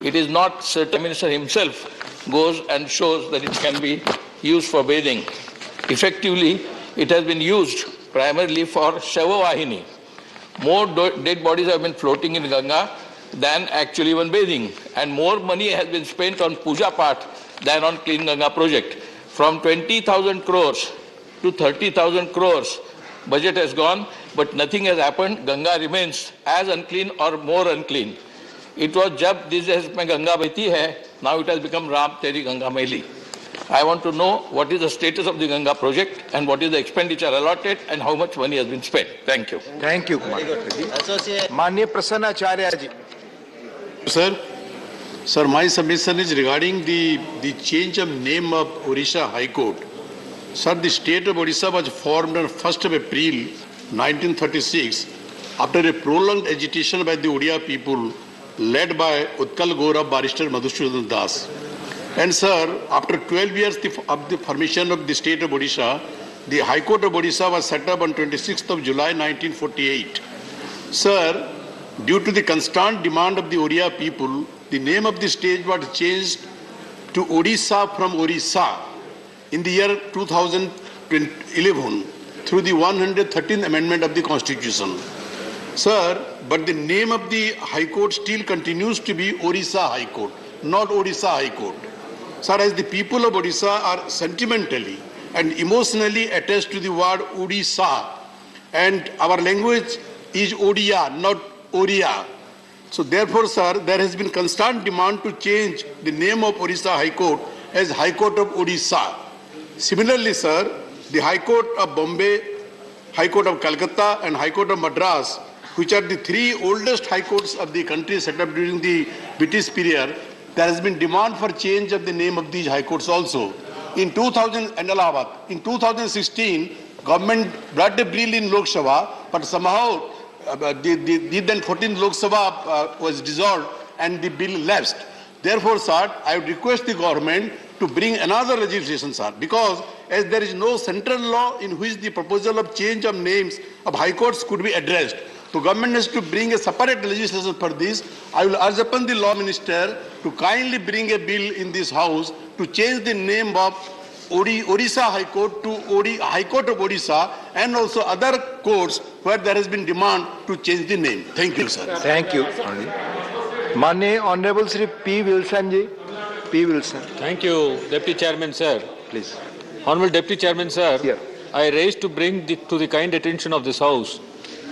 It is not certain. The Minister himself goes and shows that it can be used for bathing. Effectively, it has been used primarily for Shavavahini. More dead bodies have been floating in Ganga than actually even bathing. And more money has been spent on Puja Path than on Clean Ganga project. From 20,000 crores to 30,000 crores, budget has gone, but nothing has happened. Ganga remains as unclean or more unclean. It was jab this days mein Ganga bahti hai, now it has become Ram Teri Ganga Maili. I want to know what is the status of the Ganga project and what is the expenditure allotted and how much money has been spent. Thank you. Thank you, Kumar. Manya Prasanna Acharya ji. Sir, my submission is regarding the change of name of Odisha High Court. Sir, the state of Odisha was formed on 1st of April 1936 after a prolonged agitation by the Odia people led by Utkal Gaurav Barrister Madhusudan Das. And sir, after 12 years of the formation of the state of Odisha, the High Court of Odisha was set up on 26th of July 1948. Sir, due to the constant demand of the Odia people, the name of the state was changed to Odisha from Orissa in the year 2011 through the 113th Amendment of the Constitution. Sir, but the name of the High Court still continues to be Orissa High Court, not Odisha High Court. Sir, as the people of Odisha are sentimentally and emotionally attached to the word Odisha, and our language is Odia, not Oriya. So therefore, sir, there has been constant demand to change the name of Odisha High Court as High Court of Odisha. Similarly, sir, the High Court of Bombay, High Court of Calcutta and High Court of Madras, which are the three oldest high courts of the country set up during the British period, there has been demand for change of the name of these high courts also. In 2016, government brought a bill in Lok Sabha, but somehow the then 14th Lok Sabha was dissolved and the bill lapsed. Therefore, sir, I would request the government to bring another legislation, sir, because as there is no central law in which the proposal of change of names of high courts could be addressed, the government has to bring a separate legislation for this. I will urge upon the law minister to kindly bring a bill in this house to change the name of Odisha High Court to High Court of Odisha and also other courts where there has been demand to change the name. Thank you, sir. Thank you. Manya Honorable Sri P. Wilson ji. P. Wilson. Thank you, Deputy Chairman, sir. Please. Honorable Deputy Chairman, sir. Here. I raised to bring to the kind attention of this House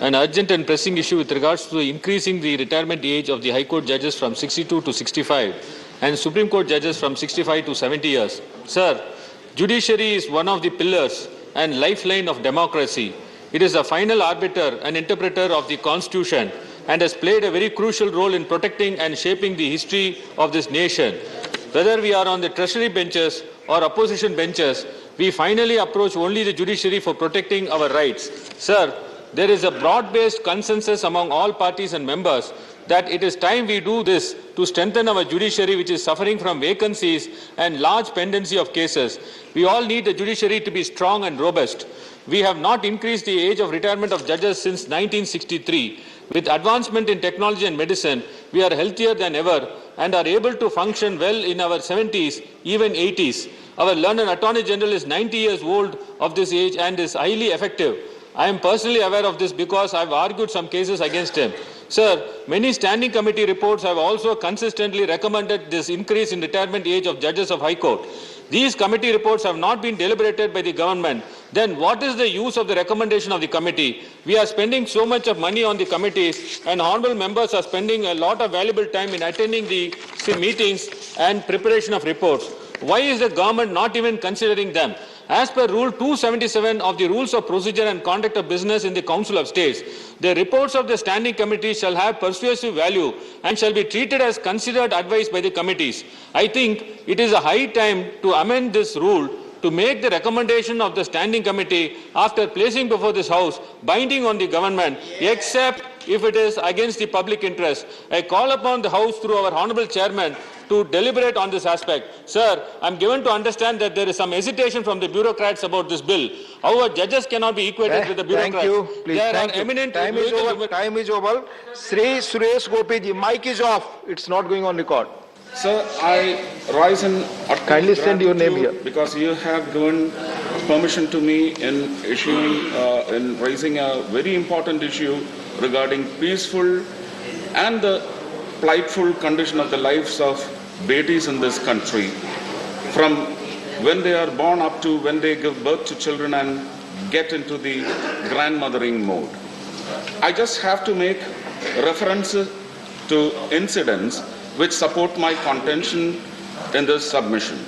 an urgent and pressing issue with regards to increasing the retirement age of the High Court judges from 62 to 65 and Supreme Court judges from 65 to 70 years. Sir, judiciary is one of the pillars and lifeline of democracy. It is a final arbiter and interpreter of the Constitution and has played a very crucial role in protecting and shaping the history of this nation. Whether we are on the treasury benches or opposition benches, we finally approach only the judiciary for protecting our rights. Sir, there is a broad-based consensus among all parties and members that it is time we do this to strengthen our judiciary, which is suffering from vacancies and large pendency of cases. We all need the judiciary to be strong and robust. We have not increased the age of retirement of judges since 1963. With advancement in technology and medicine, we are healthier than ever and are able to function well in our 70s, even 80s. Our learned Attorney General is 90 years old of this age and is highly effective. I am personally aware of this because I have argued some cases against him. Sir, many standing committee reports have also consistently recommended this increase in retirement age of judges of High Court. These committee reports have not been deliberated by the government. Then what is the use of the recommendation of the committee? We are spending so much of money on the committees and honorable members are spending a lot of valuable time in attending the meetings and preparation of reports. Why is the government not even considering them? As per Rule 277 of the Rules of Procedure and Conduct of Business in the Council of States, the reports of the standing committees shall have persuasive value and shall be treated as considered advice by the committees. I think it is a high time to amend this rule to make the recommendation of the standing committee after placing before this House binding on the government, except if it is against the public interest. I call upon the House through our Honourable Chairman to deliberate on this aspect. Sir, I am given to understand that there is some hesitation from the bureaucrats about this bill. However, judges cannot be equated with the bureaucrats. Thank you. Please, They are thank you. eminent Time is over. Time is over. Sri Suresh Gopi ji, mic is off. It's not going on record. Sir, I rise in Kindly send your name here. because you have given permission to me in issuing, in raising a very important issue regarding peaceful and the plightful condition of the lives of babies in this country, from when they are born up to when they give birth to children and get into the grandmothering mode. I just have to make references to incidents which support my contention in this submission.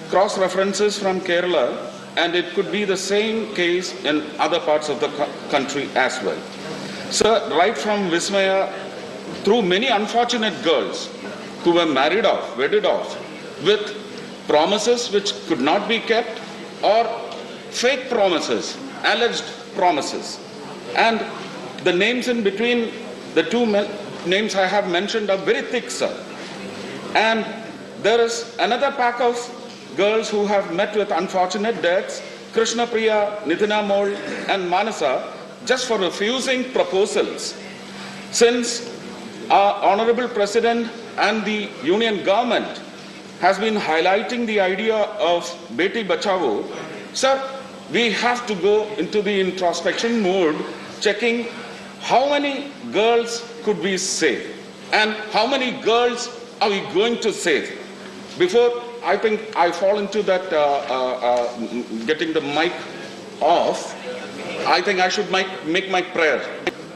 Cross references from Kerala, and it could be the same case in other parts of the country as well. Sir, right from Vismaya, through many unfortunate girls who were married off, wedded off, with promises which could not be kept, or fake promises, alleged promises. And the names in between the two names I have mentioned are very thick, sir. And there is another pack of girls who have met with unfortunate deaths, Krishna Priya, Nithina Mol and Manasa, just for refusing proposals. Since our Honorable President and the Union Government has been highlighting the idea of Beti Bachao, sir, we have to go into the introspection mode, checking how many girls could we save and how many girls are we going to save. Before I think I fall into that getting the mic off, I think I should make my prayer.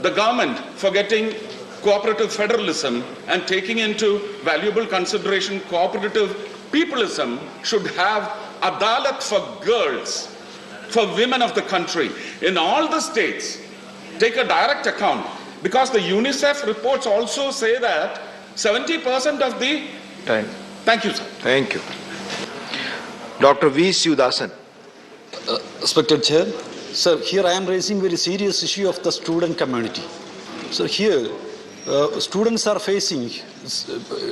The government, forgetting cooperative federalism and taking into valuable consideration cooperative peopleism, should have Adalat for girls, for women of the country in all the states. Take a direct account, because the UNICEF reports also say that 70% of the Time. Thank you, sir. Thank you. Dr. V. Sivasan. Respected Chair, sir, here I am raising very serious issue of the student community. So here, students are facing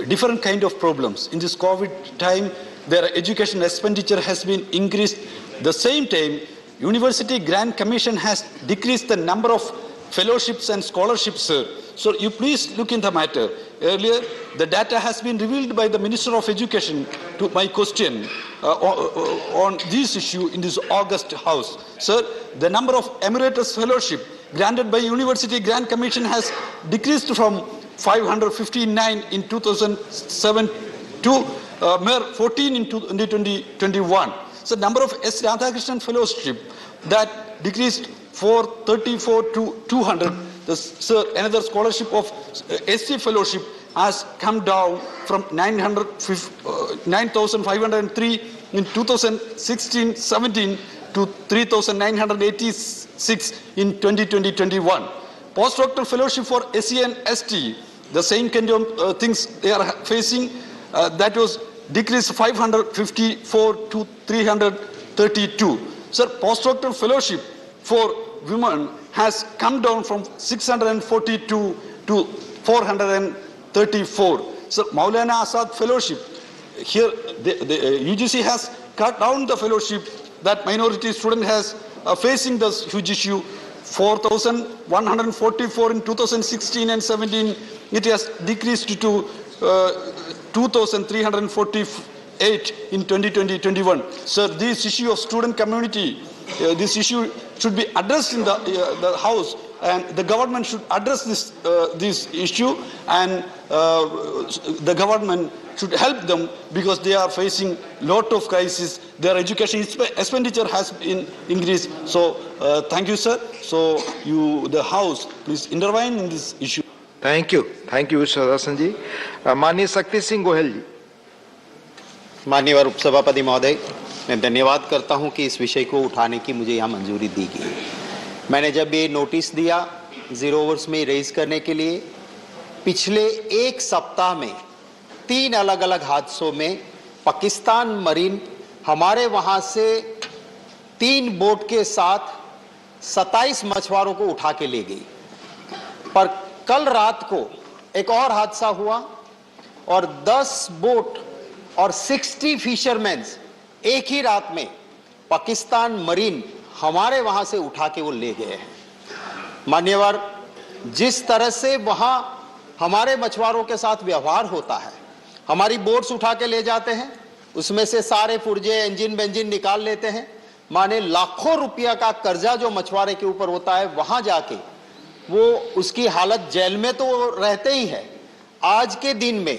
different kind of problems. In this COVID time, their education expenditure has been increased. The same time, University Grant Commission has decreased the number of fellowships and scholarships, sir. So you please look in the matter. Earlier, the data has been revealed by the Minister of Education to my question on this issue in this August House. Sir, the number of emeritus fellowship granted by University Grant Commission has decreased from 559 in 2007 to mere 14 in 2021. So number of S. Radhakrishnan fellowship that decreased 434 to 200. Sir, another scholarship of SC fellowship has come down from 9,503 in 2016-17 to 3,986 in 2020-21. Postdoctoral fellowship for SC and ST, the same kind of things they are facing, that was decreased 554 to 332. Sir, postdoctoral fellowship for women has come down from 642 to 434. So Maulana Azad fellowship, here the UGC has cut down the fellowship that minority student has facing this huge issue. 4,144 in 2016 and 17, it has decreased to 2,348 in 2020-21. Sir, this issue of student community, this issue should be addressed in the House, and the government should address this issue, and the government should help them because they are facing lot of crisis. Their education expenditure has been increased. So thank you, sir. So the House, please intervene in this issue. Thank you. Thank you, Sivasan ji. माननीय शक्ति सिंह गोयल जी. माननीय उपसभापति महोदय, मैं धन्यवाद करता हूं कि इस विषय को उठाने की मुझे यहाँ मंजूरी दी गई। मैंने जब ये नोटिस दिया 0 ओवर्स में रेज करने के लिए, पिछले एक सप्ताह में 3 अलग अलग हादसों में पाकिस्तान मरीन हमारे वहां से 3 बोट के साथ 27 मछुआरों को उठा के ले गई, पर कल रात को एक और हादसा हुआ और 10 बोट और 60 फिशरमैन एक ही रात में पाकिस्तान मरीन हमारे वहां से उठा के वो ले गए हैं। मान्यवर, जिस तरह से वहां हमारे मछुआरों के साथ व्यवहार होता है, हमारी बोट्स उठा के ले जाते हैं, उसमें से सारे पुर्जे इंजन बेंजिन निकाल लेते हैं, माने लाखों रुपया का कर्जा जो मछुआरे के ऊपर होता है, वहां जाके वो उसकी हालत जेल में तो रहते ही है। आज के दिन में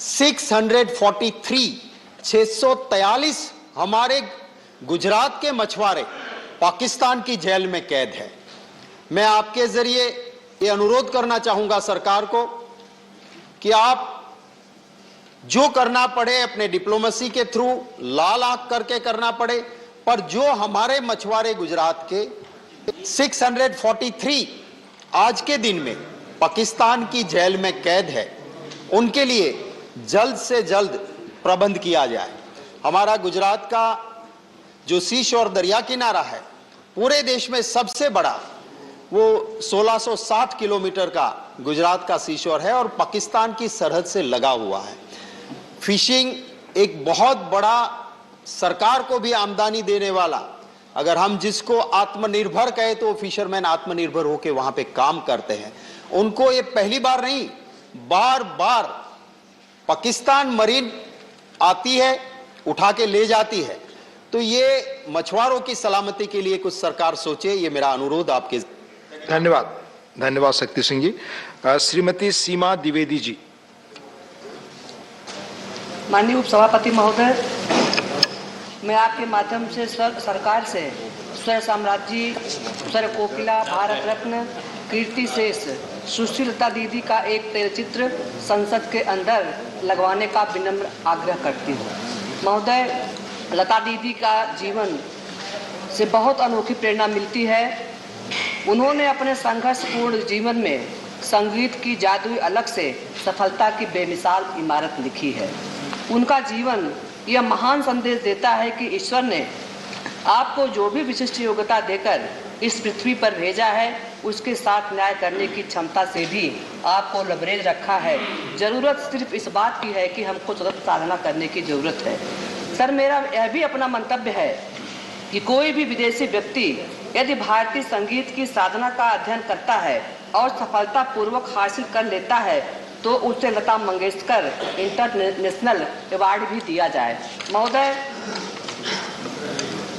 643 हमारे गुजरात के मछुआरे पाकिस्तान की जेल में कैद है। मैं आपके जरिए ये अनुरोध करना चाहूंगा सरकार को कि आप जो करना पड़े अपने डिप्लोमेसी के थ्रू लाल आंख करके करना पड़े, पर जो हमारे मछुआरे गुजरात के 643 आज के दिन में पाकिस्तान की जेल में कैद है, उनके लिए जल्द से जल्द प्रबंध किया जाए। हमारा गुजरात का जो सीशोर दरिया किनारा है, पूरे देश में सबसे बड़ा वो 1660 किलोमीटर का गुजरात का सीशोर है और पाकिस्तान की सरहद से लगा हुआ है। फिशिंग एक बहुत बड़ा सरकार को भी आमदनी देने वाला, अगर हम जिसको आत्मनिर्भर कहे तो फिशरमैन आत्मनिर्भर होकर वहां पे काम करते हैं। उनको ये पहली बार नहीं, बार बार पाकिस्तान मरीन आती है, उठा के ले जाती है। तो ये मछुआरों की सलामती के लिए कुछ सरकार सोचे, ये मेरा अनुरोध आपके। धन्यवाद, धन्यवाद शक्ति सिंह जी। श्रीमती सीमा द्विवेदी जी। माननीय उपसभापति महोदय, मैं आपके माध्यम से सरकार से स्वर साम्राज्य, स्वर कोकिला, भारत रत्न, कीर्ति शेष सुश्री लता दीदी का एक तैलचित्र संसद के अंदर लगवाने का विनम्र आग्रह करती हूँ। महोदय, लता दीदी का जीवन से बहुत अनोखी प्रेरणा मिलती है। उन्होंने अपने संघर्षपूर्ण जीवन में संगीत की जादुई अलग से सफलता की बेमिसाल इमारत लिखी है। उनका जीवन यह महान संदेश देता है कि ईश्वर ने आपको जो भी विशिष्ट योग्यता देकर इस पृथ्वी पर भेजा है, उसके साथ न्याय करने की क्षमता से भी आपको लबरेज रखा है। जरूरत सिर्फ इस बात की है कि हमको सतत साधना करने की जरूरत है। सर, मेरा यह भी अपना मंतव्य है कि कोई भी विदेशी व्यक्ति यदि भारतीय संगीत की साधना का अध्ययन करता है और सफलतापूर्वक हासिल कर लेता है तो उसे लता मंगेशकर इंटरनेशनल अवार्ड भी दिया जाए। महोदय,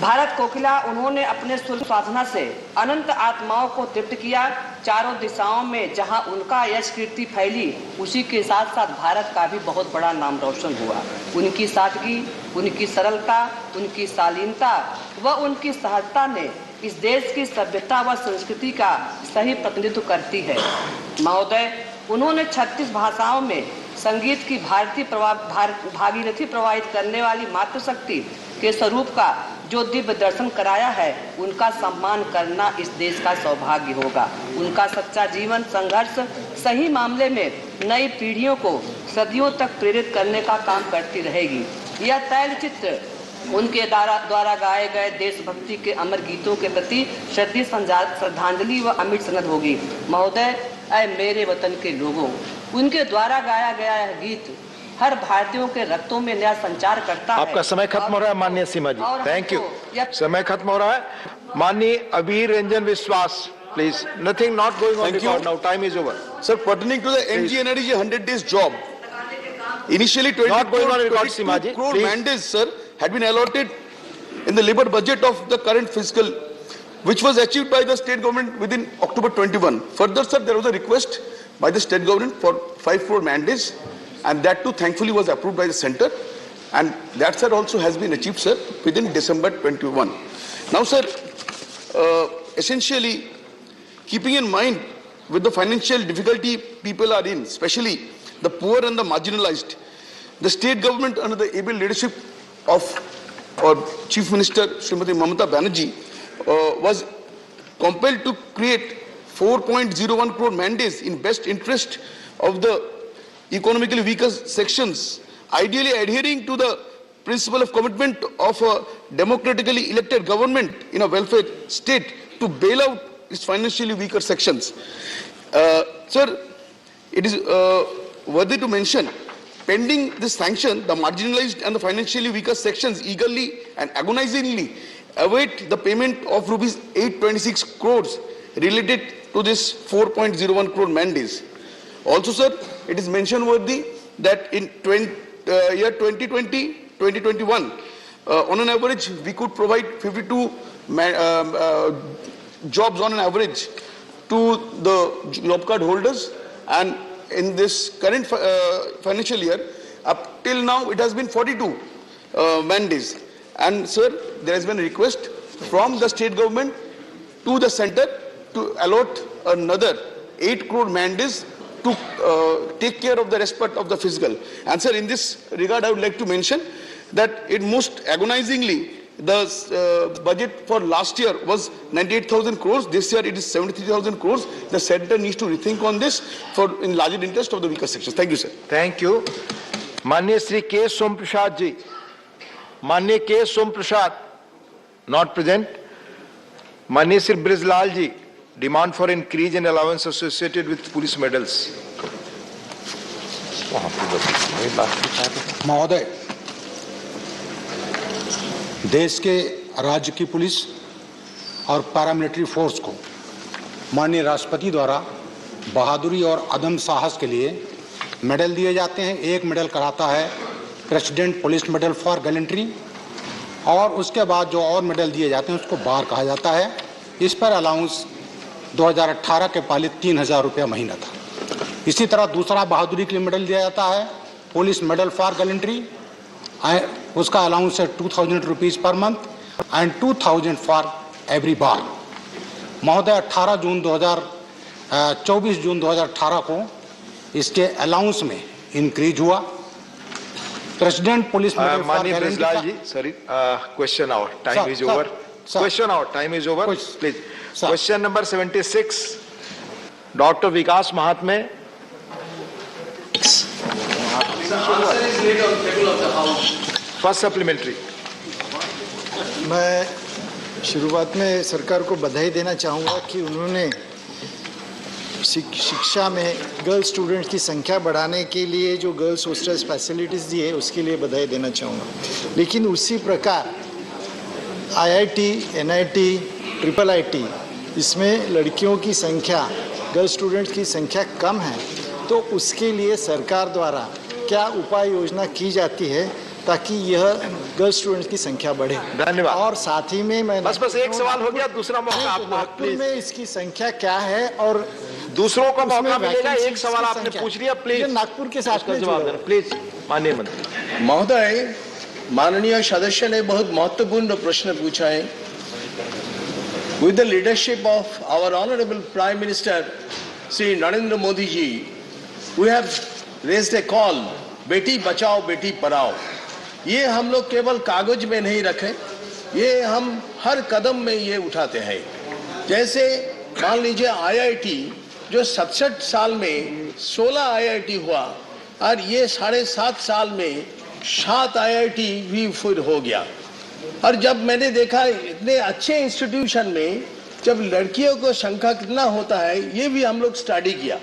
भारत कोकिला, उन्होंने अपने सुर साधना से अनंत आत्माओं को तृप्त किया। चारों दिशाओं में जहां उनका यश कीर्ति फैली, उसी के साथ साथ भारत का भी बहुत बड़ा नाम रोशन हुआ। उनकी सादगी, उनकी सरलता, उनकी शालीनता व उनकी सहजता ने इस देश की सभ्यता व संस्कृति का सही प्रतिनिधित्व करती है। महोदय, उन्होंने 36 भाषाओं में संगीत की भागीरथी प्रवाहित करने वाली मातृशक्ति के स्वरूप का जो दिव्य दर्शन कराया है, उनका सम्मान करना इस देश का सौभाग्य होगा। उनका सच्चा जीवन संघर्ष सही मामले में नई पीढ़ियों को सदियों तक प्रेरित करने का काम करती रहेगी। यह तैलचित्र उनके द्वारा गाए गए देशभक्ति के अमर गीतों के प्रति श्रद्धांजलि व अमिट सनद होगी। महोदय, ऐ मेरे वतन के लोगों, उनके द्वारा गाया गया यह गीत हर भारतीयों के रक्तों में नया संचार करता है। आपका समय खत्म हो रहा है माननीय सीमा जी, थैंक यू। समय खत्म हो रहा है। माननीय अबीर रंजन विश्वास, please. Nothing not going on record now, time is over. Sir, pertaining to the NGNRG 100 days job, initially 20 crore mandates, sir, had been allotted in the labor budget of the current fiscal, which was achieved by the state government within October 21. Further, sir, there was a request by the state government for 5 crore mandates, and that too thankfully was approved by the center, and that, sir, also has been achieved, sir, within December 21. Now, sir, essentially, keeping in mind with the financial difficulty people are in, especially the poor and the marginalized, the state government under the able leadership of our Chief Minister Srimati Mamata Banerjee was compelled to create 4.01 crore mandates in best interest of the economically weaker sections, ideally adhering to the principle of commitment of a democratically elected government in a welfare state to bail out its financially weaker sections. Sir, it is worthy to mention, pending this sanction, the marginalized and the financially weaker sections eagerly and agonizingly await the payment of rupees 826 crores related to this 4.01 crore mandates. Also, sir, it is mention worthy that in year 2020-2021, on an average, we could provide 52 jobs on an average to the job card holders, and in this current financial year, up till now, it has been 42 mandates. And sir, there has been a request from the state government to the center to allot another 8 crore mandates to take care of the rest part of the fiscal. And sir, in this regard, I would like to mention that it most agonizingly, the budget for last year was 98,000 crores. This year it is 73,000 crores. The center needs to rethink on this for in larger interest of the weaker sections. Thank you, sir. Thank you. Manya Shri K. Som Prasad ji. Manya K. Som Prasad, not present. Manya Shri Brizlal ji, demand for increase in allowance associated with police medals. महोदय, देश के राज्य की police और paramilitary force को माननीय राष्ट्रपति द्वारा बहादुरी और अदम साहस के लिए मेडल दिए जाते हैं। एक मेडल कराता है president police medal for gallantry, और उसके बाद जो और मेडल दिए जाते हैं उसको बार कहा जाता है। इस पर अलाउंस 2018 के पहले 3,000 रुपया महीना था। इसी तरह दूसरा बहादुरी के लिए मेडल दिया जाता है पुलिस मेडल फॉर गैलेंट्री, उसका अलाउंस है 2,000 rupees per month and 2,000 for every bar. महोदय, 24 जून 2018 को इसके अलाउंस में इंक्रीज हुआ। President police medal for gallantry, sorry, question hour, time is over. Question out, time is over. Please. Question number 76, Dr. Vikas Mahatme. First supplementary. मैं शुरुआत में सरकार को बधाई देना चाहूँगा कि उन्होंने शिक्षा में गर्ल स्टूडेंट की संख्या बढ़ाने के लिए जो गर्ल्स हॉस्टल्स फैसिलिटीज़ दी है उसके लिए बधाई देना चाहूँगा। लेकिन उसी प्रकार IIT, NIT, IIIT इसमें लड़कियों की संख्या, गर्ल स्टूडेंट्स की संख्या कम है, तो उसके लिए सरकार द्वारा क्या उपाय योजना की जाती है ताकि यह गर्ल स्टूडेंट्स की संख्या बढ़े? धन्यवाद। और साथ ही में मैं बस एक सवाल हो गया, दूसरा मौका आपको। नागपुर में इसकी संख्या क्या है और दूसरों को मौका मिलेगा। एक सवाल आपने पूछ लिया, प्लीज नागपुर के साथ में जवाब देना प्लीज। माननीय मंत्री महोदय, माननीय सदस्य ने बहुत महत्वपूर्ण प्रश्न पूछा है। With the leadership of our honourable prime minister Shri Narendra Modi ji, we have raised a call, Beti Bachao Beti Padhao. ये हम लोग केवल कागज में नहीं रखे, ये हम हर कदम में ये उठाते हैं। जैसे मान लीजिए IIT जो 67 साल में 16 IIT हुआ, और ये 7.5 साल में 7 IIT भी फिर हो गया। और जब मैंने देखा इतने अच्छे इंस्टीट्यूशन में जब लड़कियों को संख्या कितना होता है, ये भी हम लोग स्टडी किया।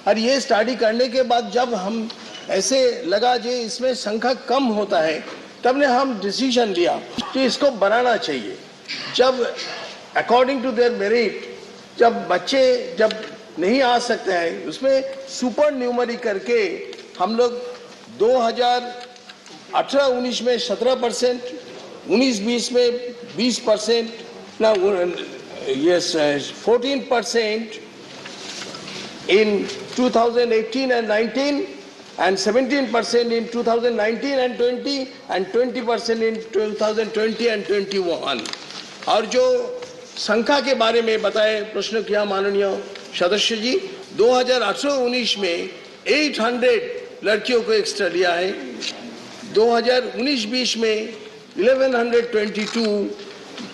और ये स्टडी करने के बाद जब हम ऐसे लगा जो इसमें संख्या कम होता है, तब ने हम डिसीजन लिया कि इसको बनाना चाहिए। जब अकॉर्डिंग टू देयर मेरिट, जब बच्चे जब नहीं आ सकते हैं, उसमें सुपर न्यूमरी करके हम लोग 2018-19 में 17%, 19-20 में 20%, now yes 14% in 2018 and 19, and 17% in 2019 and 20, and 20% in 2020 and 21। और जो संख्या के बारे में बताए प्रश्न किया माननीय सदस्य जी, 2018-19 में 800 लड़कियों को एक्स्ट्रा लिया है, 2019-20 में 1122,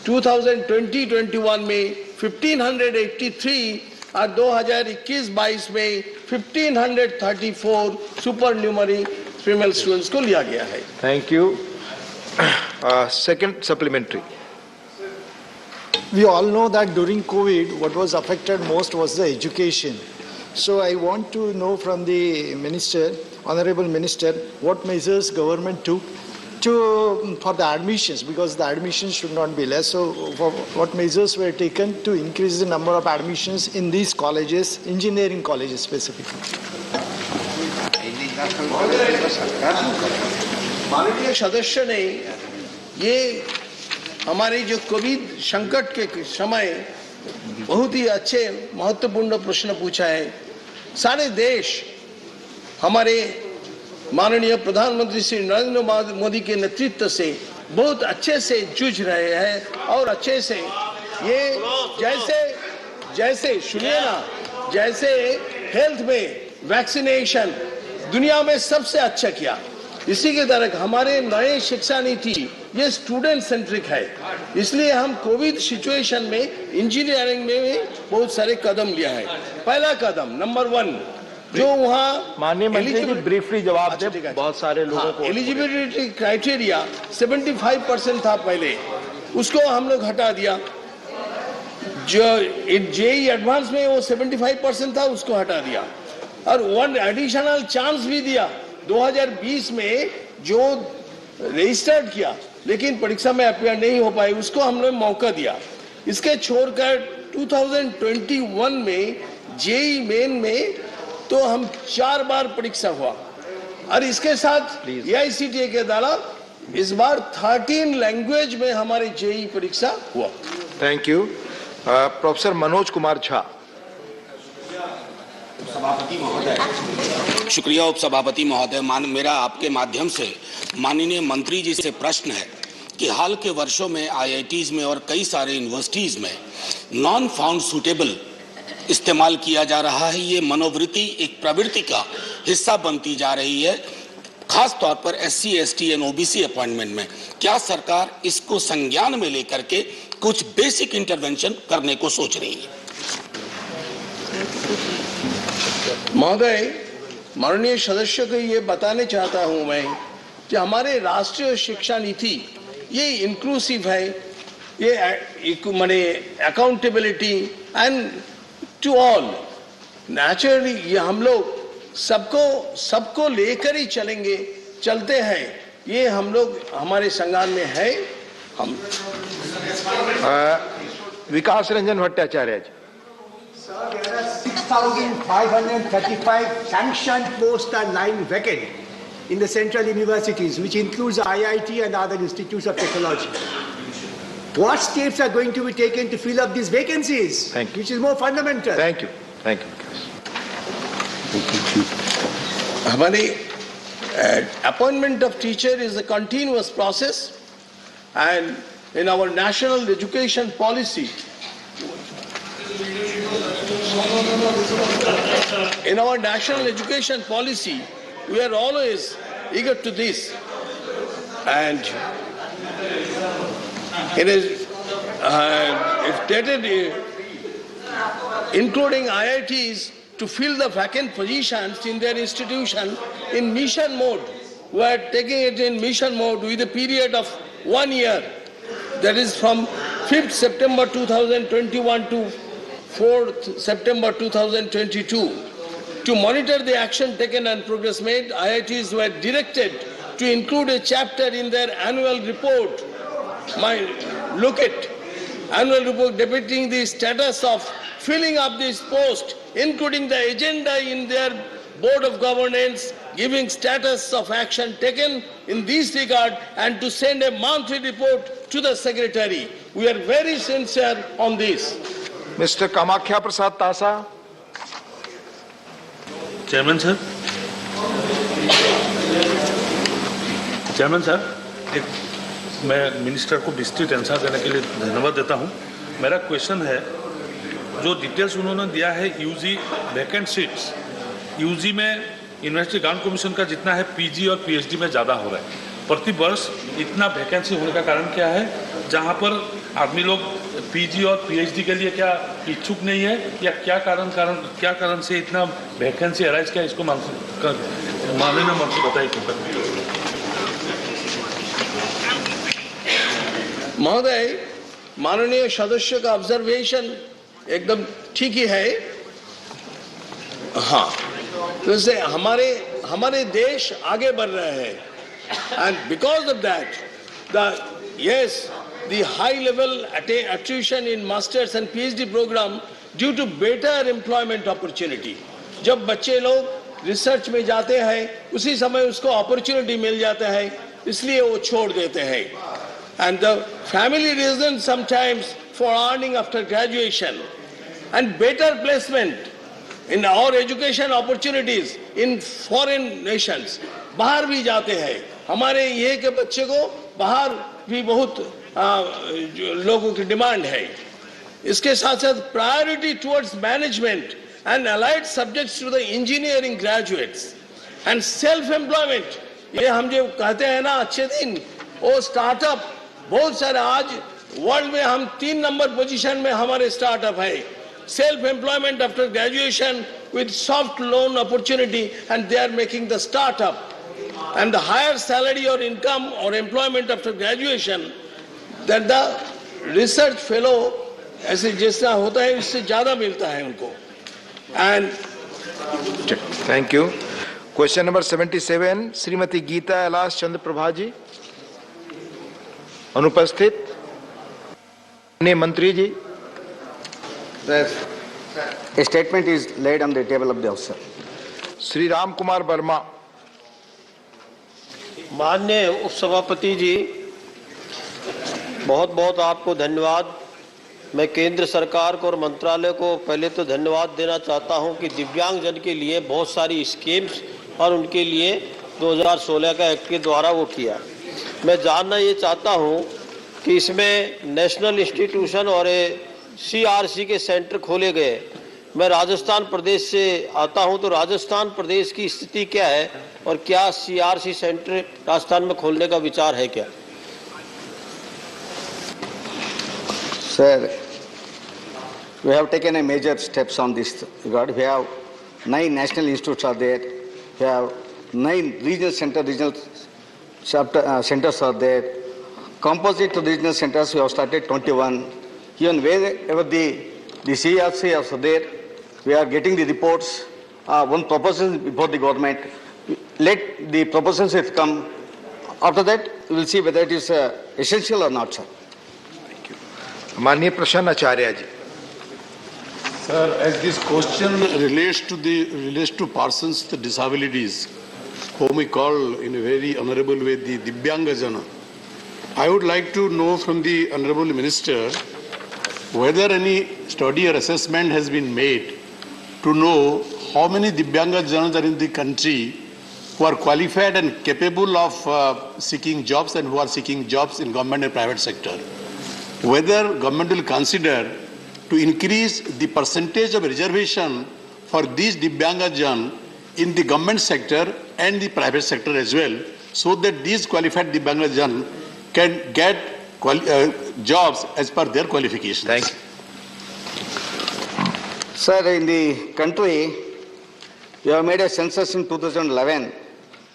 2020-21 में 1583, और 2021-22 में 1534 सुपर न्यूमरी फीमेल स्टूडेंट्स को लिया गया है। Thank you. Second supplementary. We all know that during COVID, what was affected most was the education. So I want to know from the minister, honorable minister, what measures government took for the admissions, because the admissions should not be less. So what measures were taken to increase the number of admissions in these colleges, engineering colleges specifically? माननीय सदस्य ने ये हमारे जो Covid संकट के समय बहुत ही अच्छे महत्वपूर्ण प्रश्न पूछा है। सारे देश हमारे माननीय प्रधानमंत्री श्री नरेंद्र मोदी के नेतृत्व से बहुत अच्छे से जूझ रहे हैं और अच्छे से ये जैसे सुनिए ना, जैसे हेल्थ में वैक्सीनेशन दुनिया में सबसे अच्छा किया, इसी के तरह हमारे नए शिक्षा नीति ये स्टूडेंट सेंट्रिक है। इसलिए हम कोविड सिचुएशन में इंजीनियरिंग में भी बहुत सारे कदम लिया है। पहला कदम नंबर 1 जो वहाँ माननीय मंत्री जी ब्रीफली जवाब दे, बहुत सारे लोगों को एलिजिबिलिटी क्राइटेरिया 75% था पहले, उसको हम लोग हटा दिया। जो जेई एडवांस में वो 75% था, उसको हटा दिया और 1 एडिशनल चांस भी दिया। 2020 में जो रजिस्टर्ड किया लेकिन परीक्षा में अपियर नहीं हो पाए, उसको हमने मौका दिया। इसके छोड़कर 2021 में जेई मेन में तो हम 4 बार परीक्षा हुआ और इसके साथ एआईसीटीई के द्वारा इस बार 13 लैंग्वेज में हमारे जेई परीक्षा हुआ। Thank you. Professor Manoj Kumar Jha. शुक्रिया उपसभापति महोदय। मेरा आपके माध्यम से माननीय मंत्री जी से प्रश्न है कि हाल के वर्षों में आईआईटीज में और कई सारे यूनिवर्सिटीज में नॉन फाउंड सूटेबल इस्तेमाल किया जा रहा है। ये मनोवृत्ति एक प्रवृत्ति का हिस्सा बनती जा रही है, खास तौर पर SC, ST and OBC appointment में। क्या सरकार इसको संज्ञान में लेकर के कुछ बेसिक इंटरवेंशन करने को सोच रही है? महोदय, माननीय सदस्य को ये बताने चाहता हूं मैं कि हमारे राष्ट्रीय शिक्षा नीति ये इंक्लूसिव है, ये माने accountability and to all. Naturally ये हम लोग सबको लेकर ही चलते हैं। ये हम लोग हमारे संज्ञान में है। हम विकास रंजन भट्टाचार्य जी। Sir, there are 6,535 sanctioned posts are lying vacant in the central universities, which includes IIT and other institutes of technology. What steps are going to be taken to fill up these vacancies? Thank you. Which is more fundamental. Thank you. Thank you. हमारी appointment of teacher is a continuous process, and in our national education policy, we are always eager to this, and it is stated, including IITs, to fill the vacant positions in their institution in mission mode. We are taking it in mission mode with a period of 1 year, that is from 5th September 2021 to 4th September 2022. To monitor the action taken and progress made, IITs were directed to include a chapter in their annual report. Look at annual report depicting the status of filling up this post, including the agenda in their board of governance, giving status of action taken in this regard, and to send a monthly report to the secretary. We are very sincere on this. Mr. Kamakhya Prasad Tasa. Chairman sir, मैं minister को विस्तृत answer देने के लिए धन्यवाद देता हूं। मेरा क्वेश्चन है, जो डिटेल्स उन्होंने दिया है यूजी वैकेंट सीट्स, यूजी में यूनिवर्सिटी ग्रांट कमीशन का जितना है पीजी और पीएचडी में ज़्यादा हो रहा है। प्रति वर्ष इतना वैकेंसी होने का कारण क्या है, जहां पर आदमी लोग पीजी और पीएचडी के लिए क्या इच्छुक नहीं है, या क्या कारण से इतना वैकेंसी अराइज किया, इसको माननीय मंत्री बताइए। महोदय, माननीय सदस्य का ऑब्जर्वेशन एकदम ठीक ही है। हाँ, तो इससे हमारे देश आगे बढ़ रहे हैं, and because of that, the high level attrition in masters and PhD program due to better employment opportunity. जब बच्चे लोग रिसर्च में जाते हैं उसी समय उसको अपॉर्चुनिटी मिल जाता है, इसलिए वो छोड़ देते हैं. And the family reason sometimes for earning after graduation and better placement in our education opportunities in foreign nations. बाहर भी जाते हैं, हमारे ये के बच्चे को बाहर भी बहुत लोगों की डिमांड है. इसके साथ साथ priority towards management and allied subjects to the engineering graduates and self-employment. ये हम जो कहते हैं ना अच्छे दिन, वो स्टार्टअप बहुत सारे आज वर्ल्ड में हम 3 नंबर पोजीशन में हमारे स्टार्टअप है. Self-employment after graduation with soft loan opportunity, and they are making the startup. And the higher salary or income or employment after graduation that the research fellow ऐसे जैसा होता है इससे ज़्यादा मिलता है उनको. And thank you. Question number 77, Srimati Geeta Elash Chandra Prabha ji, अनुपस्थित. ने मंत्री जी. A statement is laid on the table of the House. Shri Ram Kumar Verma. माननीय उपसभापति जी, बहुत बहुत आपको धन्यवाद. मैं केंद्र सरकार को और मंत्रालय को पहले तो धन्यवाद देना चाहता हूं कि दिव्यांग जन के लिए बहुत सारी स्कीम्स और उनके लिए 2016 का एक्ट के द्वारा वो किया. मैं जानना ये चाहता हूं कि इसमें नेशनल इंस्टीट्यूशन और CRC के सेंटर खोले गए. मैं राजस्थान प्रदेश से आता हूं, तो राजस्थान प्रदेश की स्थिति क्या है और क्या CRC सेंटर राजस्थान में खोलने का विचार है क्या? Sir, we have taken a major steps on this regard. We have 9 national institutes are there. We have 9 regional centers are there. Composite regional centers we have started 21. Even wherever the CRC are there, we are getting the reports. One proposal before the government. Let the proposals come. After that, we will see whether it is essential or not, sir. माननीय प्रसन्न आचार्य जी. Sir, as this question relates to persons with disabilities, whom we call in a very honorable way the Divyangajana, I would like to know from the honorable minister whether any study or assessment has been made to know how many Divyangajanas are in the country who are qualified and capable of seeking jobs and who are seeking jobs in government and private sector. Whether government will consider to increase the percentage of reservation for these Divyangajan in the government sector and the private sector as well, so that these qualified Divyangajan can get jobs as per their qualifications. Thank you. Sir, in the country, we have made a census in 2011.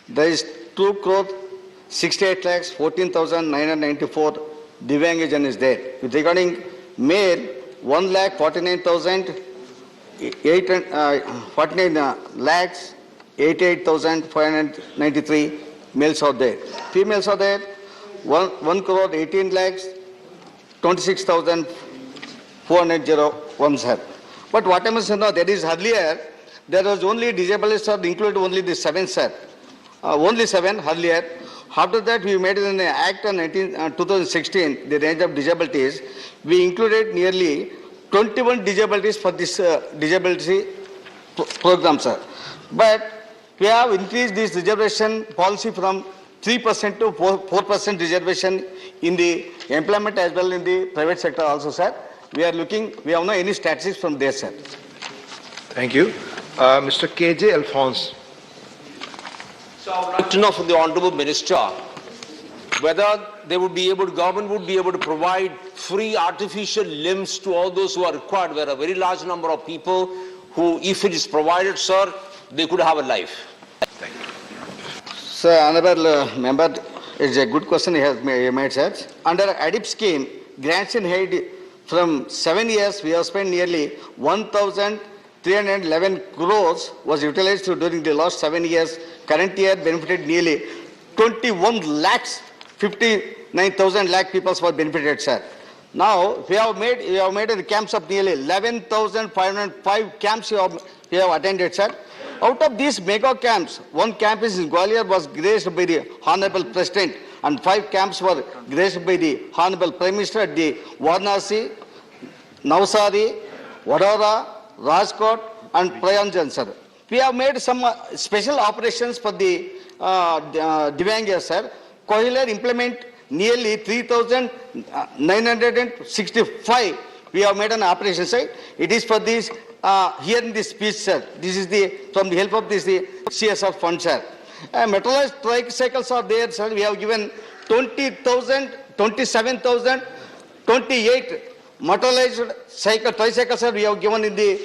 There is 2,68,14,994 Divyangajan is there. With regarding male, 1,49,593 males are there. Females are there, 1,18,26,401, sir. But what I must know, that is earlier, there was only disabled, sir, included only the 7, sir. Only 7 earlier. After that, we made an act on 2016, the range of disabilities. We included nearly 21 disabilities for this disability program, sir. But we have increased this reservation policy from 3% to 4% reservation in the employment as well in the private sector also, sir. We are looking, we have no any statistics from there, sir. Thank you. Mr. KJ Alphonse. So I would like to know from the Honorable Minister whether they would be able, government would be able to provide free artificial limbs to all those who are required. There are a very large number of people who, if it is provided, sir, they could have a life. Thank you. Sir, Honorable Member, it's a good question he has made, sir. Under ADIP scheme, grants in aid from 7 years, we have spent nearly 1,000 311 crores was utilized during the last 7 years. Current year benefited nearly 21 lakhs, 59,000 lakh people were benefited, sir. Now, we have made the camps of nearly 11,505 camps we have attended, sir. Out of these mega camps, one campus in Gwalior was graced by the Honorable President, and 5 camps were graced by the Honorable Prime Minister at the Varanasi, Navsari, Vadodara, Rajkot, and Prayanjan, sir. We have made some special operations for the Divyangas, sir. Kohler implement nearly 3,965. We have made an operation site. It is for this, here in this speech, sir. This is from the help of this CSR fund, sir. Metallized tricycles are there, sir. We have given 27,028 metallized tricycles, sir. We have given in the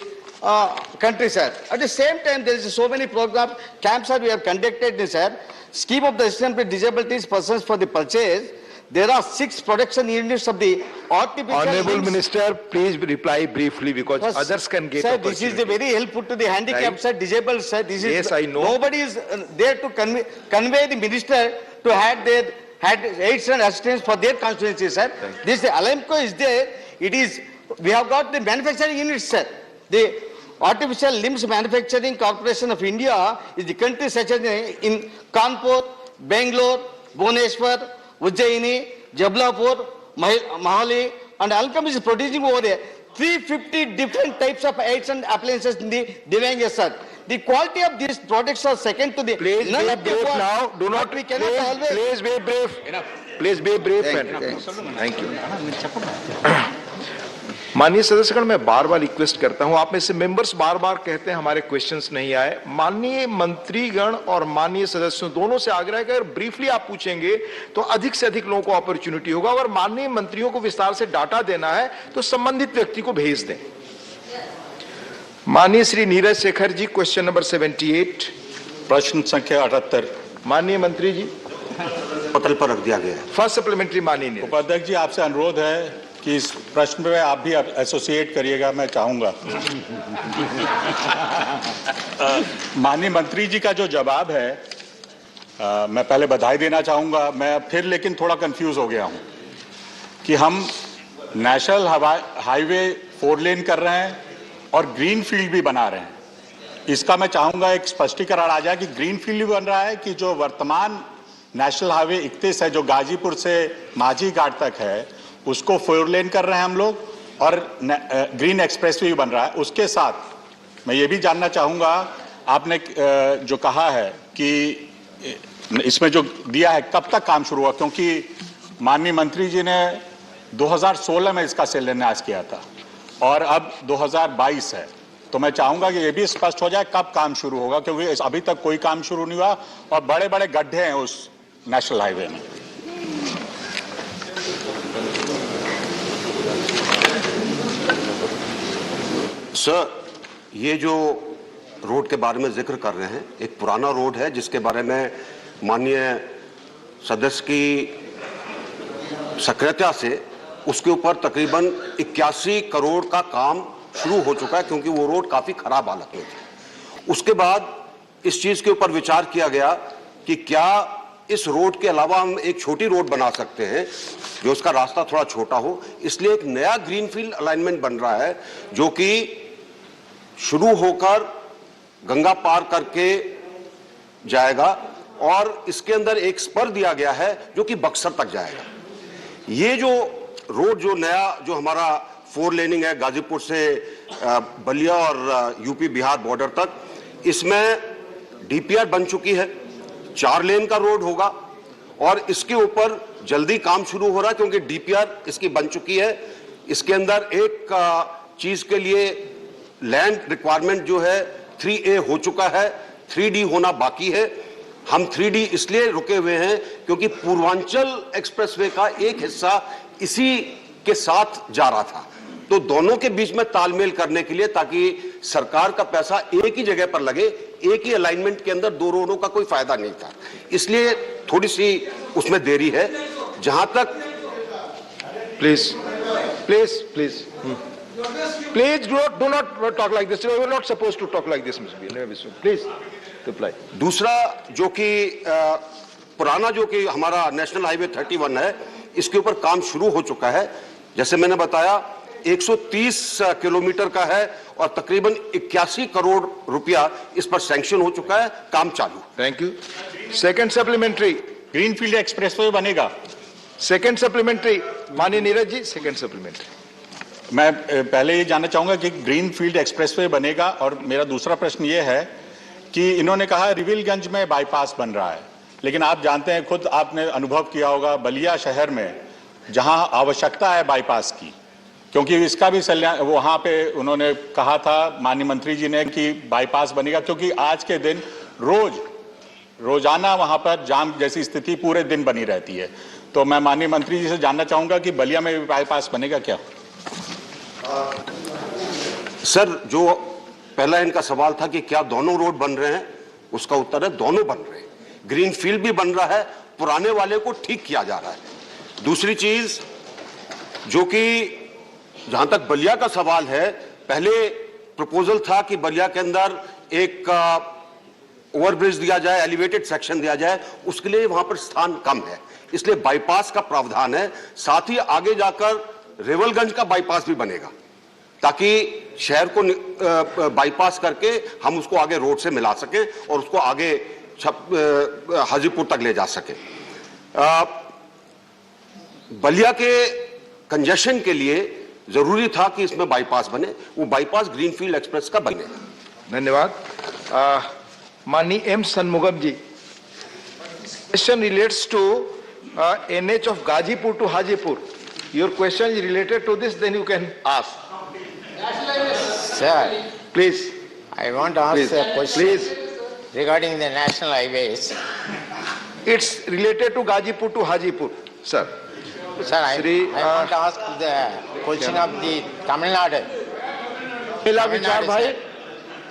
country, sir. At the same time, there is so many programs, camps, sir, we have conducted, sir. Scheme of the assistance with disabilities persons for the purchase. There are 6 production units of the artificial Honorable limbs. Minister, please reply briefly because others can get Sir, opportunity. this is the very helpful to the handicapped, Right. sir, disabled, sir. This Yes, is, I know. Nobody is there to convey the minister to had aids and assistance for their constituency, sir. This Alemco is there. It is, we have got the manufacturing units, sir. The Artificial Limbs Manufacturing Corporation of India is the country such as in Kanpur, Bangalore, Bhubaneswar, Ujjaini, Jabalpur, Mahali, and Alchem is producing over there 350 different types of aids and appliances in the Divyangas, sir. The quality of these products are second to the. Please be brief now. Do not. We cannot always. Please be brief. Enough. Please be brief. Thank you. माननीय सदस्यगण, मैं बार बार request करता हूं, आप में से members बार बार कहते हैं हमारे क्वेश्चंस नहीं आए। माननीय मंत्रीगण और माननीय सदस्यों दोनों से आग्रह है कि अगर ब्रीफली आप पूछेंगे तो अधिक से अधिक लोगों को अपॉर्चुनिटी होगा। अगर माननीय मंत्रियों को विस्तार से डाटा देना है तो संबंधित व्यक्ति को भेज दें। माननीय श्री नीरज शेखर जी, क्वेश्चन नंबर 78। प्रश्न संख्या 78। माननीय मंत्री जी, पटल पर रख दिया गया है। First supplementary. माननीय उपाध्यक्ष जी, आपसे अनुरोध है कि इस प्रश्न में आप भी एसोसिएट करिएगा, मैं चाहूंगा। माननीय मंत्री जी का जो जवाब है, मैं पहले बधाई देना चाहूंगा। मैं फिर लेकिन थोड़ा कंफ्यूज हो गया हूं कि हम नेशनल हाईवे 4 लेन कर रहे हैं और ग्रीन फील्ड भी बना रहे हैं। इसका मैं चाहूंगा एक स्पष्टीकरण आ जाए कि ग्रीन फील्ड भी बन रहा है कि जो वर्तमान नेशनल हाईवे 31 है, जो गाजीपुर से माझी घाट तक है, उसको 4 लेन कर रहे हैं हम लोग, और ग्रीन एक्सप्रेस भी बन रहा है। उसके साथ मैं ये भी जानना चाहूंगा, आपने जो कहा है कि इसमें जो दिया है कब तक काम शुरू हुआ, क्योंकि माननीय मंत्री जी ने 2016 में इसका शिलान्यास किया था और अब 2022 है, तो मैं चाहूंगा कि ये भी स्पष्ट हो जाए कब काम शुरू होगा, क्योंकि अभी तक कोई काम शुरू नहीं हुआ और बड़े बड़े गड्ढे हैं उस नेशनल हाईवे में। सर, ये जो रोड के बारे में जिक्र कर रहे हैं, एक पुराना रोड है जिसके बारे में माननीय सदस्य की सक्रियता से उसके ऊपर तकरीबन 81 करोड़ का काम शुरू हो चुका है, क्योंकि वो रोड काफी खराब हालत में थी। उसके बाद इस चीज के ऊपर विचार किया गया कि क्या इस रोड के अलावा हम एक छोटी रोड बना सकते हैं जो उसका रास्ता थोड़ा छोटा हो। इसलिए एक नया ग्रीनफील्ड अलाइनमेंट बन रहा है जो कि शुरू होकर गंगा पार करके जाएगा और इसके अंदर एक स्पर दिया गया है जो कि बक्सर तक जाएगा। ये जो रोड जो नया जो हमारा 4 लेनिंग है गाजीपुर से बलिया और यूपी बिहार बॉर्डर तक, इसमें डीपीआर बन चुकी है, 4 लेन का रोड होगा और इसके ऊपर जल्दी काम शुरू हो रहा है क्योंकि डीपीआर इसकी बन चुकी है। इसके अंदर एक चीज के लिए लैंड रिक्वायरमेंट जो है 3A हो चुका है, 3D होना बाकी है। हम 3D इसलिए रुके हुए हैं क्योंकि पूर्वांचल एक्सप्रेसवे का एक हिस्सा इसी के साथ जा रहा था, तो दोनों के बीच में तालमेल करने के लिए, ताकि सरकार का पैसा एक ही जगह पर लगे, एक ही अलाइनमेंट के अंदर 2 रोडों का कोई फायदा नहीं था, इसलिए थोड़ी सी उसमें देरी है। जहां तक please please please Please do not talk like this. We are not supposed to talk like this, Mr. Biswal. Please reply. दूसरा जो कि पुराना जो कि हमारा नेशनल हाईवे 31 है, इसके ऊपर काम शुरू हो चुका है। जैसे मैंने बताया 130 किलोमीटर का है और तकरीबन 81 करोड़ रुपया इस पर सैंक्शन हो चुका है, काम चालू। Thank you. Second supplementary, greenfield expressway बनेगा। सेकंड सप्लीमेंट्री, माननीय नीरज जी, सेकंड सप्लीमेंट्री। मैं पहले ये जानना चाहूंगा कि ग्रीनफील्ड एक्सप्रेसवे बनेगा, और मेरा दूसरा प्रश्न ये है कि इन्होंने कहा रिविलगंज में बाईपास बन रहा है, लेकिन आप जानते हैं, खुद आपने अनुभव किया होगा बलिया शहर में जहां आवश्यकता है बाईपास की, क्योंकि इसका भी वहां पे उन्होंने कहा था माननीय मंत्री जी ने कि बाईपास बनेगा, क्योंकि आज के दिन रोजाना वहां पर जाम जैसी स्थिति पूरे दिन बनी रहती है। तो मैं माननीय मंत्री जी से जानना चाहूंगा कि बलिया में भी बाईपास बनेगा क्या? सर, जो पहला इनका सवाल था कि क्या दोनों रोड बन रहे हैं, उसका उत्तर है दोनों बन रहे हैं। ग्रीनफील्ड भी बन रहा है, पुराने वाले को ठीक किया जा रहा है। दूसरी चीज जो कि जहां तक बलिया का सवाल है, पहले प्रपोजल था कि बलिया के अंदर एक ओवरब्रिज दिया जाए, एलिवेटेड सेक्शन दिया जाए, उसके लिए वहां पर स्थान कम है, इसलिए बाईपास का प्रावधान है। साथ ही आगे जाकर रेवलगंज का बाईपास भी बनेगा, ताकि शहर को बाईपास करके हम उसको आगे रोड से मिला सकें और उसको आगे हाजीपुर तक ले जा सकें। बलिया के कंजेशन के लिए जरूरी था कि इसमें बाईपास बने, वो बाईपास ग्रीनफील्ड एक्सप्रेस का बने। धन्यवाद। माननीय M Shanmugam ji, question relates to NH of Gazipur to Hajipur. Your question is related to this, then you can ask. Sir, please. I want to ask a question regarding the national highways. It's related to Gazipur to Hajipur, sir. Sir, I want to ask the question of the Tamil Nadu.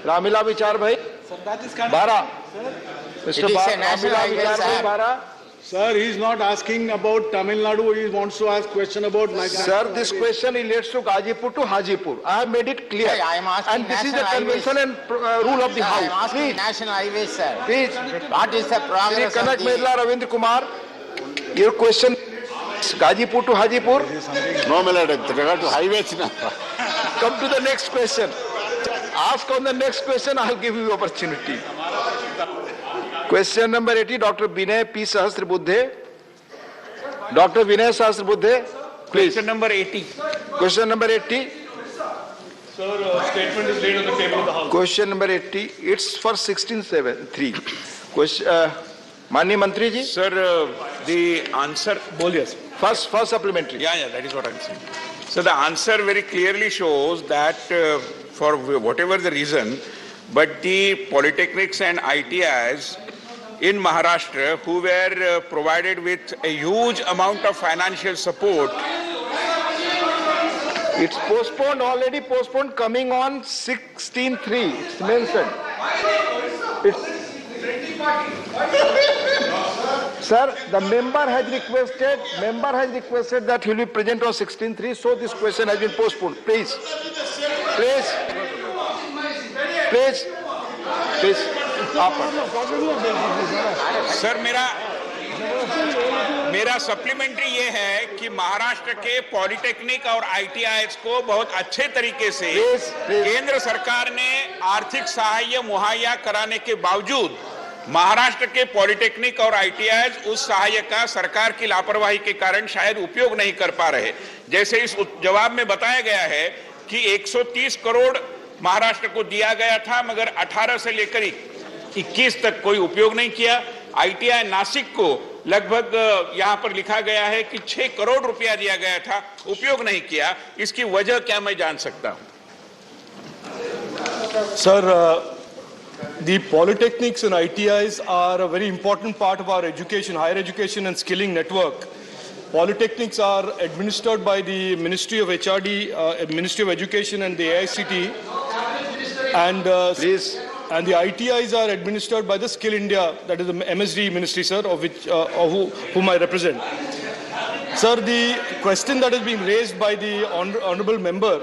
Ramila Vichar bhai. Bara. It is a national highway, sir. Sir, he is not asking about Tamil Nadu. He wants to ask question about. Sir, this question relates to Gazipur to Hajipur. I have made it clear. I am asking and this is the convention and rule of the sir, House. I am asking Please. national highways, sir. Please. What is the progress Shri Kanak of the... Medla Ravindra Kumar, your question is Gazipur to Hajipur? No, my lord, with regard to highways. Come to the next question. Ask on the next question, I will give you opportunity. Question number 80, Dr. Vinay P. Sahasrabuddhe. Dr. Vinay Sahasrabuddhe, please. Question number 80. Question number 80. Sir, statement is laid on the table of the House. Question number 80, it's for 1673. Question, Mani Mantri ji. Sir, the answer... Bolias. First supplementary. Yeah, that is what I'm saying. So the answer very clearly shows that for whatever the reason, but the polytechnics and ITIs in Maharashtra who were provided with a huge amount of financial support. It's postponed, already postponed, coming on 16/3. It's mentioned. Sir, the member has requested that he will be present on 16/3, so this question has been postponed. Please. Sir, मेरा supplementary ये है कि महाराष्ट्र के polytechnic और ITIs को बहुत अच्छे तरीके से केंद्र सरकार ने आर्थिक सहायता मुहैया कराने के बावजूद महाराष्ट्र के पॉलिटेक्निक और आईटीआईज उस सहायता का सरकार की लापरवाही के कारण शायद उपयोग नहीं कर पा रहे। जैसे इस जवाब में बताया गया है कि 130 करोड़ महाराष्ट्र को दिया गया था, मगर 18 से लेकर 21 तक कोई उपयोग नहीं किया। आईटीआई नासिक को लगभग यहां पर लिखा गया है कि 6 करोड़ रुपया दिया गया था, उपयोग नहीं किया। इसकी वजह क्या मैं जान सकता हूं? Sir, the polytechnics and ITIs are a very important part of our education, higher education and skilling network. Polytechnics are administered by the Ministry of HRD, Ministry of Education and the AICT. And the ITIs are administered by the Skill India, that is the MSD ministry, sir, of which whom I represent. Sir, the question that is being raised by the honorable member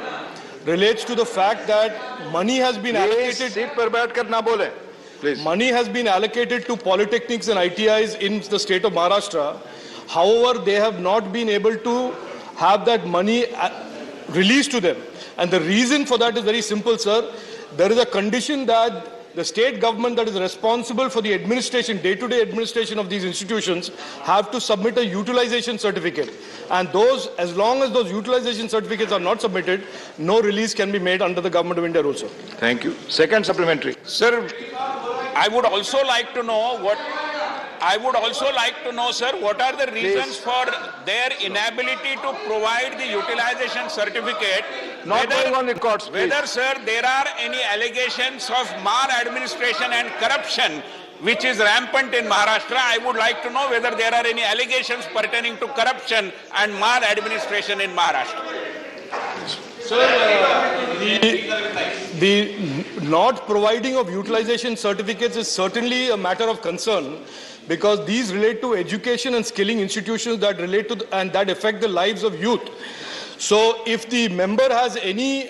relates to the fact that money has been allocated. Seat पर बैठकर ना बोले, please. Money has been allocated to polytechnics and ITIs in the state of Maharashtra. However, they have not been able to have that money released to them. And the reason for that is very simple, sir. There is a condition that the state government that is responsible for the administration, day-to-day administration of these institutions, have to submit a utilization certificate. And those, as long as those utilization certificates are not submitted, no release can be made under the Government of India also. Thank you. Second supplementary. Sir, I would also like to know, sir, what are the reasons for their inability to provide the utilization certificate? Not going on records, please. Whether, sir, there are any allegations of maladministration and corruption which is rampant in Maharashtra. I would like to know whether there are any allegations pertaining to corruption and maladministration in Maharashtra. Sir, the not providing of utilization certificates is certainly a matter of concern, because these relate to education and skilling institutions that relate to and that affect the lives of youth. So if the member has any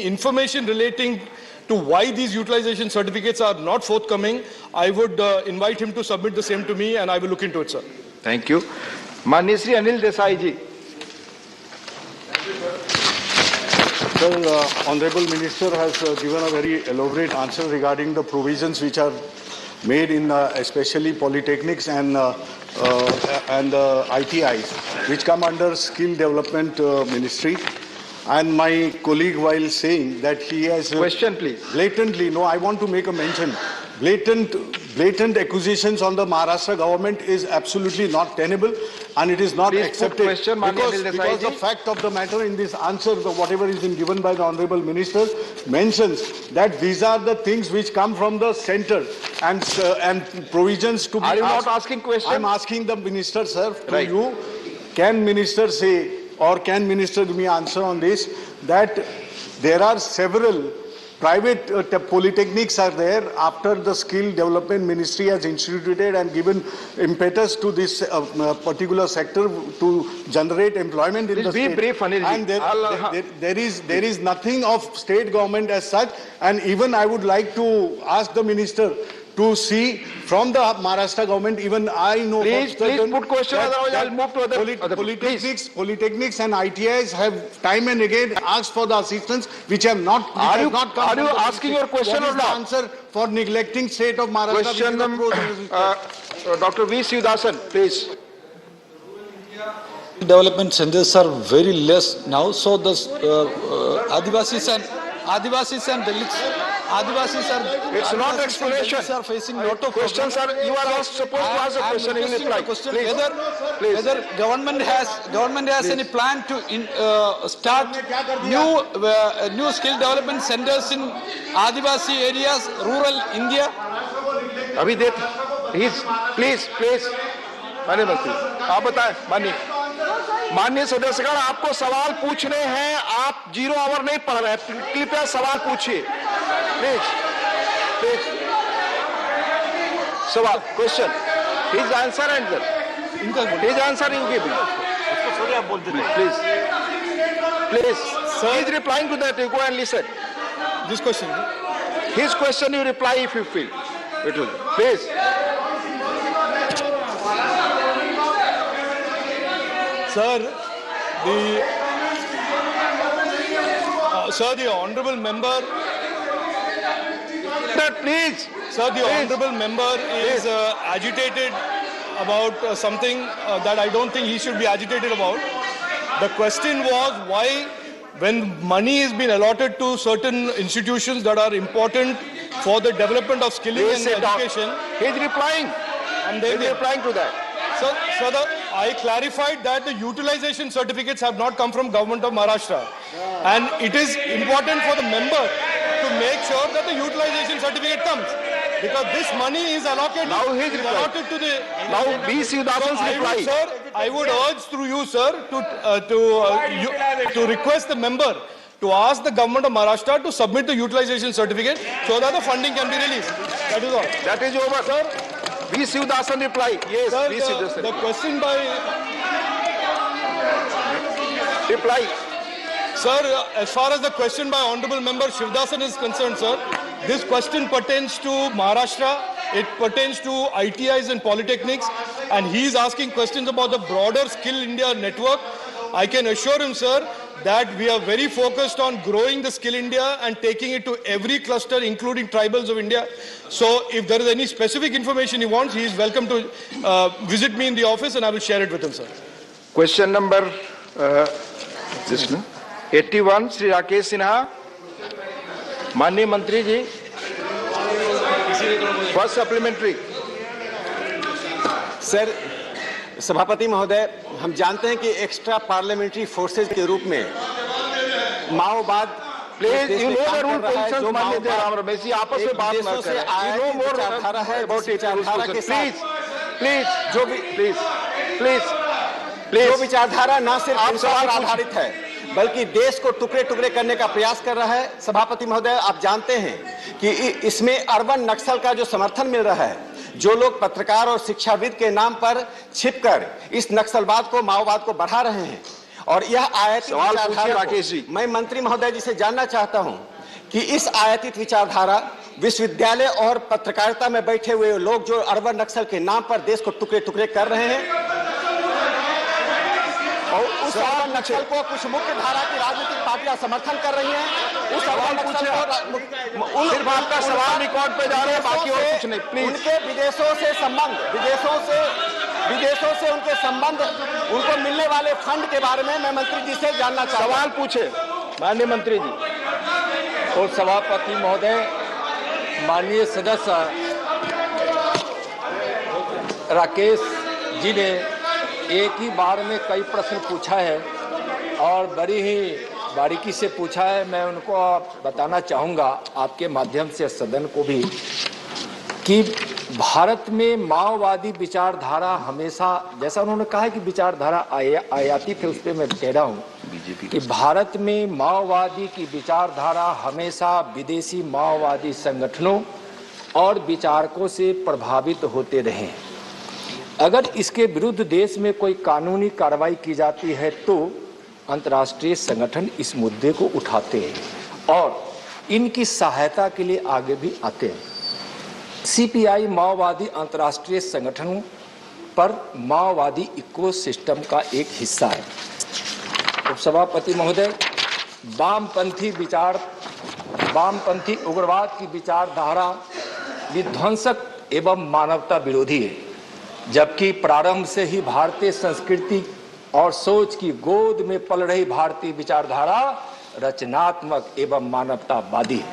information relating to why these utilization certificates are not forthcoming, I would invite him to submit the same to me, and I will look into it, sir. Thank you. Manya Shri Anil Desai ji. Sir, Honorable Minister has given a very elaborate answer regarding the provisions which are made in especially polytechnics and ITIs, which come under Skill Development Ministry. And my colleague, while saying that he has question, please, blatantly, no, I want to make a mention. Blatant accusations on the Maharashtra government is absolutely not tenable, and it is not accepted. Because the fact of the matter in this answer, whatever is been given by the Honorable Minister, mentions that these are the things which come from the center and provisions to be Are you asked. not asking questions? I'm asking the Minister, sir, to you. Can Minister say, or can Minister give me answer on this, that there are several private polytechnics are there after the Skill Development Ministry has instituted and given impetus to this particular sector to generate employment in the state. Brief, Anil ji. And there is nothing of state government as such. And even I would like to ask the Minister to see from the Maharashtra government, even I know. Please put question, otherwise I'll move to other polytechnics and ITIs have time and again asked for the assistance, which have not. Are you asking your question or not? Answer for neglecting state of Maharashtra. Question Dr. V. Sivasan, please. Development centers are very less now, so the Adivasis and Dalits. It's not explanation. Are facing lot of questions. You are supposed to ask a question. You reply. Whether government has any plan to start new skill development centers in Adivasi areas, rural India. Please. माननीय मंत्री, आप बताएं. माननीय सदस्यगण, आपको सवाल पूछने हैं, आप 0 आवर नहीं पढ़ रहे हैं, कृपया सवाल पूछिए. प्लीज सवाल, question, his answer and his answer you give. Please, he is replying to that. You go and listen. This question. His question you reply if you feel. Please. Sir, the honourable member. Please. Sir, the honourable member is agitated about something that I don't think he should be agitated about. The question was why, when money has been allotted to certain institutions that are important for the development of skilling and education. He is replying. And he is replying to that. So I clarified that the utilization certificates have not come from Government of Maharashtra. And it is important for the member to make sure that the utilization certificate comes. Because this money is allocated, to the... Now, B. Sivasan's reply. I would urge through you, sir, to request the member to ask the Government of Maharashtra to submit the utilization certificate so that the funding can be released. That is all. That is over. Sir, V. Sivasan reply. Yes, sir, V. Sivasan. The question by... Reply. Sir, as far as the question by Honorable Member Shivdasan is concerned, sir, this question pertains to Maharashtra, it pertains to ITIs and polytechnics, and he is asking questions about the broader Skill India network. I can assure him, sir, that we are very focused on growing the Skill India and taking it to every cluster, including tribals of India. So if there is any specific information he wants, he is welcome to visit me in the office and I will share it with him, sir. Question number 81, Shri Rakesh Sinha. माननीय मंत्री जी, first supplementary. Sir, सभापति महोदय, हम जानते हैं कि extra parliamentary forces के रूप में माओवाद please you know the rule position माननीय जयराम रमेश जी, आपस में बात ना करें। यू नो मोर विचारधारा है अबाउट इट। प्लीज जो विचारधारा न सिर्फ हिंसा पर आधारित है बल्कि देश को टुकड़े टुकड़े करने का प्रयास कर रहा है। सभापति महोदय, आप जानते हैं कि इसमें अर्बन नक्सल का जो समर्थन मिल रहा है, जो लोग पत्रकार और शिक्षाविद के नाम पर छिपकर इस नक्सलवाद को, माओवाद को बढ़ा रहे हैं, और यह आयातित विचारधारा को मैं मंत्री महोदय जी से जानना चाहता हूं कि इस आयातित विचारधारा विश्वविद्यालय और पत्रकारिता में बैठे हुए लोग जो अर्बन नक्सल के नाम पर देश को टुकड़े टुकड़े कर रहे हैं और उस अर्बन नक्सल को कुछ मुख्य धारा की राजनीतिक पार्टियां समर्थन कर रही हैं, उस अर्बन नक्सल को सिर्फ आपका सवाल रिकॉर्ड पे जा रहे हैं, बाकी और कुछ नहीं। प्लीज उनके विदेशों से संबंध, विदेशों से उनके संबंध, उनको मिलने वाले फंड के बारे में मैं मंत्री जी से जानना चाहता हूं। सवाल पूछे माननीय मंत्री जी। और सभापति महोदय, माननीय सदस्य राकेश जी ने एक ही बार में कई प्रश्न पूछा है और बड़ी ही बारीकी से पूछा है। मैं उनको बताना चाहूँगा आपके माध्यम से सदन को भी कि भारत में माओवादी विचारधारा हमेशा, जैसा उन्होंने कहा है कि विचारधारा आयाती थे, उस पर मैं कह रहा हूँ कि भारत में माओवादी की विचारधारा हमेशा विदेशी माओवादी संगठनों और विचारकों से प्रभावित होते रहे। अगर इसके विरुद्ध देश में कोई कानूनी कार्रवाई की जाती है तो अंतर्राष्ट्रीय संगठन इस मुद्दे को उठाते हैं और इनकी सहायता के लिए आगे भी आते हैं। सीपीआई माओवादी अंतर्राष्ट्रीय संगठनों पर माओवादी इकोसिस्टम का एक हिस्सा है। उपसभापति महोदय, वामपंथी उग्रवाद की विचारधारा विध्वंसक एवं मानवता विरोधी है, जबकि प्रारंभ से ही भारतीय संस्कृति और सोच की गोद में पल रही भारतीय विचारधारा रचनात्मक एवं मानवतावादी है।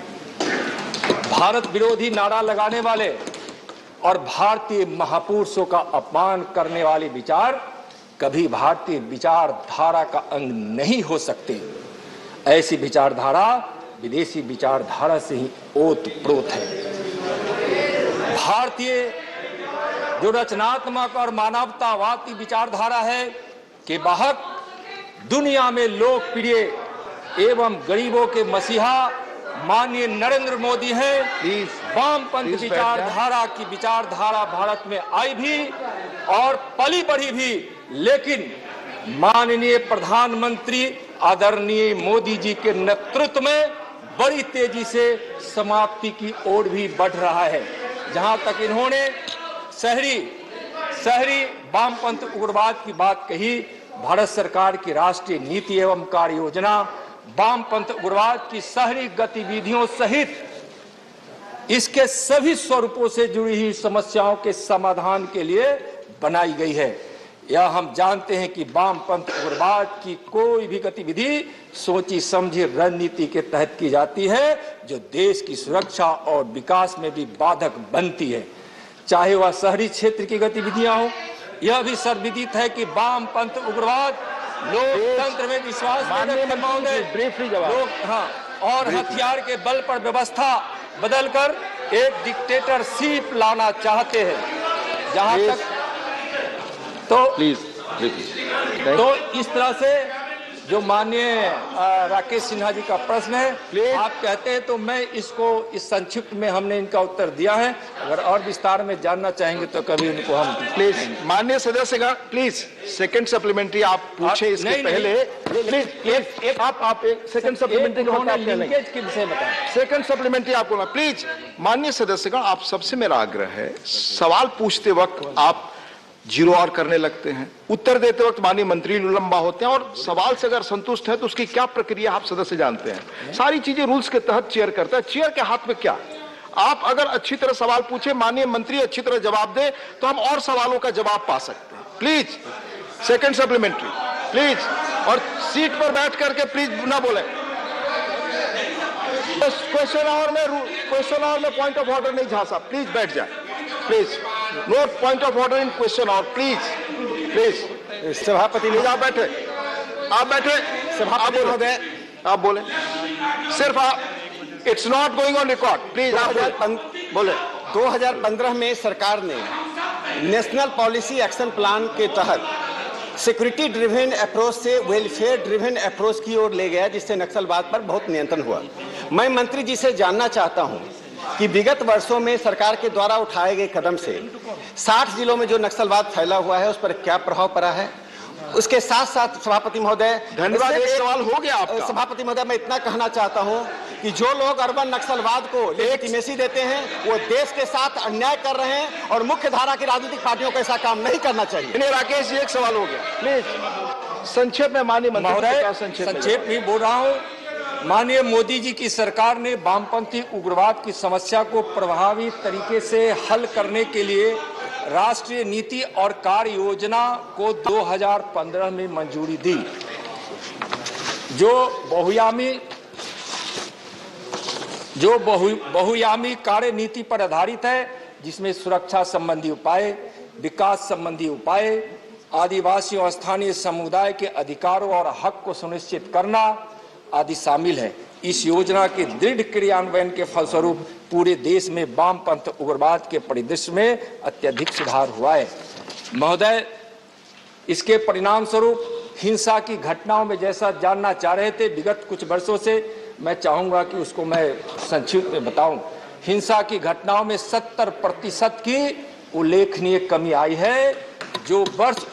भारत विरोधी नारा लगाने वाले और भारतीय महापुरुषों का अपमान करने वाले विचार कभी भारतीय विचारधारा का अंग नहीं हो सकते। ऐसी विचारधारा विदेशी विचारधारा से ही ओतप्रोत है। भारतीय जो रचनात्मक और मानवतावाद की विचारधारा है के वाहक दुनिया में लोकप्रिय एवं गरीबों के मसीहा माननीय नरेंद्र मोदी हैं। वामपंथी विचारधारा की विचारधारा भारत में आई भी और पली बढ़ी भी, लेकिन माननीय प्रधानमंत्री आदरणीय मोदी जी के नेतृत्व में बड़ी तेजी से समाप्ति की ओर भी बढ़ रहा है। जहां तक इन्होंने शहरी वामपंथ उग्रवाद की बात कही, भारत सरकार की राष्ट्रीय नीति एवं कार्य योजना वामपंथ उग्रवाद की शहरी गतिविधियों सहित इसके सभी स्वरूपों से जुड़ी हुई समस्याओं के समाधान के लिए बनाई गई है। यह हम जानते हैं कि वामपंथ उग्रवाद की कोई भी गतिविधि सोची समझी रणनीति के तहत की जाती है, जो देश की सुरक्षा और विकास में भी बाधक बनती है, चाहे वह शहरी क्षेत्र की गतिविधियां हो। यह भी सर्वविदित है कि वामपंथ उग्रवाद लोकतंत्र में विश्वास और हथियार के बल पर व्यवस्था बदलकर एक डिक्टेटरशिप लाना चाहते हैं। जहां तक तो इस तरह से जो माननीय राकेश सिन्हा जी का प्रश्न है, आप कहते हैं तो मैं इसको इस संक्षिप्त में हमने इनका उत्तर दिया है। अगर और विस्तार में जानना चाहेंगे तो कभी उनको हम प्लीज माननीय सदस्य प्लीज सेकंड सप्लीमेंट्री आप पूछे इसके पहले प्लीज आप एक सेकंड सप्लीमेंट्री लिंकेज के विषय बताएं। सेकंड सप्लीमेंट्री आपको ना प्लीज माननीय सदस्यगण आप सबसे मेरा आग्रह है, सवाल पूछते वक्त आप जीरो आवर करने लगते हैं, उत्तर देते वक्त माननीय मंत्री लंबा होते हैं, और सवाल से अगर संतुष्ट है तो उसकी क्या प्रक्रिया आप सदस्य जानते हैं। सारी चीजें रूल्स के तहत चेयर करता है, चेयर के हाथ में क्या। आप अगर अच्छी तरह सवाल पूछे, माननीय मंत्री अच्छी तरह जवाब दे तो हम और सवालों का जवाब पा सकते हैं। प्लीज सेकंड सप्लीमेंट्री प्लीज, और सीट पर बैठ करके प्लीज ना बोले। क्वेश्चन आवर में पॉइंट ऑफ ऑर्डर नहीं झांसा, प्लीज बैठ जाए please. No point of order in question hour please. सभापति आप बैठे सभापति महोदय आप बोले, सिर्फ आप, it's not going on record please आप बोले। 2015 में सरकार ने नेशनल पॉलिसी एक्शन प्लान के तहत सिक्योरिटी ड्रिवन अप्रोच से वेलफेयर ड्रिवन अप्रोच की ओर ले गया, जिससे नक्सलवाद पर बहुत नियंत्रण हुआ। मैं मंत्री जी से जानना चाहता हूं कि विगत वर्षों में सरकार के द्वारा उठाए गए कदम से 60 जिलों में जो नक्सलवाद फैला हुआ है उस पर क्या प्रभाव पड़ा है। उसके साथ साथ सभापति महोदय, धन्यवाद, एक सवाल हो गया आपका। सभापति महोदय, मैं इतना कहना चाहता हूं कि जो लोग अर्बन नक्सलवाद को लेजिटिमेसी देते हैं वो देश के साथ अन्याय कर रहे हैं और मुख्य धारा की राजनीतिक पार्टियों को ऐसा काम नहीं करना चाहिए। राकेश जी एक सवाल हो गया प्लीज संक्षेप में। माननीय महोदय संक्षेप में बोल रहा हूँ। माननीय मोदी जी की सरकार ने वामपंथी उग्रवाद की समस्या को प्रभावी तरीके से हल करने के लिए राष्ट्रीय नीति और कार्य योजना को 2015 में मंजूरी दी, जो बहुआयामी कार्य नीति पर आधारित है, जिसमें सुरक्षा संबंधी उपाय, विकास संबंधी उपाय, आदिवासियों और स्थानीय समुदाय के अधिकारों और हक को सुनिश्चित करना आदि शामिल है। इस योजना के दृढ़ क्रियान्वयन के फलस्वरूप पूरे देश में वामपंथ उग्रवाद के परिदृश्य में अत्यधिक सुधार हुआ है। महोदय, इसके परिणाम स्वरूप हिंसा की घटनाओं में जैसा जानना चाह रहे थे विगत कुछ वर्षों से, मैं चाहूंगा कि उसको मैं संक्षिप्त में बताऊं। हिंसा की घटनाओं में 70% की उल्लेखनीय कमी आई है, जो वर्ष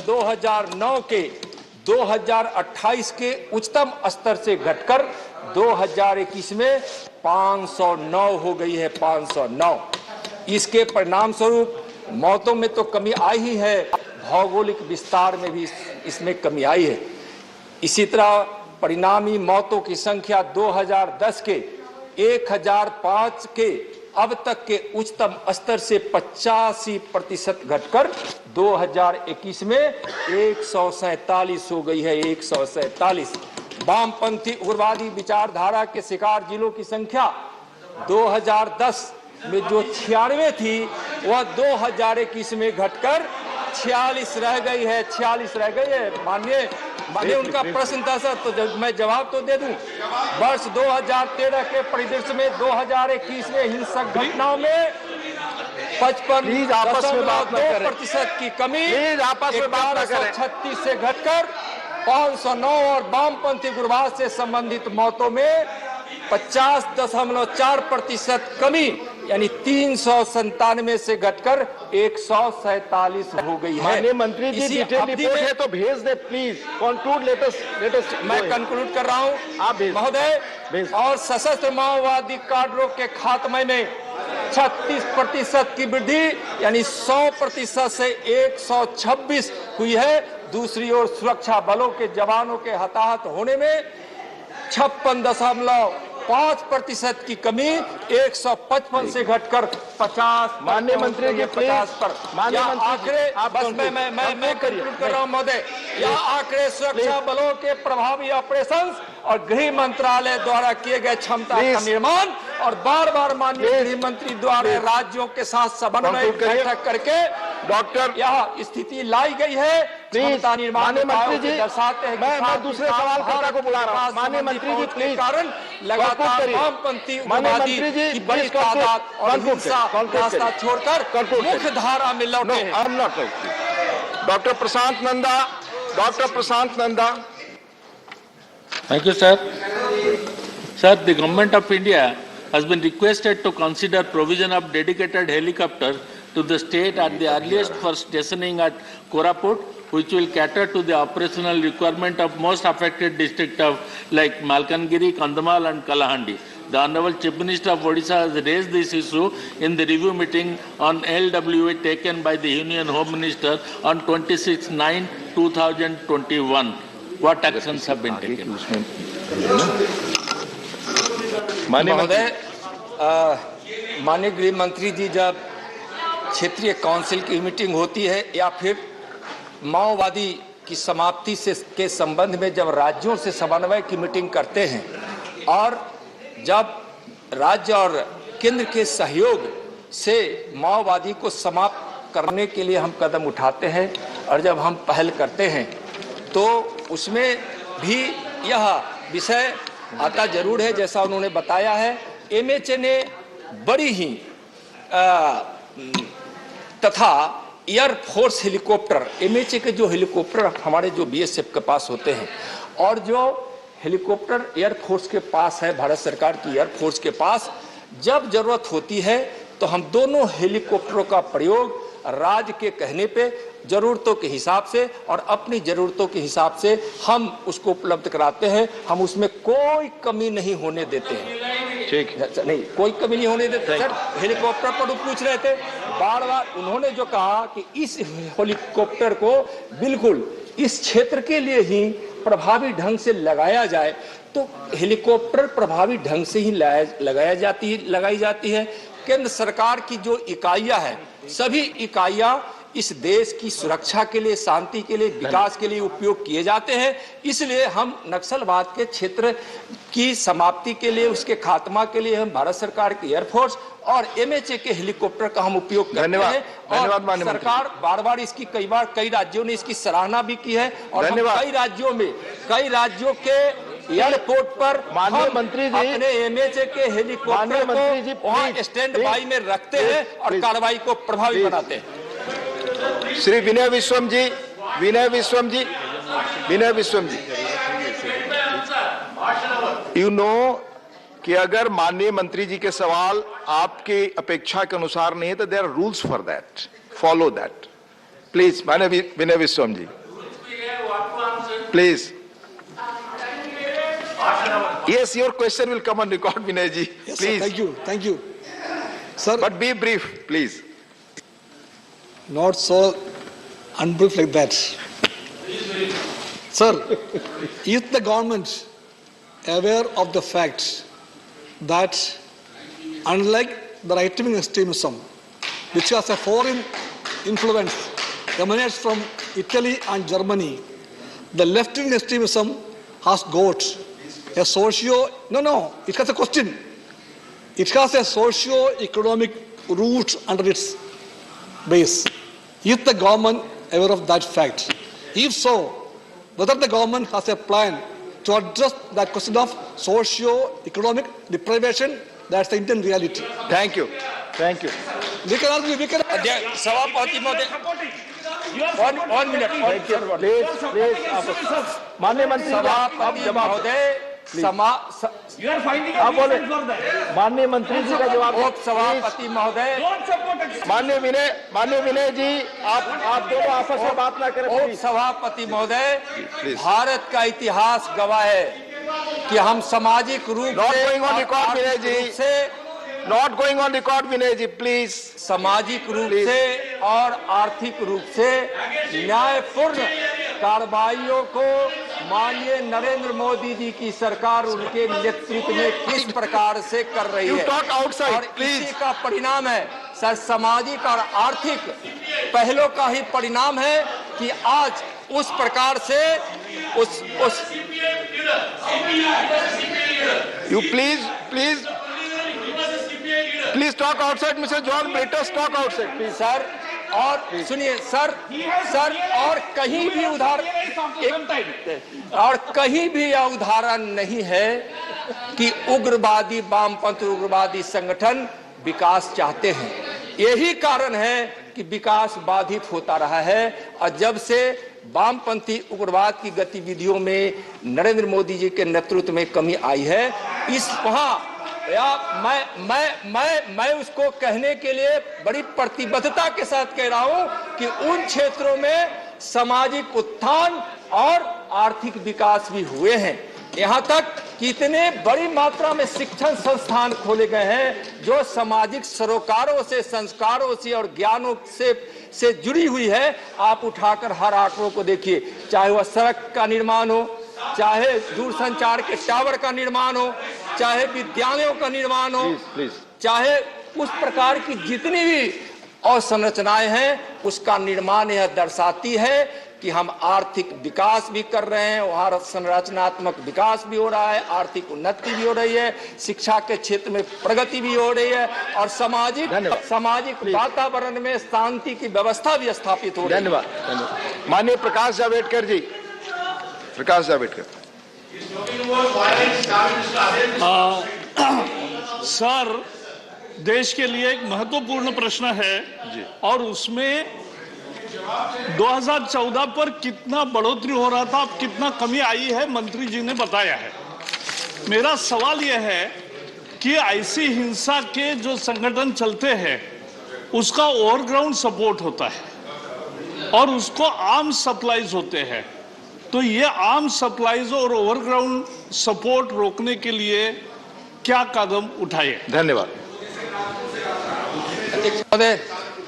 2009 के 2028 के उच्चतम स्तर से घटकर 2021 में 509 हो गई है। 509। इसके परिणाम स्वरूप मौतों में तो कमी आई ही है, भौगोलिक विस्तार में भी इसमें कमी आई है। इसी तरह परिणामी मौतों की संख्या 2010 के 1005 के अब तक के उच्चतम स्तर से 85% घटकर 2021 में 147 हो गई है। 147। वामपंथी उग्रवादी विचारधारा के शिकार जिलों की संख्या 2010 में जो 96 थी वह 2021 में घटकर 46 रह गई है। 46 रह गई है। माननीय उनका प्रश्न था सर, तो मैं जवाब तो दे दूं। वर्ष 2013 के परिदृश्य में 2021 में हिंसक घटनाओं में 55.2% की कमी 1136 से घटकर 509 और वामपंथी उग्रवाद से संबंधित मौतों में 50.4% कमी यानी 397 से घटकर 147 हो गई है। माननीय मंत्री जी डिटेल रिपोर्ट है तो भेज दे प्लीज। कंक्लूड लेटेस्ट मैं कंक्लूड कर रहा हूं आप महोदय। और सशस्त्र माओवादी काडरों के खात्मे में 36% की वृद्धि यानी 100% से 126 हुई है। दूसरी ओर सुरक्षा बलों के जवानों के हताहत होने में 56.5% की कमी 155 से घटकर 50। माननीय मंत्री जी 50 पर। आंकड़े बस मैं कंक्लूड कर रहा हूं महोदय। यह आंकड़े सुरक्षा बलों के प्रभावी ऑपरेशन और गृह मंत्रालय द्वारा किए गए क्षमता का निर्माण और बार-बार माननीय गृह मंत्री द्वारा राज्यों के साथ समन्वय बैठक करके डॉक्टर यह स्थिति लाई गई है। क्षमता निर्माण मंत्री जी दर्शाते हैं। मैं दूसरे सवाल को बुला रहा हूं। माननीय मंत्री जी प्लीज कारण लगातार वामपंथी उग्रवादी की बड़ी तादाद और हिंसा रास्ता छोड़कर मुख्य धारा में लौटे हैं। Doctor Prashant Nanda Thank you, sir. Sir, the Government of India has been requested to consider provision of dedicated helicopter to the state at the earliest for stationing at Koraput, which will cater to the operational requirement of most affected districts of like Malkangiri, Kandhamal and Kalahandi. The Honorable Chief Minister of Odisha has raised this issue in the review meeting on LWA taken by the Union Home Minister on 26/9/2021. What actions have been taken? महोदय, माननीय गृह मंत्री जी, जब क्षेत्रीय council की meeting होती है या फिर माओवादी की समाप्ति से के संबंध में जब राज्यों से समन्वय की मीटिंग करते हैं और जब राज्य और केंद्र के सहयोग से माओवादी को समाप्त करने के लिए हम कदम उठाते हैं और जब हम पहल करते हैं तो उसमें भी यह विषय आता जरूर है। जैसा उन्होंने बताया है, एमएचए ने बड़ी ही तथा एयरफोर्स हेलीकॉप्टर, एमएचए के जो हेलीकॉप्टर हमारे जो बीएसएफ के पास होते हैं और जो हेलीकॉप्टर एयरफोर्स के पास है, भारत सरकार की एयरफोर्स के पास, जब जरूरत होती है तो हम दोनों हेलीकॉप्टरों का प्रयोग राज्य के कहने पे जरूरतों के हिसाब से और अपनी जरूरतों के हिसाब से हम उसको उपलब्ध कराते हैं। हम उसमें कोई कमी नहीं होने देते हैं। ठीक है, नहीं कोई कमी नहीं होने देते। सर, हेलीकॉप्टर पर पूछ रहे थे, बार बार उन्होंने जो कहा कि इस हेलीकॉप्टर को बिल्कुल इस क्षेत्र के लिए ही प्रभावी ढंग से लगाया जाए, तो हेलीकॉप्टर प्रभावी ढंग से ही लगाई जाती है। केंद्र सरकार की जो इकाइयां हैं, सभी इकाइयां इस देश की सुरक्षा के लिए, शांति के लिए, विकास के लिए उपयोग किए जाते हैं। इसलिए हम नक्सलवाद के क्षेत्र की समाप्ति के लिए, उसके खात्मा के लिए हम भारत सरकार की एयरफोर्स और एमएचए के हेलीकॉप्टर का हम उपयोग करते हैं। और सरकार बार बार इसकी कई राज्यों ने इसकी सराहना भी की है और हम कई राज्यों के एयरपोर्ट पर माननीय मंत्री जी अपने एमएचए के हेलीकॉप्टर को वहां स्टैंड बाई में रखते हैं और कार्रवाई को प्रभावी बनाते हैं। श्री विनय विश्वम जी, यू नो कि अगर माननीय मंत्री जी के सवाल आपकी अपेक्षा के अनुसार नहीं है तो there are rules for that, follow that please. माननीय Vinay Viswam ji, please. Yes, your question will come on record, Vinay ji. Yes, please. Sir, thank you, sir. But be brief, please. Not so unbrief like that, sir. Is the government aware of the fact that, unlike the right-wing extremism, which has a foreign influence, emanates from Italy and Germany, the left-wing extremism has got a it has a question. It has a socio-economic root under its base. Is the government aware of that fact? If so, whether the government has a plan to address that question of socio-economic deprivation, that's the Indian reality. Thank you. We can argue, सभापति महोदय, one minute. Please. माननीय मंत्री सभापति महोदय, माननीय मंत्री जी का जवाब। सभापति महोदय, माननीय विनय जी, आप दोनों आपस में बात ना करें। सभापति महोदय, भारत का इतिहास गवाह है कि हम सामाजिक रूप से not going on record Vinay ji, please. सामाजिक रूप से और आर्थिक रूप से न्यायपूर्ण कार्रवाइयों को माननीय नरेंद्र मोदी जी की सरकार उनके नेतृत्व में किस प्रकार से कर रही है और इसी का परिणाम है सर, सामाजिक और आर्थिक पहलों का ही परिणाम है कि आज उस प्रकार से you please talk outside, mister John Bretas, talk outside please. Sir, और सुनिए सर, और कहीं भी यह उदाहरण नहीं है कि उग्रवादी, वामपंथी उग्रवादी संगठन विकास चाहते हैं। यही कारण है कि विकास बाधित होता रहा है और जब से वामपंथी उग्रवाद की गतिविधियों में नरेंद्र मोदी जी के नेतृत्व में कमी आई है। इस मैं उसको कहने के लिए बड़ी प्रतिबद्धता के साथ कह रहा हूं कि उन क्षेत्रों में सामाजिक उत्थान और आर्थिक विकास भी हुए हैं। यहाँ तक कि इतने बड़ी मात्रा में शिक्षण संस्थान खोले गए हैं जो सामाजिक सरोकारों से, संस्कारों से और ज्ञानों से जुड़ी हुई है। आप उठाकर हर आंकड़ों को देखिए, चाहे वह सड़क का निर्माण हो, चाहे दूरसंचार के टावर का निर्माण हो, चाहे विद्यालयों का निर्माण हो, चाहे उस प्रकार की जितनी भी अवसंरचनाएं हैं, उसका निर्माण यह दर्शाती है कि हम आर्थिक विकास भी कर रहे हैं, वहां संरचनात्मक विकास भी हो रहा है, आर्थिक उन्नति भी हो रही है, शिक्षा के क्षेत्र में प्रगति भी हो रही है और सामाजिक वातावरण में शांति की व्यवस्था भी स्थापित हो रही है। धन्यवाद। माननीय प्रकाश जावड़ेकर जी। प्रकाश जावड़ेकर। सर, देश के लिए एक महत्वपूर्ण प्रश्न है और उसमें 2014 पर कितना बढ़ोतरी हो रहा था, अब कितना कमी आई है, मंत्री जी ने बताया है। मेरा सवाल यह है कि ऐसी हिंसा के जो संगठन चलते हैं उसका ओवरग्राउंड सपोर्ट होता है और उसको आर्म्स सप्लाईज होते हैं, तो ये आर्म्स सप्लाईज और ओवरग्राउंड सपोर्ट रोकने के लिए क्या कदम उठाए? धन्यवाद।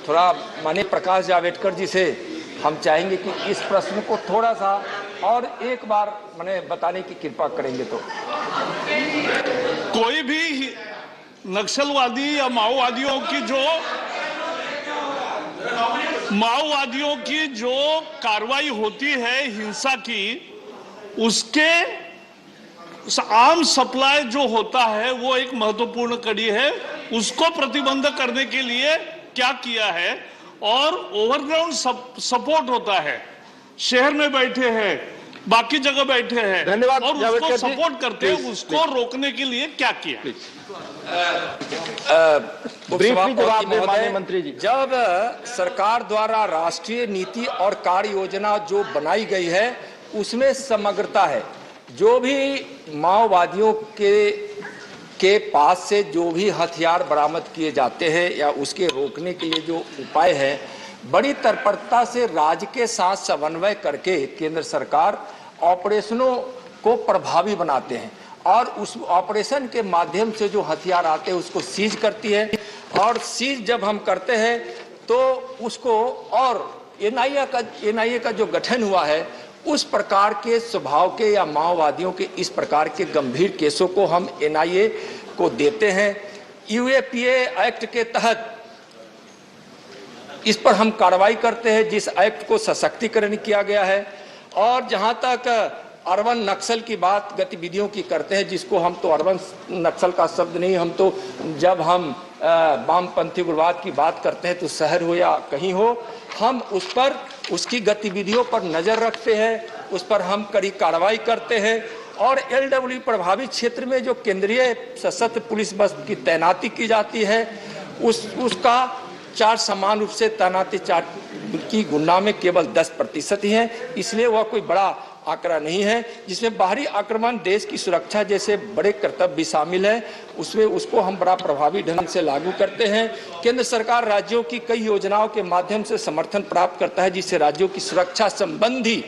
थोड़ा माननीय प्रकाश जावड़ेकर जी से हम चाहेंगे कि इस प्रश्न को थोड़ा सा और एक बार मैंने बताने की कृपा करेंगे। तो कोई भी नक्सलवादी या माओवादियों की जो कार्रवाई होती है हिंसा की, उसके आर्म सप्लाई जो होता है वो एक महत्वपूर्ण कड़ी है। उसको प्रतिबंध करने के लिए क्या किया है? और ओवरग्राउंड सपोर्ट होता है, शहर में बैठे हैं, बाकी जगह बैठे हैं, धन्यवाद, और उसको सपोर्ट करते हैं, उसको रोकने के लिए क्या किया? मंत्री जी, जब सरकार द्वारा राष्ट्रीय नीति और कार्य योजना जो बनाई गई है उसमें समग्रता है। जो भी माओवादियों के पास से जो भी हथियार बरामद किए जाते हैं या उसके रोकने के लिए जो उपाय है, बड़ी तत्परता से राज्य के साथ समन्वय करके केंद्र सरकार ऑपरेशनों को प्रभावी बनाते हैं और उस ऑपरेशन के माध्यम से जो हथियार आते हैं उसको सीज करती है। और सीज जब हम करते हैं तो उसको, और एनआईए का जो गठन हुआ है उस प्रकार के स्वभाव के या माओवादियों के इस प्रकार के गंभीर केसों को हम एनआईए को देते हैं। यूएपीए एक्ट के तहत इस पर हम कार्रवाई करते हैं, जिस एक्ट को सशक्तिकरण किया गया है। और जहां तक अर्बन नक्सल की बात गतिविधियों की करते हैं, जिसको हम तो अर्बन नक्सल का शब्द नहीं, हम तो जब हम वामपंथी उग्रवाद की बात करते हैं तो शहर हो या कहीं हो, हम उस पर उसकी गतिविधियों पर नजर रखते हैं, उस पर हम कड़ी कार्रवाई करते हैं। और एलडब्ल्यू प्रभावित क्षेत्र में जो केंद्रीय सशस्त्र पुलिस बल की तैनाती की जाती है उसका चार्ज समान रूप से तैनाती चार्ज की गुना में केवल 10% ही है, इसलिए वह कोई बड़ा आंकड़ा नहीं है। जिसमें बाहरी आक्रमण, देश की सुरक्षा जैसे बड़े कर्तव्य भी शामिल है, उसमें उसको हम बड़ा प्रभावी ढंग से लागू करते हैं। केंद्र सरकार राज्यों की कई योजनाओं के माध्यम से समर्थन प्राप्त करता है, जिससे राज्यों की सुरक्षा संबंधी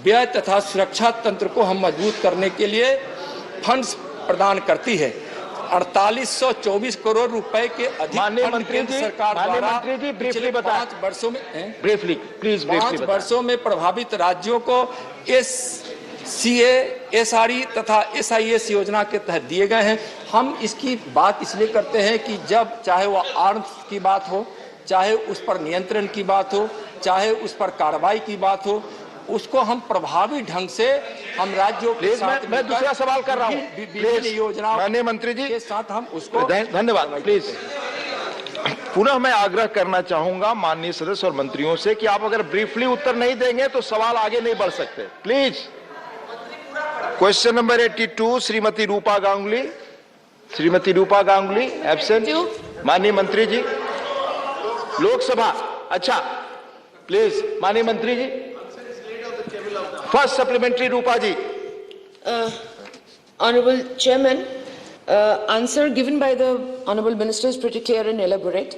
व्यय तथा सुरक्षा तंत्र को हम मजबूत करने के लिए फंड्स प्रदान करती है। 4824 करोड़ रुपए के अधिक फंड सरकार द्वारा पिछले 5 वर्षों में पांच वर्षों में प्रभावित राज्यों को SCA, SRE तथा SIS योजना के तहत दिए गए हैं। हम इसकी बात इसलिए करते हैं कि जब चाहे वह आर्म्स की बात हो, चाहे उस पर नियंत्रण की बात हो, चाहे उस पर कार्रवाई की बात हो, उसको हम प्रभावी ढंग से हम राज्यों के साथ, मैं दूसरा सवाल कर रहा हूँ, विभिन्न योजनाओं माननीय मंत्री जी के साथ हम उसको। धन्यवाद। प्लीज पुनः मैं आग्रह करना चाहूंगा माननीय सदस्य और मंत्रियों से कि आप अगर ब्रीफली उत्तर नहीं देंगे तो सवाल आगे नहीं बढ़ सकते। Please. Question number 82 Shrimati Rupa Ganguly absent. माननीय मंत्री जी लोकसभा। अच्छा प्लीज माननीय मंत्री जी First supplementary, Rupa ji. Honorable Chairman, answer given by the Honorable Minister is pretty clear and elaborate.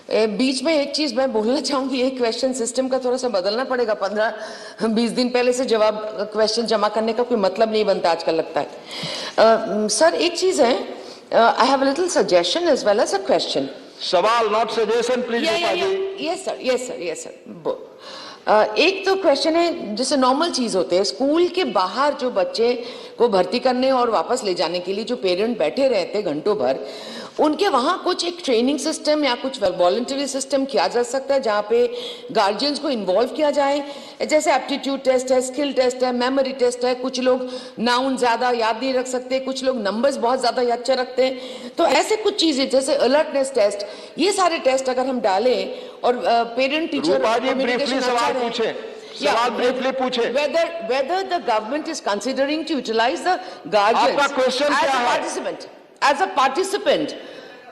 बीच में एक चीज मैं बोलना चाहूंगी, ये क्वेश्चन सिस्टम का थोड़ा सा बदलना पड़ेगा। 15-20 दिन पहले से जवाब क्वेश्चन जमा करने का कोई मतलब नहीं बनता आजकल लगता है। सर एक चीज है, I have a little suggestion as well as a question. सवाल not suggestion please. Yes sir, yes sir, yes sir. एक तो क्वेश्चन है, जैसे नॉर्मल चीज होते हैं स्कूल के बाहर जो बच्चे को भर्ती करने और वापस ले जाने के लिए जो पेरेंट बैठे रहते घंटों भर, उनके वहां कुछ एक ट्रेनिंग सिस्टम या कुछ वॉलंटरी सिस्टम किया जा सकता है जहां पे गार्जियंस को इन्वॉल्व किया जाए। जैसे एप्टीट्यूड टेस्ट है, स्किल टेस्ट है, मेमोरी टेस्ट है, कुछ लोग नाउन ज्यादा याद नहीं रख सकते, कुछ लोग नंबर्स बहुत ज्यादा याद रखते हैं, तो ऐसे कुछ चीजें जैसे अलर्टनेस टेस्ट, ये सारे टेस्ट अगर हम डालें और पेरेंट टीचर कम्युनिकेशन अच्छा रहे। Whether the government is considering to utilize the guardians as a participant,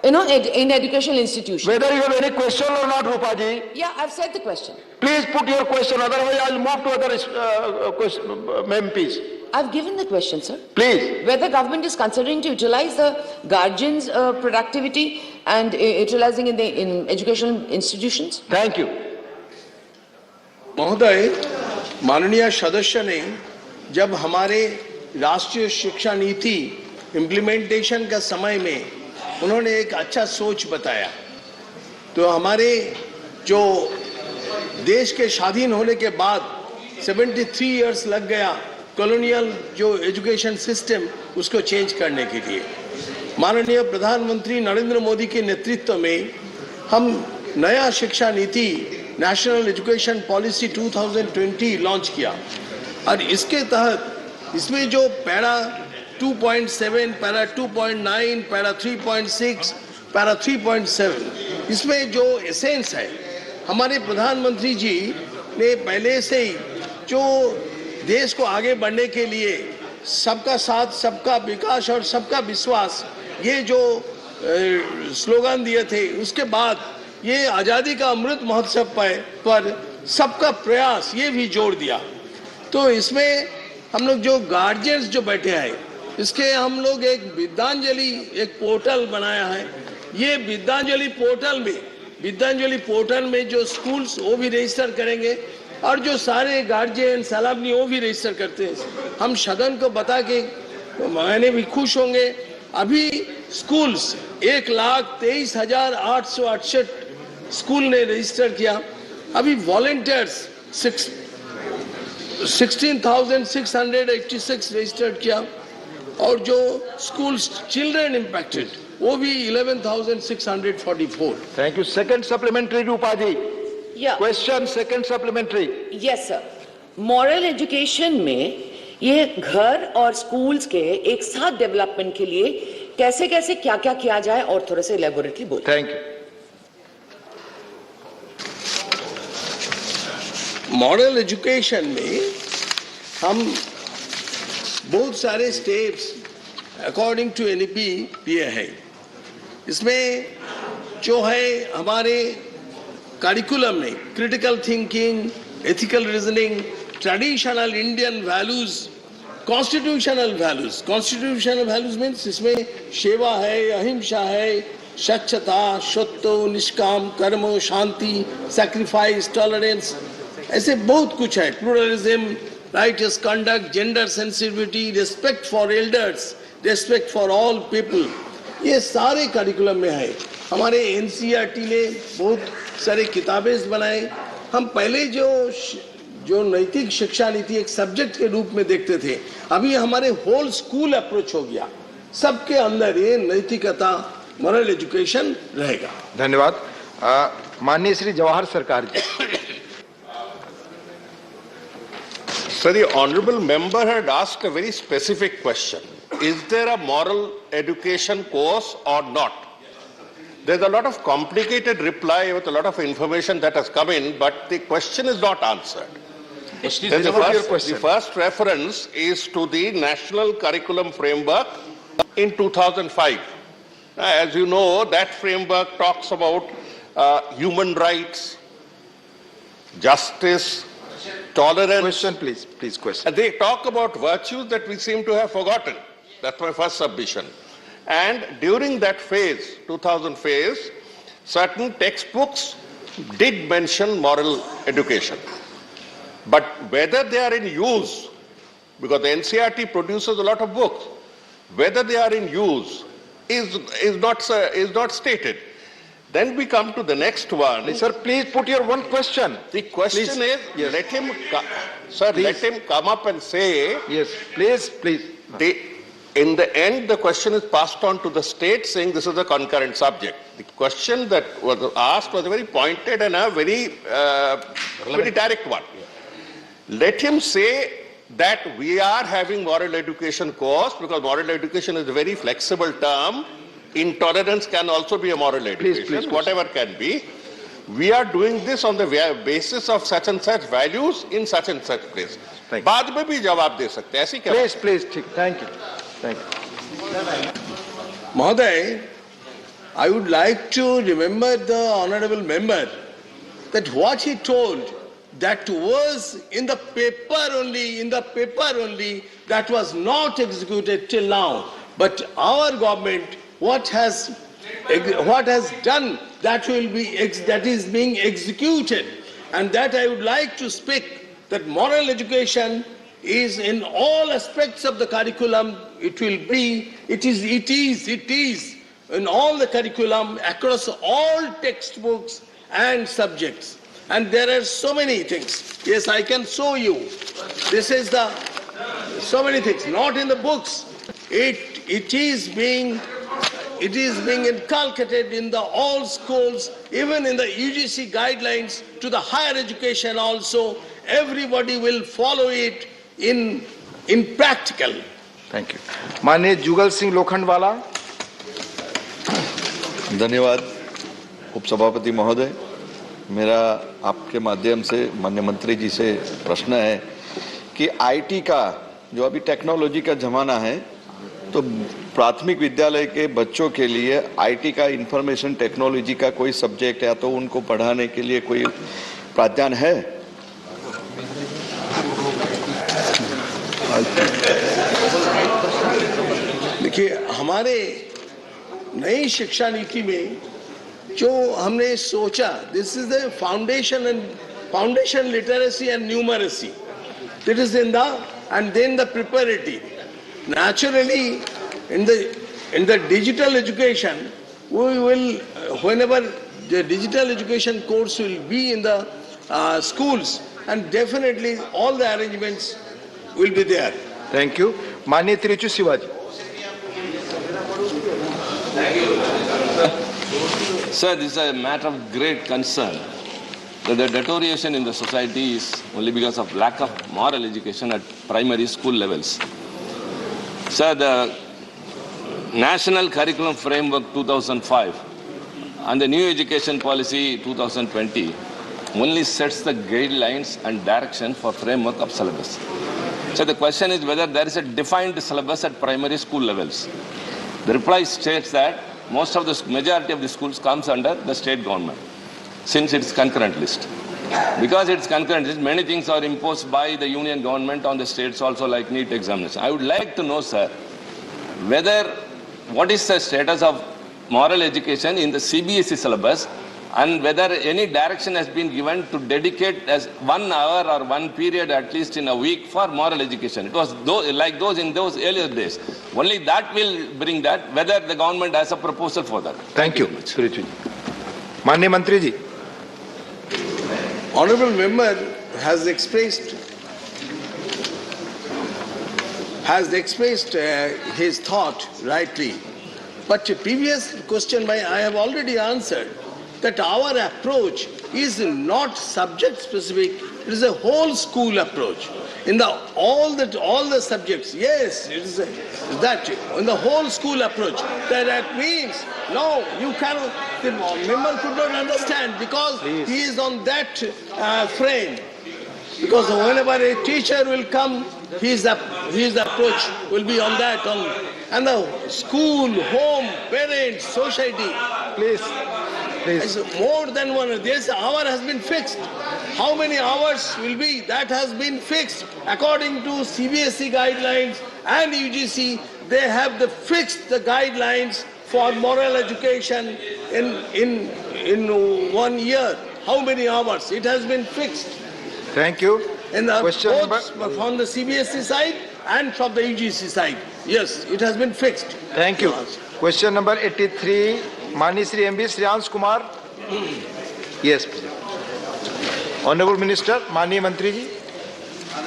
you know, in educational institutions. Whether you have any question or not, Rupa ji. Yeah, I've said the question. Please put your question. Otherwise, I'll move to other MPs. I've given the question, sir. Please. Whether government is considering to utilize the guardians' productivity and utilizing in educational institutions. Thank you. महोदय, माननीय सदस्य ने जब हमारे राष्ट्रीय शिक्षा नीति implementation का समय में उन्होंने एक अच्छा सोच बताया, तो हमारे जो देश के स्वाधीन होने के बाद 73 इयर्स लग गया कॉलोनियल जो एजुकेशन सिस्टम उसको चेंज करने के लिए। माननीय प्रधानमंत्री नरेंद्र मोदी के नेतृत्व में हम नया शिक्षा नीति नेशनल एजुकेशन पॉलिसी 2020 लॉन्च किया और इसके तहत इसमें जो पैरा 2.7, पैरा 2.9, पैरा 3.6, पैरा 3.7, इसमें जो एसेंस है, हमारे प्रधानमंत्री जी ने पहले से ही जो देश को आगे बढ़ने के लिए सबका साथ, सबका विकास और सबका विश्वास, ये जो स्लोगन दिए थे, उसके बाद ये आज़ादी का अमृत महोत्सव पर सबका प्रयास ये भी जोड़ दिया। तो इसमें हम लोग जो गार्जियंस जो बैठे हैं, इसके हम लोग एक विद्यांजलि एक पोर्टल बनाया है। ये विद्यांजलि पोर्टल में जो स्कूल्स वो भी रजिस्टर करेंगे और जो सारे गार्जियन सलामनी वो भी रजिस्टर करते हैं। हम सदन को बता के मैंने भी खुश होंगे। अभी स्कूल्स 1,23,868 स्कूल ने रजिस्टर किया। अभी वॉलंटियर्स 16,686 रजिस्टर्ड किया और जो स्कूल्स चिल्ड्रन इम्पैक्टेड वो भी 11,644। Thank you. Second supplementary Rupa ji. Question second supplementary. Yes sir. Moral education में ये घर और स्कूल्स के एक साथ डेवलपमेंट के लिए कैसे कैसे क्या क्या किया जाए और थोड़ा सा इलेबोरेटली बोलिए। Thank you. मॉडल एजुकेशन में हम बहुत सारे स्टेप्स अकॉर्डिंग टू एनईपी लिए हैं। इसमें जो है हमारे करिकुलम में critical thinking, ethical reasoning, traditional Indian values, constitutional values. Constitutional values means इसमें सेवा है, अहिंसा है, स्वच्छता, सत्य, निष्काम कर्म, शांति, सैक्रिफाइस, टॉलरेंस, ऐसे बहुत कुछ है। Pluralism, righteous conduct, gender sensitivity, respect for elders, respect for all people, ये सारे करिकुलम में है। हमारे एनसीईआरटी ने बहुत सारे किताबें बनाए। हम पहले जो नैतिक शिक्षा नीति एक सब्जेक्ट के रूप में देखते थे, अभी हमारे होल स्कूल अप्रोच हो गया। सबके अंदर ये नैतिकता, मॉरल एजुकेशन रहेगा। धन्यवाद। माननीय श्री जवाहर सरकार जी। So the honourable member had asked a very specific question. Is there a moral education course or not? There's a lot of complicated reply with a lot of information that has come in, but the question is not answered. The first reference is to the National Curriculum Framework in 2005. As you know, that framework talks about human rights, justice, tolerance. Question, please. Please, question. They talk about virtues that we seem to have forgotten. That's my first submission. And during that phase, 2000 phase, certain textbooks did mention moral education. But whether they are in use, because the NCERT produces a lot of books, whether they are in use is not stated. Then we come to the next one. Sir, please put your one question. The question is, yes. Let him come up and say. Yes, please. In the end, the question is passed on to the state saying this is a concurrent subject. The question that was asked was a very pointed and a very direct one. Let him say that we are having moral education course, because moral education is a very flexible term. Intolerance can also be a moral education, please. Whatever can be. We are doing this on the basis of such and such values in such and such places. बाद में भी जवाब दे सकते हैं, ऐसी क्या? Please, thank you. Mahoday, I would like to remember the honorable member that what he told, that was in the paper only, that was not executed till now. But our government, what has done, that is being executed. And that I would like to speak, that moral education is in all aspects of the curriculum. It is in all the curriculum, across all textbooks and subjects. And there are so many things. Yes, I can show you. This is so many things, not in the books. It is being inculcated in all schools, even in the UGC guidelines to the higher education also. Everybody will follow it in practical. Thank you. माननीय जुगल सिंह लोखंडवाला. धन्यवाद उपसभापति महोदय. मेरा आपके माध्यम से माननीय मंत्री जी से प्रश्न है कि आईटी का जो अभी टेक्नोलॉजी का जमाना है, तो प्राथमिक विद्यालय के बच्चों के लिए आईटी का इंफॉर्मेशन टेक्नोलॉजी का कोई सब्जेक्ट या तो उनको पढ़ाने के लिए कोई प्रावधान है? देखिए, हमारे नई शिक्षा नीति में जो हमने सोचा, this is the foundation literacy and numeracy, that is in and then the preparatory. Naturally, in the digital education, we will, whenever the digital education course will be in the schools, and definitely all the arrangements will be there. Thank you. माननीय त्रिचू Shivaji. Sir, this is a matter of great concern. That the deterioration in the society is only because of lack of moral education at primary school levels. Sir, the National Curriculum Framework 2005 and the New Education Policy 2020 only sets the guidelines and direction for framework of syllabus. So the question is whether there is a defined syllabus at primary school levels. The reply states that majority of the schools comes under the state government, since it's concurrent list. Because it's concurrent list, many things are imposed by the union government on the states also, like NEET examination. I would like to know, sir, what is the status of moral education in the CBSE syllabus, and whether any direction has been given to dedicate as 1 hour or 1 period at least in a week for moral education. It was like those in those earlier days. Only that will bring that, whether the government has a proposal for that. Thank you. माननीय मंत्री जी. Honorable member has expressed his thought rightly. But the previous question I have already answered, that our approach is not subject specific, it is a whole school approach. In all the subjects, yes, it is that in the whole school approach. That means, no, you cannot, the member could not understand because he is on that frame. Because whenever a teacher will come, his approach will be on that. And the school, home, parents, society. Please. It's more than 1 hour. This hour has been fixed. How many hours will be? That has been fixed. According to CBSE guidelines and UGC, they have fixed the guidelines for moral education in 1 year. How many hours? It has been fixed. Thank you. And both from the CBSE side and from the UGC side. Yes, it has been fixed. Thank you. Question number 83, Mani Shri MB Shriyans Kumar. Yes, please. Honorable Minister, Mani Mantri ji.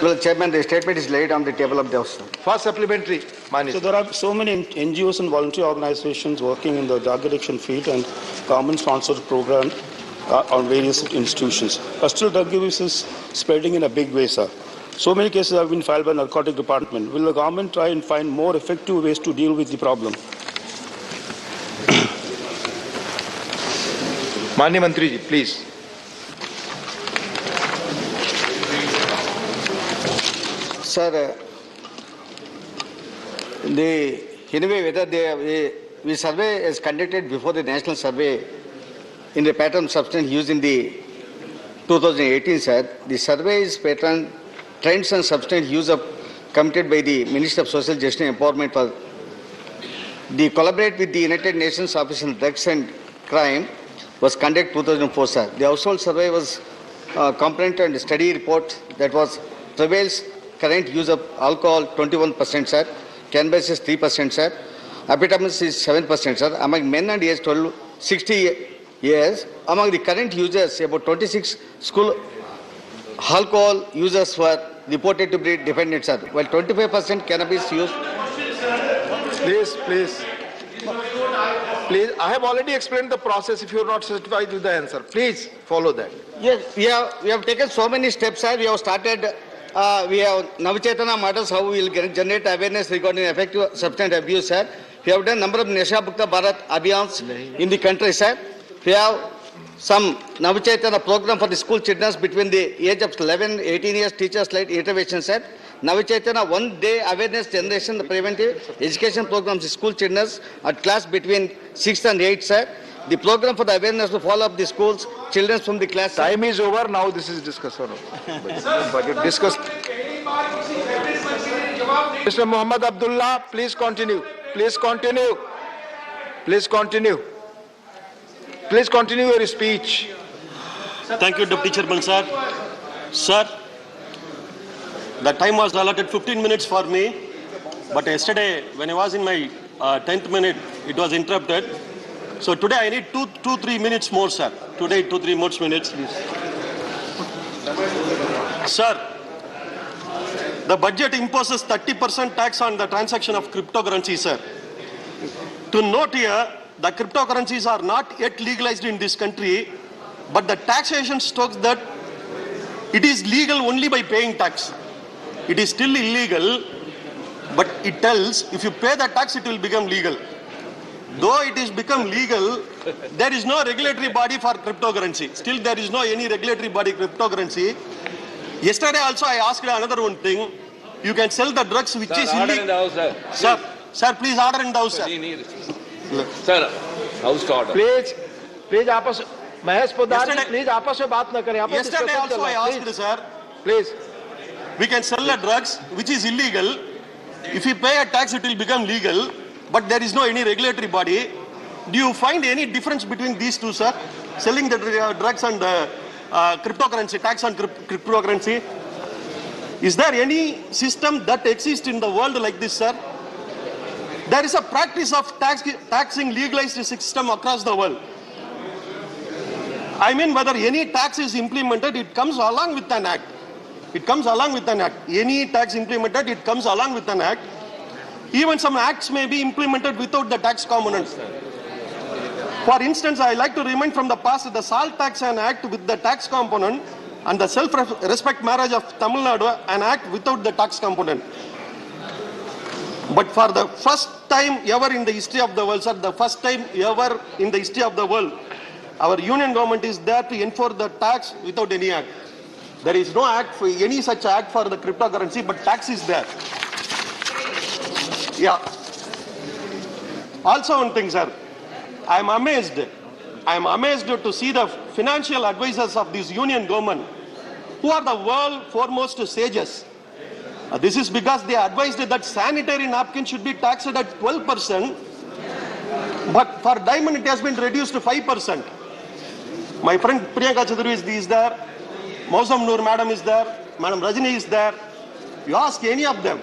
Well, Chairman, the statement is laid on the table of the House. First supplementary, Mani. So there are so many NGOs and voluntary organizations working in the drug addiction field and government-sponsored program on various institutions. But still drug abuse is spreading in a big way, sir. So many cases have been filed by Narcotic Department. Will the government try and find more effective ways to deal with the problem? Mani Mantri ji, please. Sir, anyway, whether the survey is conducted before the national survey in the pattern substance used in the 2018, sir, the survey is pattern trends and substance use of committed by the Minister of Social Justice and Empowerment for the collaborate with the United Nations Office on Drugs and Crime was conducted 2004, sir. The household survey was comprehensive and study report that was prevails current use of alcohol 21%, sir. Cannabis is 3%, sir. Amphetamines is 7%, sir. Among men and age 60 years, among the current users, about 26 school alcohol users were reported to be dependent, sir. While 25% cannabis use. Please. Please, I have already explained the process. If you are not satisfied with the answer, please follow that. Yes, we have taken so many steps, sir. We have started, we have Navchetana matters, how we will generate awareness regarding effective substance abuse, sir. We have done number of Nasha Mukta Bharat Abhiyans in the country, sir. We have some Navchetana program for the school children between the age of 11, 18 years, teachers-led intervention, sir. Navchetana 1 day awareness generation, the preventive education programs, school children at class between 6th and 8th, sir. The program for the awareness to follow up the schools, children from the class. Time is over, now this is discussed. Budget discussed. Mr. Muhammad Abdullah, please continue. Please continue. Please continue. Please continue your speech. Thank you, Deputy Chairman, sir. Sir, the time was allotted 15 minutes for me, but yesterday, when I was in my 10th minute, it was interrupted. So today I need 3 minutes more, sir. Today 2-3 more minutes, please. Sir, the budget imposes 30% tax on the transaction of cryptocurrency, sir. To note here, the cryptocurrencies are not yet legalized in this country, but the taxation stokes that it is legal only by paying tax. It is still illegal, but it tells if you pay the tax, it will become legal. Though it is become legal, there is no regulatory body for cryptocurrency. Still, there is no any regulatory body cryptocurrency. Yesterday also I asked another one thing. You can sell the drugs which is illegal. Sir, please order in the house, sir. Sir, house to order. Please, आपस महेश पोदार जी, please आपस में बात न करें. Yesterday also I asked, sir. Please. We can sell the drugs which is illegal. If you pay a tax, it will become legal. But there is no any regulatory body. Do you find any difference between these two, sir? Selling the drugs and cryptocurrency, tax on cryptocurrency. Is there any system that exists in the world like this, sir? There is a practice of taxing legalized system across the world. I mean, whether any tax is implemented, it comes along with an act. It comes along with an act. Any tax implemented, it comes along with an act. Even some acts may be implemented without the tax components. For instance, I like to remind from the past the Salt Tax an act with the tax component and the Self-Respect Marriage of Tamil Nadu an act without the tax component. But for the first time ever in the history of the world, sir, the first time ever in the history of the world, our union government is there to enforce the tax without any act. There is no act for any such act for the cryptocurrency, but tax is there. Yeah. Also one thing, sir. I am amazed I am amazed to see the financial advisors of this union government, who are the world foremost sages. This is because they advised that sanitary napkin should be taxed at 12%, but for diamond it has been reduced to 5%. My friend Priyanka Chaudhary is there, Mausam Noor madam is there, Madam Rajini is there. You ask any of them,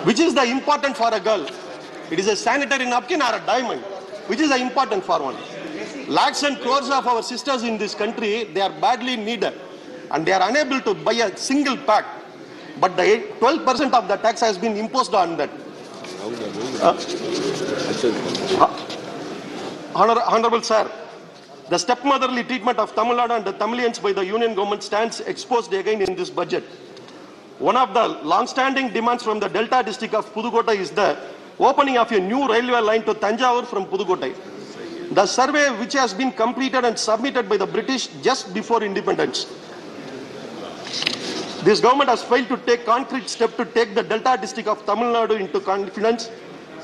which is the important for a girl? It is a sanitary napkin or a diamond? Which is the important for one? Lakhs and crores of our sisters in this country, they are badly needed and they are unable to buy a single pack. But the 12% of the tax has been imposed on that. Honorable Sir, the stepmotherly treatment of Tamil Nadu and the Tamilians by the union government stands exposed again in this budget. One of the long-standing demands from the Delta district of Pudukkottai is the opening of a new railway line to Tanjavur from Pudukkottai. The survey, which has been completed and submitted by the British just before independence. This government has failed to take concrete steps to take the Delta district of Tamil Nadu into confidence,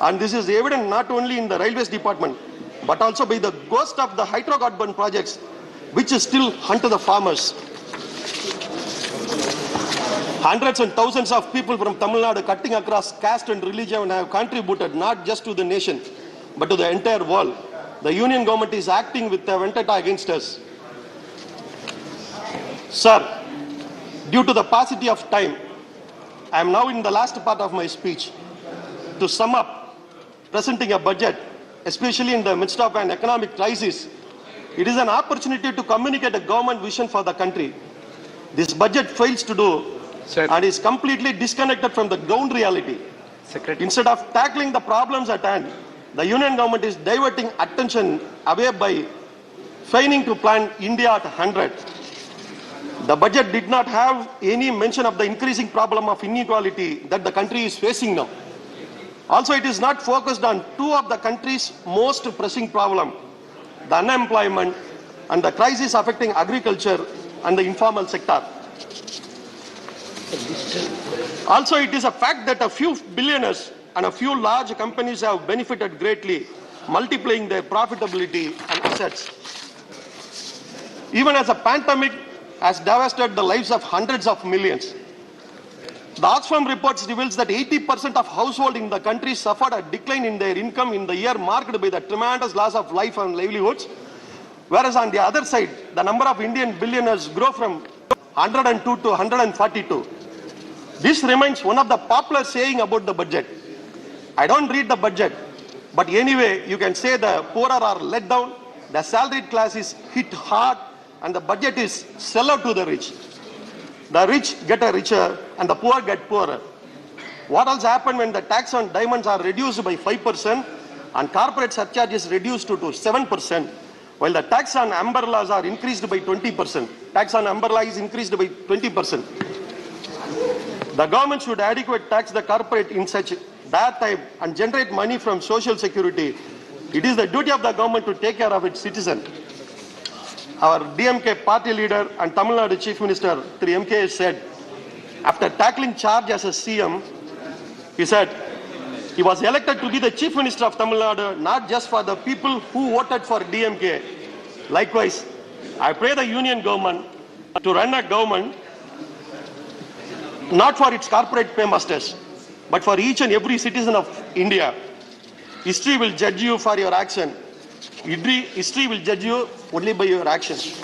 and this is evident not only in the railways department, but also by the ghost of the hydrocarbon projects, which is still hunt the farmers. Hundreds and thousands of people from Tamil Nadu cutting across caste and religion have contributed not just to the nation, but to the entire world. The union government is acting with a vendetta against us. Sir, due to the paucity of time, I am now in the last part of my speech. To sum up, presenting a budget, especially in the midst of an economic crisis, it is an opportunity to communicate a government vision for the country. This budget fails to do and is completely disconnected from the ground reality. Instead of tackling the problems at hand, the union government is diverting attention away by feigning to plan India at 100. The budget did not have any mention of the increasing problem of inequality that the country is facing now. Also, it is not focused on two of the country's most pressing problems, the unemployment and the crisis affecting agriculture and the informal sector. Also, it is a fact that a few billionaires and a few large companies have benefited greatly, multiplying their profitability and assets. Even as a pandemic has devastated the lives of hundreds of millions. The Oxfam reports reveals that 80% of households in the country suffered a decline in their income in the year marked by the tremendous loss of life and livelihoods, whereas on the other side, the number of Indian billionaires grew from 102 to 142. This remains one of the popular saying about the budget. I don't read the budget, but anyway, you can say the poor are let down, the salaried class is hit hard, and the budget is sell out to the rich. The rich get richer and the poor get poorer. What else happened when the tax on diamonds are reduced by 5% and corporate surcharge is reduced to 7%, while the tax on umbrellas are increased by 20%. Tax on umbrella is increased by 20%. The government should adequately tax the corporate in such dire time and generate money from social security. It is the duty of the government to take care of its citizens. Our DMK party leader and Tamil Nadu Chief Minister, Sri MK, said, after tackling charge as a CM, he said, he was elected to be the Chief Minister of Tamil Nadu, not just for the people who voted for DMK. Likewise, I pray the union government to run a government not for its corporate paymasters, but for each and every citizen of India. History will judge you for your action. History will judge you only by your actions.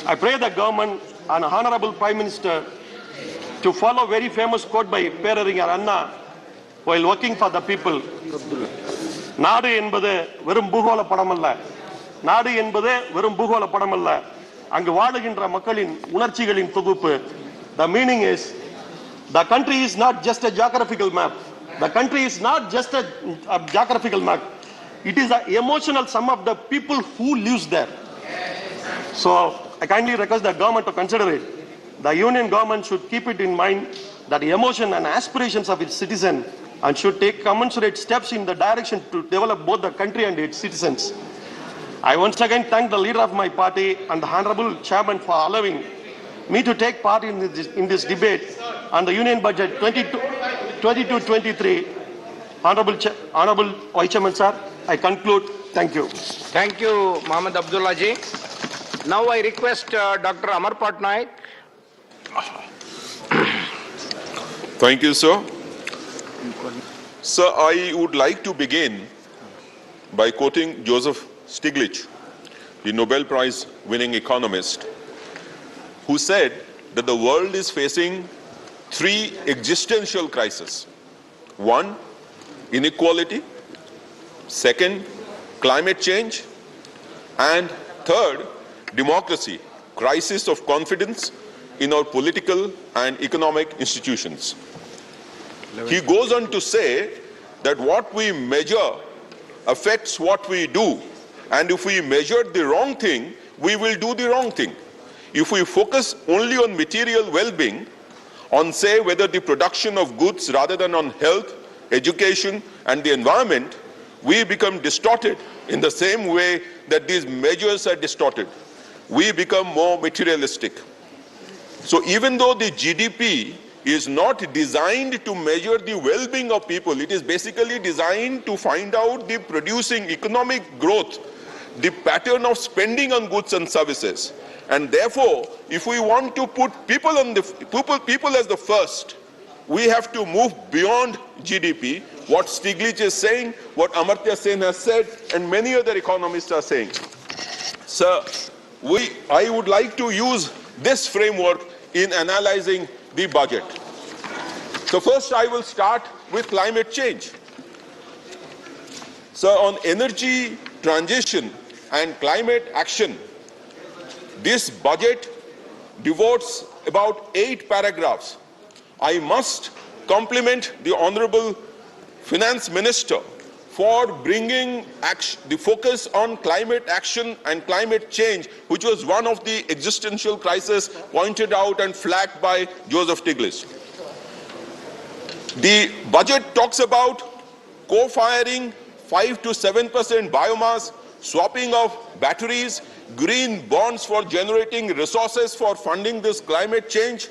I pray the government and Honorable Prime Minister to follow very famous quote by Peraringer Anna while working for the people. நாடு என்பது வெறும் பூகோள படமல்ல. நாடு என்பது வெறும் பூகோள படமல்ல. அங்கு வாழுகின்ற மக்களின் உணர்ச்சிகளின் தொகுப்பு. The meaning is, the country is not just a geographical map. The country is not just a geographical map. It is an emotional sum of the people who lives there. So I kindly request the government to consider it. The union government should keep it in mind that the emotion and aspirations of its citizens and should take commensurate steps in the direction to develop both the country and its citizens. I once again thank the leader of my party and the Honorable Chairman for allowing me to take part in this debate on the Union Budget 22-23. Honorable Vice Chairman, sir, I conclude. Thank you. Thank you, Mohammed Abdullah ji. Now I request Dr. Amar Patnaik. Thank you, sir. Sir, I would like to begin by quoting Joseph Stiglitz, the Nobel Prize winning economist, who said that the world is facing three existential crises. One, inequality. Second, climate change. And third, democracy, crisis of confidence in our political and economic institutions. He goes on to say that what we measure affects what we do, and if we measure the wrong thing, we will do the wrong thing. If we focus only on material well-being, on say whether the production of goods rather than on health, education and the environment, we become distorted in the same way that these measures are distorted. We become more materialistic. So even though the GDP is not designed to measure the well-being of people, it is basically designed to find out the producing economic growth, the pattern of spending on goods and services. And therefore, if we want to put people as the first, we have to move beyond GDP, what Stiglitz is saying, what Amartya Sen has said, and many other economists are saying. Sir, I would like to use this framework in analyzing the budget. So first I will start with climate change. So on energy transition and climate action, this budget devotes about 8 paragraphs. I must compliment the Honorable Finance Minister for bringing the focus on climate action and climate change, which was one of the existential crises pointed out and flagged by Joseph Stiglitz. The budget talks about co-firing 5 to 7% biomass, swapping of batteries, green bonds for generating resources for funding this climate change.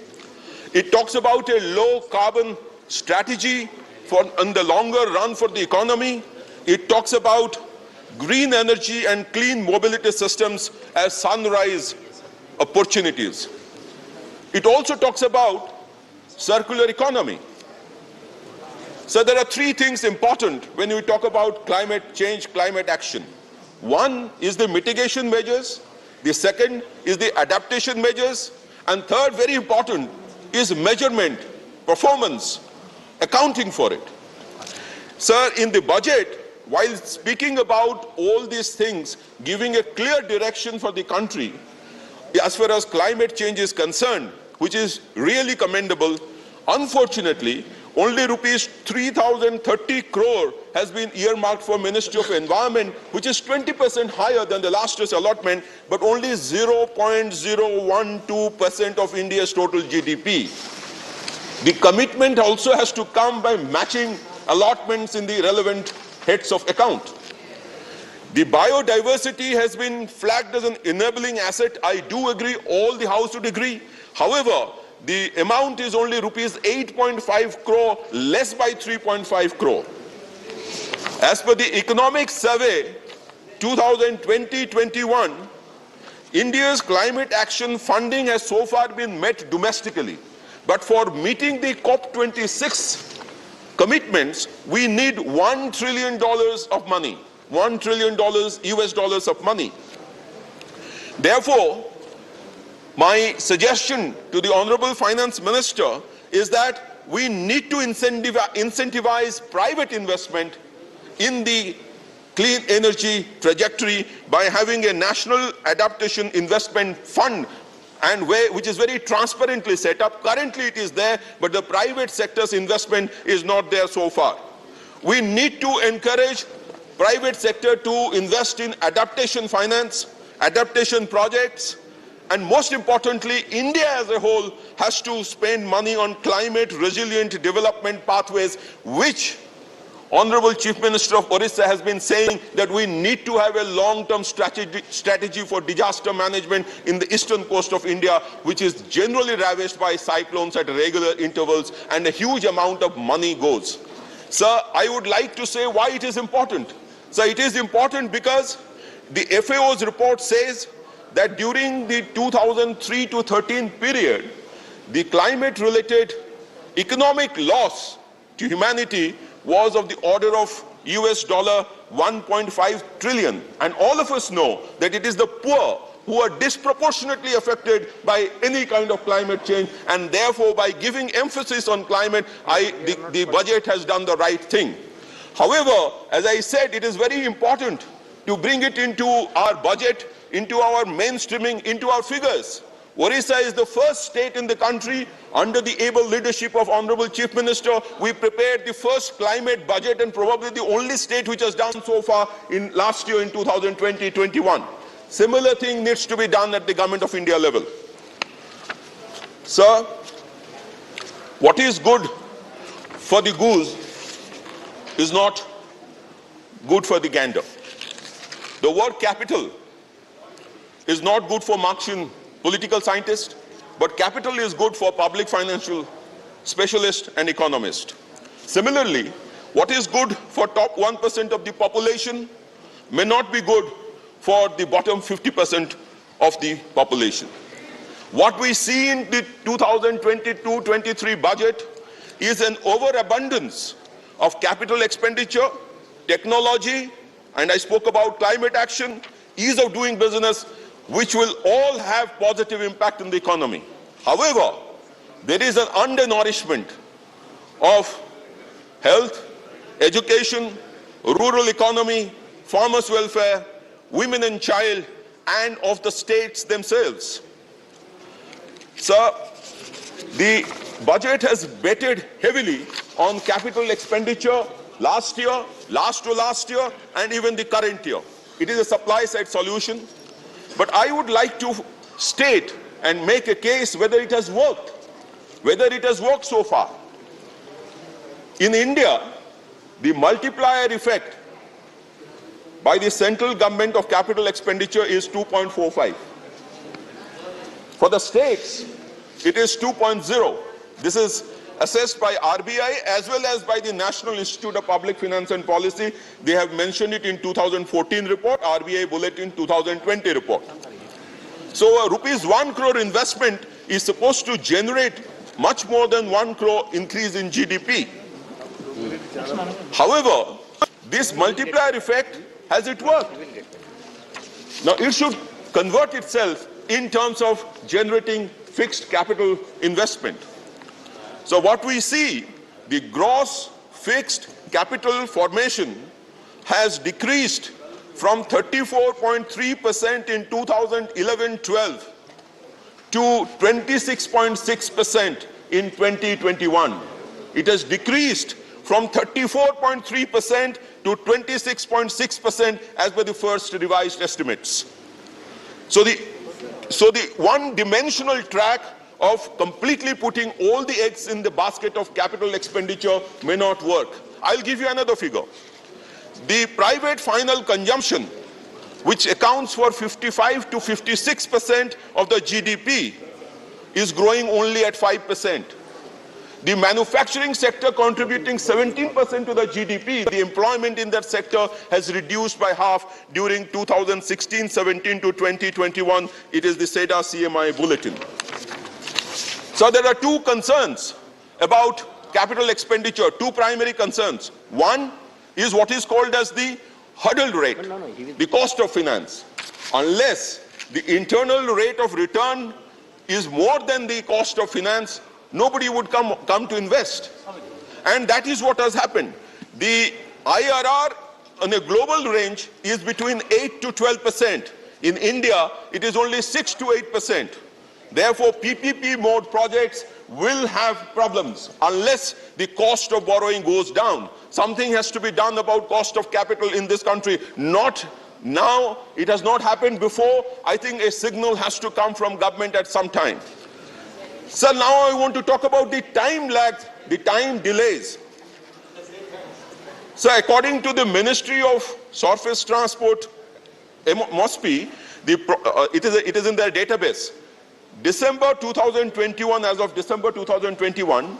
It talks about a low carbon strategy in the longer run for the economy. It talks about green energy and clean mobility systems as sunrise opportunities. It also talks about circular economy. So there are 3 things important when we talk about climate change, climate action. One is the mitigation measures, the second is the adaptation measures, and third, very important, is measurement, performance, accounting for it. Sir, in the budget, while speaking about all these things, giving a clear direction for the country, as far as climate change is concerned, which is really commendable, unfortunately, only rupees 3,030 crore has been earmarked for Ministry of Environment, which is 20% higher than the last year's allotment, but only 0.012% of India's total GDP. The commitment also has to come by matching allotments in the relevant heads of account. The biodiversity has been flagged as an enabling asset. I do agree, all the House would agree. However, the amount is only rupees 8.5 crore, less by 3.5 crore. As per the Economic Survey 2020-21, India's climate action funding has so far been met domestically. But for meeting the COP26 commitments, we need $1 trillion of money, $1 trillion US dollars of money. Therefore, my suggestion to the Honorable Finance Minister is that we need to incentivize private investment in the clean energy trajectory by having a national adaptation investment fund, and which is very transparently set up. Currently it is there, but the private sector's investment is not there so far. We need to encourage private sector to invest in adaptation finance, adaptation projects, and most importantly, India as a whole has to spend money on climate resilient development pathways, which Honorable Chief Minister of Orissa has been saying that we need to have a long-term strategy for disaster management in the eastern coast of India, which is generally ravaged by cyclones at regular intervals, and a huge amount of money goes. Sir, I would like to say why it is important. Sir, it is important because the FAO's report says that during the 2003 to 13 period, the climate-related economic loss to humanity was of the order of US $1.5 trillion. And all of us know that it is the poor who are disproportionately affected by any kind of climate change, and therefore by giving emphasis on climate, the budget has done the right thing. However, as I said, it is very important to bring it into our budget, into our mainstreaming, into our figures. Orissa is the first state in the country, under the able leadership of Honorable Chief Minister. We prepared the first climate budget and probably the only state which has done so far in last year in 2020-21. Similar thing needs to be done at the Government of India level. Sir, what is good for the goose is not good for the gander. The word capital is not good for Marxian political scientists, but capital is good for public financial specialists and economists. Similarly, what is good for top 1% of the population may not be good for the bottom 50% of the population. What we see in the 2022-23 budget is an overabundance of capital expenditure, technology, and I spoke about climate action, ease of doing business, which will all have positive impact on the economy. However, there is an undernourishment of health, education, rural economy, farmers' welfare, women and child, and of the states themselves. Sir, the budget has betted heavily on capital expenditure last year, last to last year, and even the current year. It is a supply-side solution. But I would like to state and make a case whether it has worked, whether it has worked so far. In India, the multiplier effect by the central government of capital expenditure is 2.45. For the states, it is 2.0. This is assessed by RBI as well as by the National Institute of Public Finance and Policy. They have mentioned it in 2014 report, RBI Bulletin 2020 report. So a rupees 1 crore investment is supposed to generate much more than 1 crore increase in GDP. However, this multiplier effect, has it worked? Now it should convert itself in terms of generating fixed capital investment. So what we see, the gross fixed capital formation has decreased from 34.3% in 2011-12 to 26.6% in 2021. It has decreased from 34.3% to 26.6% as per the first revised estimates. So the one-dimensional track of completely putting all the eggs in the basket of capital expenditure may not work. I'll give you another figure. The private final consumption, which accounts for 55 to 56% of the GDP, is growing only at 5%. The manufacturing sector contributing 17% to the GDP, the employment in that sector has reduced by half during 2016-17 to 2021. It is the SEDA CMI bulletin. So there are two concerns about capital expenditure, two primary concerns. One is what is called as the hurdle rate, the cost of finance. Unless the internal rate of return is more than the cost of finance, nobody would come to invest. And that is what has happened. The IRR on a global range is between 8 to 12%. In India, it is only 6 to 8%. Therefore, PPP mode projects will have problems unless the cost of borrowing goes down. Something has to be done about cost of capital in this country. Not now, it has not happened before. I think a signal has to come from government at some time. So now I want to talk about the time lag, the time delays. So according to the Ministry of Surface Transport, MOSPI, it is in their database. December 2021, as of December 2021,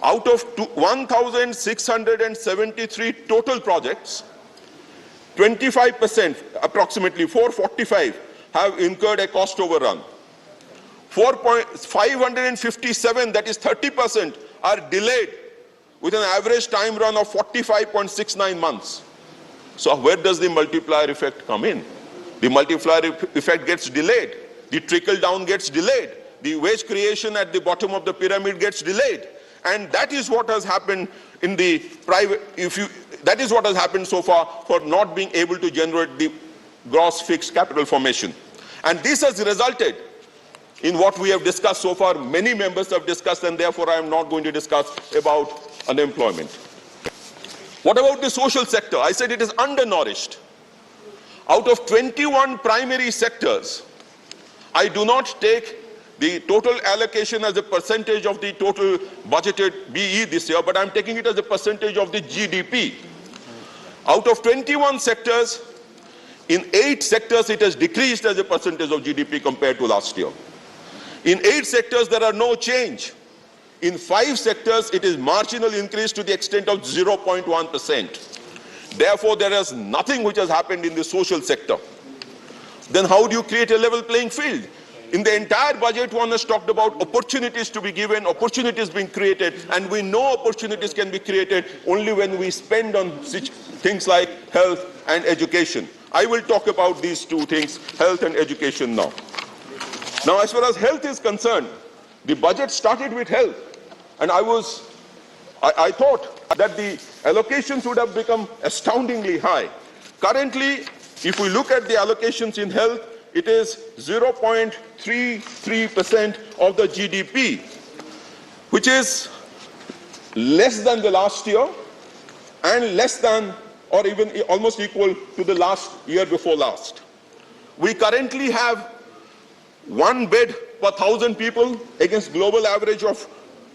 Out of 1,673 total projects, 25%, approximately 445, have incurred a cost overrun. 557, that is 30%, are delayed with an average time run of 45.69 months. So where does the multiplier effect come in? The multiplier effect gets delayed. The trickle down gets delayed. The wage creation at the bottom of the pyramid gets delayed. And that is what has happened in the private, that is what has happened so far for not being able to generate the gross fixed capital formation. And this has resulted in what we have discussed so far. Many members have discussed, and therefore I am not going to discuss about unemployment. What about the social sector? I said it is undernourished. Out of 21 primary sectors, I do not take the total allocation as a percentage of the total budgeted BE this year, but I'm taking it as a percentage of the GDP. Out of 21 sectors, in 8 sectors it has decreased as a percentage of GDP compared to last year. In 8 sectors there are no change. In 5 sectors it is marginal increase to the extent of 0.1%. Therefore there is nothing which has happened in the social sector. Then how do you create a level playing field? In the entire budget, one has talked about opportunities to be given, opportunities being created, and we know opportunities can be created only when we spend on such things like health and education. I will talk about these two things, health and education now. Now, as far as health is concerned, the budget started with health, and I thought that the allocations would have become astoundingly high. Currently, if we look at the allocations in health, it is 0.33% of the GDP, which is less than the last year and less than or even almost equal to the last year before last. We currently have 1 bed per 1,000 people against global average of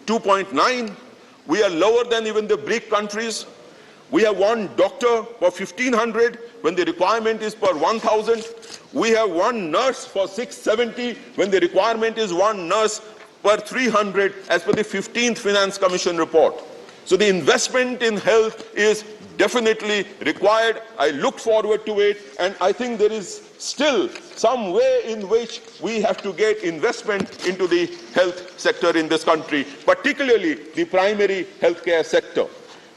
2.9. We are lower than even the BRIC countries. We have 1 doctor per 1,500 when the requirement is per 1,000. We have 1 nurse for 670 when the requirement is 1 nurse per 300 as per the 15th Finance Commission report. So the investment in health is definitely required. I look forward to it, and I think there is still some way in which we have to get investment into the health sector in this country, particularly the primary healthcare sector.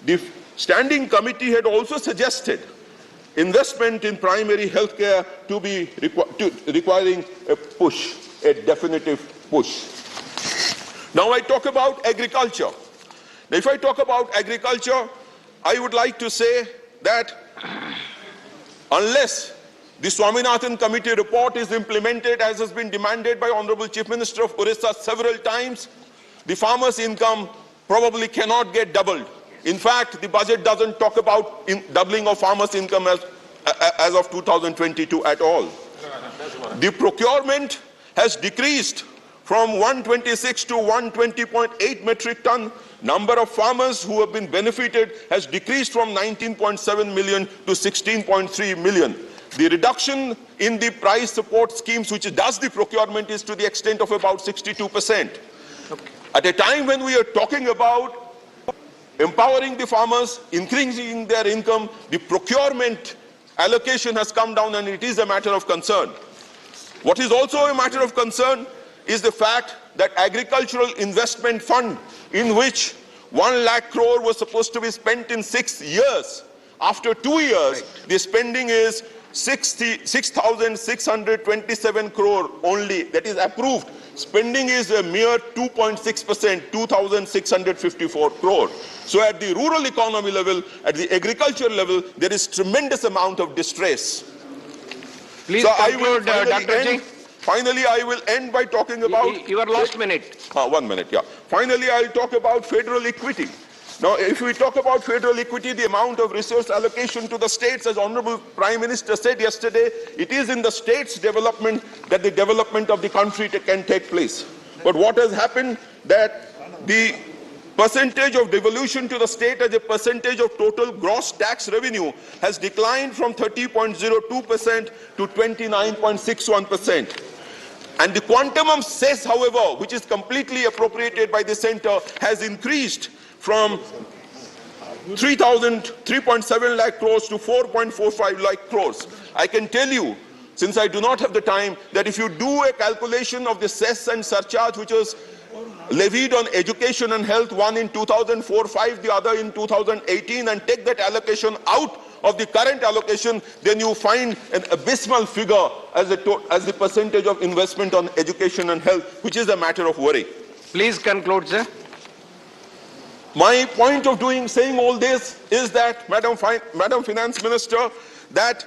The Standing Committee had also suggested investment in primary healthcare to be requiring a push, a definitive push. Now I talk about agriculture. Now if I talk about agriculture, I would like to say that unless the Swaminathan Committee report is implemented as has been demanded by Honorable Chief Minister of Orissa several times, the farmers' income probably cannot get doubled. In fact, the budget doesn't talk about doubling of farmers' income as of 2022 at all. The procurement has decreased from 126 to 120.8 metric ton. Number of farmers who have been benefited has decreased from 19.7 million to 16.3 million. The reduction in the price support schemes, which does the procurement, is to the extent of about 62%. At a time when we are talking about empowering the farmers, increasing their income, the procurement allocation has come down, and it is a matter of concern. What is also a matter of concern is the fact that agricultural investment fund, in which 1 lakh crore was supposed to be spent in 6 years, after 2 years, the spending is 6,627 crore only, that is approved. Spending is a mere 2.6%, 2,654 crore. So at the rural economy level, at the agriculture level, there is tremendous amount of distress. Please so conclude, Dr. Ji. Finally, I will end by talking about... Your last minute. 1 minute, yeah. Finally, I'll talk about federal equity. Now, if we talk about federal equity, the amount of resource allocation to the states, as Honorable Prime Minister said yesterday, it is in the states' development that the development of the country can take place. But what has happened that the percentage of devolution to the state as a percentage of total gross tax revenue has declined from 30.02% to 29.61%. And the quantum of cess, however, which is completely appropriated by the center, has increased from 3.7 lakh crores to 4.45 lakh crores. I can tell you, since I do not have the time, that if you do a calculation of the cess and surcharge which was levied on education and health, one in 2004-05, the other in 2018, and take that allocation out of the current allocation, then you find an abysmal figure as the percentage of investment on education and health, which is a matter of worry. Please conclude, sir. My point of saying all this is that, Madam Finance Minister, that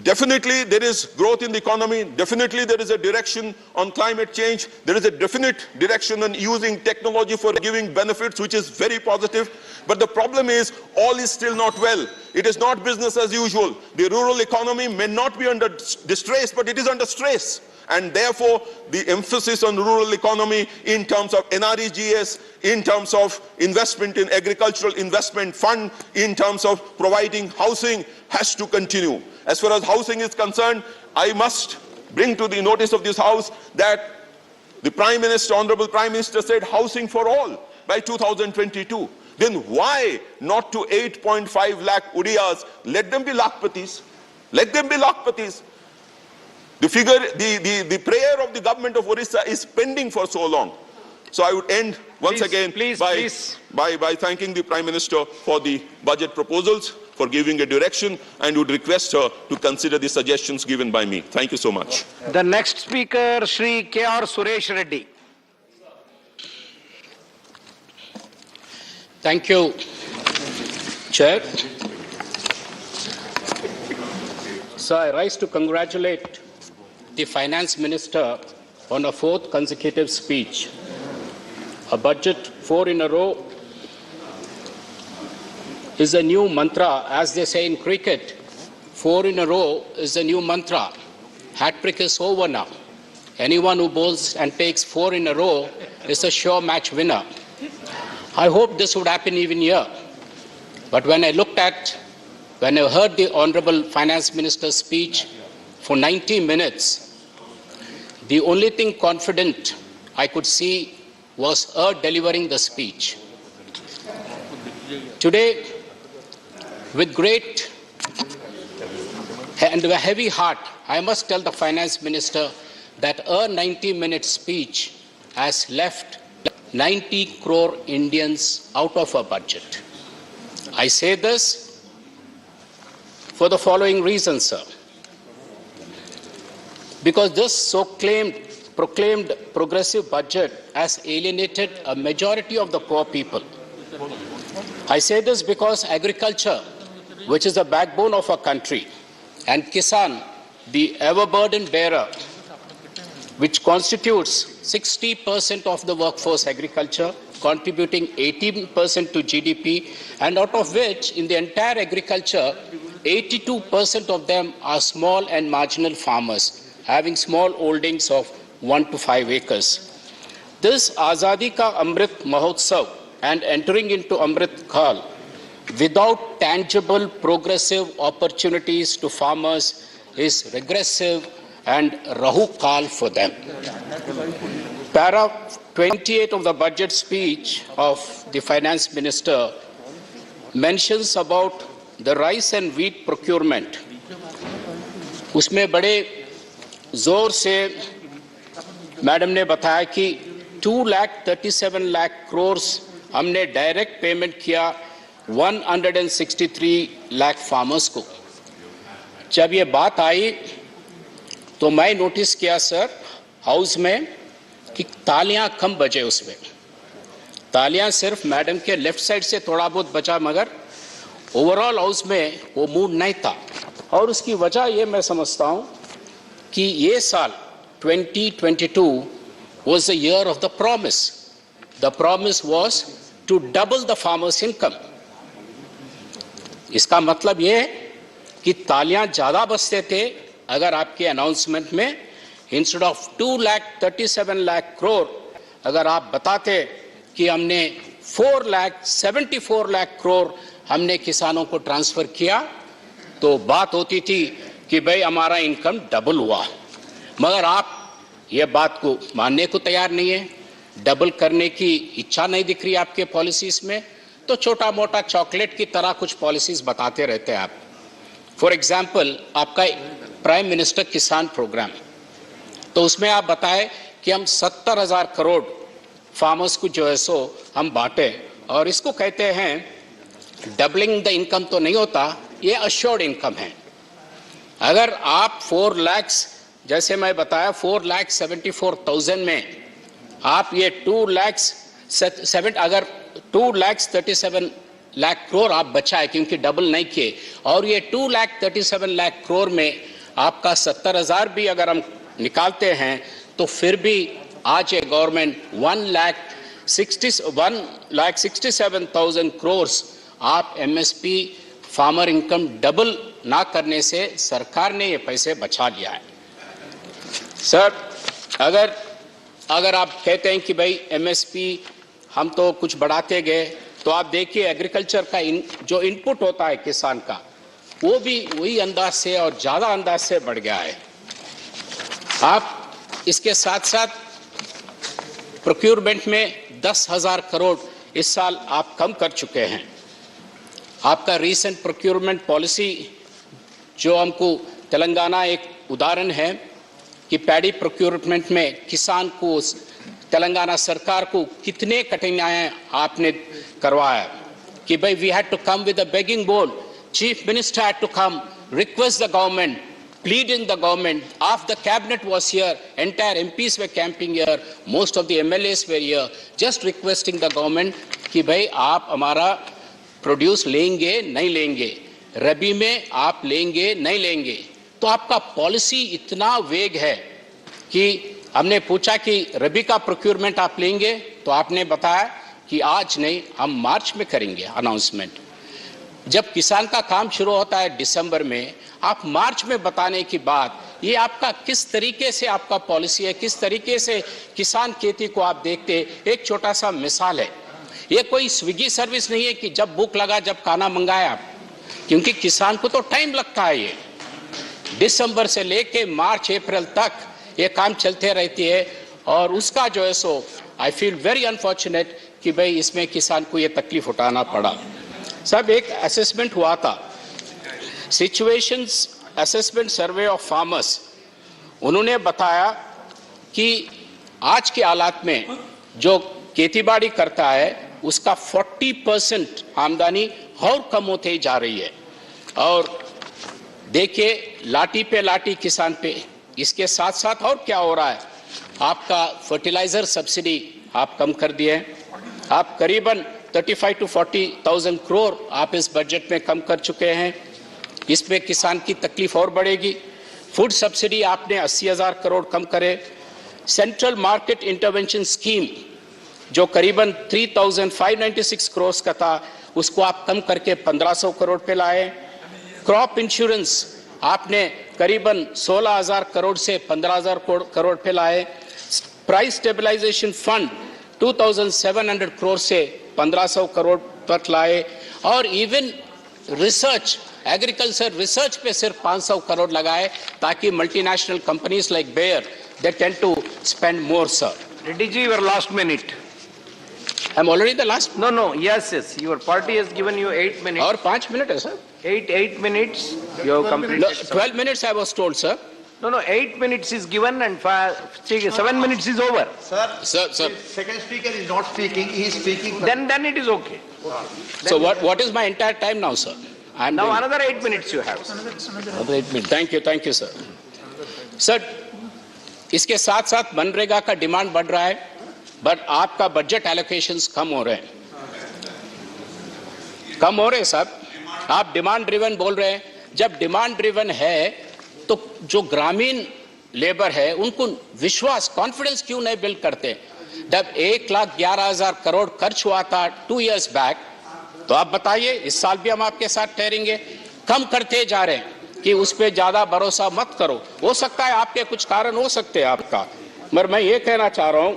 definitely there is growth in the economy, definitely there is a direction on climate change, there is a definite direction on using technology for giving benefits, which is very positive. But the problem is, all is still not well. It is not business as usual. The rural economy may not be under distress, but it is under stress. And therefore, the emphasis on rural economy in terms of NREGS, in terms of investment in agricultural investment fund, in terms of providing housing, has to continue. As far as housing is concerned, I must bring to the notice of this House that the Prime Minister, Honorable Prime Minister, said housing for all by 2022. Then why not to 8.5 lakh Udiyas? Let them be Lakhpatis. Let them be Lakhpatis. The figure, the prayer of the government of Orissa is pending for so long. So I would end once again by thanking the Prime Minister for the budget proposals, for giving a direction, and would request her to consider the suggestions given by me. Thank you so much. The next speaker, Shri K.R. Suresh Reddy. Thank you, Chair. So I rise to congratulate the Finance Minister on a fourth consecutive speech. A budget 4 in a row is a new mantra, as they say in cricket. 4 in a row is a new mantra. Hat-trick is over now. Anyone who bowls and takes 4 in a row is a sure match winner. I hope this would happen even here. But when I heard the Honorable Finance Minister's speech for 90 minutes, the only thing confident I could see was her delivering the speech. Today, with great and a heavy heart, I must tell the Finance Minister that her 90-minute speech has left 90 crore Indians out of a budget. I say this for the following reasons, sir. Because this proclaimed progressive budget has alienated a majority of the poor people. I say this because agriculture, which is the backbone of our country, and Kisan, the ever-burden bearer, which constitutes 60% of the workforce agriculture, contributing 18% to GDP, and out of which, in the entire agriculture, 82% of them are small and marginal farmers, having small holdings of 1 to 5 acres. This Azadi Ka Amrit Mahotsav and entering into Amrit Kal without tangible progressive opportunities to farmers is regressive and Rahu Kal for them. Para 28 of the budget speech of the Finance Minister mentions about the rice and wheat procurement. उसमें बड़े जोर से madam ने बताया कि 2,37 lakh crores हमने direct payment किया 163 lakh farmers को. जब ये बात आई तो मैं नोटिस किया सर हाउस में कि तालियां कम बजे उसमें. तालियां सिर्फ मैडम के लेफ्ट साइड से थोड़ा बहुत बचा, मगर ओवरऑल हाउस में वो मूड नहीं था. और उसकी वजह ये मैं समझता हूं कि ये साल 2022 was the year of the promise. The promise was to double the farmers' income. इसका मतलब ये है कि तालियां ज्यादा बजते थे अगर आपके अनाउंसमेंट में इंस्टेड ऑफ 2,37 लाख करोड़ अगर आप बताते कि हमने 4,74 लाख करोड़ हमने किसानों को ट्रांसफर किया, तो बात होती थी कि भाई हमारा इनकम डबल हुआ. मगर आप ये बात को मानने को तैयार नहीं है, डबल करने की इच्छा नहीं दिख रही आपके पॉलिसीज में, तो छोटा मोटा चॉकलेट की तरह कुछ पॉलिसीज बताते रहते हैं आप। फॉर एग्जाम्पल, आपका प्राइम मिनिस्टर किसान प्रोग्राम, तो उसमें आप बताएं कि हम 70,000 करोड़ फार्मर्स को जो है सो हम बांटे, और इसको कहते हैं डबलिंग द इनकम तो नहीं होता, ये अश्योर्ड इनकम है। अगर आप 4 लाख, जैसे मैं बताया 4,74,000 में आप ये 2,07,000 अगर 2,37,00,000 करोड़ आप बचाए, क्योंकि डबल नहीं किए, और ये 2,37,00,000 करोड़ में आपका 70,000 भी अगर हम निकालते हैं, तो फिर भी आज ये गवर्नमेंट 1,67,000 करोड़ आप एमएसपी फार्मर इनकम डबल ना करने से सरकार ने ये पैसे बचा लिया है। सर, अगर आप कहते हैं कि भाई एमएसपी हम तो कुछ बढ़ाते गए, तो आप देखिए एग्रीकल्चर का जो इनपुट होता है किसान का, वो भी वही अंदाज से और ज्यादा अंदाज से बढ़ गया है। आप इसके साथ साथ प्रोक्योरमेंट में 10,000 करोड़ इस साल आप कम कर चुके हैं। आपका रीसेंट प्रोक्योरमेंट पॉलिसी जो हमको तेलंगाना एक उदाहरण है कि पैडी प्रोक्योरमेंट में किसान को, तेलंगाना सरकार को कितने कठिनाइयां आपने करवाया कि भाई we had to come with a begging bowl, chief minister had to come, request the government, pleading the government. Half the cabinet was here, entire MPs were camping here, most of the MLAs were here, just requesting the government कि भाई आप हमारा produce लेंगे नहीं लेंगे, रबी में आप लेंगे नहीं लेंगे। तो आपका पॉलिसी इतना वेग है कि हमने पूछा कि रबी का प्रोक्योरमेंट आप लेंगे, तो आपने बताया कि आज नहीं, हम मार्च में करेंगे अनाउंसमेंट। जब किसान का काम शुरू होता है दिसंबर में, आप मार्च में बताने की बात, ये आपका किस तरीके से आपका पॉलिसी है, किस तरीके से किसान खेती को आप देखते। एक छोटा सा मिसाल है, ये कोई स्विगी सर्विस नहीं है कि जब भूख लगा जब खाना मंगाया आप, क्योंकि किसान को तो टाइम लगता है। ये दिसंबर से लेके मार्च अप्रैल तक ये काम चलते रहती है, और उसका जो है सो आई फील वेरी अनफॉर्चुनेट कि भाई इसमें किसान को ये तकलीफ उठाना पड़ा। सब एक असेसमेंट हुआ था, situations assessment survey of farmers, उन्होंने बताया कि आज के हालात में जो खेतीबाड़ी करता है उसका 40% आमदनी और कम होते जा रही है। और देखिए लाठी पे लाठी किसान पे, इसके साथ साथ और क्या हो रहा है, आपका फर्टिलाइजर सब्सिडी आप कम कर दिए, आप करीबन 35 to 40,000 करोड़ आप इस बजट में कम कर चुके हैं। इसमें किसान की तकलीफ और बढ़ेगी। फूड सब्सिडी आपने 80,000 करोड़ कम करे। सेंट्रल मार्केट इंटरवेंशन स्कीम जो करीबन 3,596 करोड़ का था, उसको आप कम करके 1,500 करोड़ पे लाए। क्रॉप इंश्योरेंस आपने करीबन 16,000 करोड़ से 15,000 करोड़ पे लाए। प्राइस स्टेबलाइजेशन फंड 2,700 करोड़ से 1,500 करोड़ तक लाए। और इवन रिसर्च, एग्रीकल्चर रिसर्च पे सिर्फ 500 करोड़ लगाए, ताकि multinational companies like Bayer they tend to spend more. Sir Reddy ji, your last minute. I'm already the last. No, yes. Your party has given you 8 minutes. और 5 minute है sir. 8 minutes. You have completed. 12 minutes I was told, sir. No, 8 minutes is given and 7 minutes is over. Sir. Second speaker is not speaking, he is speaking. Then it is okay. So what is my entire time now, sir? Now another 8 minutes you have. Another 8 minutes. Thank you, sir. Sir, इसके साथ साथ मनरेगा का demand बढ़ रहा है, but आपका budget allocations कम हो रहे हैं साहब। आप डिमांड ड्रिवन बोल रहे हैं। जब डिमांड ड्रिवन है तो जो ग्रामीण लेबर है उनको विश्वास, कॉन्फिडेंस क्यों नहीं बिल्ड करते? जब 1,11,000 करोड़ खर्च हुआ था 2 years बैक, तो आप बताइए इस साल भी हम आपके साथ ठहरेंगे। कम करते जा रहे हैं कि उस पर ज्यादा भरोसा मत करो। हो सकता है आपके कुछ कारण हो सकते हैं आपका, मगर मैं ये कहना चाह रहा हूं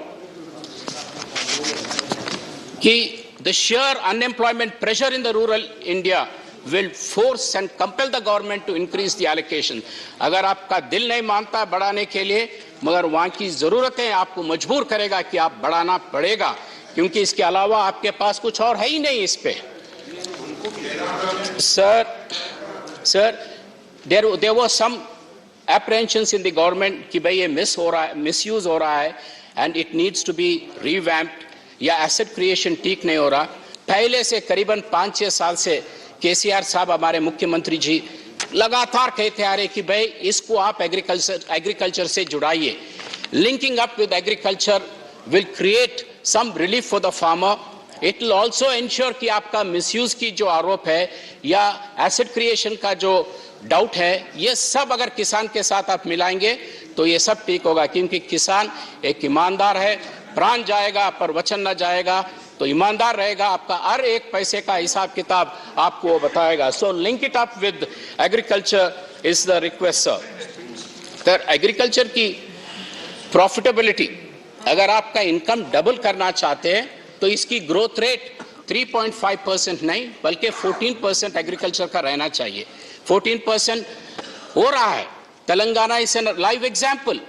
कि the share unemployment pressure in the rural India will force and compel the government to increase the allocation. अगर आपका दिल नहीं मानता बढ़ाने के लिए, मगर वहां की जरूरतें आपको मजबूर करेगा कि आप बढ़ाना पड़ेगा, क्योंकि इसके अलावा आपके पास कुछ और है ही नहीं इस पे। Sir there was some apprehensions in the government कि भाई ये misuse हो रहा है and it needs to be revamped, या asset creation ठीक नहीं हो रहा। पहले से करीबन 5-6 साल से केसीआर साहब हमारे मुख्यमंत्री जी लगातार कहते आ रहे कि भाई इसको आप एग्रीकल्चर से जुड़ाइए। Linking up with agriculture will create some relief for the farmer. It will also ensure कि आपका मिसयूज की जो आरोप है या एसेट क्रिएशन का जो डाउट है, ये सब अगर किसान के साथ आप मिलाएंगे तो ये सब ठीक होगा, क्योंकि किसान एक ईमानदार है। प्राण जाएगा पर वचन न जाएगा, तो ईमानदार रहेगा, आपका हर एक पैसे का हिसाब किताब आपको वो बताएगा। So link it up with agriculture is the request sir. Agriculture की प्रॉफिटेबिलिटी, अगर आपका इनकम डबल करना चाहते हैं तो इसकी ग्रोथ रेट 3.5% नहीं बल्कि 14% एग्रीकल्चर का रहना चाहिए। 14% हो रहा है। Telangana is an live example.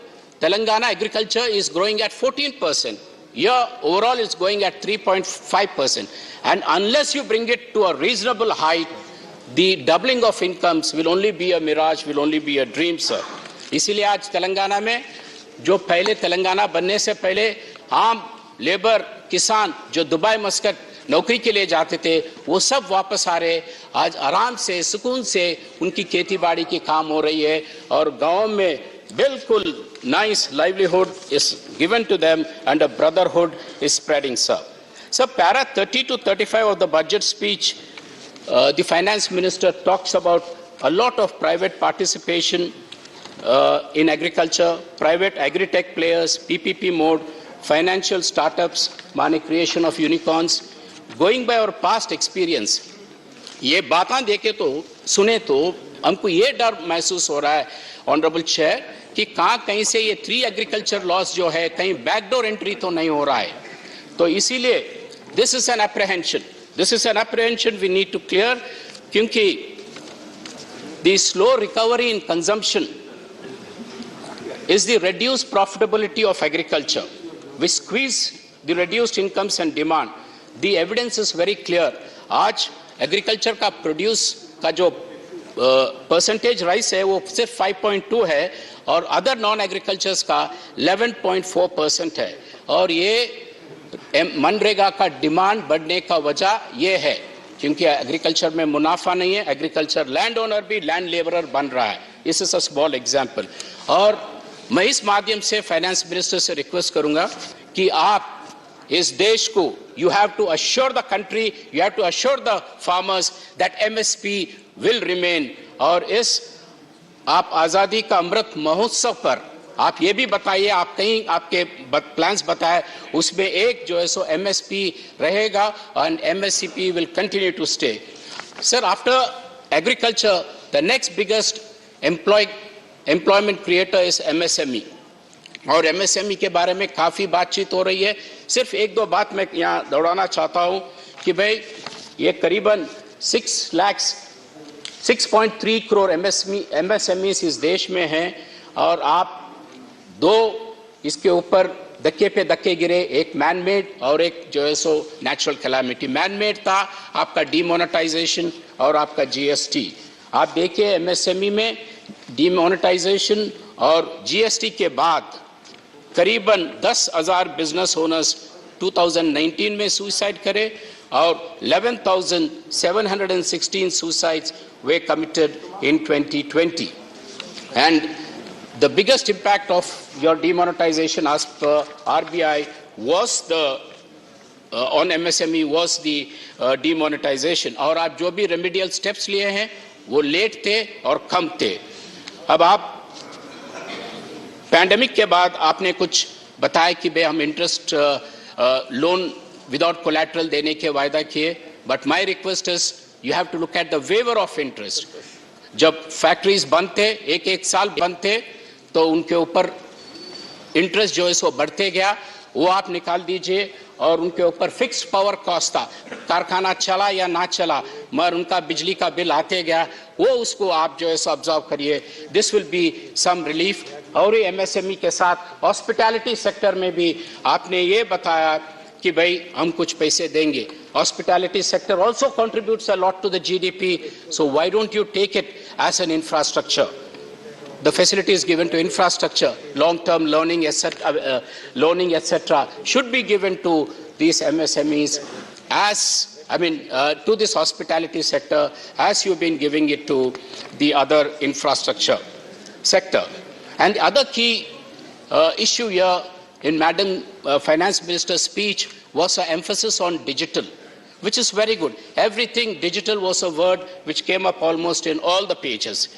Telangana agriculture is growing at 14%. Here, overall, it's going at 3.5%. And unless you bring it to a reasonable height, the doubling of incomes will only be a mirage, will only be a dream, sir. इसीलिए आज तेलंगाना में जो पहले तेलंगाना बनने से पहले आम labour किसान जो दुबई मस्कट नौकरी के लिए जाते थे वो सब वापस आ रहे। आज आराम से सुकून से उनकी खेती बाड़ी की काम हो रही है और गांव में बिल्कुल nice livelihood is given to them and a brotherhood is spreading, sir. So para 30 to 35 of the budget speech, the finance minister talks about a lot of private participation in agriculture, private agri-tech players, PPP mode, financial startups, money creation of unicorns. Going by our past experience, ये बातें देखे तो सुने तो हमको ये डर महसूस हो रहा है ऑनरेबल चेयर कि कहीं से ये 3 एग्रीकल्चर लॉस जो है कहीं बैकडोर एंट्री तो नहीं हो रहा है। तो इसीलिए this is an apprehension we need to clear, क्योंकि the slow recovery in consumption is the reduced profitability of agriculture, which squeeze the reduced incomes and demand. The evidence is very clear. आज agriculture का produce का जो percentage rice है वो सिर्फ 5.2 है और अदर नॉन एग्रीकल्चर्स का 11.4% है। और ये मनरेगा का डिमांड बढ़ने का वजह ये है क्योंकि एग्रीकल्चर में मुनाफा नहीं है। एग्रीकल्चर लैंड ओनर भी लैंड लेबरर बन रहा है। This is a small example. और मैं इस माध्यम से फाइनेंस मिनिस्टर से रिक्वेस्ट करूंगा कि आप इस देश को you have to assure the country, you have to assure the farmers that MSP will remain. और इस आप आजादी का अमृत महोत्सव पर आप ये भी बताइए, आप कहीं आपके प्लान्स बताए उसमें एक जो है सो एमएसपी रहेगा and MSCP will continue to stay. Sir, after agriculture the next biggest employment creator is MSME. और एमएसएमई के बारे में काफी बातचीत हो रही है। सिर्फ 1-2 बात मैं यहाँ दौड़ाना चाहता हूँ कि भाई ये करीबन 6.3 करोड़ एमएसएमईस इस देश में हैं और आप 2 इसके ऊपर धक्के पे धक्के गिरे, एक मैन मेड और एक जो है so natural calamity. Man made था आपका डीमोनेटाइजेशन और आपका जीएसटी। आप देखिए एमएसएमई में डीमोनेटाइजेशन और जीएसटी के बाद करीबन 10,000 बिजनेस ओनर्स 2019 में सुसाइड करे और 11,716 suicides were committed in 2020. And the biggest impact of your demonetization as per RBI was on MSME was the demonetization. और आप जो भी remedial steps लिए हैं वो लेट थे और कम थे। अब आप पैंडेमिक के बाद आपने कुछ बताया कि भाई हम इंटरेस्ट लोन विदाउट कोलैटरल देने के वायदा किए, but my request is you have to look at the waiver of interest. जब फैक्ट्रीज बंद थे, एक साल बंद थे, तो उनके ऊपर इंटरेस्ट जो है सो बढ़ते गया, वो आप निकाल दीजिए। और उनके ऊपर फिक्स पावर कॉस्ट था, कारखाना चला या ना चला मगर उनका बिजली का बिल आते गया, वो उसको आप जो है सो ऑब्जर्व करिए। This will be some relief और MSME के साथ हॉस्पिटैलिटी सेक्टर में भी आपने ये बताया कि भाई हम कुछ पैसे देंगे. Hospitality sector also contributes a lot to the GDP, so why don't you take it as an infrastructure? The facilities given to infrastructure, long-term learning, etc., should be given to these MSMEs to this hospitality sector as you've been giving it to the other infrastructure sector. And the other key issue here in Madam Finance Minister's speech was an emphasis on digital, which is very good. Everything digital was a word which came up almost in all the pages.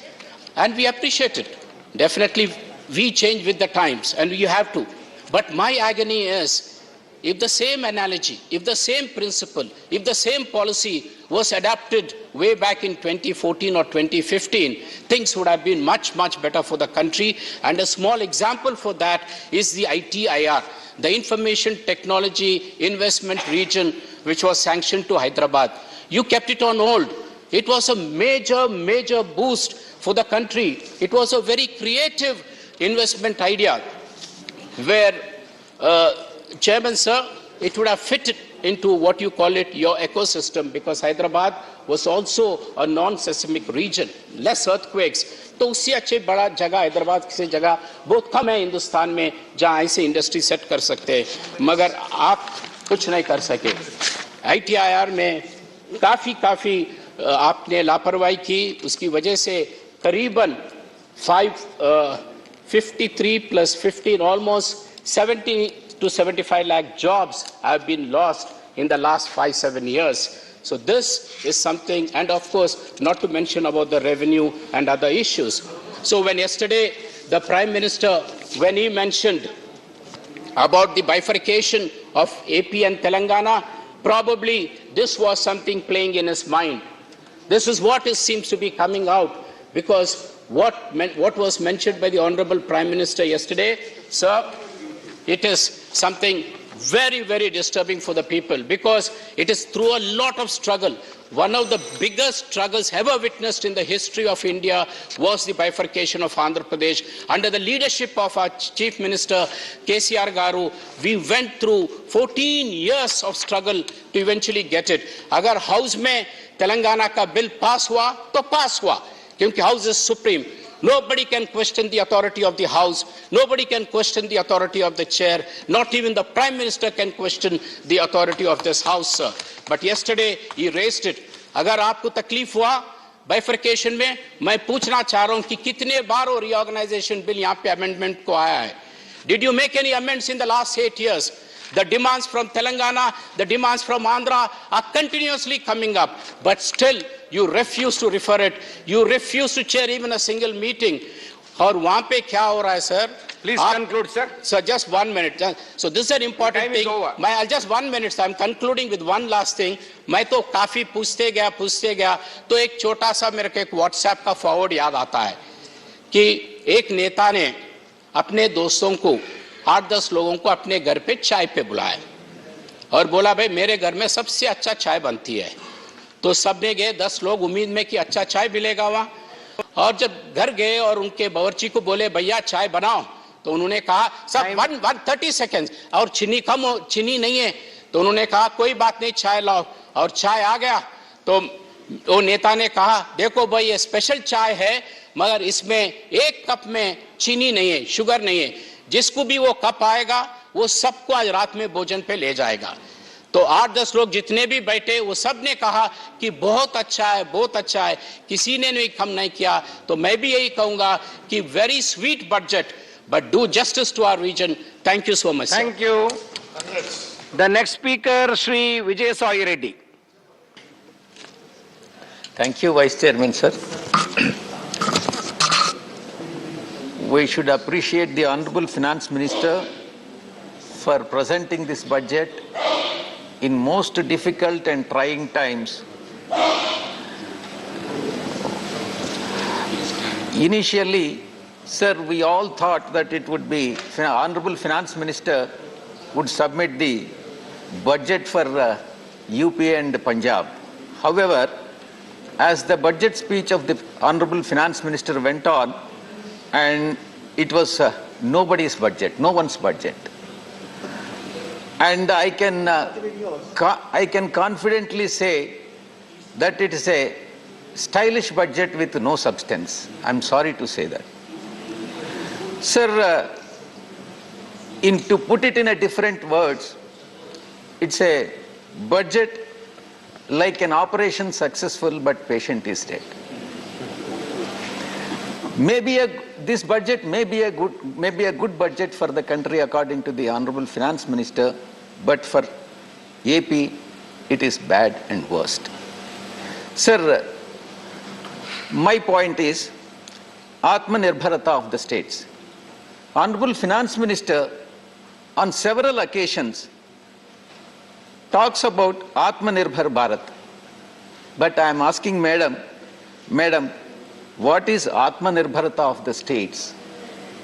And we appreciate it. Definitely, we change with the times, and you have to. But my agony is, if the same analogy, if the same principle, if the same policy was adapted way back in 2014 or 2015, things would have been much, much better for the country. And a small example for that is the ITIR, the Information Technology Investment Region, which was sanctioned to Hyderabad. You kept it on hold. It was a major, major boost for the country. It was a very creative investment idea where, Chairman Sir, it would have fitted into what you call it, your ecosystem, because Hyderabad was also a non-seismic region, less earthquakes. तो उससे अच्छे बड़ा जगह हैदराबाद की जगह बहुत कम है हिंदुस्तान में जहां ऐसे इंडस्ट्री सेट कर सकते हैं, मगर आप कुछ नहीं कर सके. ITIR में काफी आपने लापरवाही की, उसकी वजह से करीबन 53 plus 15, almost 70 to 75 lakh jobs have been lost in the last 5-7 years. So this is something, and of course, not to mention about the revenue and other issues. So when yesterday the Prime Minister, when he mentioned about the bifurcation of AP and Telangana, probably this was something playing in his mind. This is what seems to be coming out, because what was mentioned by the Honorable Prime Minister yesterday, sir, it is something very, very disturbing for the people, because it is through a lot of struggle. One of the biggest struggles ever witnessed in the history of India was the bifurcation of Andhra Pradesh. Under the leadership of our Chief Minister, KCR Garu, we went through 14 years of struggle to eventually get it. Agar House mein Telangana ka bill pass hua, to pass hua, kyunki House is supreme. Nobody can question the authority of the House. Nobody can question the authority of the chair. Not even the Prime Minister can question the authority of this House, sir. But yesterday, he raised it. Agar aapko taklif hua, bifurcation mein, main पूछना चाह रहा हूं कि कितने बार वो reorganization bill यहाँ पे amendment को आया है? Did you make any amendments in the last 8 years? The demands from Telangana, the demands from Andhra are continuously coming up, but still you refuse to refer it. You refuse to chair even a single meeting. और वहाँ पे क्या हो रहा है, sir? Please conclude, sir. Sir, just 1 minute. So this is an important thing. I'll just 1 minute. So I'm concluding with one last thing. मैं तो काफी पूछते गया, तो एक छोटा सा मेरे को एक WhatsApp का forward याद आता है कि एक नेता ने अपने दोस्तों को 8-10 लोगों को अपने घर पे चाय पे बुलाया और बोला भाई मेरे घर में सबसे अच्छा चाय बनती है. तो सबने गए 10 लोग उम्मीद में कि अच्छा चाय मिलेगा वहां, और जब घर गए और उनके बावर्ची को बोले भैया चाय बनाओ, तो उन्होंने कहा सब 130 सेकेंड्स और चीनी नहीं है, तो उन्होंने कहा कोई बात नहीं चाय लाओ, और चाय आ गया. तो वो नेता ने कहा देखो भाई ये स्पेशल चाय है, मगर इसमें एक कप में चीनी नहीं है, शुगर नहीं है, जिसको भी वो कप आएगा वो सबको आज रात में भोजन पे ले जाएगा. तो 8-10 लोग जितने भी बैठे वो सब ने कहा कि बहुत अच्छा है, बहुत अच्छा है, किसी ने नहीं कम नहीं किया. तो मैं भी यही कहूंगा कि very sweet budget, but do justice to our region. Thank you so much. Thank you. The next speaker Shri Vijay Sai Reddy. Thank you, Vice Chairman, sir. We should appreciate the Honorable Finance Minister for presenting this budget in most difficult and trying times. Initially, sir, we all thought that it would be Honorable Finance Minister would submit the budget for UP and Punjab. However, as the budget speech of the Honorable Finance Minister went on, and it was nobody's budget, no one's budget. And I can confidently say that it is a stylish budget with no substance. I'm sorry to say that. Sir, to put it in a different words, it's a budget like an operation successful but patient is dead. This budget may be a good budget for the country according to the Honorable Finance Minister, but for AP it is bad and worst. Sir, my point is Atmanirbharata of the states. Honorable Finance Minister on several occasions talks about Atmanirbhar Bharat. But I am asking Madam, what is Atmanirbharata of the states?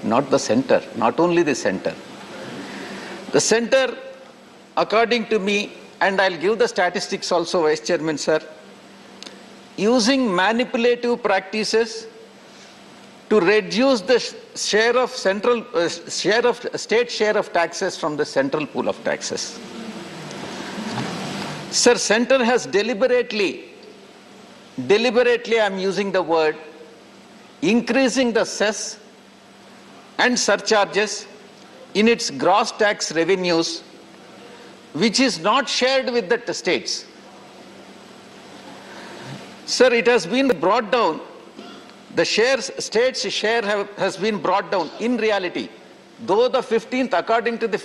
Not the center, not only the center. The center, according to me, and I'll give the statistics also, Vice Chairman, sir, using manipulative practices to reduce the share of state share of taxes from the central pool of taxes. Sir, center has deliberately I'm using the word, increasing the cess and surcharges in its gross tax revenues, which is not shared with the states. Sir, it has been brought down. The states' share has been brought down. In reality, though the 15th, according to the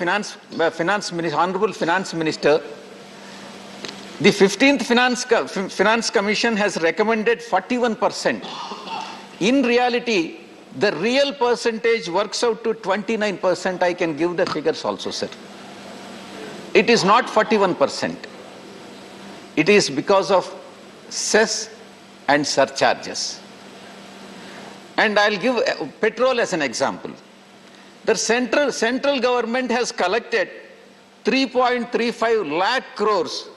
Honorable Finance Minister, the 15th Finance Commission has recommended 41%. In reality, the real percentage works out to 29%. I can give the figures also, sir. It is not 41%. It is because of cess and surcharges. And I'll give petrol as an example. The central government has collected 3.35 lakh crores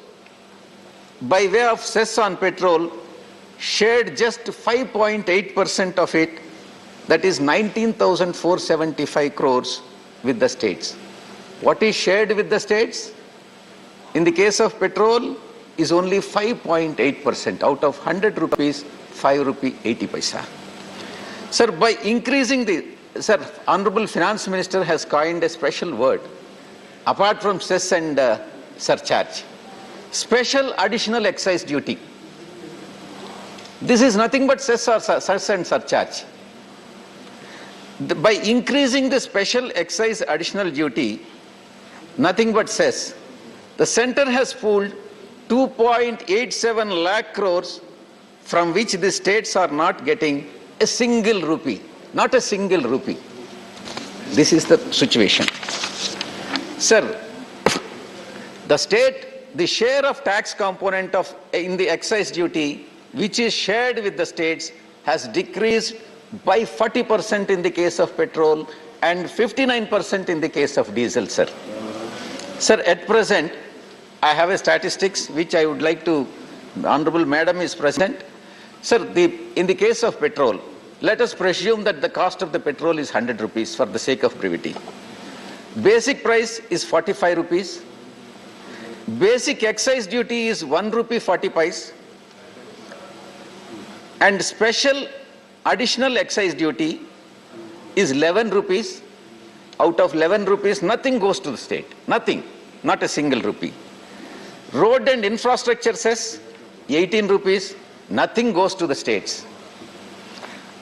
by way of cess on petrol, shared just 5.8% of it, that is 19,475 crores with the states. What is shared with the states? In the case of petrol, is only 5.8%. Out of 100 rupees, 5 rupee 80 paisa. Sir, by increasing Honorable Finance Minister has coined a special word, apart from cess and surcharge. Special additional excise duty. This is nothing but cess and surcharge. By increasing the special excise additional duty, nothing but cess, the center has pooled 2.87 lakh crores from which the states are not getting a single rupee. Not a single rupee. This is the situation. Sir, the share of tax component in the excise duty, which is shared with the states, has decreased by 40% in the case of petrol and 59% in the case of diesel, sir. Sir, at present, I have a statistics which I would like to, Honorable Madam is present. Sir, in the case of petrol, let us presume that the cost of the petrol is 100 rupees for the sake of brevity. Basic price is 45 rupees. Basic excise duty is 1 rupee 40 paise. And special additional excise duty is 11 rupees. Out of 11 rupees, nothing goes to the state. Nothing. Not a single rupee. Road and infrastructure cess, 18 rupees. Nothing goes to the states.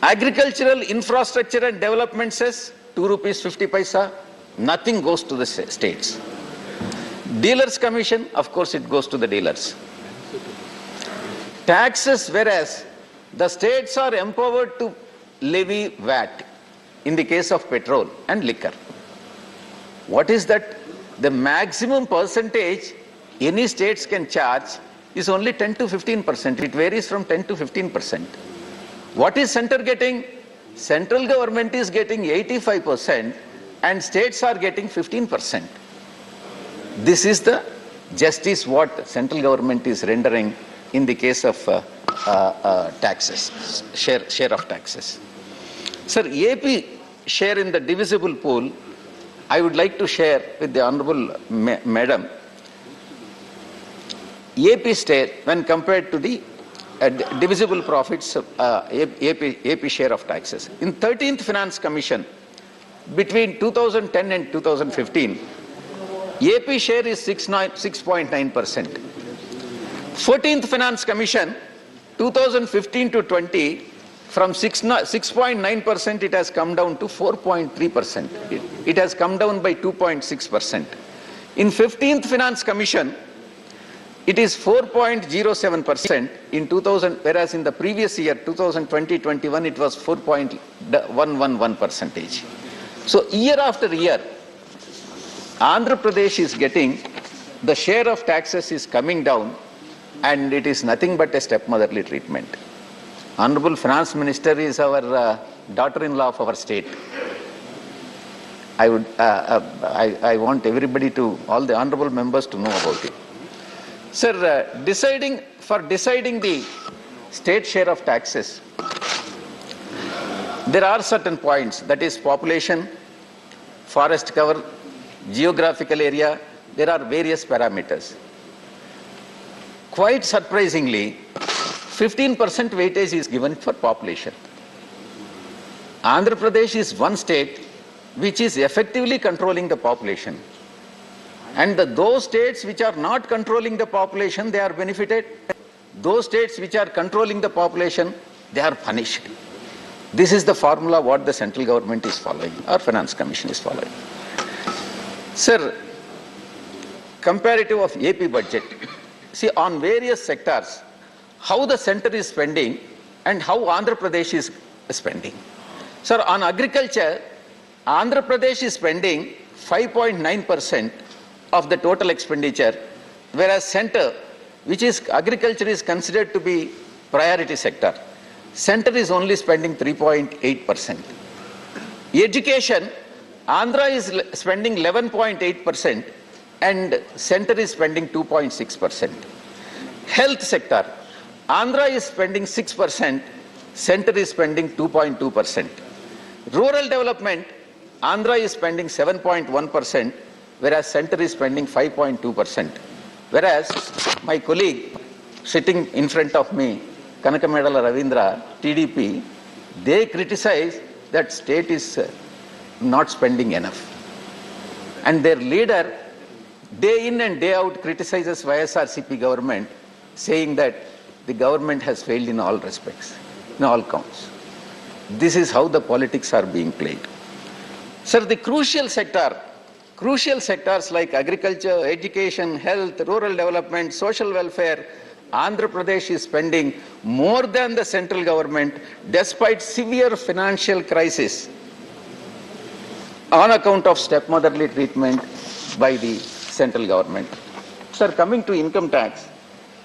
Agricultural infrastructure and development cess, 2 rupees 50 paisa. Nothing goes to the states. Dealers commission, of course it goes to the dealers. Taxes, whereas the states are empowered to levy VAT in the case of petrol and liquor. What is that? The maximum percentage any states can charge is only 10 to 15%. It varies from 10 to 15%. What is center getting? Central government is getting 85% and states are getting 15%. This is the justice what central government is rendering in the case of taxes, share of taxes. Sir, AP share in the divisible pool, I would like to share with the Honorable Madam, AP state, when compared to the divisible profits, AP share of taxes. In 13th Finance Commission, between 2010 and 2015, AP share is 6.9%. 14th Finance Commission, 2015 to 20, from 6.9% it has come down to 4.3%. It has come down by 2.6%. In 15th Finance Commission, it is 4.07% in 2000, whereas in the previous year, 2020-21, it was 4.111%. So year after year, Andhra Pradesh is getting, the share of taxes is coming down, and it is nothing but a stepmotherly treatment. Honorable Finance Minister is our daughter-in-law of our state. I want everybody to, all the honorable members to know about it. Sir, deciding the state share of taxes, there are certain points, that is population, forest cover, geographical area, there are various parameters. Quite surprisingly, 15% weightage is given for population. Andhra Pradesh is one state which is effectively controlling the population. And those states which are not controlling the population, they are benefited. Those states which are controlling the population, they are punished. This is the formula what the central government is following, or Finance Commission is following. Sir, comparative of AP budget. See, on various sectors, how the center is spending and how Andhra Pradesh is spending. Sir, on agriculture, Andhra Pradesh is spending 5.9% of the total expenditure, whereas center, which is agriculture, is considered to be priority sector. Center is only spending 3.8%. Education, Andhra is spending 11.8% and center is spending 2.6%. Health sector, Andhra is spending 6%, center is spending 2.2%. Rural development, Andhra is spending 7.1%, whereas center is spending 5.2%. Whereas my colleague sitting in front of me, Kanakamedala Ravindra, TDP, they criticize that state is not spending enough. And their leader, day in and day out, criticizes YSRCP government, saying that the government has failed in all respects, in all counts. This is how the politics are being played. Sir, the crucial sectors like agriculture, education, health, rural development, social welfare, Andhra Pradesh is spending more than the central government despite severe financial crisis on account of stepmotherly treatment by the central government. Sir, coming to income tax,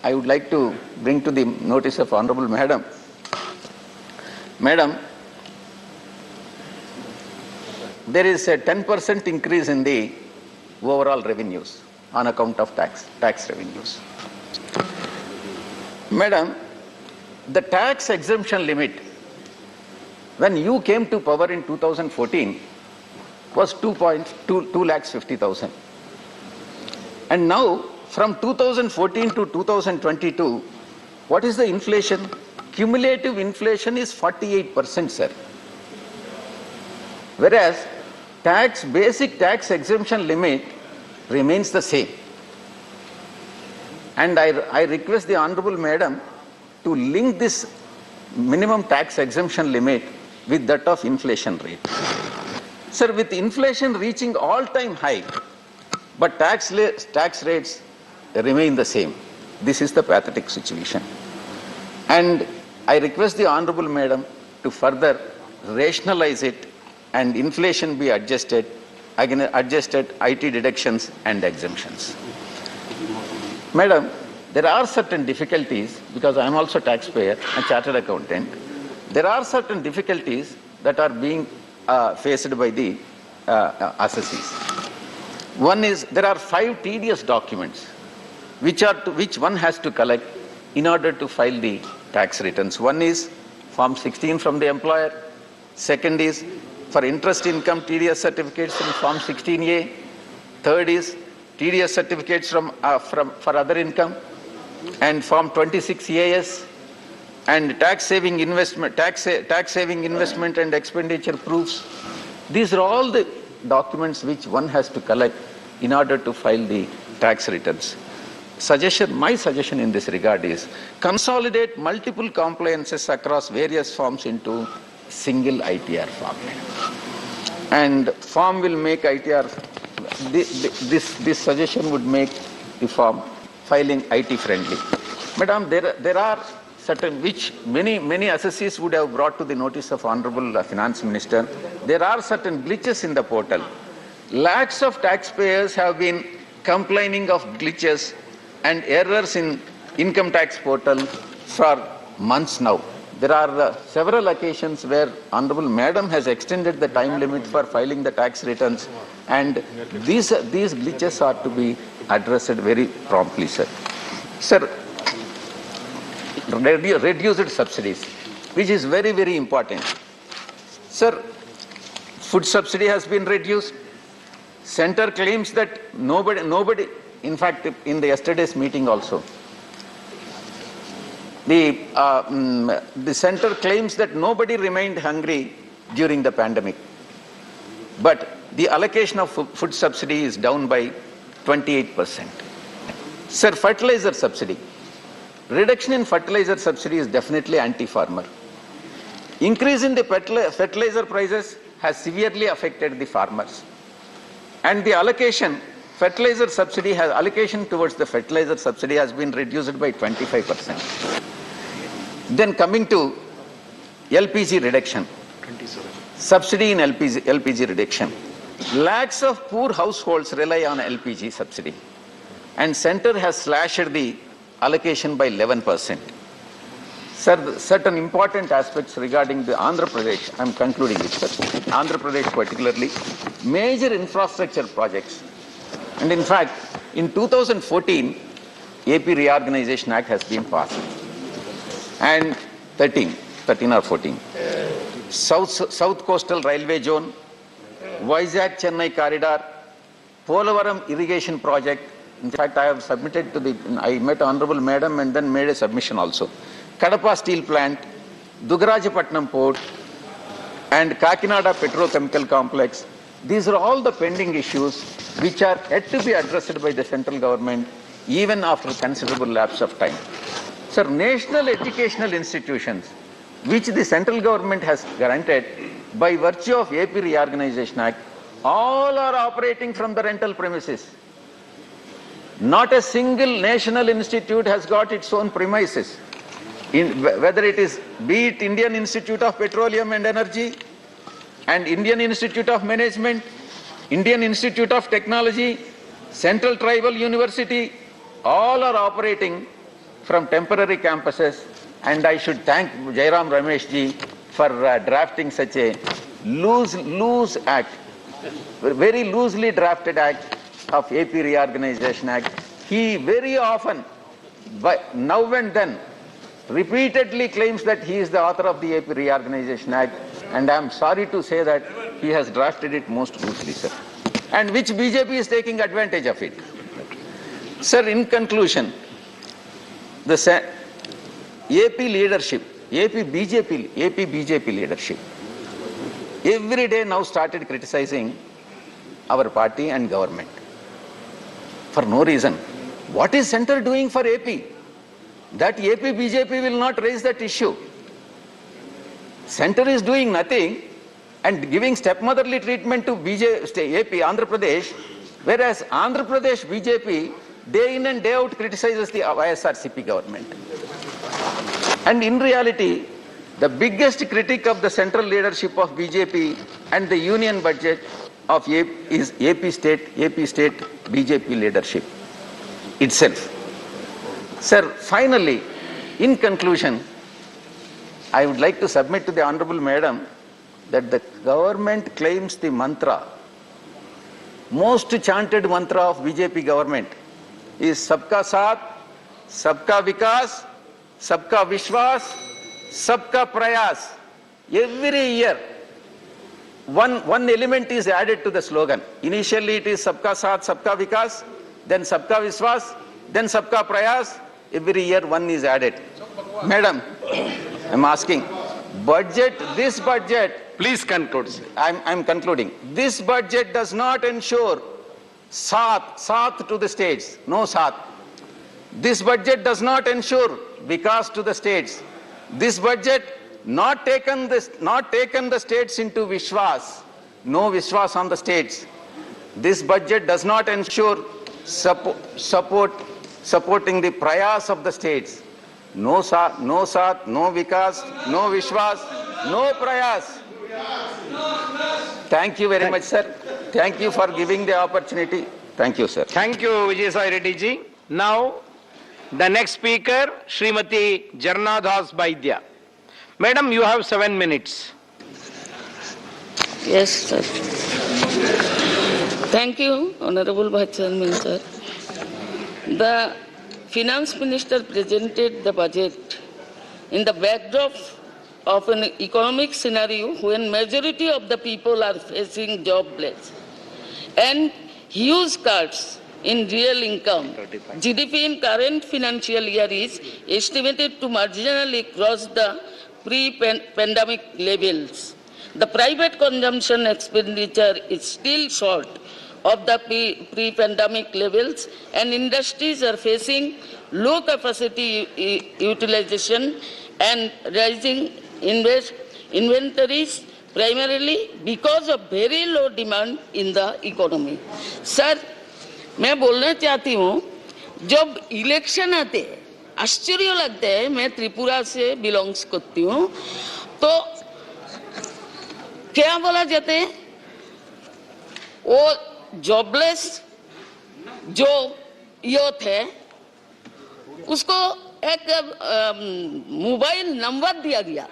I would like to bring to the notice of Honorable Madam. Madam, there is a 10% increase in the overall revenues on account of tax revenues. Madam, the tax exemption limit, when you came to power in 2014, was 2,50,000. And now, from 2014 to 2022, what is the inflation? Cumulative inflation is 48%, sir. Whereas, basic tax exemption limit remains the same. And I request the Honorable Madam to link this minimum tax exemption limit with that of inflation rate. Sir, with inflation reaching all-time high, but tax rates remain the same. This is the pathetic situation. And I request the Honorable Madam to further rationalize it and inflation be adjusted, again adjusted IT deductions and exemptions. Madam, there are certain difficulties, because I am also taxpayer and chartered accountant, there are certain difficulties that are being faced by the assessees. One is, there are 5 tedious documents which one has to collect in order to file the tax returns. One is Form 16 from the employer. Second is for interest income TDS certificates from Form 16A. Third is TDS certificates for other income, and Form 26AS, and tax saving investment and expenditure proofs. These are all the documents which one has to collect in order to file the tax returns. My suggestion in this regard is consolidate multiple compliances across various forms into single ITR format. And form will make ITR, this suggestion would make the form filing IT friendly. Madam, there are certain, which many assessees would have brought to the notice of Honorable Finance Minister. There are certain glitches in the portal. Lakhs of taxpayers have been complaining of glitches and errors in income tax portal for months now. There are several occasions where Honorable Madam has extended the time limit for filing the tax returns, and these glitches are to be addressed very promptly, sir. Sir, reduced subsidies, which is very, very important. Sir, food subsidy has been reduced. Center claims that nobody, in fact, in the yesterday's meeting also, the center claims that nobody remained hungry during the pandemic. But the allocation of food subsidy is down by 28%. Sir, fertilizer subsidy. Reduction in fertilizer subsidy is definitely anti-farmer. Increase in the fertilizer prices has severely affected the farmers. And the allocation towards the fertilizer subsidy has been reduced by 25%. Then coming to LPG reduction. Subsidy in LPG reduction. Lakhs of poor households rely on LPG subsidy. And center has slashed the allocation by 11%. Certain important aspects regarding the Andhra Pradesh, I'm concluding it, sir. Andhra Pradesh particularly, major infrastructure projects. And in fact, in 2014, AP Reorganization Act has been passed. And 13 or 14. South Coastal Railway Zone, Vizag Chennai Corridor, Polavaram Irrigation Project. In fact, I have submitted I met Honorable Madam and then made a submission also. Kadapa Steel Plant, Dugarajapatnam Port, and Kakinada Petrochemical Complex. These are all the pending issues which are yet to be addressed by the central government, even after considerable lapse of time. Sir, national educational institutions, which the central government has granted by virtue of AP Reorganization Act, all are operating from the rental premises. Not a single national institute has got its own premises. Whether it is, be it Indian Institute of Petroleum and Energy, and Indian Institute of Management, Indian Institute of Technology, Central Tribal University, all are operating from temporary campuses. And I should thank Jairam Ramesh ji for drafting such a loose act, very loosely drafted act of AP Reorganization Act. He very often, now and then, repeatedly claims that he is the author of the AP Reorganization Act, and I am sorry to say that he has drafted it most loosely, sir, and which BJP is taking advantage of it. Sir, in conclusion, the AP leadership, AP BJP leadership, every day now started criticizing our party and government for no reason. What is center doing for AP? That AP BJP will not raise that issue. Center is doing nothing and giving stepmotherly treatment to AP, Andhra Pradesh, whereas Andhra Pradesh BJP day in and day out criticizes the ISRCP government. And in reality, the biggest critic of the central leadership of BJP and the union budget of is AP state BJP leadership itself. Sir, finally, in conclusion, I would like to submit to the Honorable Madam that the government claims the mantra, most chanted mantra of BJP government is Sabka Saath, Sabka Vikas, Sabka Vishwas, Sabka Prayas. Every year, one element is added to the slogan. Initially it is Sabka Saath, Sabka Vikas, then Sabka Vishwas, then Sabka Prayas. Every year one is added. Madam, I'm asking, this budget, please conclude. I'm concluding. This budget does not ensure Saath to the states, no Saath. This budget does not ensure Vikas to the states. This budget not taken the states into Vishwas, no Vishwas on the states. This budget does not ensure supporting the prayas of the states. No Saath, no Vikas, no Vishwas, no prayas. Thank you very much, sir. Thank you for giving the opportunity. Thank you, sir. Thank you, Vijay Reddy ji. Now, the next speaker, Srimati Jarna Das Baidya. Madam, you have 7 minutes. Yes, sir. Thank you, Honorable Vice Chairman, sir. The Finance Minister presented the budget in the backdrop of an economic scenario when majority of the people are facing jobless and huge cuts in real income. GDP in current financial year is estimated to marginally cross the pre-pandemic levels. The private consumption expenditure is still short of the pre-pandemic levels, and industries are facing low capacity utilization and rising inventories, primarily because of very low demand in the economy. Sir, मैं बोलना चाहती हूँ, जब election आते हैं, आश्चर्य लगता है, मैं त्रिपुरा से बिलोंग्स करती हूँ, तो क्या बोला जाता है, वो जॉबलेस जो यूथ है, उसको एक मोबाइल नंबर दिया गया,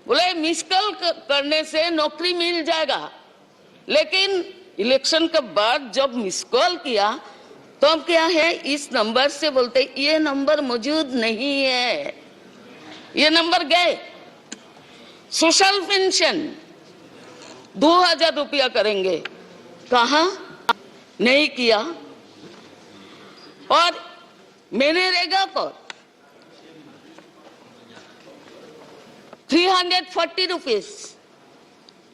बोले मिस कॉल करने से नौकरी मिल जाएगा, लेकिन इलेक्शन के बाद जब मिस कॉल किया तो अब क्या है, इस नंबर से बोलते ये नंबर मौजूद नहीं है, ये नंबर गए। सोशल पेंशन 2000 रुपया करेंगे, कहा नहीं किया, और मनरेगा पर 340 रुपीज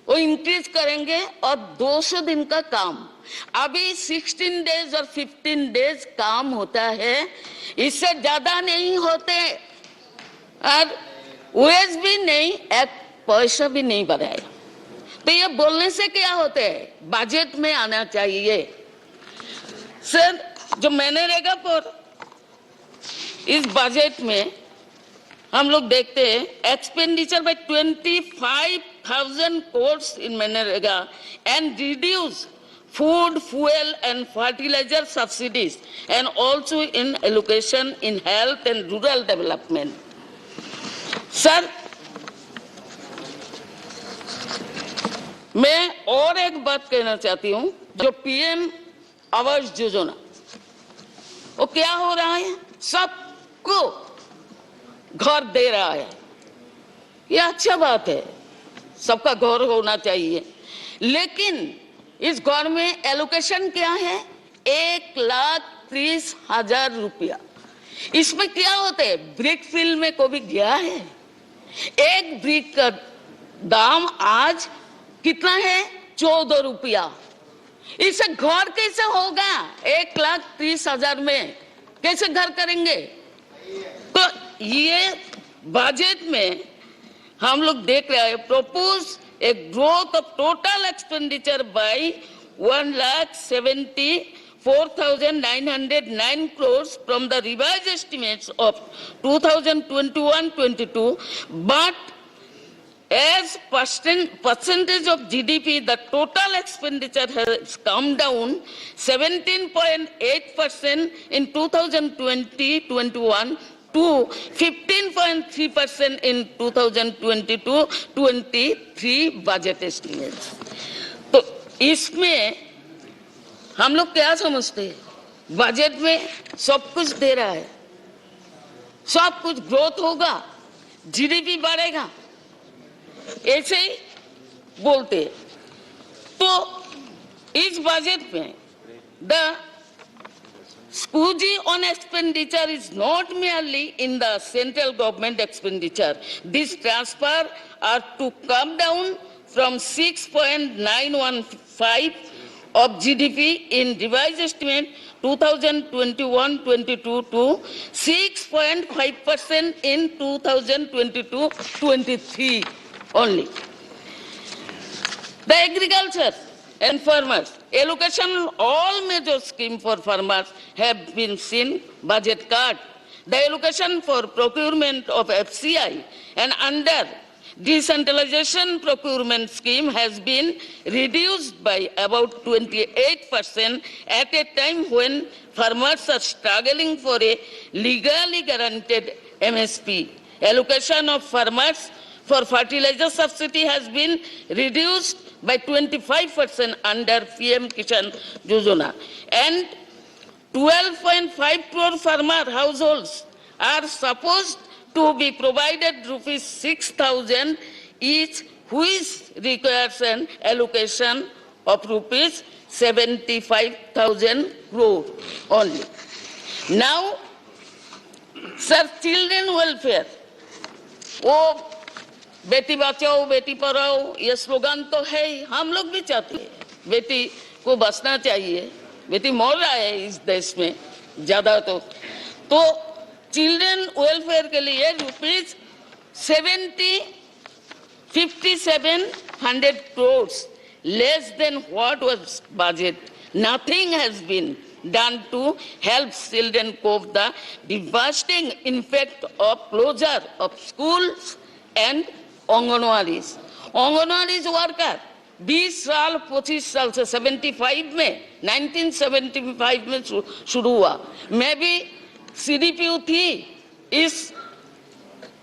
वो इंक्रीज करेंगे, और 200 दिन का काम अभी 16 डेज और 15 डेज काम होता है, इससे ज्यादा नहीं होते, और वेज भी नहीं, एक पैसा भी नहीं बढ़ाएगा। तो ये बोलने से क्या होता है, बजट में आना चाहिए। सर, जो मनरेगा पर इस बजट में हम लोग देखते हैं expenditure bye 25,000 crores in MNREGA and reduce food, fuel and fertilizer subsidies, and also in allocation in health and rural development. Sir, मैं और एक बात कहना चाहती हूँ, जो पीएम आवास योजना, वो क्या हो रहा है, सबको घर दे रहा है, ये अच्छा बात है, सबका घर होना चाहिए, लेकिन इस घर में एलोकेशन क्या है, 1,30,000 रुपया। इसमें क्या होता है, ब्रिक फील्ड में कभी गया है, एक ब्रिक का दाम आज कितना है, 14 रुपया। इससे घर कैसे होगा, 1,30,000 में कैसे घर करेंगे। तो ये बजट में हम लोग देख रहे हैं, propose a growth of total expenditure by 1,74,909 crores from the revised estimates of 2021-22, but as percentage of GDP, the total expenditure has come down 17.8% in 2020-21 to 15.3% in 2022-23 budget estimates. तो इसमें हम लोग क्या समझते हैं, बजट में सब कुछ दे रहा है, सब कुछ ग्रोथ होगा, जीडीपी बढ़ेगा, ऐसे ही बोलते हैं। तो इस बजट में the squeegee on expenditure is not merely in the central government expenditure. These transfers are to come down from 6.915 of GDP in revised estimate 2021-22 to 6.5% in 2022-23 only. The agriculture and farmers, allocation all major schemes for farmers have been seen budget cut. The allocation for procurement of FCI and under decentralization procurement scheme has been reduced by about 28% at a time when farmers are struggling for a legally guaranteed MSP. Allocation of farmers for fertilizer subsidy has been reduced by 25% under PM Kisan Yojana. And 12.5 crore farmer households are supposed to be provided rupees 6,000 each, which requires an allocation of rupees 75,000 crore only. Now, sir, children welfare. वो बेटी बचाओ बेटी पढ़ाओ ये slogan तो है ही, हम लोग भी चाहते हैं बेटी को बचना चाहिए, बेटी मर रहा है इस देश में ज्यादा तो चिल्ड्रन वेलफेयर के लिए rupees 5700 crores less than what was budget. Nothing has been done to help children cope the devastating impact of closure of schools and Anganwadis. Anganwadis worker 20 साल 25 साल से 75 में 1975 में शुरू हुआ. मैं भी CDPU थी, इस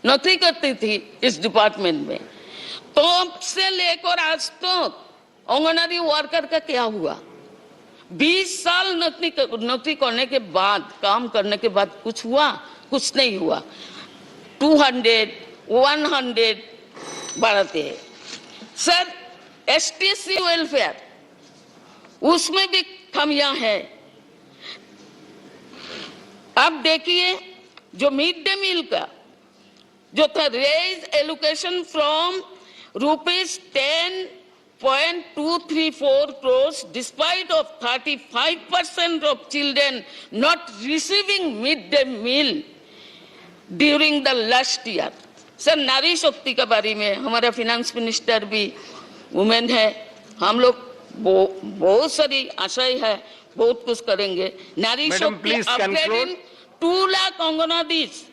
नौकरी करती थी इस डिपार्टमेंट में. तो से लेकर आज तक अंगनवाड़ी वर्कर का क्या हुआ? 20 साल नौकरी करने के बाद, काम करने के बाद कुछ हुआ? कुछ नहीं हुआ. 200, 100 बढ़ाते हैं. सर, STC वेलफेयर उसमें भी कमियां हैं. अब देखिए जो मिड डे मील का जो था raise allocation from rupees 10.234 crores despite of 35% of children not receiving midday meal during the last year. Sir, नारी शक्ति के बारे में हमारा फिनेंस मिनिस्टर भी वुमेन है. हम लोग बहुत सारी आशाएं है, बहुत कुछ करेंगे. नारी शक्ति upgrading 2 lakh Anganwadis,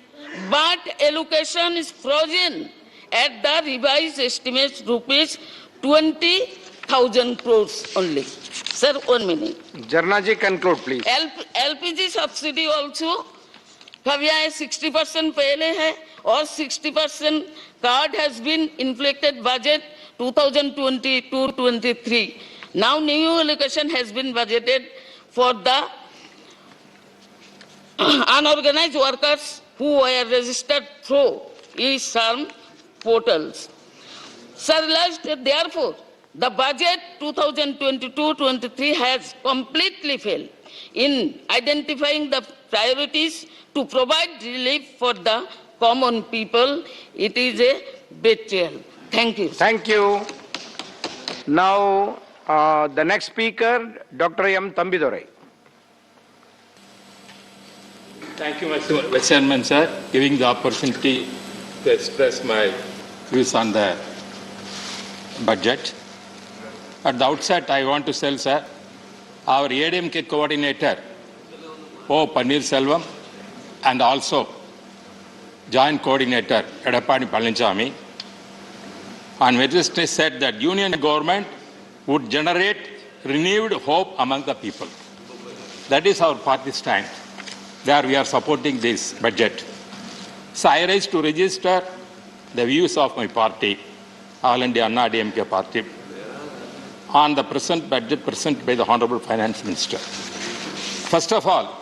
but allocation is frozen at the revised estimates rupees 20,000 crores only. Sir, 1 minute. Jarna ji, conclude please. LPG subsidy also Kavia 60% पहले है और 60% card has been inflected budget 2022-23. Now new allocation has been budgeted for the unorganized workers who were registered through e-SARM portals. Sir, therefore, the budget 2022-23 has completely failed in identifying the priorities to provide relief for the common people. It is a betrayal. Thank you. Thank you. Now, the next speaker, Dr. M. Tambidurai. Thank you, Mr. Vice Chairman, sir, giving the opportunity to express my views on the budget. At the outset, I want to tell, sir, our ADMK coordinator, O. Pannirselvam, and also Joint Coordinator, Edapani Palaniswamy, on Wednesday said that union government would generate renewed hope among the people. That is our party stand. There we are supporting this budget. So I rise to register the views of my party, All India Anna DMK party, on the present budget presented by the Honorable Finance Minister. First of all,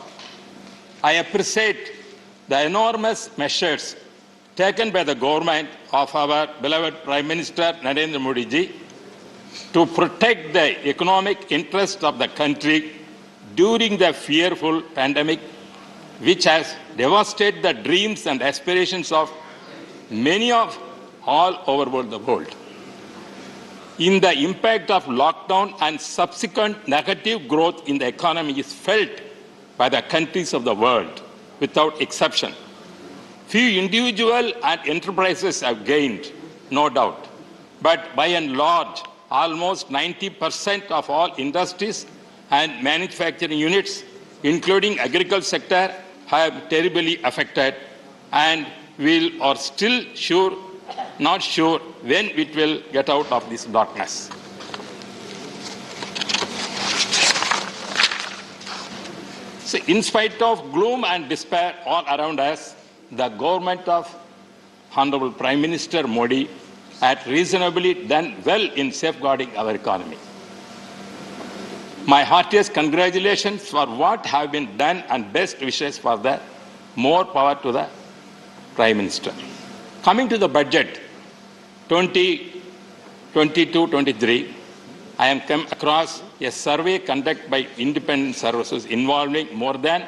I appreciate the enormous measures taken by the government of our beloved Prime Minister Narendra Modi ji to protect the economic interest of the country during the fearful pandemic, which has devastated the dreams and aspirations of many of all over the world. In the impact of lockdown and subsequent negative growth in the economy is felt by the countries of the world without exception. Few individuals and enterprises have gained, no doubt, but by and large, almost 90% of all industries and manufacturing units, including agricultural sector, have terribly affected and are still not sure when it will get out of this darkness. So, in spite of gloom and despair all around us, the government of Honorable Prime Minister Modi had reasonably done well in safeguarding our economy. My heartiest congratulations for what have been done and best wishes for the more power to the Prime Minister. Coming to the budget 2022-23, I am come across a survey conducted by independent services involving more than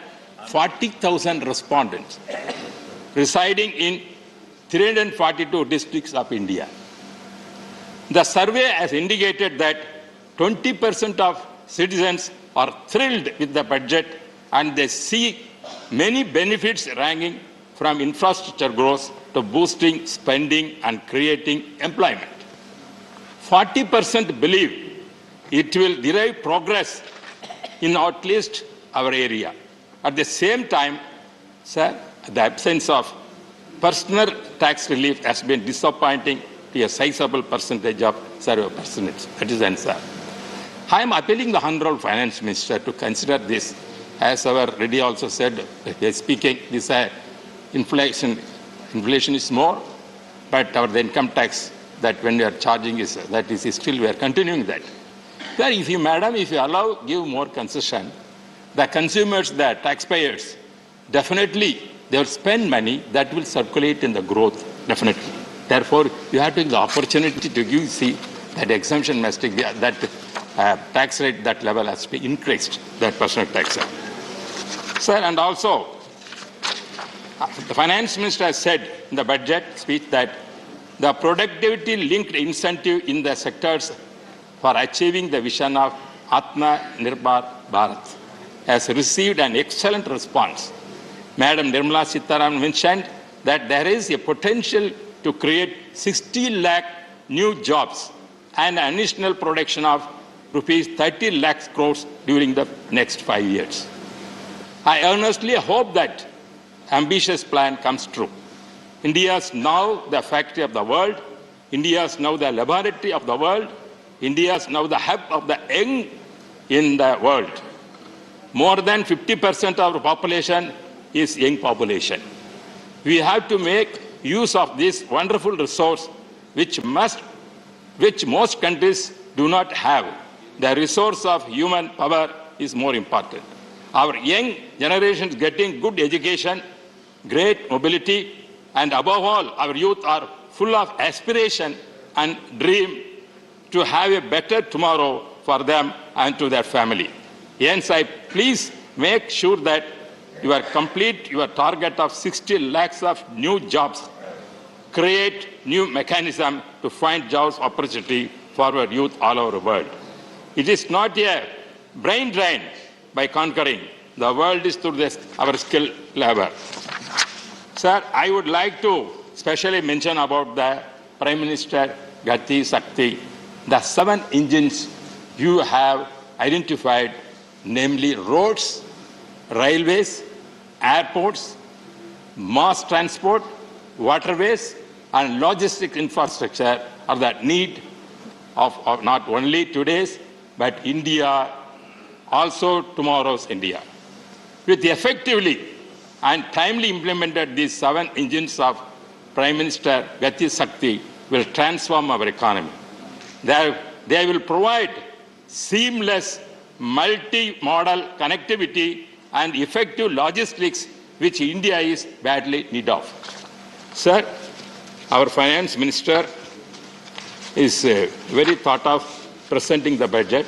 40,000 respondents residing in 342 districts of India. The survey has indicated that 20% of citizens are thrilled with the budget and they see many benefits ranging from infrastructure growth to boosting spending and creating employment. 40% believe it will derive progress in at least our area. At the same time, sir, the absence of personal tax relief has been disappointing to a sizable percentage of survey percentage. That is the answer. I am appealing the Honorable Finance Minister to consider this. As our Reddy also said, speaking, this inflation is more, but our income tax that when we are charging is still we are continuing that. Sir, if you allow, give more concession, the consumers, the taxpayers, definitely they will spend money that will circulate in the growth, definitely. Therefore, you have to take the opportunity to give, see, that exemption must be, that tax rate, that level has to be increased, that personal tax. Sir, and also, the Finance Minister has said in the budget speech that the productivity-linked incentive in the sectors for achieving the vision of Atmanirbhar Bharat has received an excellent response. Madam Nirmala Sitharaman mentioned that there is a potential to create 60 lakh new jobs and an additional production of rupees 30 lakh crores during the next 5 years. I earnestly hope that ambitious plan comes true. India is now the factory of the world. India is now the laboratory of the world. India is now the hub of the young in the world. More than 50% of our population is young population. We have to make use of this wonderful resource which most countries do not have. The resource of human power is more important. Our young generation is getting good education, great mobility, and above all, our youth are full of aspiration and dream to have a better tomorrow for them and to their family. Hence, I please make sure that you are complete your target of 60 lakhs of new jobs. Create new mechanism to find jobs opportunity for our youth all over the world. It is not a brain drain by conquering. The world is through this, our skilled labor. Sir, I would like to specially mention about the Prime Minister Gati Shakti, the 7 engines you have identified, namely roads, railways, airports, mass transport, waterways, and logistic infrastructure are the need of not only today's, but India, also tomorrow's India. With effectively and timely implemented, these 7 engines of Prime Minister Gati Shakti will transform our economy. They will provide seamless multi-modal connectivity and effective logistics which India is badly in need of. Sir, our Finance Minister is very thought of presenting the budget.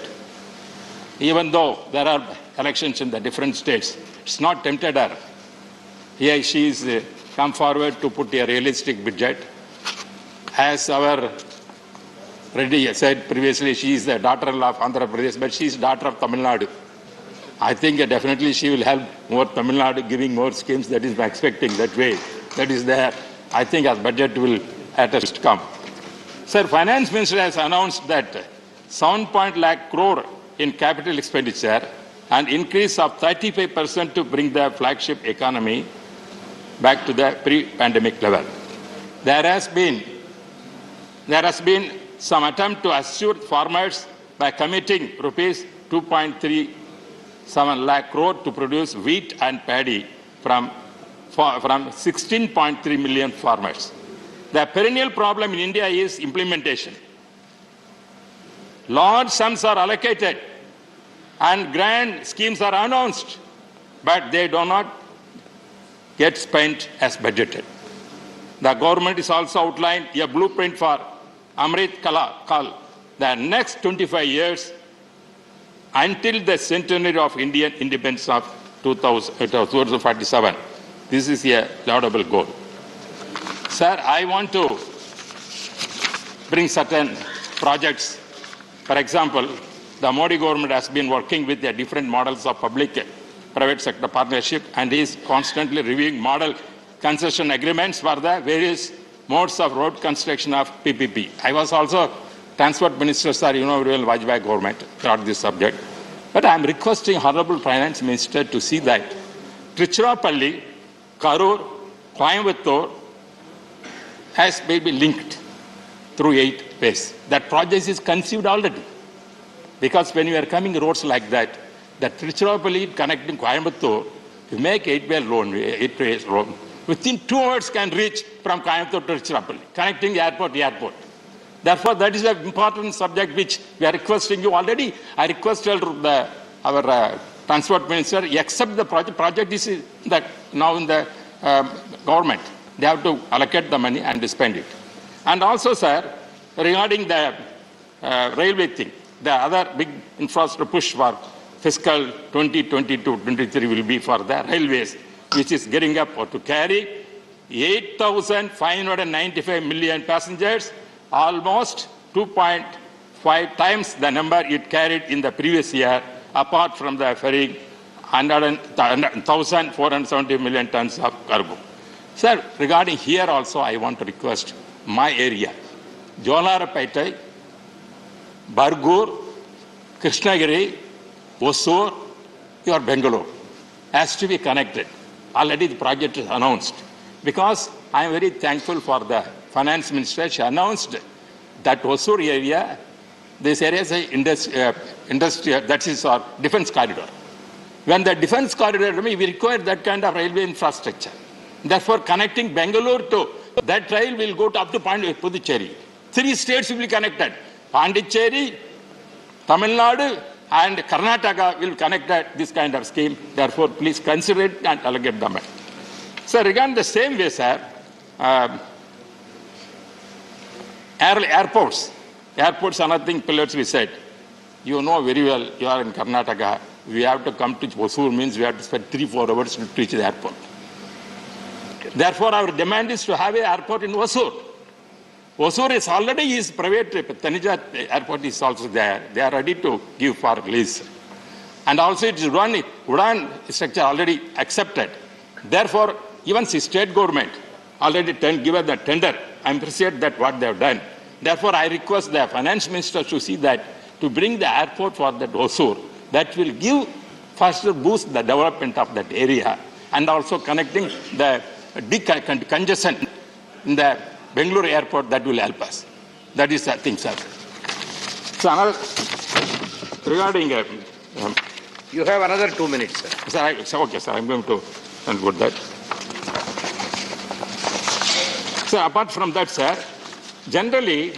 Even though there are elections in the different states, it's not tempted her. Here she is come forward to put a realistic budget. As our Reddy said previously, she is the daughter-in-law of Andhra Pradesh, but she is daughter of Tamil Nadu. I think definitely she will help more Tamil Nadu, giving more schemes. That is my expecting that way. That is there. I think our budget will at least come. Sir, Finance Minister has announced that 7 lakh crore in capital expenditure and increase of 35% to bring the flagship economy back to the pre-pandemic level. There has been some attempt to assure farmers by committing rupees 2.37 lakh crore to produce wheat and paddy from 16.3 million farmers. The perennial problem in India is implementation. Large sums are allocated and grand schemes are announced, but they do not get spent as budgeted. The government is also outlined a blueprint for Amrit Kal, the next 25 years until the centenary of Indian independence of 2047. This is a laudable goal. Sir, I want to bring certain projects. For example, the Modi government has been working with the different models of public-private sector partnership and is constantly reviewing model concession agreements for the various modes of road construction of PPP. I was also Transport Minister, sir, you know, Vajpayee government brought this subject. But I am requesting Honorable Finance Minister to see that Tiruchirappalli, Karur, Coimbatore has maybe linked through 8 ways. That project is conceived already. Because when you are coming roads like that, the Tiruchirappalli connecting Coimbatore, you make 8-way road. Within 2 hours can reach from Coimbatore to Tiruchirappalli, connecting airport to airport. Therefore, that is an important subject which we are requesting you already. I requested our Transport Minister accept the project. Project is now in the government. They have to allocate the money and spend it. And also, sir, regarding the railway thing, the other big infrastructure push for fiscal 2022-23 will be for the railways, which is getting up to carry 8,595 million passengers, almost 2.5 times the number it carried in the previous year, apart from the ferrying 1,470 million tons of cargo. Sir, regarding here also, I want to request my area, Jolarapete, Bargur, Krishnagiri, Hosur, or Bangalore, has to be connected. Already the project is announced. Because I am very thankful for the Finance Minister. She announced that Hosur area, this area is industrial, that is our defense corridor. When the defense corridor, we require that kind of railway infrastructure. Therefore, connecting Bangalore to that rail will go up to Puducherry. 3 states will be connected. Pondicherry, Tamil Nadu, and Karnataka will connect this kind of scheme. Therefore, please consider it and allocate the money. So, regarding the same way, sir, airports. Airports are nothing pillars, we said. You know very well, you are in Karnataka. We have to come to Hosur, means we have to spend 3-4 hours to reach the airport. Therefore, our demand is to have an airport in Hosur. Hosur is already private. Tanija airport is also there. They are ready to give for lease. And also it is Udan structure already accepted. Therefore, even the state government already given the tender. I appreciate that what they have done. Therefore, I request the Finance Minister to see that to bring the airport for that Hosur, that will give faster boost the development of that area and also connecting the decongestion in the Bangalore airport, that will help us. That is the thing, sir. So, regarding... you have another 2 minutes, sir. Okay, sir, I'm going to conclude that. So, apart from that, sir, generally,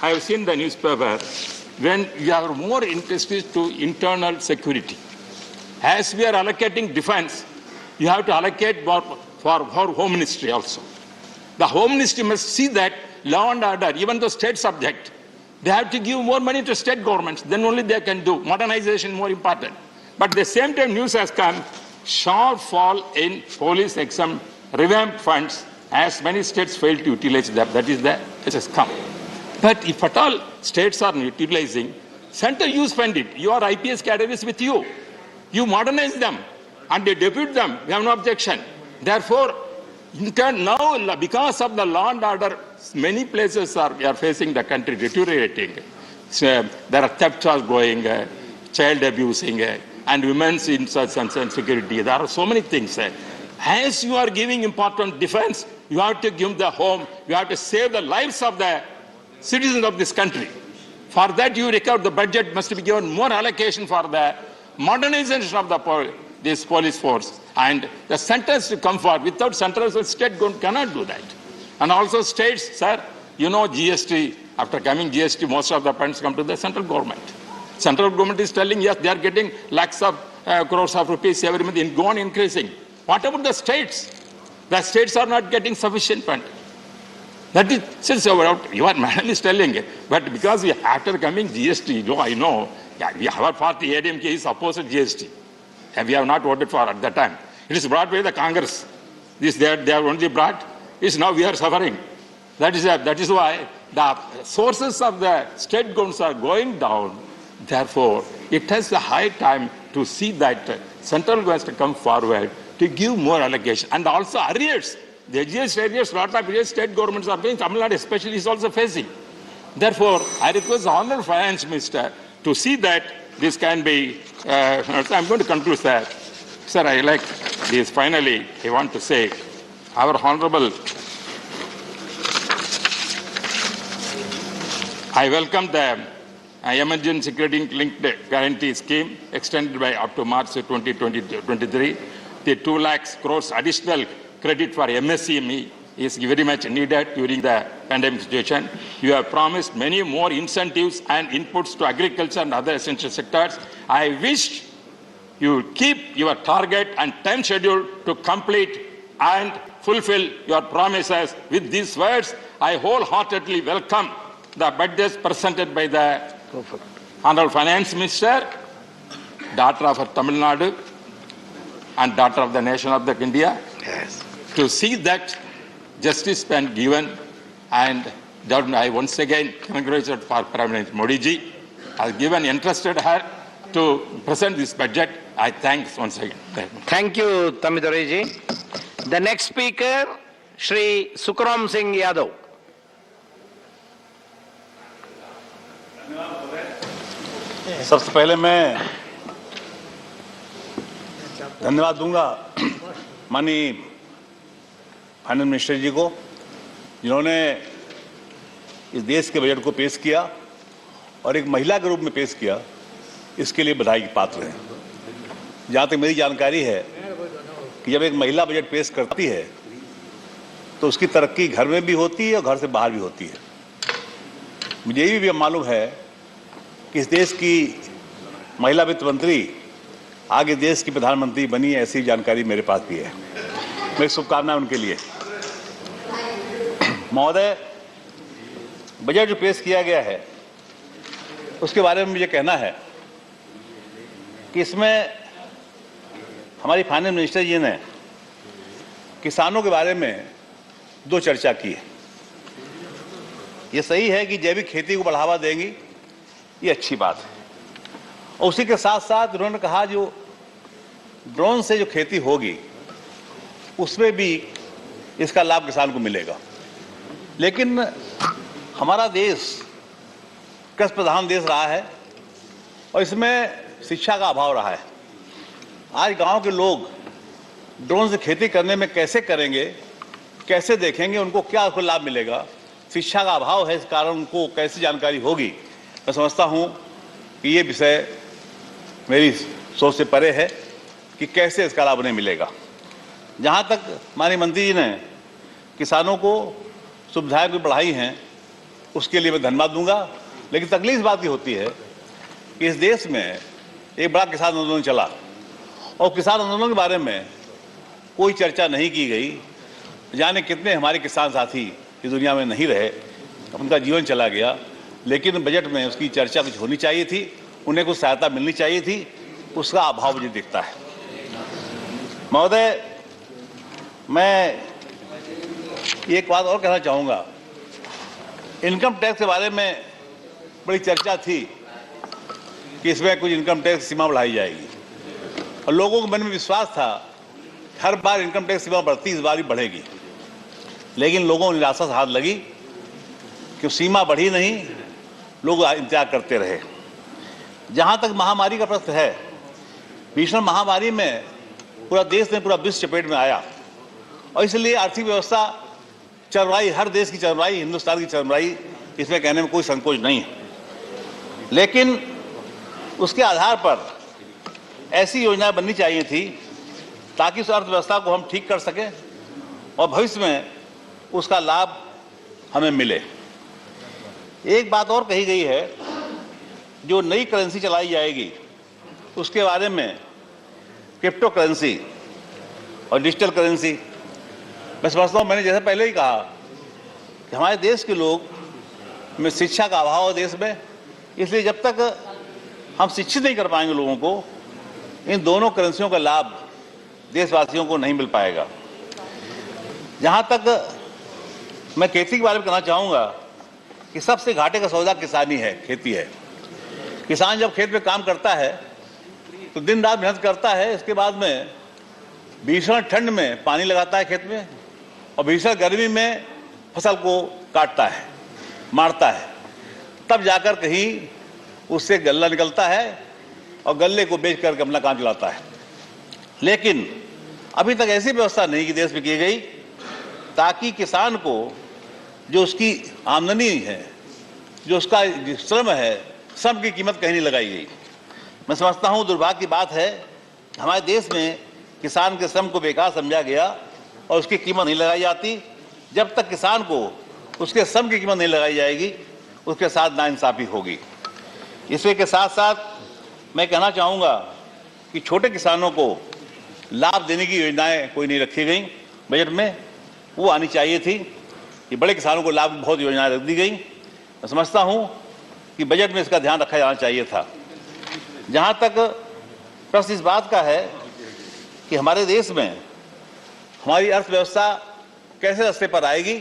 I have seen the newspaper, when you are more interested to internal security. As we are allocating defense, you have to allocate more for Home Ministry also. The Home Ministry must see that law and order, even though state subject, They have to give more money to state governments. Then only they can do. Modernization more important. But at the same time, news has come, sharp fall in police exempt revamped funds as many states fail to utilize them. That is the, it has come. But if at all states are utilizing, center you spend it. Your IPS cadre is with you. You modernize them and they depute them. We have no objection. Therefore, in turn now, because of the law and order, many places we are facing the country deteriorating. So, there are thefts are going, child abusing, and women's insurgence and security. There are so many things. As you are giving important defense, you have to give the home, you have to save the lives of the citizens of this country. For that, you recover the budget must be given more allocation for the modernization of this police force. And the centers to come forward. Without centers, the state cannot do that. And also states, sir, you know GST, after coming GST, most of the funds come to the central government. Central government is telling, yes, they are getting lakhs of crores of rupees every month, go on increasing. What about the states? The states are not getting sufficient fund. That is, since your madam is telling it, but because after coming GST, I know, our party ADMK is opposed to GST. And we have not voted for at that time. It is brought by the Congress. This they have only brought. Is now we are suffering. That is why the sources of the state governments are going down. Therefore, it has the high time to see that central government to come forward to give more allocation. And also arrears. The GST arrears, lot of arrears state governments are paying. Tamil Nadu especially is also facing. Therefore, I request the Honourable Finance Minister to see that this can be, I'm going to conclude that. Sir, I like this. Finally, I want to say, our Honourable, I welcome the emergency credit linked guarantee scheme extended by up to March 2023. The 2 lakhs crores additional credit for MSME is very much needed during the pandemic situation. You have promised many more incentives and inputs to agriculture and other essential sectors. I wish you keep your target and time schedule to complete and fulfill your promises. With these words, I wholeheartedly welcome the budget presented by the Honorable Finance Minister, daughter of Tamil Nadu and daughter of the nation of India, to see that justice been given. And I once again congratulate for Prime Minister Modi ji has given entrusted her to present this budget. I thank once again. Thank you, Tamidore ji. The next speaker, Shri Sukram Singh Yadav. सबसे पहले मैं धन्यवाद दूंगा माननीय finance minister जी को, जिन्होंने इस देश के बजट को पेश किया और एक महिला के रूप में पेश किया। इसके लिए बधाई के पात्र हैं। जहाँ तक मेरी जानकारी है कि जब एक महिला बजट पेश करती है तो उसकी तरक्की घर में भी होती है और घर से बाहर भी होती है। मुझे ये भी मालूम है कि इस देश की महिला वित्त मंत्री आगे देश की प्रधानमंत्री बनी, ऐसी जानकारी मेरे पास भी है। मेरी शुभकामनाएं उनके लिए। महोदय, बजट जो पेश किया गया है उसके बारे में मुझे कहना है कि इसमें हमारी फाइनेंस मिनिस्टर जी ने किसानों के बारे में 2 चर्चा की है। ये सही है कि जैविक खेती को बढ़ावा देंगी, ये अच्छी बात है। और उसी के साथ साथ उन्होंने कहा जो ड्रोन से जो खेती होगी उसमें भी इसका लाभ किसान को मिलेगा। लेकिन हमारा देश कृषि प्रधान देश रहा है और इसमें शिक्षा का अभाव रहा है। आज गांव के लोग ड्रोन से खेती करने में कैसे करेंगे, कैसे देखेंगे, उनको क्या उसको लाभ मिलेगा, शिक्षा का अभाव है। इस कारण उनको कैसे जानकारी होगी। मैं समझता हूं कि ये विषय मेरी सोच से परे है कि कैसे इसका लाभ उन्हें मिलेगा। जहां तक माननीय मंत्री जी ने किसानों को सुविधाएं भी बढ़ाई हैं, उसके लिए मैं धन्यवाद दूंगा। लेकिन तकलीफ इस बात की होती है कि इस देश में एक बड़ा किसान आंदोलन चला और किसान आंदोलन के बारे में कोई चर्चा नहीं की गई। जाने कितने हमारे किसान साथी इस दुनिया में नहीं रहे, उनका जीवन चला गया। लेकिन बजट में उसकी चर्चा कुछ होनी चाहिए थी, उन्हें कुछ सहायता मिलनी चाहिए थी, उसका अभाव मुझे दिखता है। महोदय, मैं एक बात और कहना चाहूँगा। इनकम टैक्स के बारे में बड़ी चर्चा थी कि इसमें कुछ इनकम टैक्स सीमा बढ़ाई जाएगी, और लोगों के मन में विश्वास था हर बार इनकम टैक्स सीमा बढ़ती, इस बार भी बढ़ेगी। लेकिन लोगों को निराशा से हाथ लगी कि सीमा बढ़ी नहीं, लोग इंतजार करते रहे। जहाँ तक महामारी का प्रश्न है, भीषण महामारी में पूरा देश ने, पूरा विश्व चपेट में आया, और इसलिए आर्थिक व्यवस्था चरमराई, हर देश की चरमराई, हिंदुस्तान की चरमराई, इसमें कहने में कोई संकोच नहीं है। लेकिन उसके आधार पर ऐसी योजनाएं बननी चाहिए थी ताकि उस अर्थव्यवस्था को हम ठीक कर सकें और भविष्य में उसका लाभ हमें मिले। एक बात और कही गई है, जो नई करेंसी चलाई जाएगी उसके बारे में, क्रिप्टो करेंसी और डिजिटल करेंसी। मैं समझता हूँ, मैंने जैसे पहले ही कहा कि हमारे देश के लोग में शिक्षा का अभाव है देश में, इसलिए जब तक हम शिक्षित नहीं कर पाएंगे लोगों को, इन दोनों करेंसियों का लाभ देशवासियों को नहीं मिल पाएगा। जहाँ तक मैं खेती के बारे में कहना चाहूँगा कि सबसे घाटे का सौदा किसानी है, खेती है। किसान जब खेत में काम करता है तो दिन रात मेहनत करता है, इसके बाद में भीषण ठंड में पानी लगाता है खेत में, और भीषण गर्मी में फसल को काटता है, मारता है, तब जाकर कहीं उससे गल्ला निकलता है और गल्ले को बेच करके अपना काम चलाता है। लेकिन अभी तक ऐसी व्यवस्था नहीं कि देश में की गई ताकि किसान को जो उसकी आमदनी है, जो उसका श्रम है, श्रम की कीमत कहीं नहीं लगाई गई। मैं समझता हूँ दुर्भाग्य की बात है, हमारे देश में किसान के श्रम को बेकार समझा गया और उसकी कीमत नहीं लगाई जाती। जब तक किसान को उसके श्रम की कीमत नहीं लगाई जाएगी, उसके साथ नाइंसाफी होगी। इसी के साथ साथ मैं कहना चाहूँगा कि छोटे किसानों को लाभ देने की योजनाएं कोई नहीं रखी गई बजट में, वो आनी चाहिए थी कि बड़े किसानों को लाभ बहुत योजनाएं रख दी गई। मैं समझता हूँ कि बजट में इसका ध्यान रखा जाना चाहिए था। जहाँ तक प्रश्न इस बात का है कि हमारे देश में हमारी अर्थव्यवस्था कैसे रास्ते पर आएगी,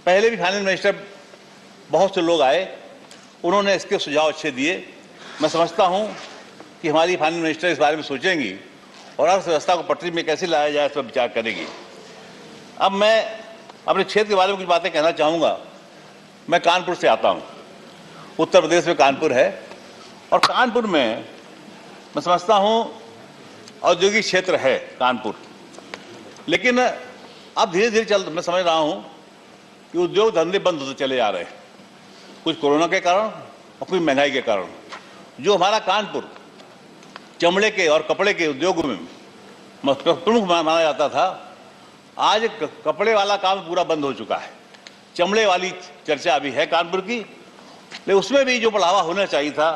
पहले भी फाइनेंस मिनिस्टर बहुत से लोग आए, उन्होंने इसके सुझाव अच्छे दिए। मैं समझता हूँ कि हमारी फाइनेंस मिनिस्टर इस बारे में सोचेंगी और अर्थव्यवस्था को पटरी में कैसे लाया जाए इस पर विचार करेगी। अब मैं अपने क्षेत्र के बारे में कुछ बातें कहना चाहूँगा। मैं कानपुर से आता हूँ, उत्तर प्रदेश में कानपुर है, और कानपुर में मैं समझता हूँ औद्योगिक क्षेत्र है कानपुर, लेकिन अब धीरे धीरे मैं समझ रहा हूँ कि उद्योग धंधे बंद होते चले जा रहे हैं, कुछ कोरोना के कारण और कुछ महंगाई के कारण। जो हमारा कानपुर चमड़े के और कपड़े के उद्योग में प्रमुख माना जाता था, आज कपड़े वाला काम पूरा बंद हो चुका है। चमड़े वाली चर्चा अभी है कानपुर की, लेकिन उसमें भी जो बढ़ावा होना चाहिए था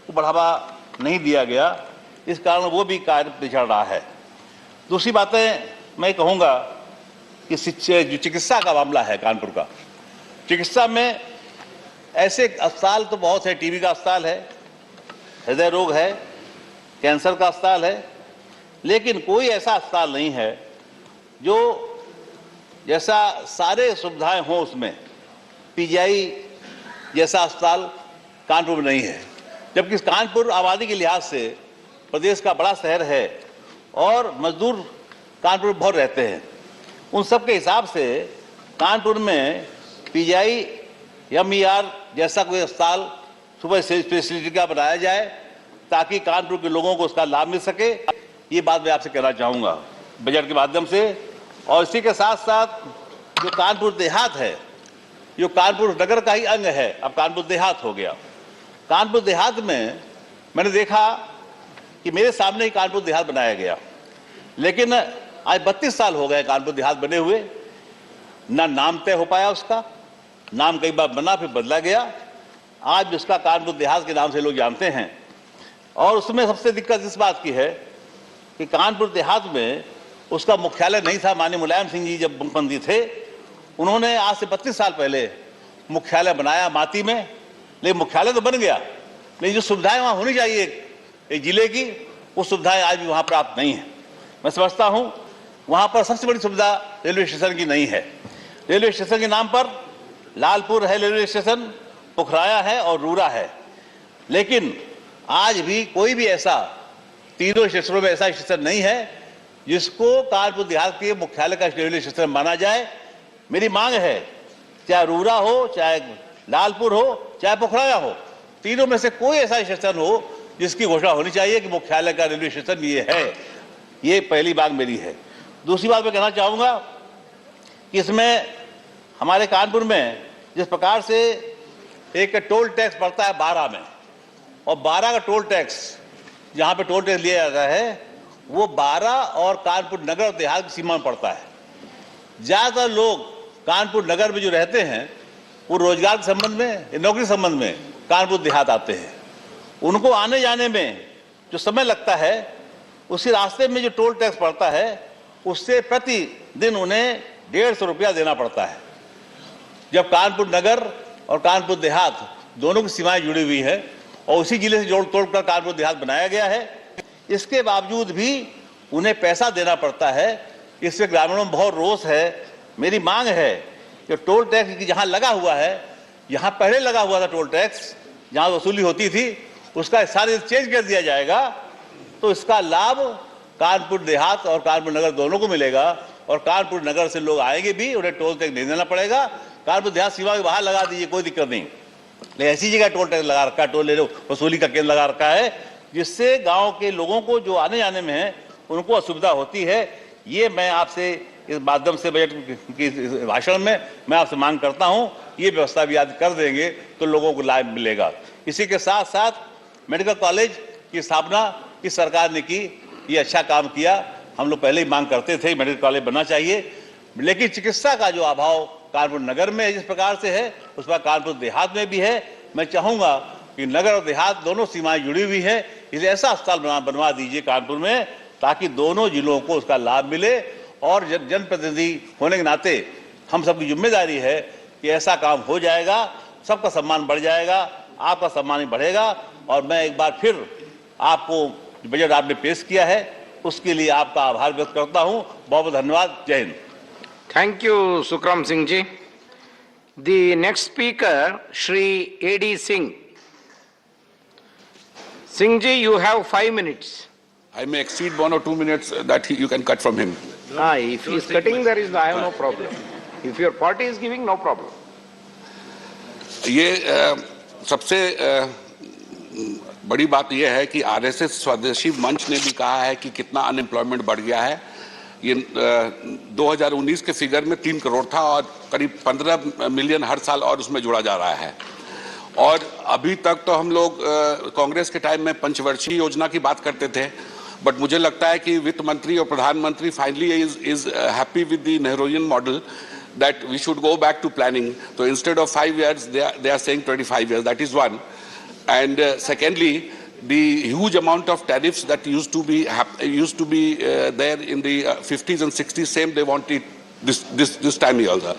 वो बढ़ावा नहीं दिया गया, इस कारण वो भी कार्य पिछड़ रहा है। दूसरी बातें मैं कहूँगा कि जो चिकित्सा का मामला है कानपुर का, चिकित्सा में ऐसे अस्पताल तो बहुत है, टीबी का अस्पताल है, हृदय रोग है, कैंसर का अस्पताल है, लेकिन कोई ऐसा अस्पताल नहीं है जो जैसा सारे सुविधाएं हों उसमें पीजीआई जैसा अस्पताल कानपुर में नहीं है। जबकि कानपुर आबादी के लिहाज से प्रदेश का बड़ा शहर है और मजदूर कानपुर में बहुत रहते हैं। उन सब के हिसाब से कानपुर में पीजीआई एमईआर जैसा कोई अस्पताल सुपर स्पेशलिटी का बनाया जाए ताकि कानपुर के लोगों को उसका लाभ मिल सके। ये बात मैं आपसे कहना चाहूँगा बजट के माध्यम से। और इसी के साथ साथ जो कानपुर देहात है, जो कानपुर नगर का ही अंग है, अब कानपुर देहात हो गया। कानपुर देहात में मैंने देखा कि मेरे सामने ही कानपुर देहात बनाया गया, लेकिन आज 32 साल हो गए कानपुर देहात बने हुए, ना नाम तय हो पाया उसका। नाम कई बार बना फिर बदला गया, आज उसका कानपुर देहात के नाम से लोग जानते हैं। और उसमें सबसे दिक्कत इस बात की है कि कानपुर देहात में उसका मुख्यालय नहीं था। माननीय मुलायम सिंह जी जब मुख्यमंत्री थे, उन्होंने आज से 32 साल पहले मुख्यालय बनाया माती में, लेकिन मुख्यालय तो बन गया, लेकिन जो सुविधाएं वहां होनी चाहिए एक जिले की, वो सुविधाएं आज भी वहां प्राप्त नहीं है। मैं समझता हूं वहां पर सबसे बड़ी सुविधा रेलवे स्टेशन की नहीं है। रेलवे स्टेशन के नाम पर लालपुर है रेलवे स्टेशन, पुखराया है और रूरा है, लेकिन आज भी कोई भी ऐसा तीनों स्टेशनों में ऐसा स्टेशन नहीं है जिसको कानपुर देहात के मुख्यालय का रेलवे स्टेशन माना जाए। मेरी मांग है, चाहे रूरा हो, चाहे लालपुर हो, चाहे पुखराया हो, तीनों में से कोई ऐसा स्टेशन हो जिसकी घोषणा होनी चाहिए कि मुख्यालय का रेलवे स्टेशन ये है। ये पहली बात मेरी है। दूसरी बात मैं कहना चाहूंगा कि इसमें हमारे कानपुर में जिस प्रकार से एक टोल टैक्स पड़ता है 12 में, और 12 का टोल टैक्स जहां पे टोल टैक्स लिया जाता है वो 12 और कानपुर नगर और देहात की सीमा में पड़ता है। ज्यादातर लोग कानपुर नगर में जो रहते हैं वो रोजगार के संबंध में, नौकरी संबंध में कानपुर देहात आते हैं। उनको आने जाने में जो समय लगता है, उसी रास्ते में जो टोल टैक्स पड़ता है उससे प्रतिदिन उन्हें 150 रुपया देना पड़ता है। जब कानपुर नगर और कानपुर देहात दोनों की सीमाएं जुड़ी हुई है और उसी जिले से जोड़ तोड़कर कानपुर देहात बनाया गया है, इसके बावजूद भी उन्हें पैसा देना पड़ता है। इससे ग्रामीणों में बहुत रोष है। मेरी मांग है कि टोल टैक्स जहां लगा हुआ है, यहां पहले लगा हुआ था टोल टैक्स जहां वसूली होती थी, उसका सारे चेंज कर दिया जाएगा तो इसका लाभ कानपुर देहात और कानपुर नगर दोनों को मिलेगा, और कानपुर नगर से लोग आएंगे भी, उन्हें टोल टैक्स नहीं देना पड़ेगा। कानपुर देहात सीमा के बाहर लगा दीजिए, कोई दिक्कत नहीं, लेकिन ऐसी जगह टोल टैक्स लगा रखा है, टोल ले लो वसूली का केंद्र लगा रखा है, जिससे गांव के लोगों को जो आने जाने में है उनको असुविधा होती है। ये मैं आपसे इस माध्यम से बजट की भाषण में मैं आपसे मांग करता हूं, ये व्यवस्था भी आज कर देंगे तो लोगों को लाभ मिलेगा। इसी के साथ साथ मेडिकल कॉलेज की स्थापना इस सरकार ने की, ये अच्छा काम किया। हम लोग पहले ही मांग करते थे मेडिकल कॉलेज बनना चाहिए, लेकिन चिकित्सा का जो अभाव कानपुर नगर में जिस प्रकार से है उस पर कानपुर देहात में भी है। मैं चाहूंगा कि नगर और देहात दोनों सीमाएं जुड़ी हुई है, इसलिए ऐसा अस्पताल बनवा दीजिए कानपुर में ताकि दोनों जिलों को उसका लाभ मिले। और जनप्रतिनिधि होने के नाते हम सबकी जिम्मेदारी है कि ऐसा काम हो जाएगा, सबका सम्मान बढ़ जाएगा, आपका सम्मान ही बढ़ेगा। और मैं एक बार फिर आपको बजट आपने पेश किया है उसके लिए आपका आभार व्यक्त करता हूं। बहुत बहुत धन्यवाद। जय Hind. Thank you, Sukram Singh ji. The next speaker, Shri A.D. Singh. Singh ji, you have 5 minutes. I may exceed 1 or 2 minutes that you can cut from him. If he is cutting, I have no problem. If your party is giving, no problem. ये सबसे बड़ी बात यह है कि RSS स्वदेशी मंच ने भी कहा है कि कितना अनएम्प्लॉयमेंट बढ़ गया है। ये 2019 के फिगर में 3 करोड़ था और करीब 15 मिलियन हर साल और उसमें जोड़ा जा रहा है। और अभी तक तो हम लोग कांग्रेस के टाइम में पंचवर्षीय योजना की बात करते थे, बट मुझे लगता है कि वित्त मंत्री और प्रधानमंत्री finally is happy with the Nehruvian model that we should go back to planning. So instead of 5 years, they are saying 25 years. That is one. And secondly, the huge amount of tariffs that used to be there in the 50s and 60s, same they want it this time also.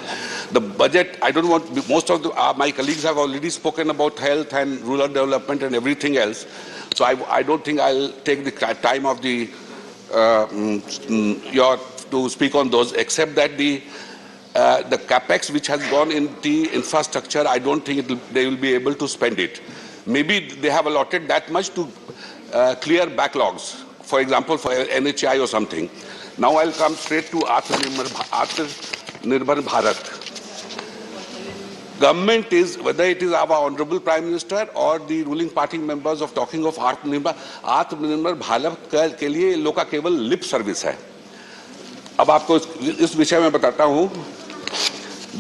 The budget, I don't want, most of my colleagues have already spoken about health and rural development and everything else. So I don't think I'll take the time of to speak on those, except that the capex which has gone in the infrastructure, I don't think they will be able to spend it. Maybe they have allotted that much to clear backlogs, for example, for NHI or something. Now I'll come straight to Atmanirbhar Bharat. Government is, whether it is our Honorable Prime Minister or the ruling party members of talking of Atmanirbhar Bharat के लिए लोग का केवल lip service है। अब आपको इस विषय में बताता हूँ।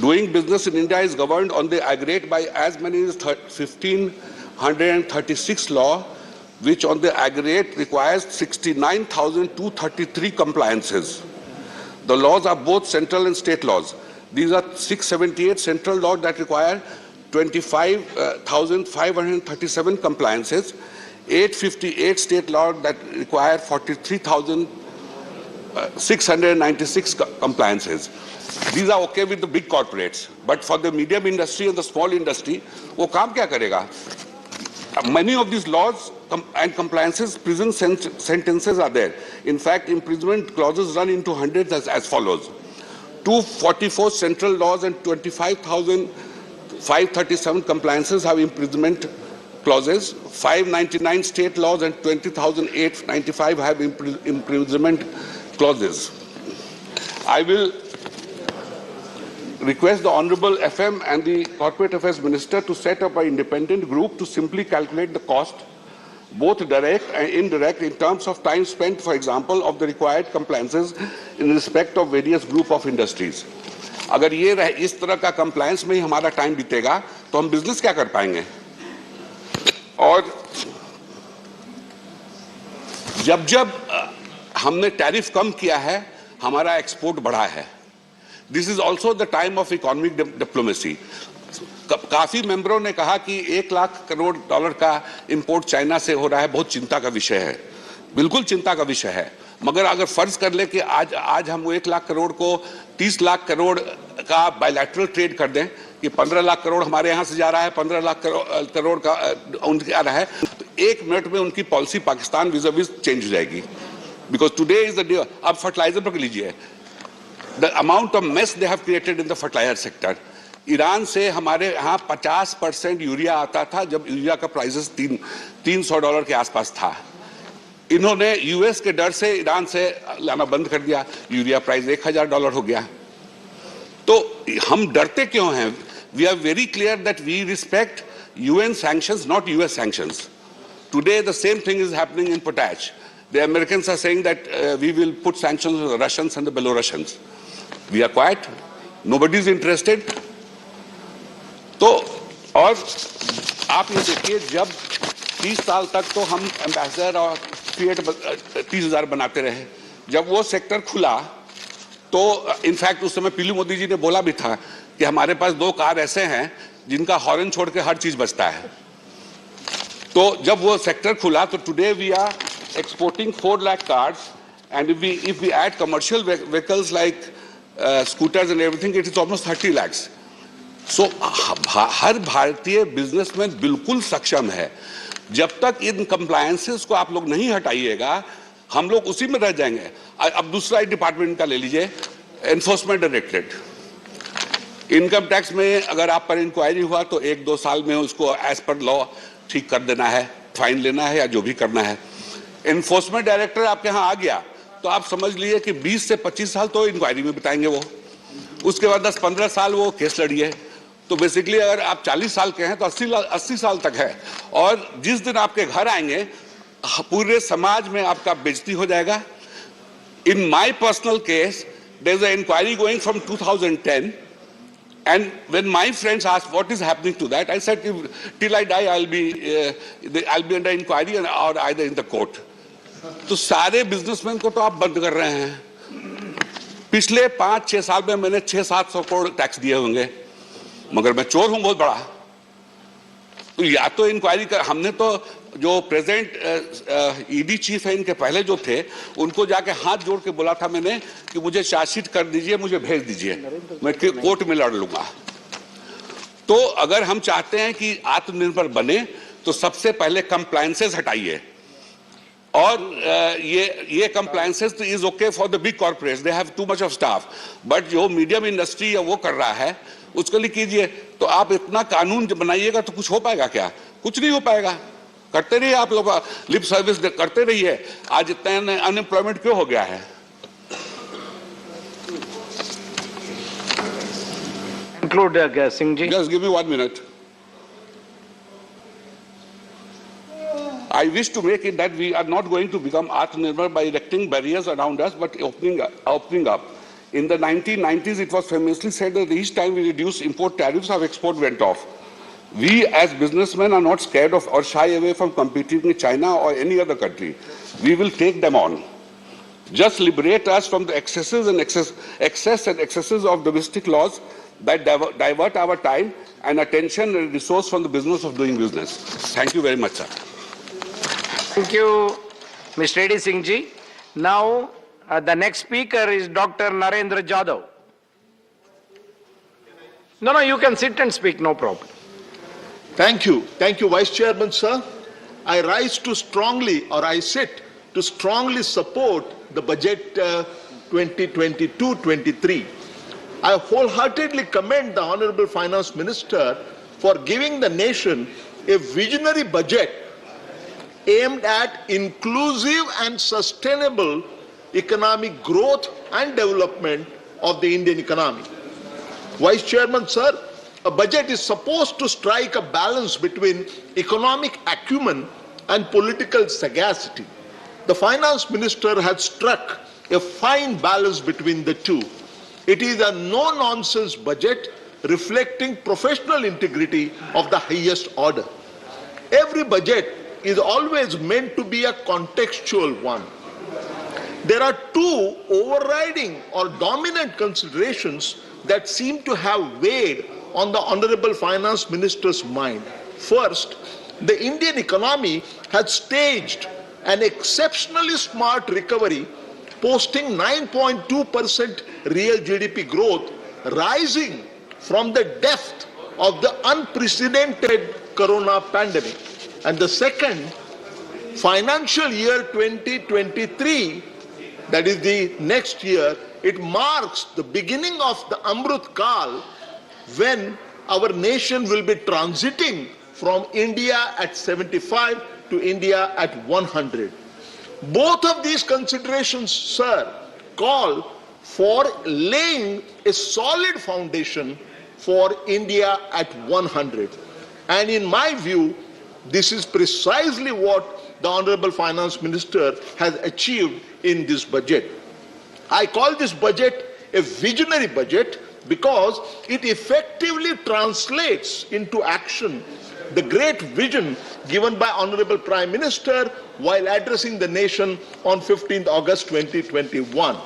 Doing business in India is governed on the aggregate by as many as 1536 law, which on the aggregate requires 69,233 compliances. The laws are both central and state laws. These are 678 central laws that require 25,537 compliances, 858 state laws that require 43,000 696 compliances. These are okay with the big corporates, but for the medium industry and the small industry, वो काम क्या करेगा? Many of these laws and compliances, prison sentences are there. In fact, imprisonment clauses run into hundreds as follows: 244 central laws and 25,537 compliances have imprisonment clauses. 599 state laws and 20,895 have imprisonment clauses. I will request the Honorable FM and the Corporate Affairs Minister to set up an independent group to simply calculate the cost, both direct and indirect, in terms of time spent, for example, of the required compliances in respect of various group of industries. अगर ये इस तरह का compliance में ही हमारा time बीतेगा तो हम business क्या कर पाएंगे? और जब हमने टैरिफ कम किया है, हमारा एक्सपोर्ट बढ़ा है. This is also the time of economic diplomacy. काफी मेंबरों ने कहा कि 1 लाख करोड़ डॉलर का इंपोर्ट चाइना से हो रहा है, बहुत चिंता का विषय है. बिल्कुल चिंता का विषय है. मगर अगर फर्ज कर ले कि आज हम 1 लाख करोड़ को 30 लाख करोड़ का बायलैटरल ट्रेड कर दें कि 15 लाख करोड़ हमारे यहां से जा रहा है, 15 लाख करोड़ का उनके आ रहा है, तो 1 मिनट में उनकी पॉलिसी पाकिस्तान विज़ चेंज हो जाएगी. Because today is the day. अब फर्टिलाइजर पकड़ लीजिए, the amount of mess they have created in the fertilizer sector. Iran से हमारे यहाँ 50% यूरिया आता था जब यूरिया का प्राइसेस $300 के आसपास था. इन्होंने यूएस के डर से ईरान से लाना बंद कर दिया, यूरिया प्राइस $1000 हो गया. तो हम डरते क्यों हैं? We are very clear that we respect UN sanctions, not US sanctions. Today the same thing is happening in potash. The Americans are saying that we will put sanctions on the Russians and the Belarusians. We are quiet. Nobody is interested. तो और आप ये देखिए, जब 30 साल तक तो हम एम्बेसडर और फिएट 30,000 बनाते रहे. जब वो सेक्टर खुला तो इनफैक्ट उस समय पीलू मोदी जी ने बोला भी था कि हमारे पास 2 कार ऐसे हैं जिनका हॉर्न छोड़ के हर चीज बजता है. तो जब वो सेक्टर खुला तो today we are exporting 4 lakh cars, and if we add commercial vehicles like scooters and everything, it is almost 30 lakhs. So हर भारतीय बिजनेसमैन बिल्कुल सक्षम है. जब तक इन कंप्लायंसेस को आप लोग नहीं हटाइएगा, हम लोग उसी में रह जाएंगे. अब दूसरा डिपार्टमेंट का ले लीजिए, एनफोर्समेंट डायरेक्टरेट. इनकम टैक्स में अगर आप पर इंक्वायरी हुआ तो 1-2 साल में उसको एज पर लॉ ठीक कर देना है, फाइन लेना है या जो भी करना है. एनफोर्समेंट डायरेक्टर आपके यहाँ आ गया तो आप समझ लीजिए कि 20 से 25 साल तो इंक्वायरी में बिताएंगे वो. उसके बाद 10-15 साल वो केस लड़िए. तो बेसिकली अगर आप 40 साल के हैं तो 80 साल तक है. और जिस दिन आपके घर आएंगे पूरे समाज में आपका बेइज्जती हो जाएगा. In my personal case there is a inquiry going from 2010, and when my friends asked what is happening to that, I said till I die I'll be under inquiry or either in the court. तो सारे businessman को तो आप बंद कर रहे हैं. पिछले 5-6 साल में मैंने 600-700 करोड़ टैक्स दिए होंगे, मगर मैं चोर हूं बहुत बड़ा. तो या तो इंक्वायरी कर, हमने तो जो प्रेजेंट ईडी चीफ है इनके पहले जो थे उनको जाके हाथ जोड़ के बोला था मैंने कि मुझे चार्जशीट कर दीजिए, मुझे भेज दीजिए, मैं कोर्ट में लड़ लूंगा. तो अगर हम चाहते हैं कि आत्मनिर्भर बने तो सबसे पहले कंप्लायंसेस हटाइए. और ये compliances is okay for the big corporates, they have too much of staff. But जो मीडियम इंडस्ट्री या वो कर रहा है उसके लिए कीजिए. तो आप इतना कानून बनाइएगा तो कुछ हो पाएगा क्या? कुछ नहीं हो पाएगा. करते रहिए आप लोग, लिप सर्विस करते रहिए. आज इतना अनएम्प्लॉयमेंट क्यों हो गया है? Include Singh ji. Just give me 1 minute. I wish to make it that we are not going to become Atmanirbhar by erecting barriers around us, but opening up. In the 1990s, it was famously said that each time we reduced import tariffs, our export went off. We as businessmen are not scared of or shy away from competing with China or any other country. We will take them on. Just liberate us from the excess and excesses of domestic laws that divert our time and attention and resource from the business of doing business. Thank you very much, sir. Thank you, Mr. Singh ji. Now, The next speaker is Dr. Narendra Yadav. No, you can sit and speak, no problem. Thank you, Vice Chairman, sir. I sit to strongly support the budget 2022-23. I wholeheartedly commend the Honorable Finance Minister for giving the nation a visionary budget aimed at inclusive and sustainable economic growth and development of the Indian economy. Vice Chairman, sir, a budget is supposed to strike a balance between economic acumen and political sagacity. The Finance Minister has struck a fine balance between the two. It is a no-nonsense budget reflecting professional integrity of the highest order. Every budget is always meant to be a contextual one. There are two overriding or dominant considerations that seem to have weighed on the Honorable Finance Minister's mind. First, the Indian economy has staged an exceptionally smart recovery, posting 9.2% real GDP growth, rising from the depth of the unprecedented corona pandemic. And the second, financial year 2023, that is the next year, it marks the beginning of the Amrut Kal, when our nation will be transiting from India at 75 to India at 100. Both of these considerations, sir, call for laying a solid foundation for India at 100. And in my view, this is precisely what the Honorable Finance Minister has achieved in this budget. I call this budget a visionary budget because it effectively translates into action the great vision given by Honorable Prime Minister while addressing the nation on 15th August 2021.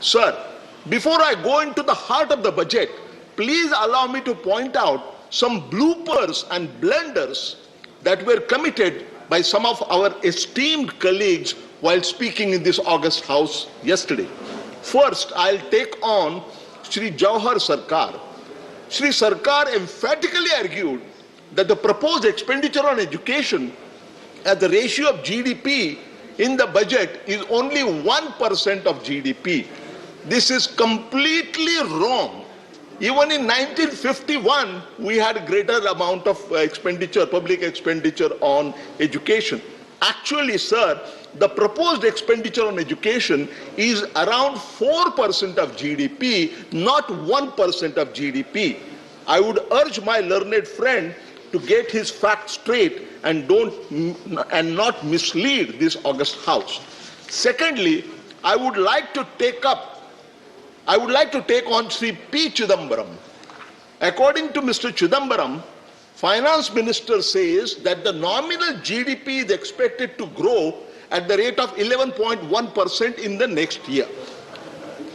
Sir, before I go into the heart of the budget, please allow me to point out some bloopers and blunders that were committed by some of our esteemed colleagues while speaking in this August House yesterday. First, I'll take on Shri Jawahar Sarkar. Shri Sarkar emphatically argued that the proposed expenditure on education as the ratio of GDP in the budget is only 1% of GDP. This is completely wrong. Even in 1951, we had a greater amount of expenditure, public expenditure on education. Actually, sir, the proposed expenditure on education is around 4% of GDP, not 1% of GDP. I would urge my learned friend to get his facts straight and not mislead this August House. Secondly, I would like to take on Sri P. Chidambaram. According to Mr. Chidambaram, Finance Minister says that the nominal GDP is expected to grow at the rate of 11.1% in the next year.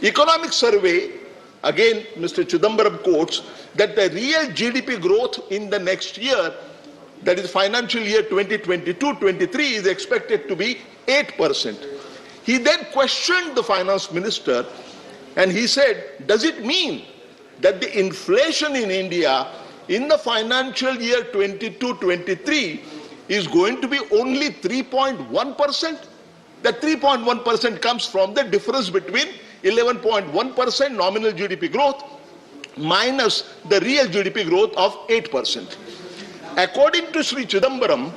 Economic survey, again Mr. Chidambaram quotes, that the real GDP growth in the next year, that is financial year 2022-23, is expected to be 8%. He then questioned the Finance Minister and he said, does it mean that the inflation in India in the financial year 22-23 is going to be only 3.1%? That 3.1% comes from the difference between 11.1% nominal GDP growth minus the real GDP growth of 8%. According to Sri Chidambaram,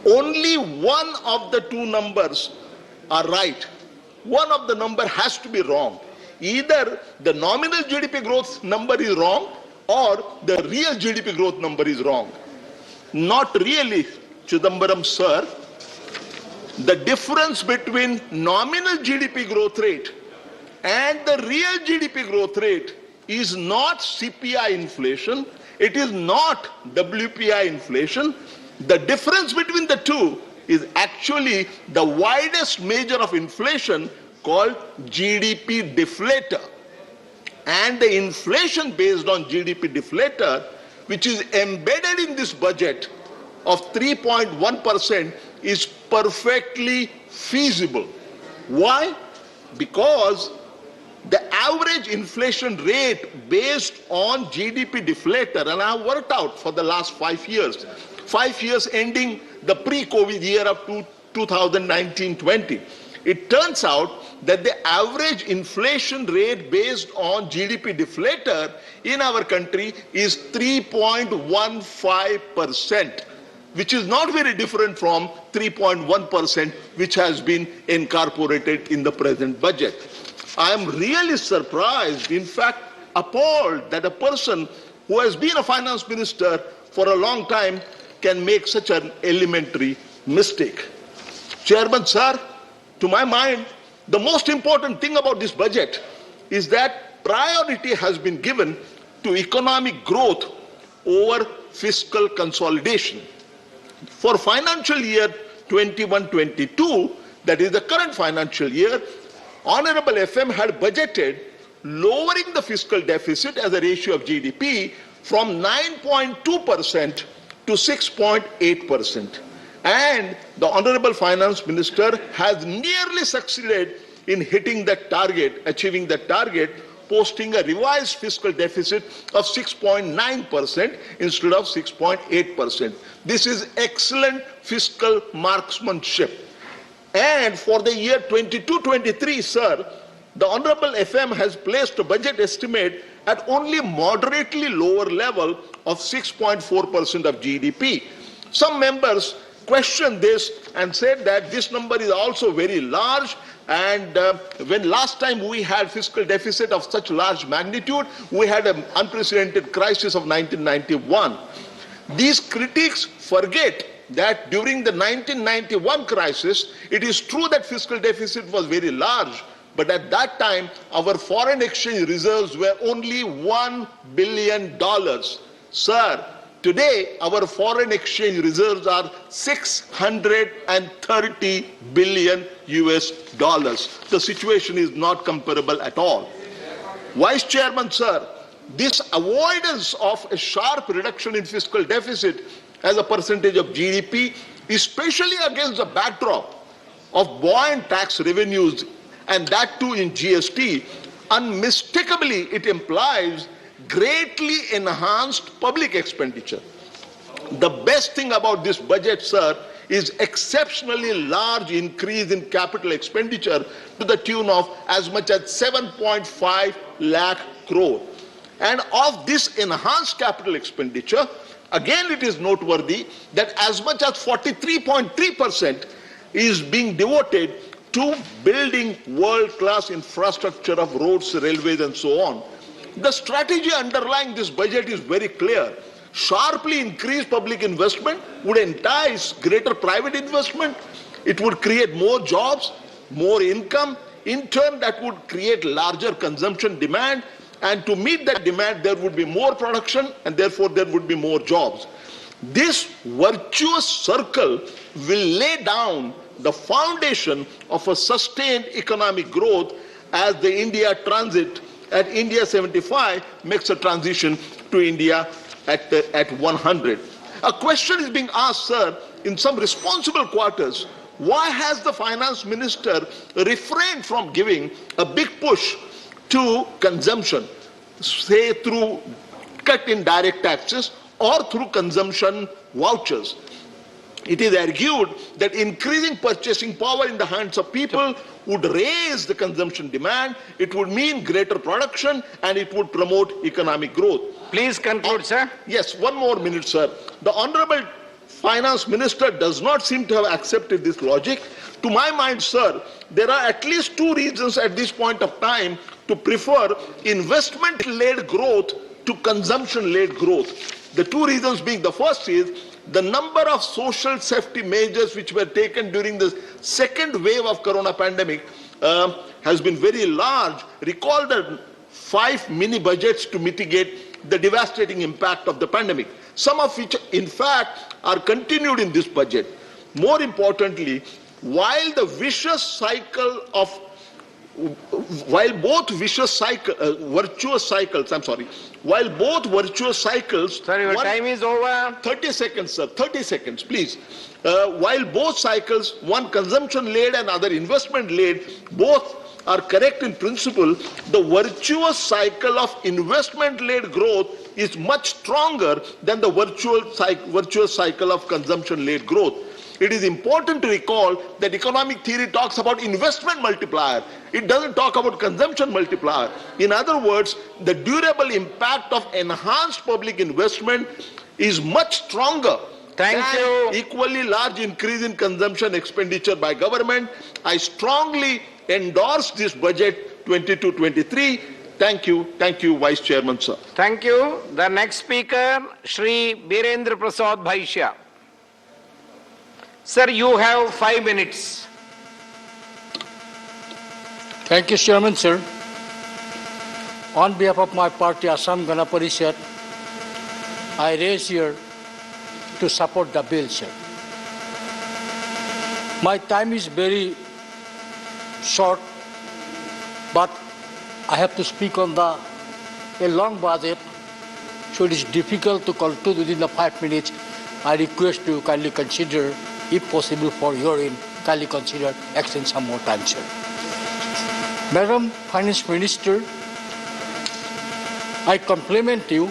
only one of the two numbers are right. One of the number has to be wrong. Either the nominal GDP growth number is wrong or the real GDP growth number is wrong. Not really, Chidambaram sir. The difference between nominal GDP growth rate and the real GDP growth rate is not CPI inflation, it is not WPI inflation. The difference between the two is actually the widest measure of inflation called GDP deflator. And the inflation based on GDP deflator, which is embedded in this budget of 3.1%, is perfectly feasible. Why? because the average inflation rate based on GDP deflator, and I have worked out for the last 5 years ending the pre-COVID year of 2019-20, it turns out that the average inflation rate based on GDP deflator in our country is 3.15%, which is not very different from 3.1%, which has been incorporated in the present budget. I am really surprised, in fact, appalled that a person who has been a finance minister for a long time can make such an elementary mistake. Chairman, sir, to my mind, the most important thing about this budget is that priority has been given to economic growth over fiscal consolidation. For financial year 21-22, that is the current financial year, Honorable FM had budgeted lowering the fiscal deficit as a ratio of GDP from 9.2% to 6.8%. And the Honorable Finance Minister has nearly succeeded in hitting that target, achieving that target, posting a revised fiscal deficit of 6.9% instead of 6.8%. This is excellent fiscal marksmanship. And for the year 22-23, sir, the Honorable FM has placed a budget estimate at only moderately lower level of 6.4% of GDP. Some members questioned this and said that this number is also very large, and when last time we had fiscal deficit of such large magnitude, we had an unprecedented crisis of 1991. These critics forget that during the 1991 crisis, it is true that fiscal deficit was very large, but at that time, our foreign exchange reserves were only $1 billion. Sir, today, our foreign exchange reserves are $630 billion US. The situation is not comparable at all. Vice Chairman, sir, this avoidance of a sharp reduction in fiscal deficit as a percentage of GDP, especially against the backdrop of buoyant tax revenues, and that too in GST, unmistakably it implies greatly enhanced public expenditure. The best thing about this budget, sir, is exceptionally large increase in capital expenditure to the tune of as much as 7.5 lakh crore. And of this enhanced capital expenditure, again it is noteworthy that as much as 43.3% is being devoted to building world-class infrastructure of roads, railways, and so on. The strategy underlying this budget is very clear. Sharply increased public investment would entice greater private investment. It would create more jobs, more income. In turn, that would create larger consumption demand. And to meet that demand, there would be more production, and therefore there would be more jobs. This virtuous circle will lay down the foundation of a sustained economic growth as the India transit at India 75 makes a transition to India at 100. A question is being asked, sir, in some responsible quarters, why has the finance minister refrained from giving a big push to consumption, say through cut in direct taxes or through consumption vouchers? It is argued that increasing purchasing power in the hands of people would raise the consumption demand, it would mean greater production, and it would promote economic growth. Please conclude, sir. Yes, one more minute, sir. The Honorable Finance Minister does not seem to have accepted this logic. To my mind, sir, there are at least two reasons at this point of time to prefer investment-led growth to consumption-led growth. The two reasons being, the first is the number of social safety measures which were taken during the second wave of corona pandemic has been very large. Recall the 5 mini budgets to mitigate the devastating impact of the pandemic, some of which in fact are continued in this budget. More importantly, while both virtuous cycles, Sir, your time is over. 30 seconds, sir. 30 seconds, please. While both cycles, one consumption-led and other investment-led, both are correct in principle, the virtuous cycle of investment-led growth is much stronger than the virtuous cycle of consumption-led growth. It is important to recall that economic theory talks about investment multiplier. It doesn't talk about consumption multiplier. In other words, the durable impact of enhanced public investment is much stronger than equally large increase in consumption expenditure by government. I strongly endorse this budget 22-23. Thank you, Vice Chairman, sir. Thank you. The next speaker, Shri Birendra Prasad Bhaisya. Sir, you have 5 minutes. Thank you, Chairman, sir. On behalf of my party, Assam Gana Parishad, I raise here to support the bill, sir. My time is very short, but I have to speak on a long budget, so it is difficult to conclude within the 5 minutes. I request you kindly consider, if possible for your in, kindly consider extend some more time, sir. Madam Finance Minister, I compliment you.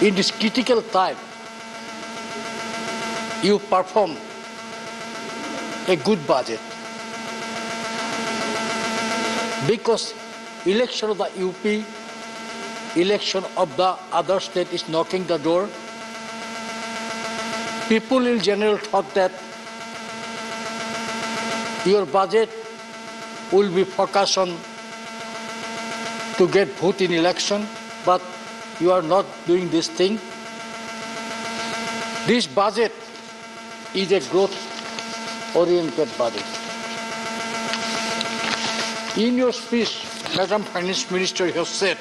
In this critical time, you perform a good budget. Because election of the UP, election of the other state is knocking the door, people in general thought that your budget will be focused on to get vote in election, but you are not doing this thing. This budget is a growth-oriented budget. In your speech, Madam Finance Minister, you have said,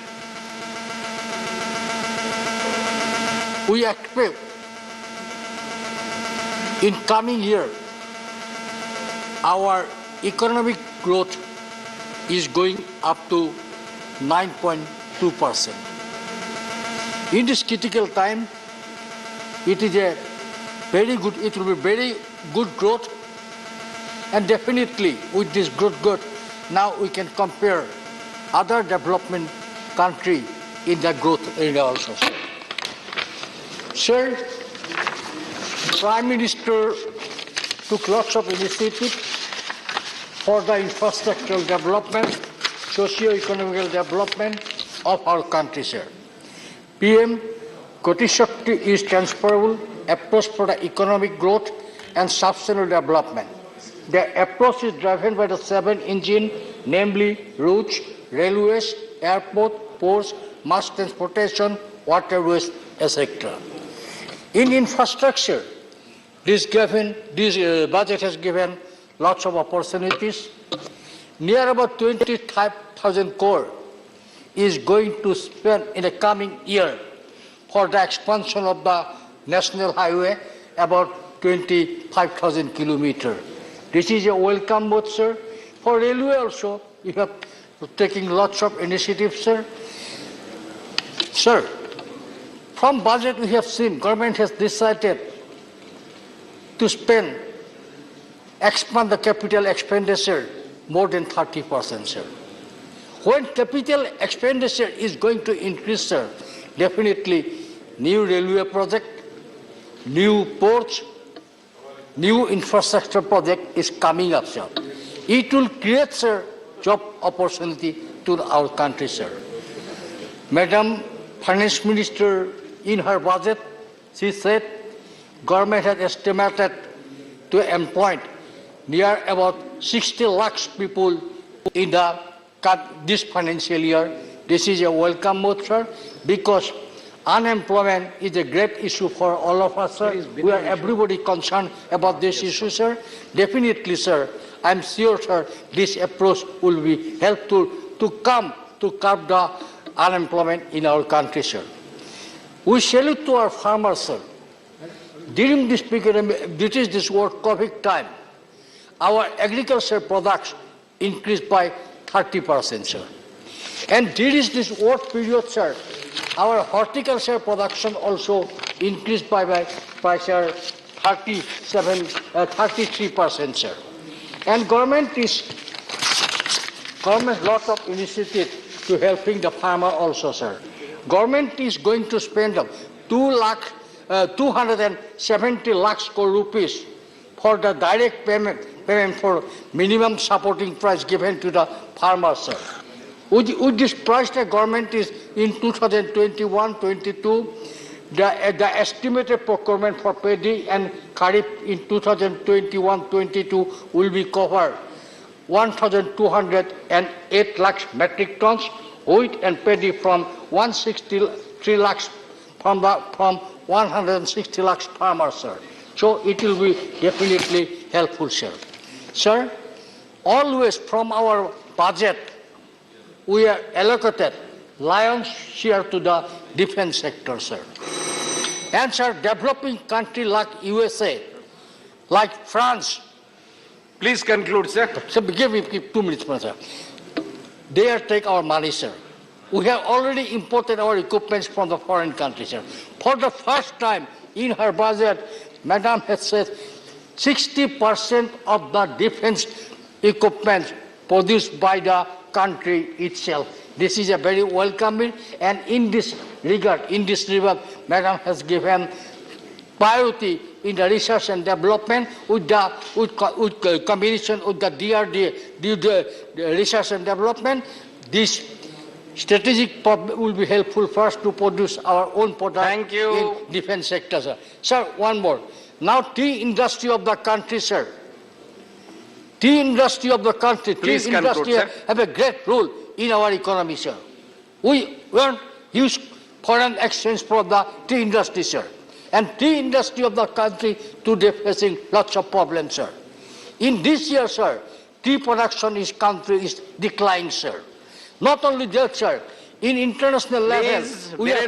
we expect in coming year, our economic growth is going up to 9.2%. In this critical time, it is a very good, it will be very good growth, and definitely with this growth, now we can compare other development country in the growth area also. Sir, Prime Minister took lots of initiative for the infrastructural development, socio-economic development of our country, sir. PM Gati Shakti is transferable approach for the economic growth and sustainable development. The approach is driven by the 7 engines, namely roads, railways, airport, ports, mass transportation, waterways, etc. In infrastructure, this budget has given lots of opportunities. Near about 25,000 crore is going to spend in the coming year for the expansion of the national highway, about 25,000 kilometers. This is a welcome move, sir. For railway also, we have taking lots of initiatives, sir. Sir, from budget we have seen government has decided to expand the capital expenditure more than 30%, sir. When capital expenditure is going to increase, sir, definitely new railway project, new ports, new infrastructure project is coming up, sir. It will create, sir, job opportunity to our country, sir. Madam Finance Minister, in her budget, she said government has estimated to employ near about 60 lakhs people in this financial year. This is a welcome move, sir, because unemployment is a great issue for all of us, sir. We are everybody concerned about this issue, sir. Definitely, sir. I am sure, sir, this approach will be helpful to curb the unemployment in our country, sir. We salute to our farmers, sir. During this period, this COVID time, our agricultural products increased by 30%, sir. And during this work period, sir, our horticulture production also increased by 33%, sir. And government is government lot of initiative to helping the farmer also, sir. Government is going to spend 270 lakhs crore rupees for the direct payment for minimum supporting price given to the farmers, sir. With this price, the government is in 2021-22, the estimated procurement for paddy and kharif in 2021-22 will be covered 1,208 lakhs metric tons, wheat and paddy from 163 lakhs from 160 lakhs farmers, sir. So it will be definitely helpful, sir. Sir, always from our budget, we are allocated lion's share to the defense sector, sir. And sir, developing country like USA, like France. Please conclude, sir. Sir, give me 2 minutes, sir. They are take our money, sir. We have already imported our equipments from the foreign countries, sir. For the first time in her budget, Madam has said 60% of the defense equipment produced by the country itself. This is a very welcoming, and in this regard, Madam has given priority in the research and development with combination with the DRDA, the research and development. This strategic will be helpful for us to produce our own product in defense sector, sir. Sir, one more. Now, tea industry of the country, sir. Tea industry of the country, Please tea conclude, industry sir. have a great role in our economy, sir. We earn huge foreign exchange from the tea industry, sir. And tea industry of the country today facing lots of problems, sir. In this year, sir, tea production in country is declining, sir. Not only that, sir, in international level, we are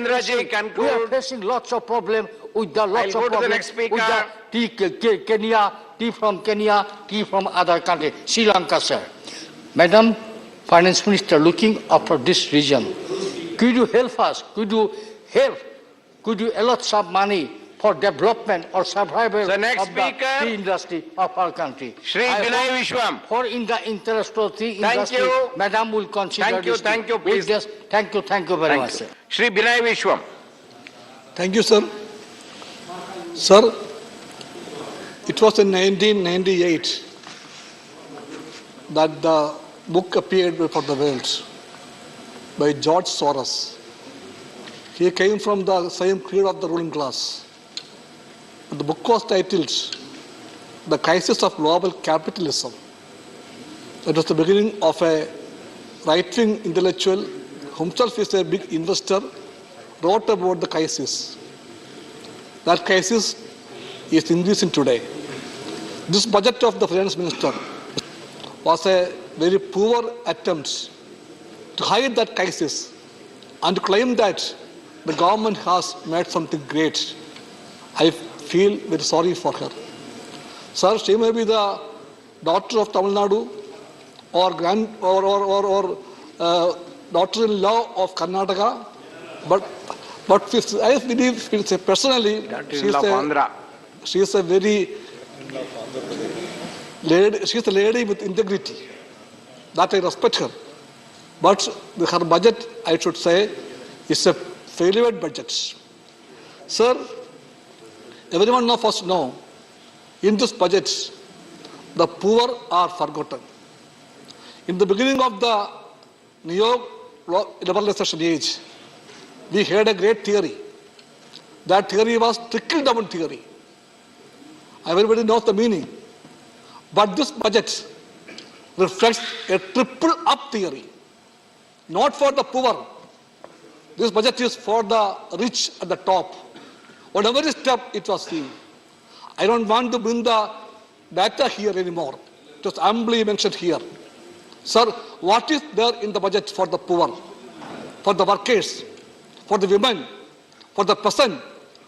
facing lots of problems with the lots of problems with the tea, Kenya, tea from other countries, Sri Lanka, sir. Madam Finance Minister, looking after this region, could you help us? Could you allot some money for development or survival of the tea industry of our country? Shri Binay Vishwam. For in the interest of tea industry, you. Madam will consider this. Thank you, please. Thank you very much, sir. Shri Binay Vishwam. Thank you, sir. Sir, it was in 1998 that the book appeared before the world by George Soros. He came from the same creed of the ruling class. The book was titled The Crisis of Global Capitalism. It was the beginning of a right-wing intellectual, himself is a big investor, wrote about the crisis. That crisis is increasing today. This budget of the finance minister was a very poor attempt to hide that crisis and to claim that the government has made something great. I feel very sorry for her. Sir, she may be the daughter of Tamil Nadu or daughter-in-law of Karnataka, but I believe personally she is a lady with integrity. That I respect her. But her budget, I should say, is a failure budget. Sir, everyone of us know, in this budget, the poor are forgotten. In the beginning of the neo-liberalization age, we had a great theory. That theory was trickle-down theory. Everybody knows the meaning. But this budget reflects a triple-up theory. Not for the poor. This budget is for the rich at the top. Whatever is top, it was seen. I don't want to bring the data here anymore. Just humbly mentioned here. Sir, what is there in the budget for the poor, for the workers, for the women, for the peasant,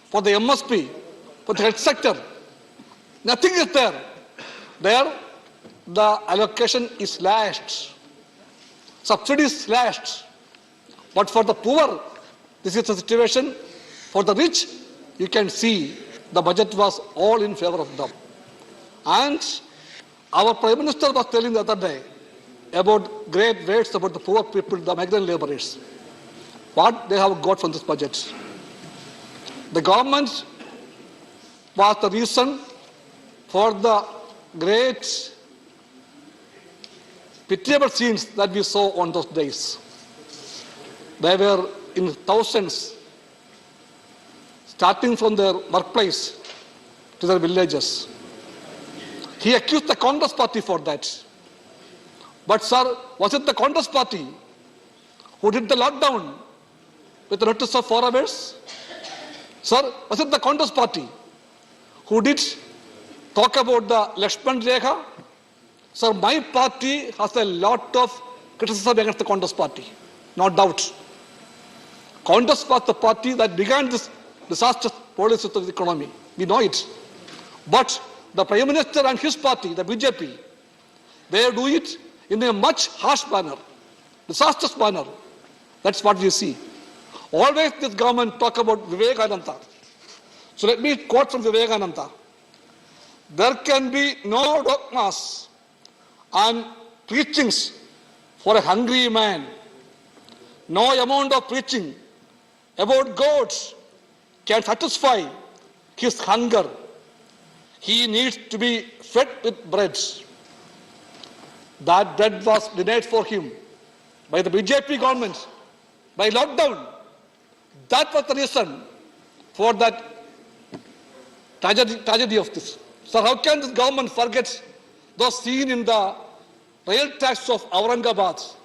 for the MSP, for the health sector? Nothing is there. There, the allocation is slashed. Subsidy is slashed. But for the poor, this is the situation. For the rich, you can see the budget was all in favor of them. And our Prime Minister was telling the other day about great words about the poor people, the migrant laborers. What they have got from this budget? The government was the reason for the great pitiable scenes that we saw on those days. They were in thousands, starting from their workplace to their villages. He accused the Congress party for that. But sir, was it the Congress party who did the lockdown with the notice of 4 hours? Sir, was it the Congress party who did talk about the Lakshman Rekha? Sir, my party has a lot of criticism against the Congress party, no doubt. Congress was the party that began this disastrous policy of the economy. We know it. But the Prime Minister and his party, the BJP, they do it in a much harsh manner, disastrous manner. That's what we see. Always this government talk about Vivekananda. So let me quote from Vivekananda. There can be no dogmas and preachings for a hungry man. No amount of preaching about God can satisfy his hunger. He needs to be fed with bread. That bread was denied for him by the BJP government, by lockdown. That was the reason for that tragedy of this. So how can this government forget those seen in the rail tracks of Aurangabad?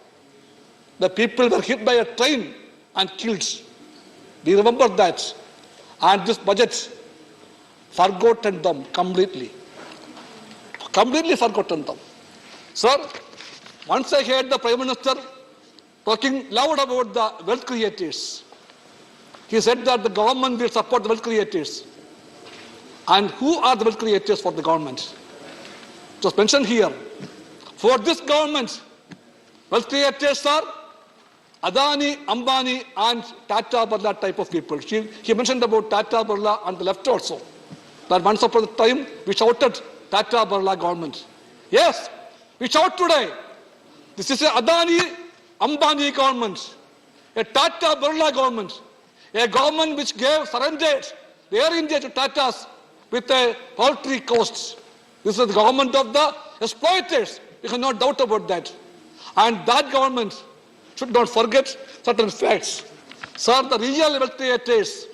The people were hit by a train and killed. Do you remember that? And this budget forgotten them completely. Completely forgotten them. Sir, once I heard the Prime Minister talking loud about the wealth creators. He said that the government will support the wealth creators. And who are the wealth creators for the government? It was mentioned here. For this government, wealth creators are Adani, Ambani and Tata Birla type of people. He mentioned about Tata Birla on the left also. That once upon a time we shouted Tata Birla government. Yes, we shout today. This is a Adani, Ambani government, a Tata Birla government, a government which surrendered the Air India to Tatas with a paltry cost. This is the government of the exploiters. We have no doubt about that. And that government should not forget certain facts. Sir, the real wealth creators,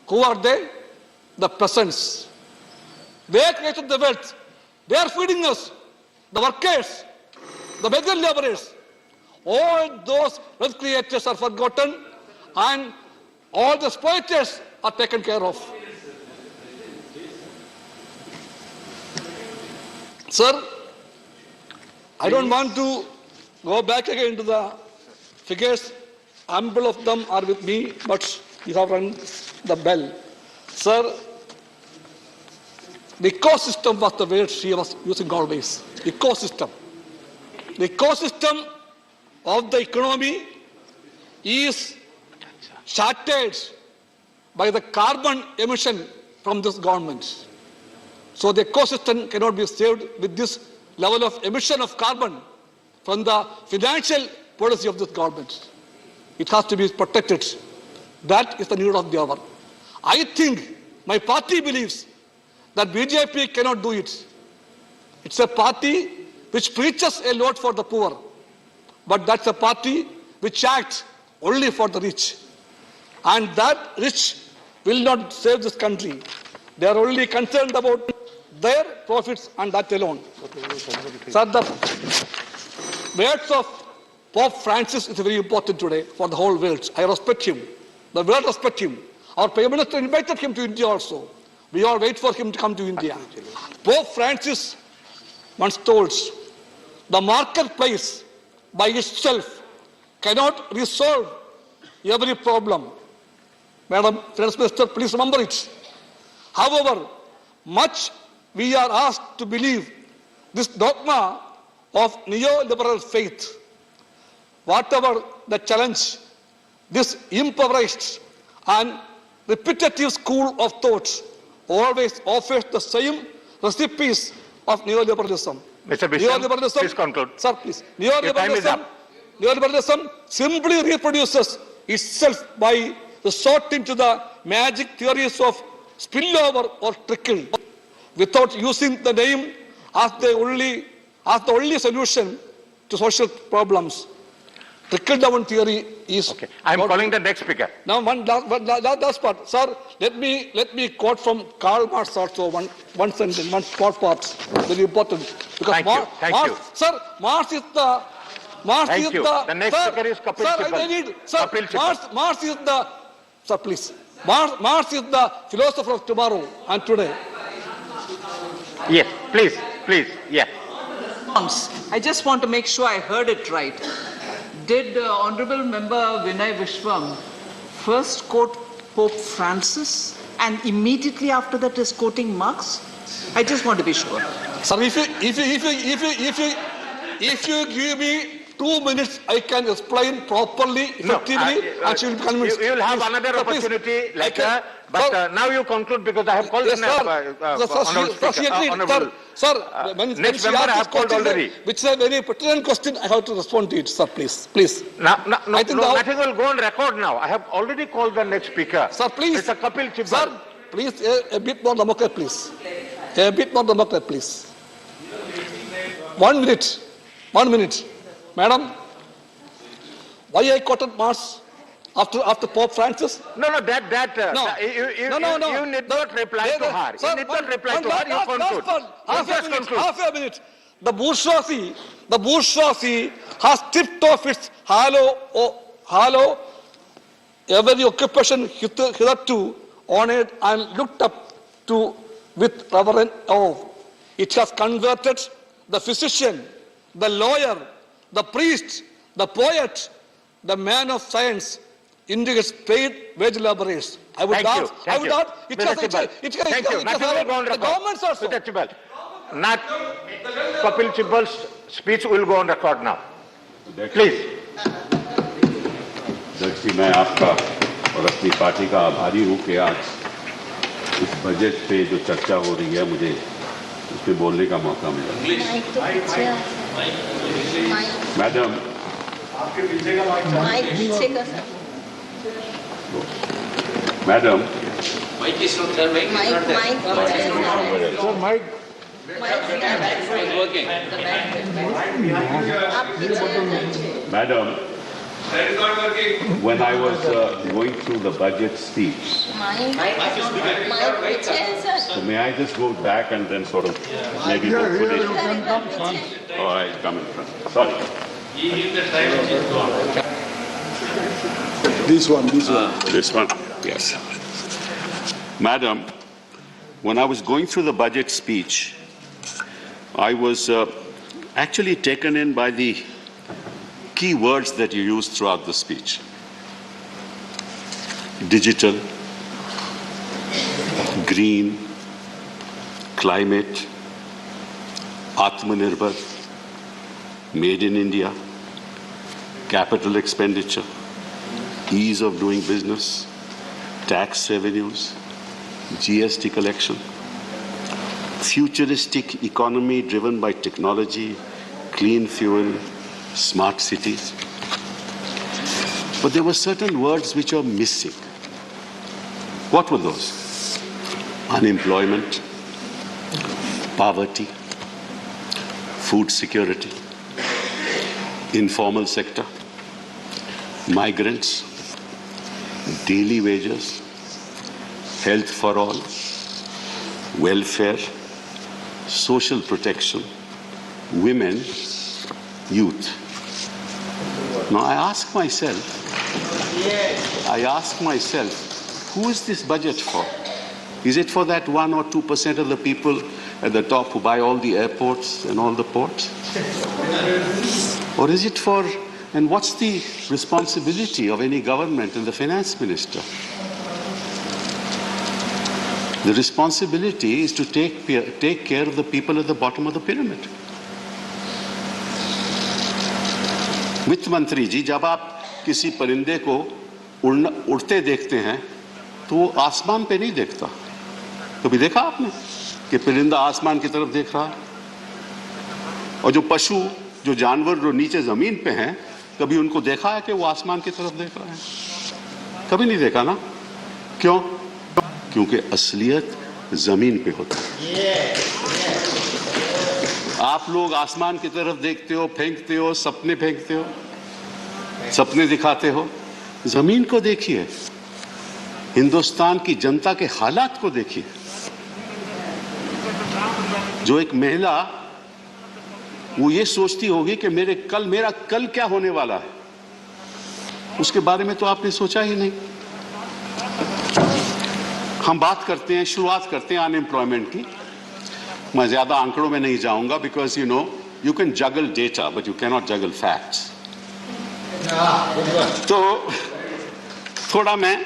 who are they? The peasants. They created the wealth. They are feeding us. The workers, the migrant laborers. All those wealth creators are forgotten and all the exploiters are taken care of. Sir, I don't want to go back again to the figures. Ample of them are with me, but you have rung the bell. Sir, the ecosystem was the word she was using always. Ecosystem. The ecosystem of the economy is shattered by the carbon emission from this government. So the ecosystem cannot be saved with this level of emission of carbon from the financial policy of this government. It has to be protected. That is the need of the hour. I think my party believes that BJP cannot do it. It's a party which preaches a lot for the poor, but that's a party which acts only for the rich. And that rich will not save this country. They are only concerned about their profits and that alone. Sir, the words of Pope Francis is very important today for the whole world. I respect him. The world respects him. Our Prime Minister invited him to India also. We all wait for him to come to India. Pope Francis once told, the marketplace by itself cannot resolve every problem. Madam Finance Minister, please remember it. However, much we are asked to believe this dogma of neoliberal faith. Whatever the challenge, this impoverished and repetitive school of thought always offers the same recipes of neoliberalism. Mr. Bishop, please conclude. Sir, please. Your time is up. Neoliberalism simply reproduces itself by resorting to the magic theories of spillover or trickle, without using the name as the only solution to social problems. Trickle-down theory is... Okay. I am calling the next speaker. Now, one last part. Sir, let me quote from Karl Marx also, one sentence, one short part, very important. Because Thank you. Sir, Marx is the... Thank you. The next speaker is Kapil Sibal. Marx is the... Sir, please. Marx is the philosopher of tomorrow and today. Yes, please, yeah. I just want to make sure I heard it right. Did Honorable Member Vinay Vishwam first quote Pope Francis and immediately after that is quoting Marx? I just want to be sure. Sir, if you give me 2 minutes, I can explain properly, effectively, and she will be convinced. You will have another opportunity later, but now you conclude because I have called the Sir, when she asked this question, which is a very pertinent question, I have to respond to it, sir, please. Nothing will go on record now. I have already called the next speaker. Sir, please. Mr. Kapil Sibal. Sir, please, a bit more democrat, please. A bit more democrat, please. 1 minute. 1 minute. Madam, why I quoted Marx after Pope Francis? No. You need not reply to her. You need not reply to her. You conclude. Half a minute. The bourgeoisie has stripped off its hollow every occupation hitherto honored and looked up to with reverent awe. It has converted the physician, the lawyer, the priest, the poet, the man of science into its paid wage laborers. I would add, it has the governments also. Not Kapil Sibal's speech will go on record now. Please. अध्यक्ष जी, मैं आपका और अपनी party का आभारी हूँ कि आज इस बजट पे जो चर्चा हो रही है मुझे उस पर बोलने का मौका मिला। मैडम, आपके पीछे का madam, Madam, when I was going through the budget speech, so may I just go back and then sort of maybe go for it? Oh, I come in front. Sorry. This one. This one, yes. Madam, when I was going through the budget speech, I was actually taken in by the key words that you used throughout the speech. Digital, green, climate, Atmanirbhar, made in India, capital expenditure, ease of doing business, tax revenues, GST collection, futuristic economy driven by technology, clean fuel, smart cities. But there were certain words which are missing. What were those? Unemployment, poverty, food security, informal sector, migrants, daily wages, health for all, welfare, social protection, women, youth. Now I ask myself, who is this budget for? Is it for that 1 or 2% of the people at the top who buy all the airports and all the ports? Or is it for, and what's the responsibility of any government and the finance minister? The responsibility is to take care of the people at the bottom of the pyramid. वित्त मंत्री जी, जब आप किसी परिंदे को उड़ते देखते हैं तो वो आसमान पे नहीं देखता। कभी देखा आपने कि परिंदा आसमान की तरफ देख रहा है? और जो पशु, जो जानवर जो नीचे जमीन पे हैं, कभी उनको देखा है कि वो आसमान की तरफ देख रहे हैं? कभी नहीं देखा ना? क्यों? क्योंकि असलियत जमीन पे होता है। आप लोग आसमान की तरफ देखते हो, फेंकते हो, सपने फेंकते हो, सपने दिखाते हो। जमीन को देखिए, हिंदुस्तान की जनता के हालात को देखिए। जो एक महिला वो ये सोचती होगी कि मेरा कल क्या होने वाला है, उसके बारे में तो आपने सोचा ही नहीं। हम बात करते हैं, शुरुआत करते हैं अनएम्प्लॉयमेंट की। मैं ज्यादा आंकड़ों में नहीं जाऊंगा, because you can juggle data but you can not juggle facts. तो थोड़ा मैं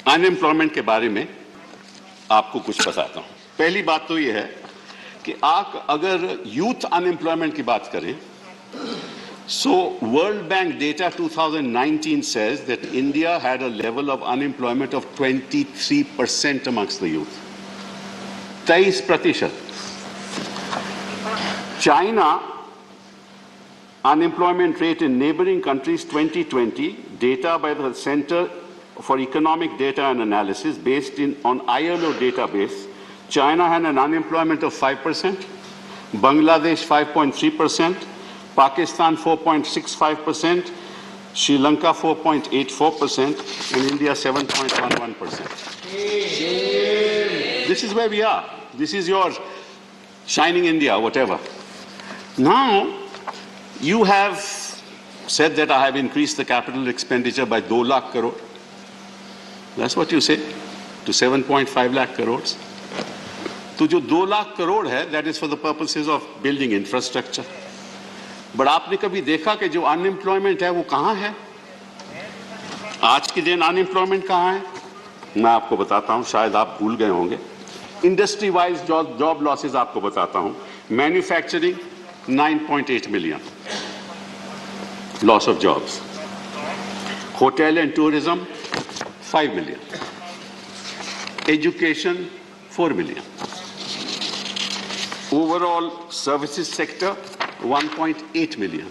अनएम्प्लॉयमेंट के बारे में आपको कुछ बताता हूं। पहली बात तो यह है कि आप अगर यूथ अनएम्प्लॉयमेंट की बात करें, so World Bank data 2019 says that India had a level of unemployment of 23% amongst the youth. 23%. China unemployment rate in neighboring countries 2020 data by the Center for Economic Data and Analysis based on ILO database. China had an unemployment of 5%, Bangladesh 5.3%, Pakistan 4.65%, Sri Lanka 4.84%, and India 7.11%. This is where we are. This is your shining India, whatever. Now, you have said that I have increased the capital expenditure by 2 lakh crore. That's what you say, to 7.5 lakh crores. तो जो 2 लाख करोड़ है, that is for the purposes of building infrastructure. But आपने कभी देखा कि जो unemployment है वो कहां है? आज के दिन अनएम्प्लॉयमेंट कहां है? मैं आपको बताता हूं, शायद आप भूल गए होंगे। इंडस्ट्री वाइज जॉब लॉसेस आपको बताता हूं। Manufacturing 9.8 million loss of jobs, hotel and tourism 5 million, education 4 million. Overall services sector 1.8 million.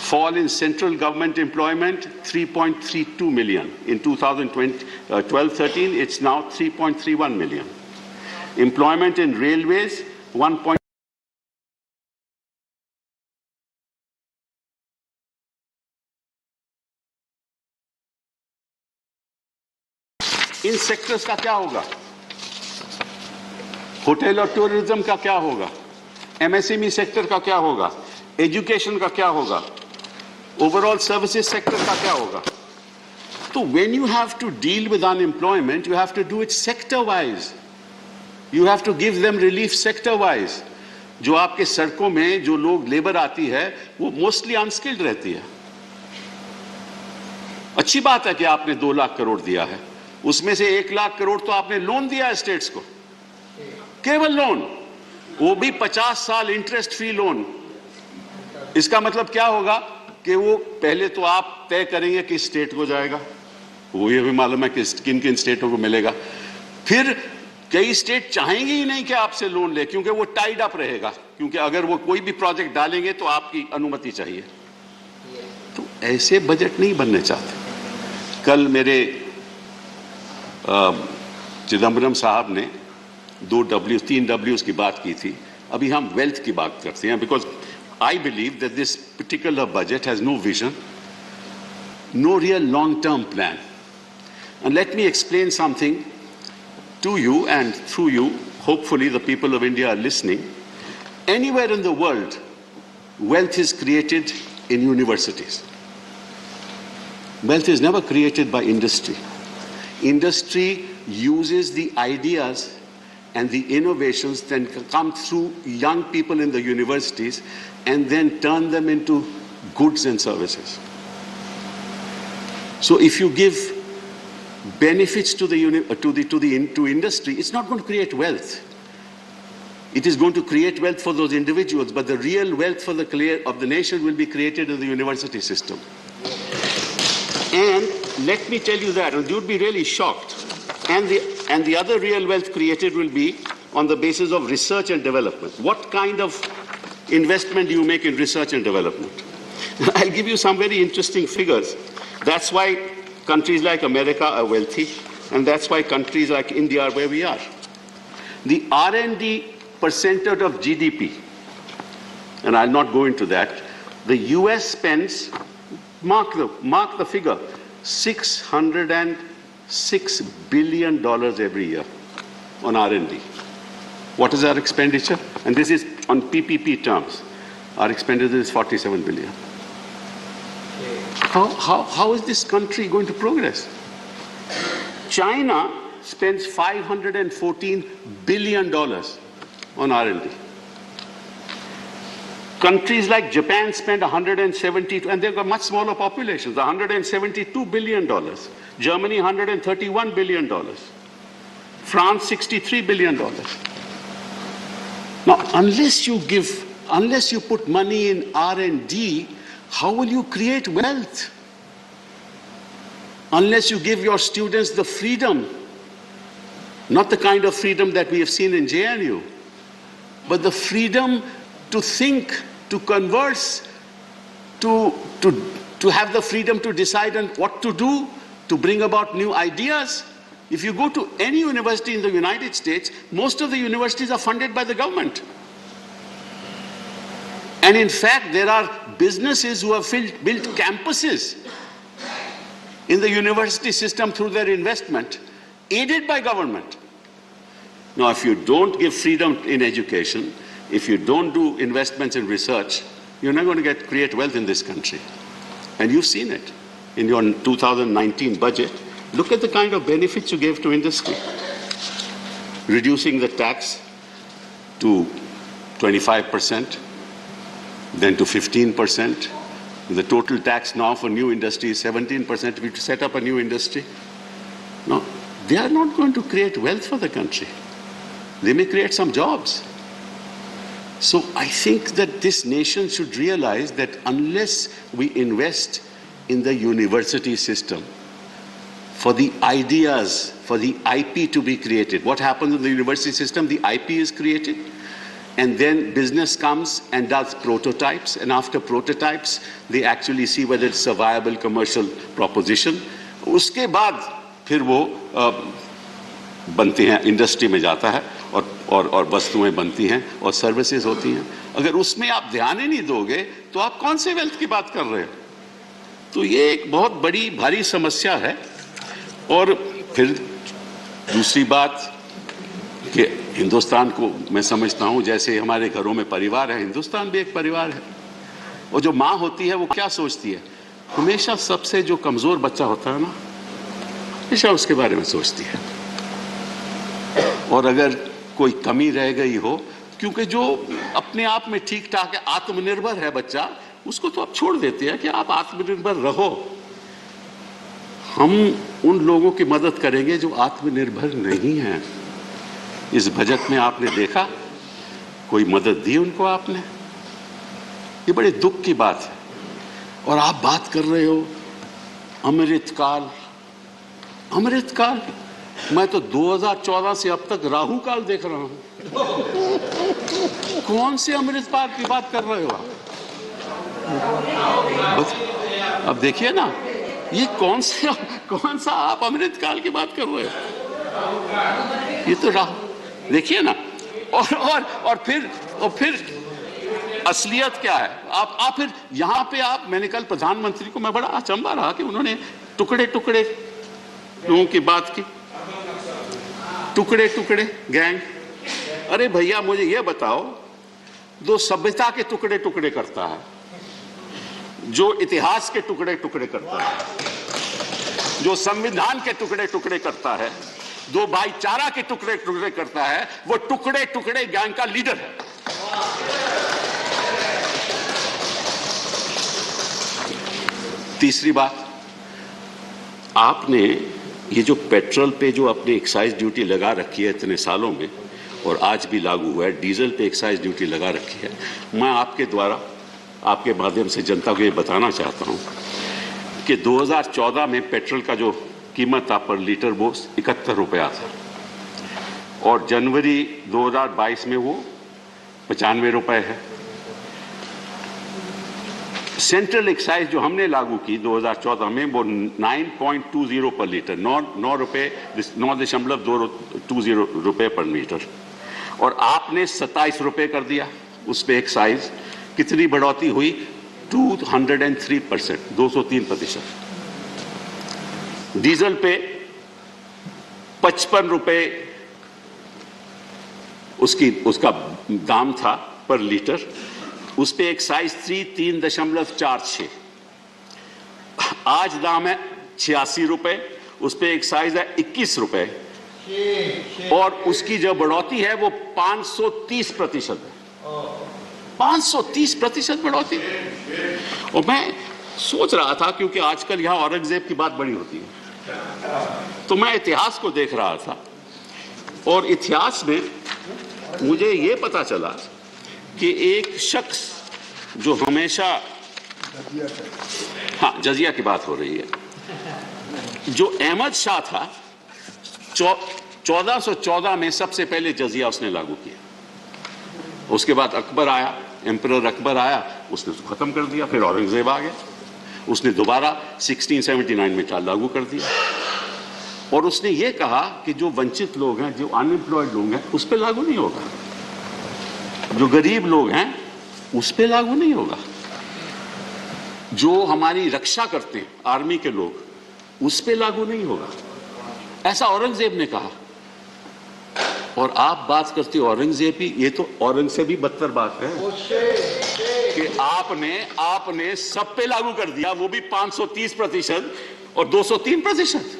Fall in central government employment 3.32 million. In 2012-13 it's now 3.31 million. Employment in railways 1. In sectors का क्या होगा? Hotel और tourism का क्या होगा? MSME sector का क्या होगा? एजुकेशन का क्या होगा? ओवरऑल सर्विसेज सेक्टर का क्या होगा? तो when you have to deal with unemployment, you have to do it sector wise. You have to give them relief sector wise. जो आपके सड़कों में जो लोग लेबर आती है वो मोस्टली अनस्किल्ड रहती है. अच्छी बात है कि आपने 2 लाख करोड़ दिया है, उसमें से 1 लाख करोड़ तो आपने लोन दिया है स्टेट्स को, केवल लोन, वो भी 50 साल इंटरेस्ट फ्री लोन. इसका मतलब क्या होगा कि वो पहले तो आप तय करेंगे किस स्टेट को जाएगा, वो ये भी मालूम है कि किन किन स्टेटों को मिलेगा. फिर कई स्टेट चाहेंगे ही नहीं कि आपसे लोन ले, क्योंकि वो टाइड अप रहेगा, क्योंकि अगर वो कोई भी प्रोजेक्ट डालेंगे तो आपकी अनुमति चाहिए. तो ऐसे बजट नहीं बनने चाहते. कल मेरे चिदम्बरम साहब ने 3 W's की बात की थी. अभी हम वेल्थ की बात करते हैं, because I believe that this particular budget has no vision, no real long term plan. And let me explain something to you and through you, hopefully the people of India are listening. Anywhere in the world, wealth is created in universities. Wealth is never created by industry. Industry uses the ideas and the innovations that come through young people in the universities and then turn them into goods and services. So if you give benefits to industry, it's not going to create wealth. It is going to create wealth for those individuals, but the real wealth of the nation will be created in the university system. And let me tell you that, and you'd be really shocked. And the other real wealth created will be on the basis of research and development. What kind of investment do you make in research and development? I'll give you some very interesting figures. That's why countries like America are wealthy, and that's why countries like India are where we are. The R&D percentage of GDP, and I'll not go into that, the US spends, mark the figure, $606 billion every year on R&D. What is our expenditure? And this is on PPP terms. Our expenditure is 47 billion. How is this country going to progress? China spends $514 billion on R&D. Countries like Japan spend 172, and they've got much smaller populations, $172 billion. Germany, $131 billion. France, $63 billion. Now, unless you put money in R&D, how will you create wealth? Unless you give your students the freedom, not the kind of freedom that we have seen in JNU, but the freedom to think, to converse, to have the freedom to decide on what to do, to bring about new ideas. If you go to any university in the United States, most of the universities are funded by the government. And in fact, there are businesses who have built campuses in the university system through their investment, aided by government. Now, if you don't give freedom in education, if you don't do investments in research, you're not going to create wealth in this country. And you've seen it in your 2019 budget. Look at the kind of benefits you gave to industry. Reducing the tax to 25%, then to 15%. The total tax now for new industry is 17% if you set up a new industry. No, they are not going to create wealth for the country. They may create some jobs. So I think that this nation should realize that unless we invest in the university system, for the ideas, for the IP to be created, what happens in the university system? The IP is created, and then business comes and does prototypes, and after prototypes, they actually see whether it's a viable commercial proposition. उसके बाद फिर वो बनते हैं, industry में जाता है और वस्तुएं बनती हैं और सर्विसेज होती हैं. अगर उसमें आप ध्यान ही नहीं दोगे तो आप कौन से वेल्थ की बात कर रहे हो? तो ये एक बहुत बड़ी भारी समस्या है. और फिर दूसरी बात कि हिंदुस्तान को मैं समझता हूं जैसे हमारे घरों में परिवार है, हिंदुस्तान भी एक परिवार है. और जो माँ होती है वो क्या सोचती है? हमेशा सबसे जो कमजोर बच्चा होता है ना, हमेशा उसके बारे में सोचती है. और अगर कोई कमी रह गई हो, क्योंकि जो अपने आप में ठीक ठाक है, आत्मनिर्भर है बच्चा, उसको तो आप छोड़ देते हैं कि आप आत्मनिर्भर रहो. हम उन लोगों की मदद करेंगे जो आत्मनिर्भर नहीं हैं. इस बजट में आपने देखा कोई मदद दी उनको आपने? ये बड़े दुख की बात है. और आप बात कर रहे हो अमृतकाल. अमृतकाल, मैं तो 2014 से अब तक राहु काल देख रहा हूं. कौन से अमृतकाल की बात कर रहे हो आप? अब देखिए ना, ये कौन सा आप अमृतकाल की बात कर रहे हो? ये तो राहु, देखिए ना. और फिर असलियत क्या है? आप फिर यहां पे मैंने कल प्रधानमंत्री को मैं बड़ा अचंभा रहा कि उन्होंने टुकड़े टुकड़े लोगों की बात की. टुकड़े टुकड़े गैंग. अरे भैया मुझे ये बताओ, जो सभ्यता के टुकड़े टुकड़े करता है, जो इतिहास के टुकड़े टुकड़े करता है, जो संविधान के टुकड़े टुकड़े करता है, जो भाईचारा के टुकड़े टुकड़े करता है, वो टुकड़े टुकड़े गैंग का लीडर है. तीसरी बात, आपने ये जो पेट्रोल पे जो अपने एक्साइज ड्यूटी लगा रखी है इतने सालों में, और आज भी लागू हुआ है, डीजल पे एक्साइज ड्यूटी लगा रखी है. मैं आपके द्वारा, आपके माध्यम से जनता को ये बताना चाहता हूं कि 2014 में पेट्रोल का जो कीमत था पर लीटर वो 71 रुपया था, और जनवरी 2022 में वो 95 रुपए है। सेंट्रल एक्साइज जो हमने लागू की 2014 में वो 9.20 पर लीटर, 9.20 रुपए पर लीटर, और आपने 27 रुपए कर दिया उस पे एक्साइज। कितनी बढ़ोतरी हुई? 203%, 203%। डीजल पे 55 रुपए उसका दाम था पर लीटर, उस पे एक्साइज थी 3.46। आज दाम है 86 रुपए, उस पे एक्साइज है 21 रुपए, और उसकी जो बढ़ोतरी है वो 530% है। 530% बढ़ोतरी। और मैं सोच रहा था, क्योंकि आजकल यहां औरंगजेब की बात बड़ी होती है, तो मैं इतिहास को देख रहा था, और इतिहास में मुझे ये पता चला कि एक शख्स जो हमेशा, हाँ जजिया की बात हो रही है, जो अहमद शाह था 1414 में सबसे पहले जजिया उसने लागू किया। उसके बाद अकबर आया, एम्परर अकबर आया, उसने उसको खत्म कर दिया। फिर औरंगजेब आ गया, उसने दोबारा 1679 में लागू कर दिया, और उसने ये कहा कि जो वंचित लोग हैं, जो अनएम्प्लॉयड लोग हैं, उस पर लागू नहीं होगा, जो गरीब लोग हैं उस पर लागू नहीं होगा, जो हमारी रक्षा करते हैं आर्मी के लोग उस पर लागू नहीं होगा। ऐसा औरंगजेब ने कहा। और आप बात करते हो औरंगजेब की, ये तो औरंग से भी बदतर बात है कि आपने सब पे लागू कर दिया, वो भी 530% और 203%।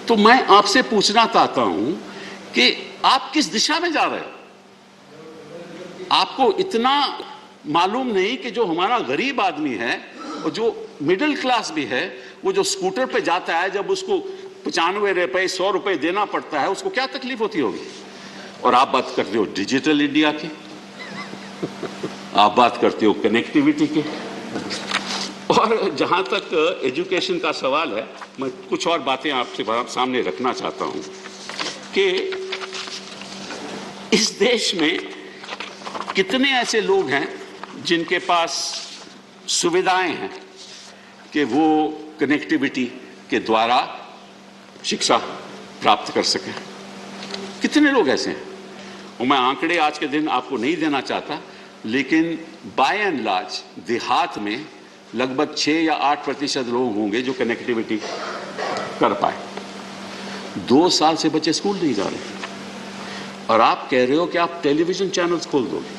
तो मैं आपसे पूछना चाहता हूं कि आप किस दिशा में जा रहे हो? आपको इतना मालूम नहीं कि जो हमारा गरीब आदमी है और जो मिडिल क्लास भी है, वो जो स्कूटर पे जाता है, जब उसको 95 रुपए 100 रुपए देना पड़ता है, उसको क्या तकलीफ होती होगी? और आप बात करते हो डिजिटल इंडिया की, आप बात करते हो कनेक्टिविटी की, और जहां तक एजुकेशन का सवाल है, मैं कुछ और बातें आपसे सामने रखना चाहता हूं कि इस देश में कितने ऐसे लोग हैं जिनके पास सुविधाएं हैं कि वो कनेक्टिविटी के द्वारा शिक्षा प्राप्त कर सकें। कितने लोग ऐसे हैं? और मैं आंकड़े आज के दिन आपको नहीं देना चाहता, लेकिन बाय एंड लार्ज देहात में लगभग 6 या 8% लोग होंगे जो कनेक्टिविटी कर पाए। 2 साल से बच्चे स्कूल नहीं जा रहे, और आप कह रहे हो कि आप टेलीविजन चैनल्स खोल दोगे,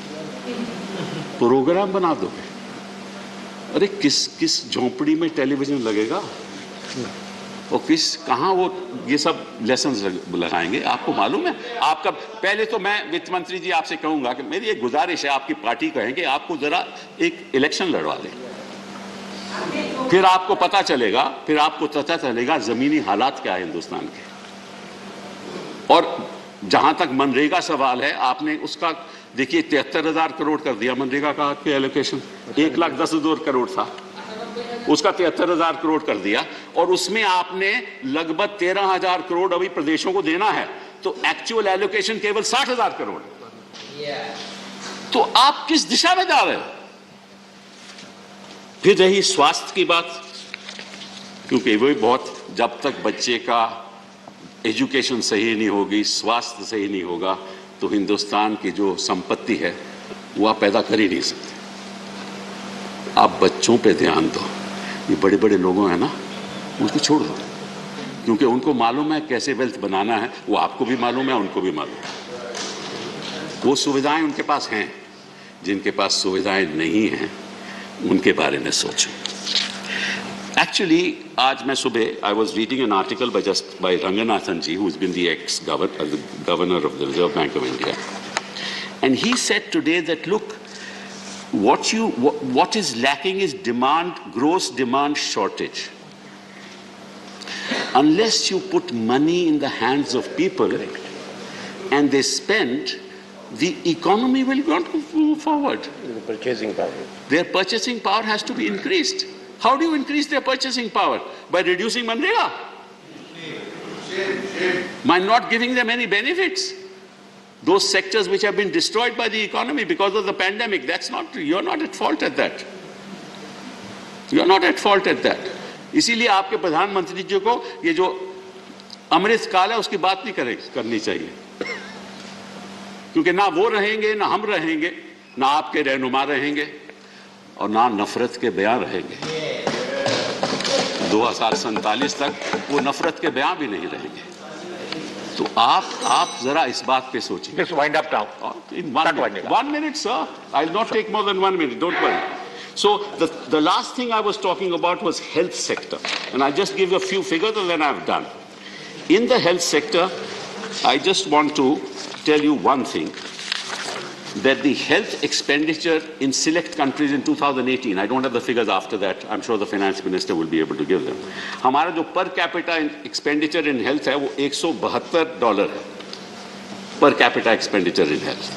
प्रोग्राम बना दोगे। अरे किस झोंपड़ी में टेलीविजन लगेगा, और कहां वो ये सब लेसन्स लगाएंगे? आपको मालूम है? आपका पहले तो मैं वित्त मंत्री जी आपसे कहूंगा कि मेरी एक गुजारिश है, आपकी पार्टी कहेंगे आपको जरा एक इलेक्शन लड़वा दें, फिर आपको पता चलेगा जमीनी हालात क्या है हिंदुस्तान के। और जहां तक मनरेगा सवाल है, आपने उसका देखिए 73,000 करोड़ कर दिया मनरेगा का आपके एलोकेशन। 1,10,000 करोड़ था, उसका 73,000 करोड़ कर दिया, और उसमें आपने लगभग 13,000 करोड़ अभी प्रदेशों को देना है, तो एक्चुअल एलोकेशन केवल 60,000 करोड़। तो आप किस दिशा में जा रहे हो? फिर रही स्वास्थ्य की बात, क्योंकि वो बहुत, जब तक बच्चे का एजुकेशन सही नहीं होगी, स्वास्थ्य सही नहीं होगा, तो हिंदुस्तान की जो संपत्ति है वो आप पैदा कर ही नहीं सकते। आप बच्चों पे ध्यान दो, ये बड़े बड़े लोग हैं ना, उनको छोड़ दो, क्योंकि उनको मालूम है कैसे वेल्थ बनाना है, वो आपको भी मालूम है, उनको भी मालूम है। वो सुविधाएं उनके पास हैं, जिनके पास सुविधाएं नहीं हैं उनके बारे में सोचो। Actually, आज मैं सुबह I was reading an article by Ranganathan ji, who's been the ex-governor of the Reserve Bank of India, and he said today that look, what is lacking is gross demand shortage. Unless you put money in the hands of people and they spend, the economy will not move forward. The purchasing power. Their purchasing power has to be increased. How do you increase their purchasing power? By reducing MNREGA? by not giving them any benefits. Those sectors which have been destroyed by the economy because of the pandemic, you're not at fault at that. You're not at fault at that. इसीलिए आपके प्रधानमंत्री जी को ये जो अमृत काल है उसकी बात नहीं करनी चाहिए, क्योंकि ना वो रहेंगे, ना हम रहेंगे, ना आपके रहनुमा रहेंगे और ना नफरत के बयान रहेंगे। 2047 तक वो नफरत के बयान भी नहीं रहेंगे। तो आप जरा इस बात पे सोचिए। Please wind up now. In 1 minute, sir. I'll not take more than 1 minute. Don't worry. So the last thing I was talking about was health sector, and I'll just give you a few figures and then I'm done. In the health sector, I just want to tell you one thing, that the health expenditure in select countries in 2018, I don't have the figures after that, I'm sure the finance minister will be able to give them. हमारा जो per capita expenditure in health है वो $172 है, per capita expenditure in health.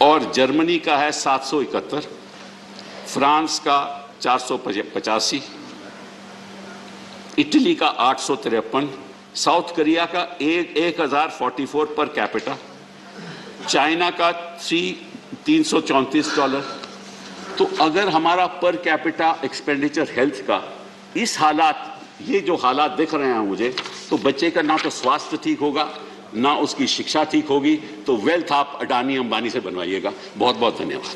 और Germany का है 771, France का 485, Italy का 853, साउथ कोरिया का 1044 पर कैपिटा, चाइना का $334। तो अगर हमारा पर कैपिटा एक्सपेंडिचर हेल्थ का इस हालात, ये जो हालात दिख रहे हैं मुझे, तो बच्चे का ना तो स्वास्थ्य ठीक होगा, ना उसकी शिक्षा ठीक होगी। तो वेल्थ आप अडानी अंबानी से बनवाइएगा। बहुत बहुत धन्यवाद।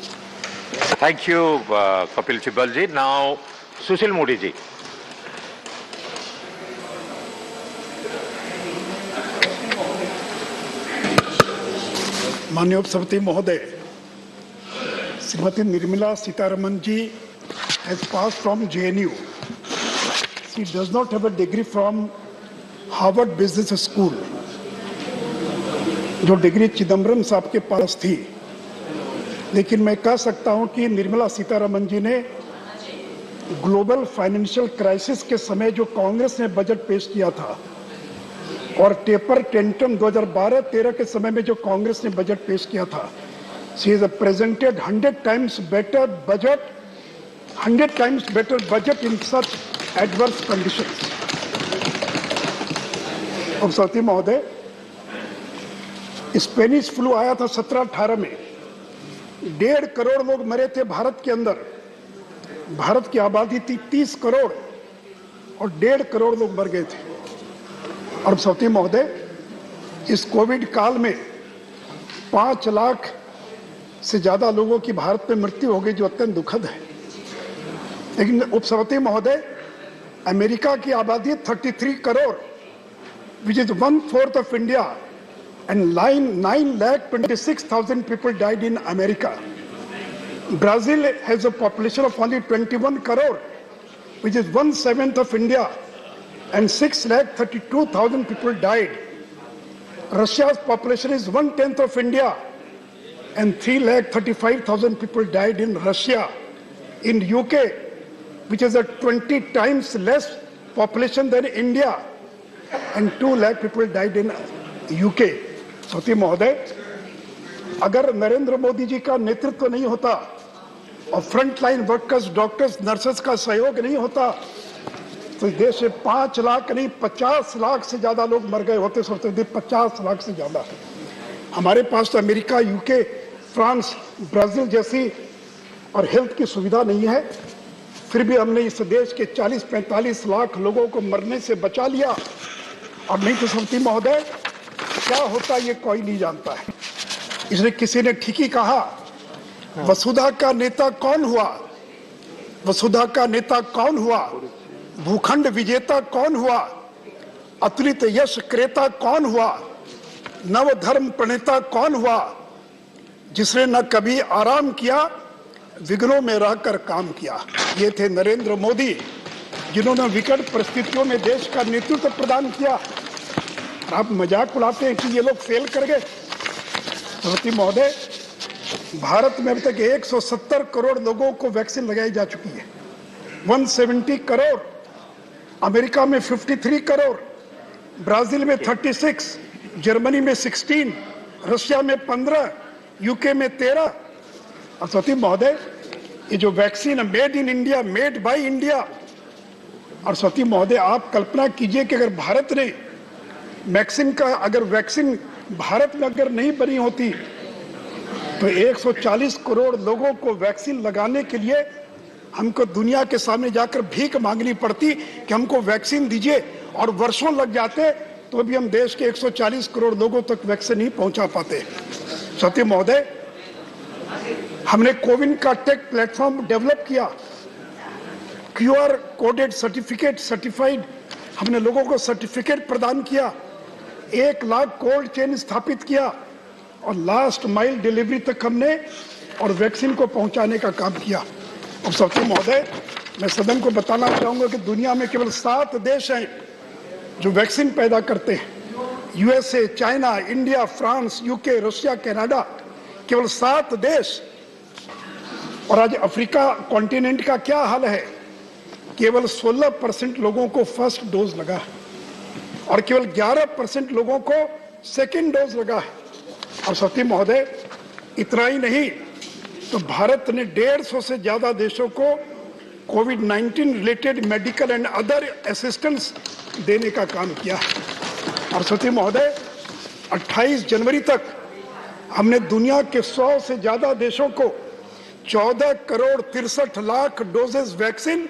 Thank you, Kapil Sibal ji. Now, Sushil Modi ji. माननीय उपसभापति महोदय, Shrimati Nirmala Sitharaman ji has passed from JNU. She does not have a degree from Harvard Business School. जो डिग्री चिदम्बरम साहब के पास थी, लेकिन मैं कह सकता हूं कि निर्मला सीतारमण जी ने ग्लोबल फाइनेंशियल क्राइसिस के समय जो कांग्रेस ने बजट पेश किया था और टेपर टेंटम 2012-13 के समय में जो कांग्रेस ने बजट पेश किया था, she has presented 100 times better budget in such adverse conditions. उपसभापति महोदय, स्पेनिश फ्लू आया था 17-18 में, 1.5 करोड़ लोग मरे थे भारत के अंदर। भारत की आबादी थी 30 करोड़ और 1.5 करोड़ लोग मर गए थे। और उपसभापति महोदय, इस कोविड काल में 5 लाख से ज्यादा लोगों की भारत में मृत्यु हो गई, जो अत्यंत दुखद है। लेकिन उपसभापति महोदय, अमेरिका की आबादी 33 crore, which is 1/4 of India, and 9,26,000 people died in America. Brazil has a population of only 21 crore, which is 1/7 of India, and 6,32,000 people died. Russia's population is 1/10 of India, and 3,35,000 people died in Russia. In UK, which is a 20 times less population than India, and 2 lakh people died in UK. सती महोदय, अगर नरेंद्र मोदी जी का नेतृत्व नहीं होता और front line workers, doctors, nurses का सहयोग नहीं होता, तो देश में 5 लाख नहीं 50 लाख से ज्यादा लोग मर गए होते। सोचते 50 लाख से ज्यादा। हमारे पास तो अमेरिका, यूके, फ्रांस, ब्राजील जैसी और हेल्थ की सुविधा नहीं है, फिर भी हमने इस देश के 40-45 लाख लोगों को मरने से बचा लिया। और नहीं तो सती महोदय, क्या होता ये कोई नहीं जानता है। इसलिए किसी ने ठीक ही कहा, वसुधा का नेता कौन हुआ? वसुधा का नेता कौन हुआ? भूखंड विजेता कौन हुआ? अतुलित यश क्रेता कौन हुआ? नव धर्म प्रणेता कौन हुआ? जिसने न कभी आराम किया, विघ्नों में रहकर काम किया। ये थे नरेंद्र मोदी, जिन्होंने विकट परिस्थितियों में देश का नेतृत्व प्रदान किया। आप मजाक उड़ाते हैं कि ये लोग फेल कर गए। श्रीमती महोदय, भारत में अब तक 170 करोड़ लोगों को वैक्सीन लगाई जा चुकी है। 170 करोड़, अमेरिका में 53 करोड़, ब्राजील में 36, जर्मनी में 16, रशिया में 15, यूके में 13। और सती महोदय, ये जो वैक्सीन है made in India, made by India. और सती महोदय, आप कल्पना कीजिए कि अगर भारत ने वैक्सीन का अगर वैक्सीन भारत में अगर नहीं बनी होती तो 140 करोड़ लोगों को वैक्सीन लगाने के लिए हमको दुनिया के सामने जाकर भीख मांगनी पड़ती कि हमको वैक्सीन दीजिए, और वर्षों लग जाते तो भी हम देश के 140 करोड़ लोगों तक वैक्सीन नहीं पहुंचा पाते। सत्य महोदय, हमने कोविन का टेक प्लेटफॉर्म डेवलप किया, QR कोडेड सर्टिफिकेट सर्टिफाइड, हमने लोगों को सर्टिफिकेट प्रदान किया, 1 लाख कोल्ड चेन स्थापित किया, और लास्ट माइल डिलीवरी तक हमने और वैक्सीन को पहुंचाने का काम किया। और सत्य महोदय, मैं सदन को बताना चाहूंगा कि दुनिया में केवल 7 देश हैं जो वैक्सीन पैदा करते हैं। USA, China, India, France, UK, Russia, Canada, केवल 7 देश। और आज अफ्रीका कॉन्टिनेंट का क्या हाल है? केवल 16% लोगों को फर्स्ट डोज लगा है और केवल 11% लोगों को सेकेंड डोज लगा है। और सत्य महोदय, इतना ही नहीं तो भारत ने 150 से ज्यादा देशों को कोविड-19 related medical and other assistance देने का काम किया है। और सत्य महोदय, 28 जनवरी तक हमने दुनिया के 100 से ज्यादा देशों को 14 करोड़ 63 लाख डोजेस वैक्सीन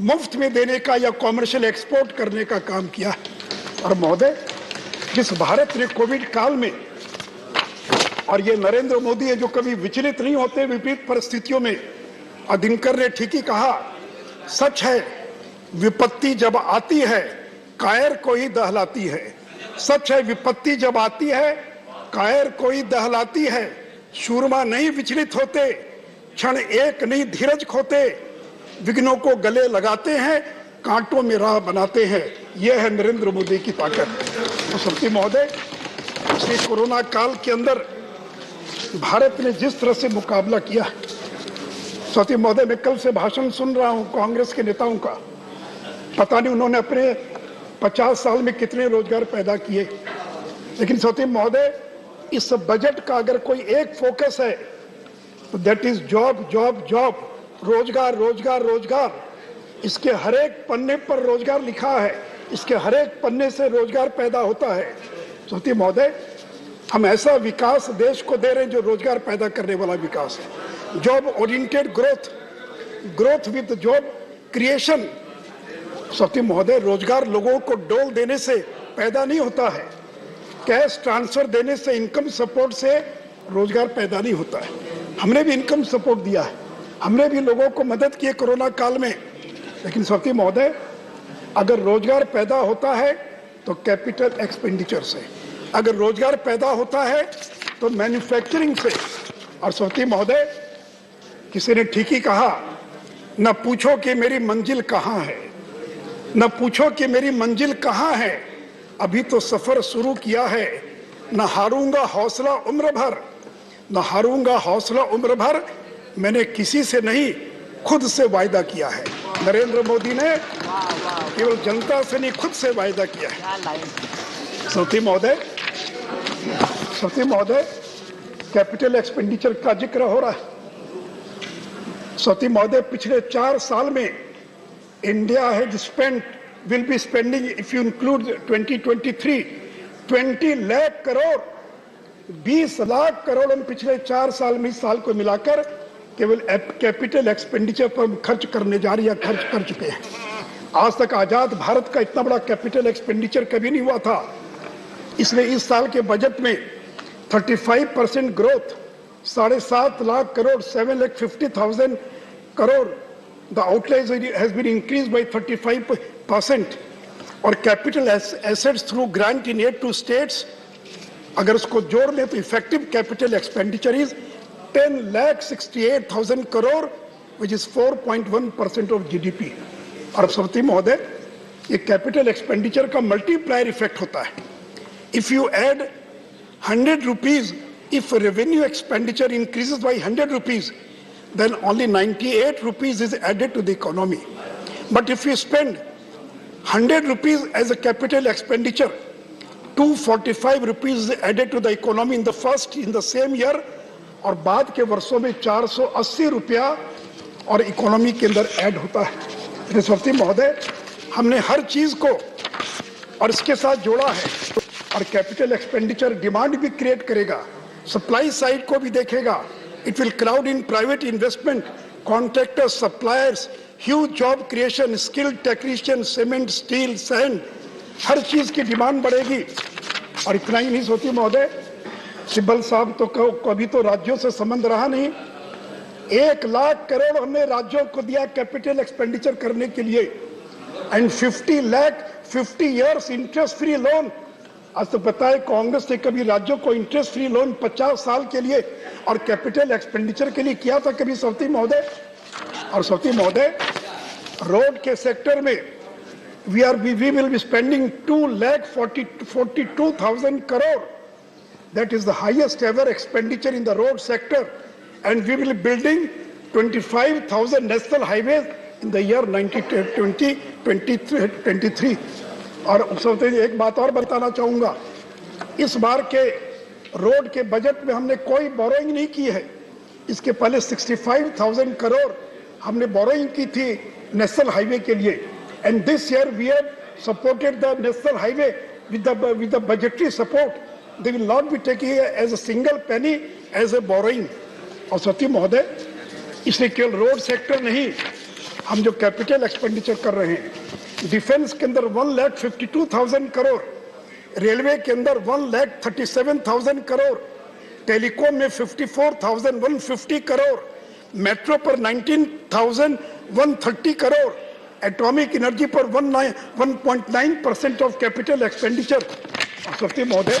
मुफ्त में देने का या कॉमर्शियल एक्सपोर्ट करने का काम किया है। और महोदय, जिस भारत ने कोविड काल में, और ये नरेंद्र मोदी है जो कभी विचलित नहीं होते विपरीत परिस्थितियों में, और दिनकर ने ठीक ही कहा, सच है विपत्ति जब आती है कायर को ही दहलाती है। सच है विपत्ति जब आती है कायर को ही दहलाती है। शूरमा नहीं विचलित होते, क्षण एक नहीं धीरज खोते, विघ्नों को गले लगाते हैं, कांटों में राह बनाते हैं। यह है नरेंद्र मोदी की ताकत। तो सत्य महोदय, इस कोरोना काल के अंदर भारत ने जिस तरह से मुकाबला किया, सत्य महोदय, मैं कल से भाषण सुन रहा हूं कांग्रेस के नेताओं का, पता नहीं उन्होंने अपने 50 साल में कितने रोजगार पैदा किए, लेकिन सत्य महोदय, इस बजट का अगर कोई एक फोकस है तो that is job job job, रोजगार रोजगार रोजगार। इसके हर एक पन्ने पर रोजगार लिखा है, इसके हर एक पन्ने से रोजगार पैदा होता है। सत्य महोदय, हम ऐसा विकास देश को दे रहे हैं जो रोजगार पैदा करने वाला विकास है। Job oriented growth, growth with job creation. सत्य महोदय, रोजगार लोगों को डोल देने से पैदा नहीं होता है, कैश ट्रांसफर देने से, इनकम सपोर्ट से रोजगार पैदा नहीं होता है। हमने भी इनकम सपोर्ट दिया है, हमने भी लोगों को मदद की कोरोना काल में, लेकिन सत्य महोदय, अगर रोजगार पैदा होता है तो कैपिटल एक्सपेंडिचर से, अगर रोजगार पैदा होता है तो मैन्युफैक्चरिंग से। और सत्य महोदय, किसी ने ठीक ही कहा, न पूछो कि मेरी मंजिल कहाँ है, न पूछो कि मेरी मंजिल कहाँ है, अभी तो सफर शुरू किया है। न हारूंगा हौसला उम्र भर, न हारूंगा हौसला उम्र भर, मैंने किसी से नहीं खुद से वायदा किया है। नरेंद्र मोदी ने केवल जनता से नहीं, खुद से वायदा किया है। सत्य महोदय, कैपिटल एक्सपेंडिचर का जिक्र हो रहा है। सत्य महोदय, पिछले 4 साल में India has spent, will be spending, if you include 2023, 20 lakh crore, 20 lakh crore हम पिछले 4 साल में, इस साल को मिलाकर केवल कैपिटल एक्सपेंडिचर पर खर्च करने जा रही है, खर्च कर चुके हैं। आज तक आजाद भारत का इतना बड़ा कैपिटल एक्सपेंडिचर कभी नहीं हुआ था। इसलिए इस साल के बजट में 35% growth, 7.5 lakh crore, 7,50,000 crore, the outlays has been increase by 35%। और capital assets through grant in aid to states, अगर उसको जोड़ लें तो effective capital expenditure is 10,68,000 crore, which is 4.1% of GDP। और सत्य महोदय, ये कैपिटल एक्सपेंडिचर का मल्टीप्लायर इफेक्ट होता है। If you add 100 rupees, if revenue expenditure increases by 100 rupees, then only 98 rupees is added to the economy. But if you spend 100 rupees as a capital expenditure, 245 rupees is added to the economy in the same year, और बाद के वर्षों में 480 रुपया और economy के अंदर add होता है। सत्य महोदय, हमने हर चीज को और इसके साथ जोड़ा है। और कैपिटल एक्सपेंडिचर डिमांड भी क्रिएट करेगा, सप्लाई साइड को भी देखेगा। It will crowd in private investment, contractors, suppliers, huge job creation, skilled technician, cement, steel, sand, हर चीज की डिमांड बढ़ेगी। और इतना ही नहीं सोचिए महोदय, सिब्बल साहब तो कभी तो राज्यों से संबंध रहा नहीं। 1 लाख करोड़ हमने राज्यों को दिया कैपिटल एक्सपेंडिचर करने के लिए, and 50 lakh 50 years interest free loan. आज तो पता है कांग्रेस ने कभी राज्यों को इंटरेस्ट फ्री लोन 50 साल के लिए और कैपिटल एक्सपेंडिचर के लिए किया था कभी सौती महोदय? और सौती महोदय, रोड के सेक्टर में we will be spending 2,42,000 crore. That is the highest ever expenditure in the road sector, and we will be building 25,000 national highways in the year 2023. और एक बात और बताना चाहूंगा, इस बार के रोड के बजट में हमने कोई बोरोइंग नहीं की है। इसके पहले 65,000 करोड़ हमने बोरोइंग की थी नेशनल हाईवे के लिए, and this year we have supported the national highway with the budgetary support. They will not be taking as a single penny as a borrowing. और सती महोदय, इसलिए केवल रोड सेक्टर नहीं, हम जो कैपिटल एक्सपेंडिचर कर रहे हैं, डिफेंस के अंदर 1,52,000 करोड़, रेलवे के अंदर 1,37,000 करोड़, टेलीकॉम में 54,150 करोड़, मेट्रो पर 19,130 करोड़, एटॉमिक एनर्जी पर 1.9% ऑफ कैपिटल एक्सपेंडिचर। सती महोदय,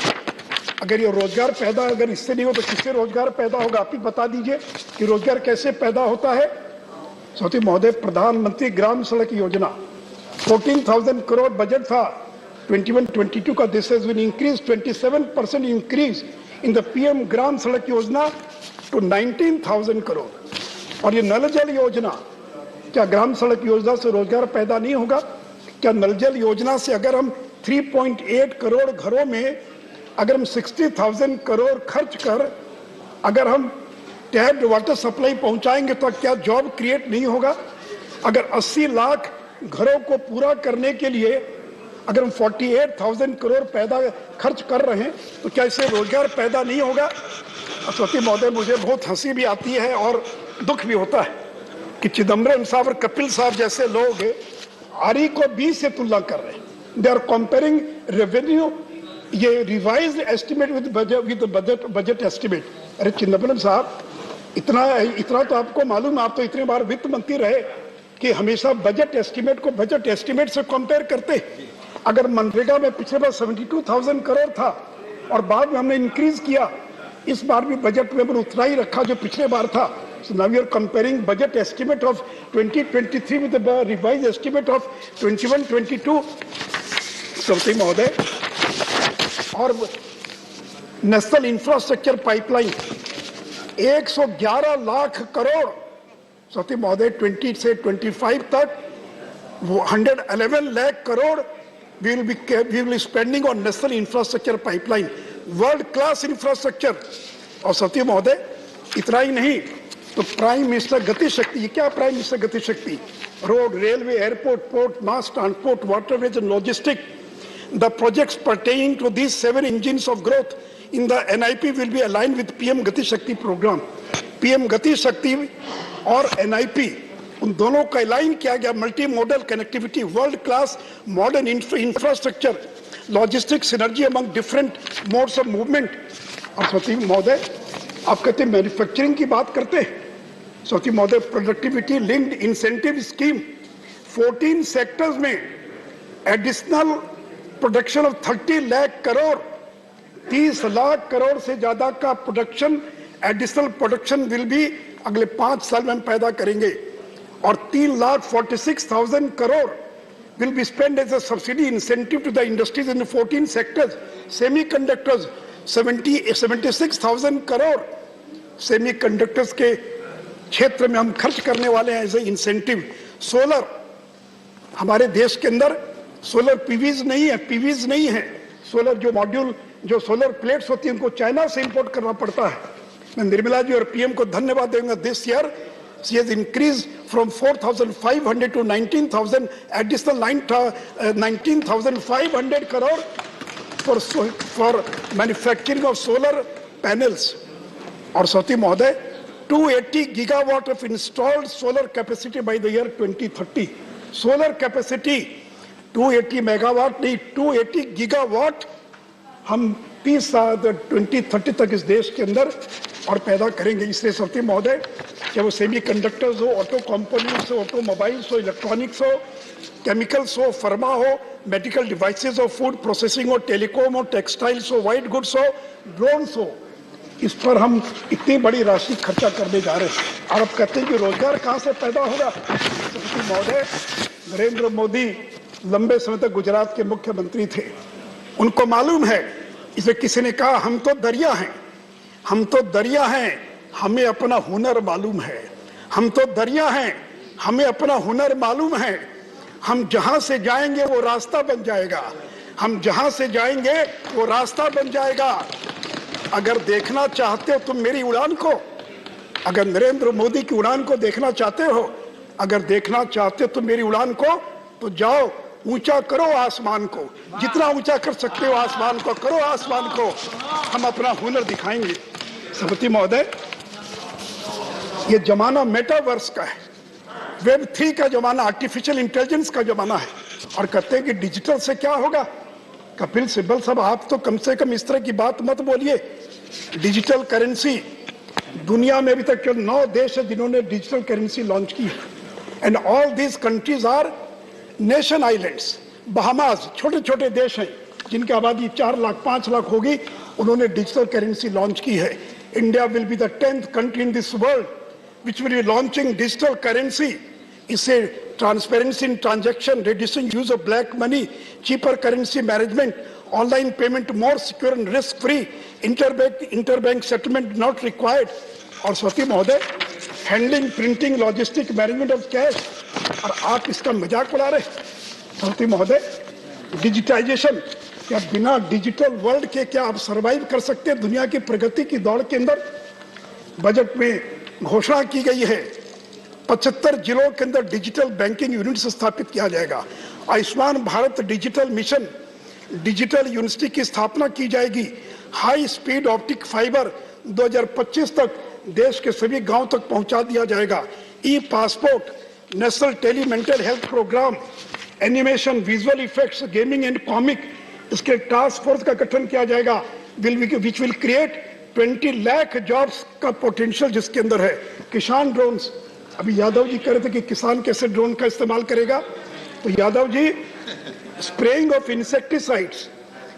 अगर ये रोजगार पैदा, अगर इससे नहीं हो तो किससे रोजगार पैदा होगा? आप ही बता दीजिए कि रोजगार कैसे पैदा होता है। सती महोदय, प्रधानमंत्री ग्राम सड़क योजना 14,000 करोड़ बजट था 21-22 का। This has been increase 27% increase in the PM Gram Sadak Yojana to 19,000 crore. और ये नल जल योजना, क्या ग्राम सड़क योजना से रोजगार पैदा नहीं होगा? क्या नल जल योजना से अगर हम 3.8 करोड़ घरों में अगर हम 60,000 करोड़ खर्च कर अगर हम टैप्ड वाटर सप्लाई पहुंचाएंगे तो क्या जॉब क्रिएट नहीं होगा? अगर 80 लाख घरों को पूरा करने के लिए अगर हम 48,000 करोड़ पैदा खर्च कर रहे हैं तो क्या इससे रोजगार पैदा नहीं होगा? सती महोदय, मुझे बहुत हंसी भी आती है और दुख भी होता है कि चिदम्बरम साहब और कपिल साहब जैसे लोग आरई को 20 से तुलना कर रहे हैं। दे आर कंपेयरिंग रेवेन्यू, ये revised estimate with budget estimate. अरे चिदम्बरम साहब, इतना तो आपको मालूम है, आप तो इतने बार वित्त मंत्री रहे कि हमेशा बजट एस्टिमेट को बजट एस्टिमेट से कंपेयर करते। अगर मनरेगा में पिछले बार 72,000 करोड़ था और बाद में हमने इंक्रीज किया, इस बार भी बजट में उतना ही रखा जो पिछले बार था। So now we are comparing budget estimate of 2023 with the revised estimate of 21-22. सौती महोदय, और national infrastructure pipeline 111 lakh crore. सौती महोदय, 20 से 25 तक 111 lakh crore we will be spending on national infrastructure pipeline, world class infrastructure. और सौती महोदय, इतना ही नहीं तो प्राइम मिनिस्टर गति शक्ति, ये क्या prime minister Gati Shakti? Road, railway, airport, port, mass transport, waterways and logistic. The projects pertaining to these 7 engines of growth in the NIP will be aligned with PM Gati Shakti programme. PM Gati शक्ति और NIP, उन दोनों का align किया गया। Multi modal connectivity, world class modern infrastructure, logistic synergy among different modes of movement. और सती महोदय, आप कहते हैं मैन्युफैक्चरिंग की बात करते हैं। सौती महोदय, productivity linked incentive scheme 14 sectors में additional production of 30 lakh crore, 30 lakh crore से ज्यादा का production, additional production will be अगले 5 साल में हम पैदा करेंगे। और 3,46,000 crore will be spend as a subsidy incentive to the industries in 14 sectors. Semiconductors 76,000 crore semiconductors के क्षेत्र में हम खर्च करने वाले हैं एज ए इंसेंटिव। सोलर, हमारे देश के अंदर सोलर पीवीज नहीं है। सोलर जो मॉड्यूल, जो सोलर प्लेट्स होती हैं, उनको चाइना से इंपोर्ट करना पड़ता है। मैं निर्मला जी और पीएम को धन्यवाद देंगे। This year she has increased from 4,500 to 19,000, additional 19,500 crore for manufacturing of solar panels. और सती महोदय 280 gigawatt of installed solar capacity by the year 2030. Solar capacity 280 megawatt नहीं 280 gigawatt हम 2030 तक इस देश के अंदर और पैदा करेंगे। इसलिए सती महोदय चाहे वो सेमी कंडक्टर्स हो, ऑटो कंपोनेंट्स हो, ऑटोमोबाइल्स हो, इलेक्ट्रॉनिक्स हो, केमिकल्स हो, फार्मा हो, मेडिकल डिवाइसेस हो, फूड प्रोसेसिंग हो, टेलीकॉम हो, टेक्सटाइल्स हो, व्हाइट गुड्स हो, ड्रोन्स हो, इस पर हम इतनी बड़ी राशि खर्चा करने जा रहे हैं। और अब कहते हैं कि रोजगार कहाँ से पैदा होगा। महोदय नरेंद्र मोदी लंबे समय तक गुजरात के मुख्यमंत्री थे, उनको मालूम है, इसे किसी ने कहा हम तो दरिया हैं, हम तो दरिया हैं, हमें अपना हुनर मालूम है, हम तो दरिया हैं, हमें अपना हुनर मालूम है, हम जहां से जाएंगे वो रास्ता बन जाएगा, हम जहां से जाएंगे वो रास्ता बन जाएगा। अगर देखना चाहते हो तुम मेरी उड़ान को, अगर नरेंद्र मोदी की उड़ान को देखना चाहते हो, अगर देखना चाहते हो तुम मेरी उड़ान को, तो जाओ ऊंचा करो आसमान को, जितना ऊंचा कर सकते हो आसमान को करो, आसमान को, हम अपना हुनर दिखाएंगे। सभापति महोदय, ये जमाना मेटावर्स का है, वेब 3 का जमाना, आर्टिफिशियल इंटेलिजेंस का जमाना है। और कहते हैं कि डिजिटल से क्या होगा। कपिल सिब्बल साहब, आप तो कम से कम इस तरह की बात मत बोलिए। डिजिटल करेंसी, दुनिया में अभी तक 9 देश है जिन्होंने डिजिटल करेंसी लॉन्च की है, and all these countries our nation islands. Bahamas छोटे छोटे देश हैं जिनकी आबादी 4 लाख 5 लाख होगी, उन्होंने डिजिटल करेंसी लॉन्च की है। India will be the 10th country in this world which will be launching digital currency. इससे transparency in transaction, reducing use of black money, cheaper currency management, online payment more secure and risk free, interbank settlement not required. और सती महोदय, handling, printing, logistic, management of cash, और आप इसका मजाक उड़ा रहे। सती महोदय, डिजिटाइजेशन, क्या बिना डिजिटल वर्ल्ड के क्या आप सर्वाइव कर सकते हैं दुनिया की प्रगति की दौड़ के अंदर। बजट में घोषणा की गई है 75 जिलों के अंदर डिजिटल बैंकिंग यूनिट्स स्थापित किया जाएगा। Ayushman Bharat digital mission, digital university की स्थापना की जाएगी। हाई स्पीड ऑप्टिक फाइबर 2025 तक देश के सभी गांव तक पहुंचा दिया जाएगा। E passport, national tele mental health programme, animation, visual effects, gaming and comic, इसके टास्क फोर्स का गठन किया जाएगा, which will create 20 lakh jobs का पोटेंशियल जिसके अंदर है। किसान ड्रोन्स, अभी यादव जी कह रहे थे कि किसान कैसे ड्रोन का इस्तेमाल करेगा, तो Yadav ji, spraying of insecticides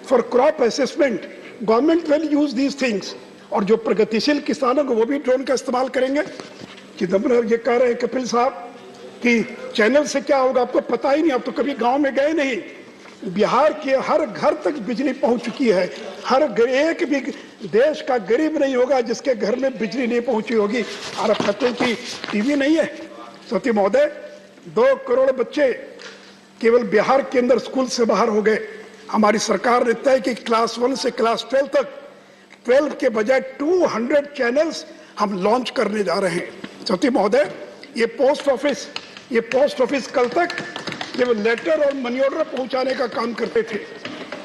for crop assessment, government will use these things. और जो प्रगतिशील किसान होंगे वो भी ड्रोन का इस्तेमाल करेंगे। चिदम्बरम ये कह रहे हैं कपिल साहब कि चैनल से क्या होगा, आपको पता ही नहीं, आप तो कभी गांव में गए नहीं। बिहार के हर घर तक बिजली पहुंच चुकी है, हर एक भी देश का गरीब नहीं होगा जिसके घर में बिजली नहीं पहुंची होगी। और अब कहते हैं कि टीवी नहीं है। सती महोदय, 2 करोड़ बच्चे केवल बिहार के अंदर स्कूल से बाहर हो गए। हमारी सरकार ने तय कि क्लास 1 से क्लास 12 तक 12 के बजाय 200 चैनल्स हम लॉन्च करने जा रहे हैं। सती महोदय, ये पोस्ट ऑफिस कल तक केवल लेटर और मनी ऑर्डर पहुंचाने का काम करते थे।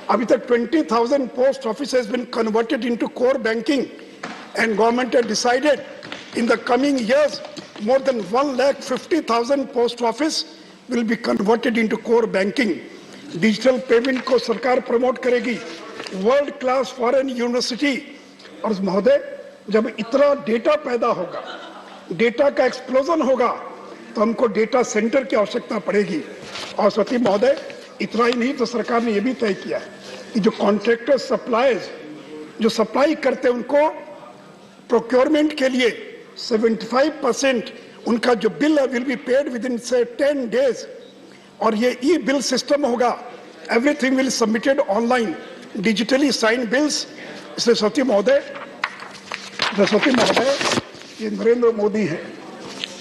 अभी तक 20,000 post office has been converted into core banking, and government has decided in the coming years more than 1,50,000 post office will be converted into core banking. Digital payment को सरकार प्रमोट करेगी। World class foreign university. और महोदय, जब इतना data पैदा होगा, data का एक्सप्लोजन होगा, तो हमको डेटा सेंटर की आवश्यकता पड़ेगी। और सती महोदय, इतना ही नहीं, तो सरकार ने यह भी तय किया है कि जो कॉन्ट्रैक्टर सप्लायर्स जो सप्लाई करते हैं उनको प्रोक्योरमेंट के लिए 75% उनका जो बिल है will be paid within से 10 डेज। और ये ई बिल सिस्टम होगा, everything will submitted online, digitally sign bills. इसलिए सती महोदय, ये नरेंद्र मोदी है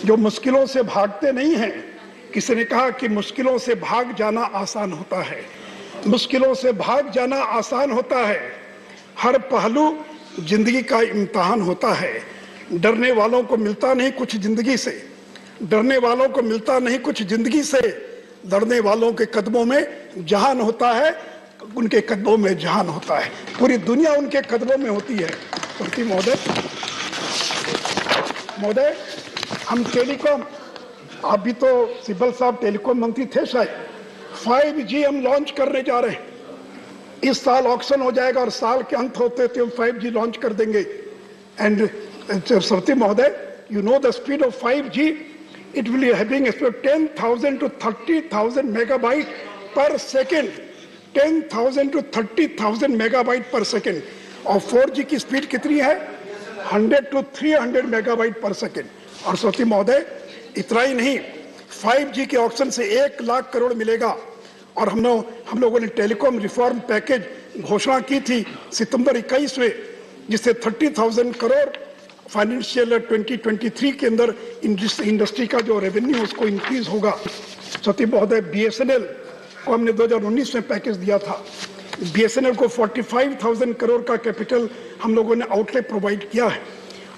जो मुश्किलों से भागते नहीं हैं। किसी ने कहा कि मुश्किलों से भाग जाना आसान होता है, मुश्किलों से भाग जाना आसान होता है। हर पहलू जिंदगी का इम्तिहान होता है। डरने वालों को मिलता नहीं कुछ जिंदगी से, डरने वालों को मिलता नहीं कुछ जिंदगी से, डरने वालों के कदमों में जहान होता है। उनके कदमों में जहान होता है, पूरी दुनिया उनके कदमों में होती है। श्रीमती महोदय, हम टेलीकॉम, आप भी तो सिब्बल साहब टेलीकॉम मंत्री थे शायद, 5G हम लॉन्च करने जा रहे हैं। इस साल ऑक्शन हो जाएगा और साल के अंत होते होते हम 5G लॉन्च कर देंगे। एंड श्रीमती महोदय, you know the speed of 5G, it will be having a speed of 10,000 to 30,000 megabyte per second, 10,000 to 30,000 megabyte per second। और 4G की स्पीड कितनी है? 100 to 300 megabyte per second। और श्रीमती महोदय, इतना ही नहीं, 5G के ऑक्शन से 1 लाख करोड़ मिलेगा। और हम लोगों ने टेलीकॉम रिफॉर्म पैकेज घोषणा की थी सितंबर 21 में, जिससे 30,000 करोड़ फाइनेंशियल 2023 के अंदर इंडस्ट्री का जो रेवेन्यू उसको इंक्रीज होगा। सती महोदय, BSNL को हमने 2019 में पैकेज दिया था। BSNL को 45,000 करोड़ का कैपिटल हम लोगों ने आउटले प्रोवाइड किया है।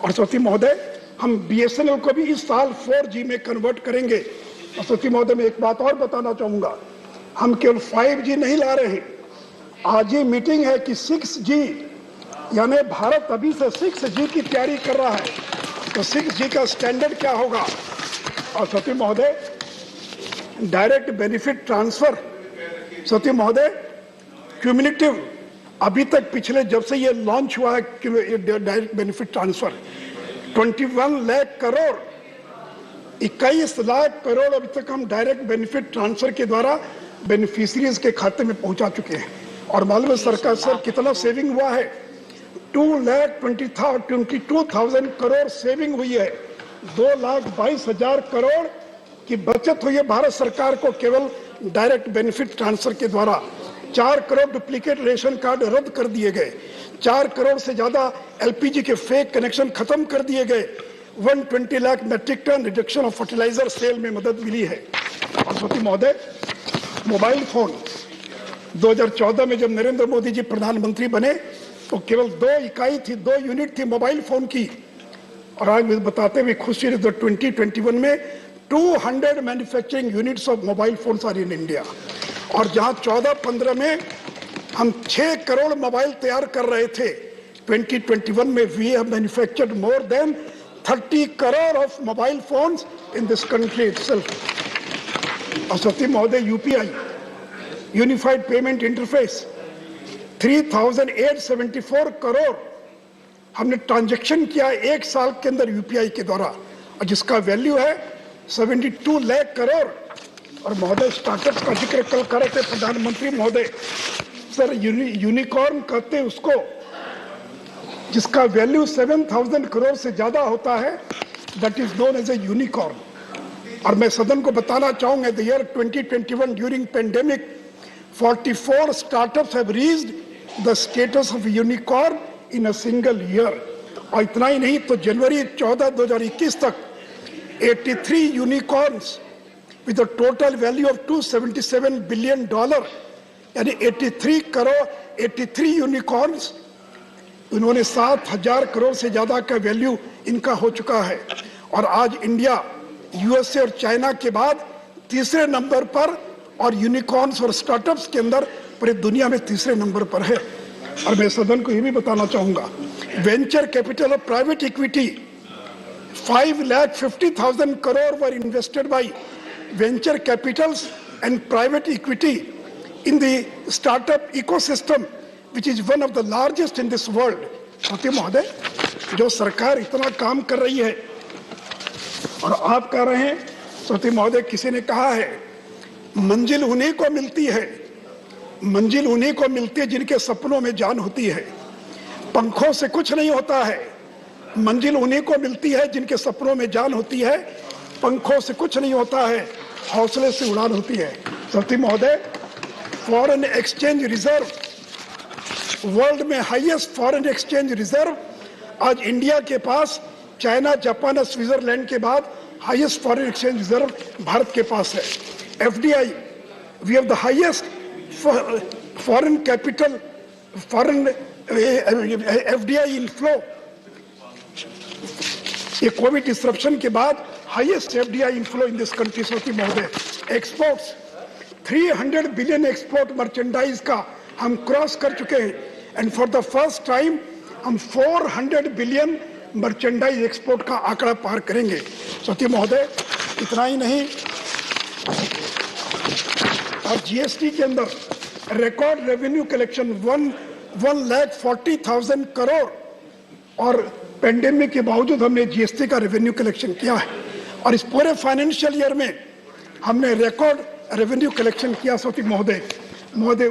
और सती महोदय, हम BSNL को भी इस साल 4G में कन्वर्ट करेंगे। और सती महोदय, मैं एक बात और बताना चाहूंगा, हम केवल 5G नहीं ला रहे हैं। आज ही मीटिंग है कि 6G, यानी भारत अभी से 6G की तैयारी कर रहा है, तो 6G का स्टैंडर्ड क्या होगा। और सती महोदय, डायरेक्ट बेनिफिट ट्रांसफर, सती महोदय, क्यूमुलेटिव अभी तक पिछले जब से ये लॉन्च हुआ है direct benefit transfer 21 lakh crore, 21 lakh crore अभी तक हम डायरेक्ट बेनिफिट ट्रांसफर के द्वारा बेनिफिशियरीज के खाते में पहुंचा चुके हैं। और मालूम है सरकार सर कितना सेविंग हुआ है? 2,22,000 करोड़ सेविंग हुई है। 2,22,000 करोड़ की बचत हुई है भारत सरकार को केवल डायरेक्ट बेनिफिट ट्रांसफर के द्वारा। 4 करोड़ डुप्लीकेट रेशन कार्ड रद्द कर दिए गए, 4 करोड़ से ज्यादा LPG के फेक कनेक्शन खत्म कर दिए गए, 120 lakh metric tonne reduction of fertiliser sale में मदद मिली है। और श्रीमती महोदय, मोबाइल फोन 2014 में जब नरेंद्र मोदी जी प्रधानमंत्री बने तो केवल 2 इकाई थी, 2 यूनिट थी मोबाइल फोन की। और आज मुझे बताते हुए खुशी है, 2021 में 200 manufacturing units of mobile phones are in India. और जहां 14-15 में हम 6 करोड़ मोबाइल तैयार कर रहे थे, 2021 में we have manufactured more than 30 crore of mobile phones in this country itself. और सती महोदय, UPI unified payment interface 3,874 crore हमने ट्रांजैक्शन किया एक साल के अंदर UPI के द्वारा, और जिसका वैल्यू है 72 लाख करोड़। और महोदय, स्टार्टअप का जिक्र कल कर रहे थे प्रधानमंत्री महोदय, सर यूनिकॉर्न कहते हैं उसको जिसका वैल्यू 7,000 करोड़ से ज्यादा होता है, that is known as a unicorn. और मैं सदन को बताना चाहूंगा, the year 2021 during pandemic 44 startups have reached the status of unicorn in a single year. और इतना ही नहीं, तो जनवरी 14, 2021 तक 83 unicorns with a total value of $277 billion, यानी 83 यूनिकॉर्न्स, उन्होंने 7,000 करोड़ से ज्यादा का वैल्यू इनका हो चुका है। और आज इंडिया USA और चाइना के बाद तीसरे नंबर पर, और यूनिकॉर्न्स और स्टार्टअप्स के अंदर पूरी दुनिया में तीसरे नंबर पर है। और मैं सदन को ये भी बताना चाहूंगा, venture capital of private equity 5,50,000 crore were invested by venture capitals and private equity in the startup ecosystem, which is one of the largest in this world. Shrimati महोदय, जो सरकार इतना काम कर रही है और आप कर रहे हैं, श्रीमती महोदय, किसी ने कहा है मंजिल उन्हीं को मिलती है, मंजिल उन्हीं को मिलती है जिनके सपनों में जान होती है। पंखों से कुछ नहीं होता है, मंजिल उन्हीं को मिलती है जिनके सपनों में जान होती है। पंखों से कुछ नहीं होता है, हौसले से उड़ान होती है। श्रीमती महोदय, फॉरेन एक्सचेंज रिजर्व, वर्ल्ड में हाईएस्ट फॉरेन एक्सचेंज रिजर्व आज इंडिया के पास, चाइना, जापान और स्विट्जरलैंड के बाद highest foreign exchange reserve Bharat के पास है। FDI, we have the highest foreign capital, foreign FDI inflow, ये कोविड डिसरप्शन के बाद highest FDI inflow in this country. श्रीमती महोदय, एक्सपोर्ट्स 300 बिलियन एक्सपोर्ट मर्चेंडाइज का हम क्रॉस कर चुके हैं and for the first time हम 400 बिलियन मर्चेंडाइज एक्सपोर्ट का आंकड़ा पार करेंगे। सती महोदय, इतना ही नहीं, और जीएसटी के अंदर रिकॉर्ड रेवेन्यू कलेक्शन 1,40,000 करोड़, और पेंडेमिक के बावजूद हमने जीएसटी का रेवेन्यू कलेक्शन किया है, और इस पूरे फाइनेंशियल ईयर में हमने रिकॉर्ड रेवेन्यू कलेक्शन किया। सती महोदय,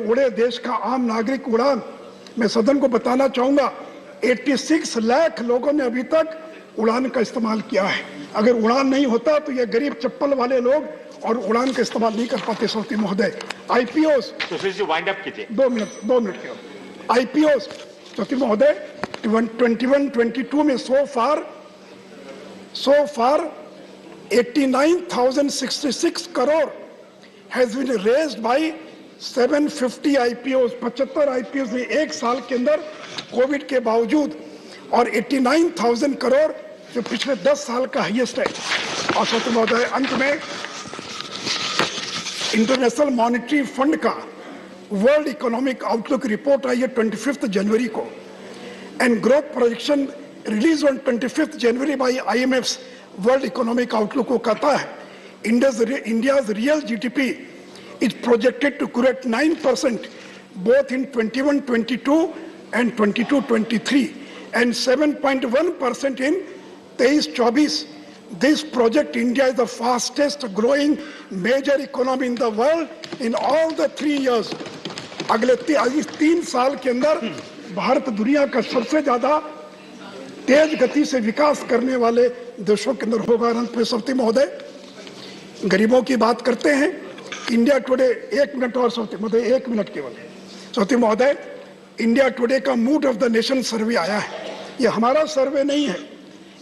उड़े देश का आम नागरिक उड़ान, मैं सदन को बताना चाहूंगा 86 लाख लोगों ने अभी तक उड़ान का इस्तेमाल किया है। अगर उड़ान नहीं होता तो ये गरीब चप्पल वाले लोग और उड़ान का इस्तेमाल नहीं कर पाते। सती महोदय, आईपीओस, वाइंड अप कीजिए, 2 मिनट के आईपीओस। सती महोदय, 21-22 में सो फार 89,066 crore has been raised by 750 IPOs, 75 IPOs ने एक साल के अंदर कोविड के बावजूद, और 89,000 करोड़ जो पिछले 10 साल का हाईएस्ट है। और सती महोदय, अंत में इंटरनेशनल मॉनेटरी फंड का वर्ल्ड इकोनॉमिक आउटलुक रिपोर्ट आई है 25 जनवरी को, and growth projection release on 25 January by IMF's world economic outlook को कहता है India's real GDP is projected to grow at 9% both in 21-22 and 22-23 and 7.1% in 23-24. This project India is the fastest growing major economy in the world in all the 3 years. अगले 3 साल के अंदर भारत दुनिया का सबसे ज्यादा तेज गति से विकास करने वाले देशों के अंदर होगा। सती महोदय, गरीबों की बात करते हैं, इंडिया टुडे, 1 मिनट और सती महोदय, 1 मिनट केवल। सती महोदय, इंडिया टुडे का मूड ऑफ द नेशन सर्वे आया है। ये हमारा सर्वे नहीं है,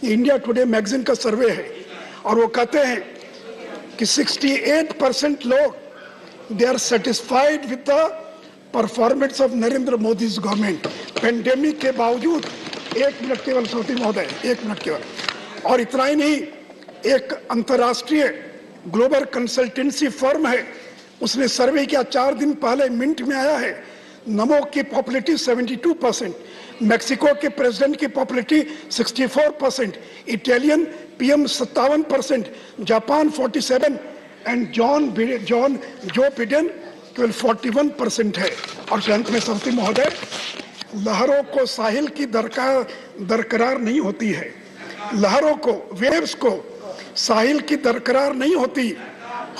ये इंडिया टुडे मैगजीन का सर्वे है, और वो कहते हैं कि 68% लोग they are satisfied with the performance of Narendra Modi government pandemic के बावजूद। 1 मिनट केवल सती महोदय, 1 मिनट केवल। और इतना ही नहीं, एक अंतर्राष्ट्रीय ग्लोबल कंसल्टेंसी फर्म है, उसने सर्वे किया 4 दिन पहले, मिंट में आया है। नमो की पॉपुलरिटी 72%, मैक्सिको के प्रेसिडेंट की popularity 64%, Italian PM 57%, Japan 47% and Joe Biden केवल 41% है। और अंत में सती महोदय, लहरों को साहिल की दरकरार नहीं होती है, लहरों को, वेव्स को साहिल की दरकरार नहीं होती,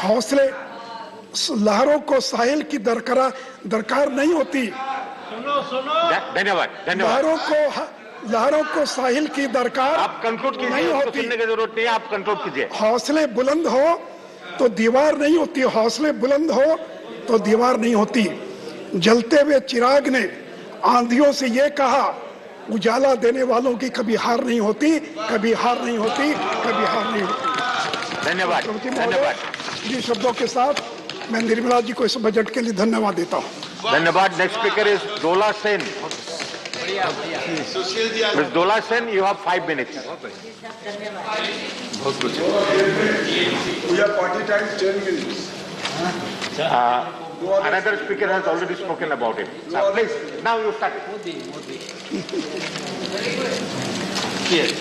हौसले, लहरों को साहिल की दरकार नहीं होती। धन्यवाद। लहरों को साहिल की दरकार आप कंक्लूड कीजिए, नहीं होती, सुनने की जरूरत नहीं है, आप कंक्लूड कीजिए। हौसले बुलंद हो तो दीवार नहीं होती, हौसले बुलंद हो तो दीवार नहीं होती। जलते हुए चिराग ने आंधियों से ये कहा, उजाला देने वालों की कभी हार नहीं होती, कभी हार नहीं होती, कभी हार नहीं होती। धन्यवाद। जी शब्दों के साथ मैं निर्मला जी को इस बजट के लिए धन्यवाद देता हूँ। धन्यवाद। Next speaker is Dola Sen. Miss Dola Sen, you have 5 minutes. बहुत कुछ। We have 40 times 10 minutes. Another speaker has already spoken about it. Please, now you start. Yes.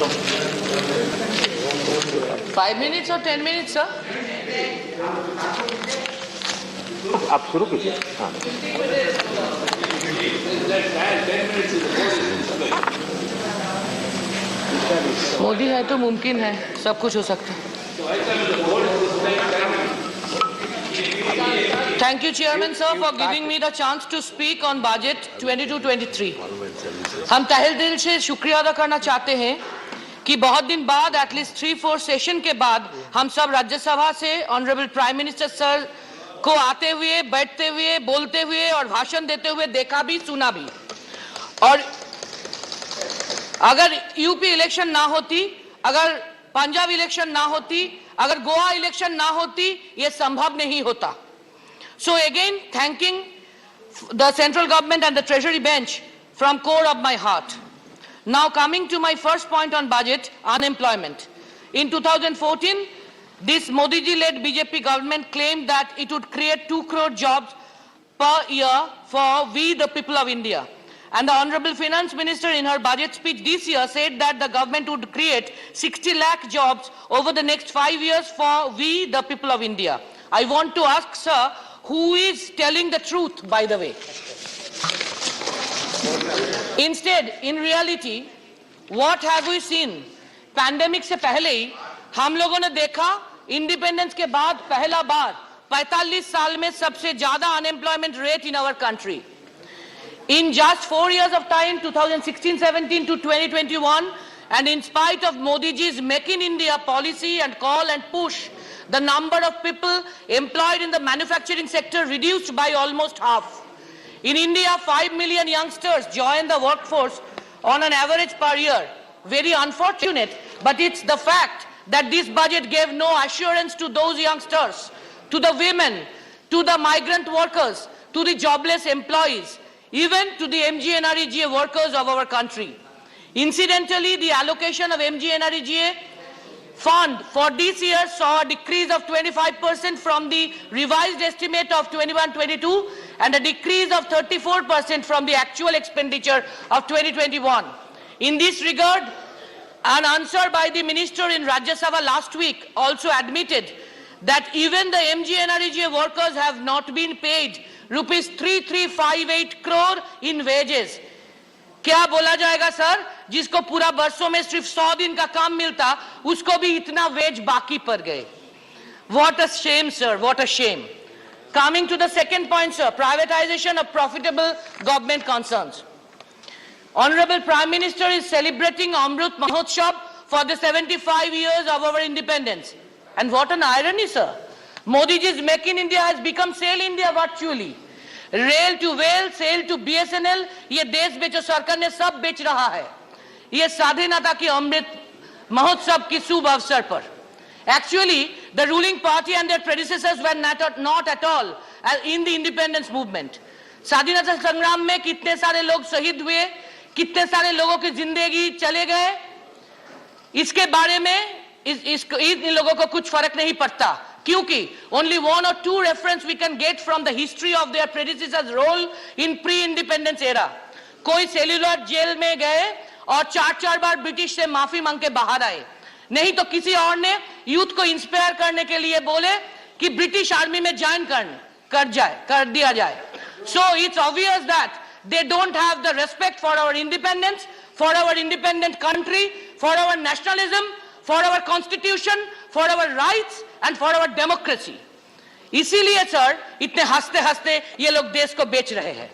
5 minutes or 10 minutes, sir? आप शुरू कीजिए। मोदी है तो मुमकिन है, सब कुछ हो सकता है। Thank you, Chairman sir, for giving me the chance to speak on budget 22-23. हम तहे दिल से शुक्रिया अदा करना चाहते हैं कि बहुत दिन बाद, एटलीस्ट 3-4 सेशन के बाद, हम सब राज्यसभा से ऑनरेबल प्राइम मिनिस्टर सर को आते हुए, बैठते हुए, बोलते हुए और भाषण देते हुए देखा भी, सुना भी। और अगर यूपी इलेक्शन ना होती, अगर पंजाब इलेक्शन ना होती, अगर गोवा इलेक्शन ना होती, ये संभव नहीं होता। So again, thanking the central government and the treasury bench from core of my heart. Now coming to my first point on budget, unemployment. In 2014, this Modi ji led BJP government claimed that it would create 2 crore jobs per year for we the people of India. And the Honorable Finance Minister in her budget speech this year said that the government would create 60 lakh jobs over the next 5 years for we the people of India. I want to ask, sir, who is telling the truth, by the way? Instead, in reality, what have we seen? Pandemic से पहले ही हम लोगों ने देखा independence के बाद पहला बार 45 साल में सबसे ज्यादा unemployment rate in our country. In just 4 years of time, 2016-17 to 2021, and in spite of Modi ji's Make in India policy and call and push, the number of people employed in the manufacturing sector reduced by almost half. In India, 5 million youngsters join the workforce on an average per year. Very unfortunate, but it's the fact that this budget gave no assurance to those youngsters, to the women, to the migrant workers, to the jobless employees, even to the MGNREGA workers of our country. Incidentally, the allocation of MGNREGA fund for this year saw a decrease of 25% from the revised estimate of 21-22 and a decrease of 34% from the actual expenditure of 2021. In this regard, an answer by the minister in Rajya Sabha last week also admitted that even the MGNREGA workers have not been paid rupees 3358 crore in wages. क्या बोला जाएगा sir, जिसको पूरा बरसों में सिर्फ 100 दिन का काम मिलता, उसको भी इतना वेज बाकी पड़ गए. What a shame, sir, what a shame. Coming to the second point, sir, privatization of profitable government concerns. Honorable Prime Minister is celebrating Amrut Mahotsav for the 75 years of our independence. And what an irony, sir. Modi ji's Make in India has become Sail India virtually. Rail to well, SAIL to BSNL, ये देश बेचो सरकार ने सब बेच रहा है. ये स्वाधीनता की अमृत महोत्सव की शुभ अवसर पर. Actually, the ruling party and their predecessors were not at all in the independence movement. स्वाधीनता संग्राम में कितने सारे लोग शहीद हुए, कितने सारे लोगों की जिंदगी चले गए, इसके बारे में इन लोगों को कुछ फर्क नहीं पड़ता. क्योंकि only 1 or 2 reference we can get from the history of their predecessors' role in pre-independence era. कोई सेल्युलर जेल में गए और 4 बार ब्रिटिश से माफी मांग के बाहर आए. नहीं तो किसी और ने यूथ को इंस्पायर करने के लिए बोले कि ब्रिटिश आर्मी में ज्वाइन कर दिया जाए. So it's obvious that they don't have the respect for our independence, for our independent country, for our nationalism, for our constitution, for our rights and for our democracy. इसीलिए sir इतने हंसते हंसते ये लोग देश को बेच रहे हैं.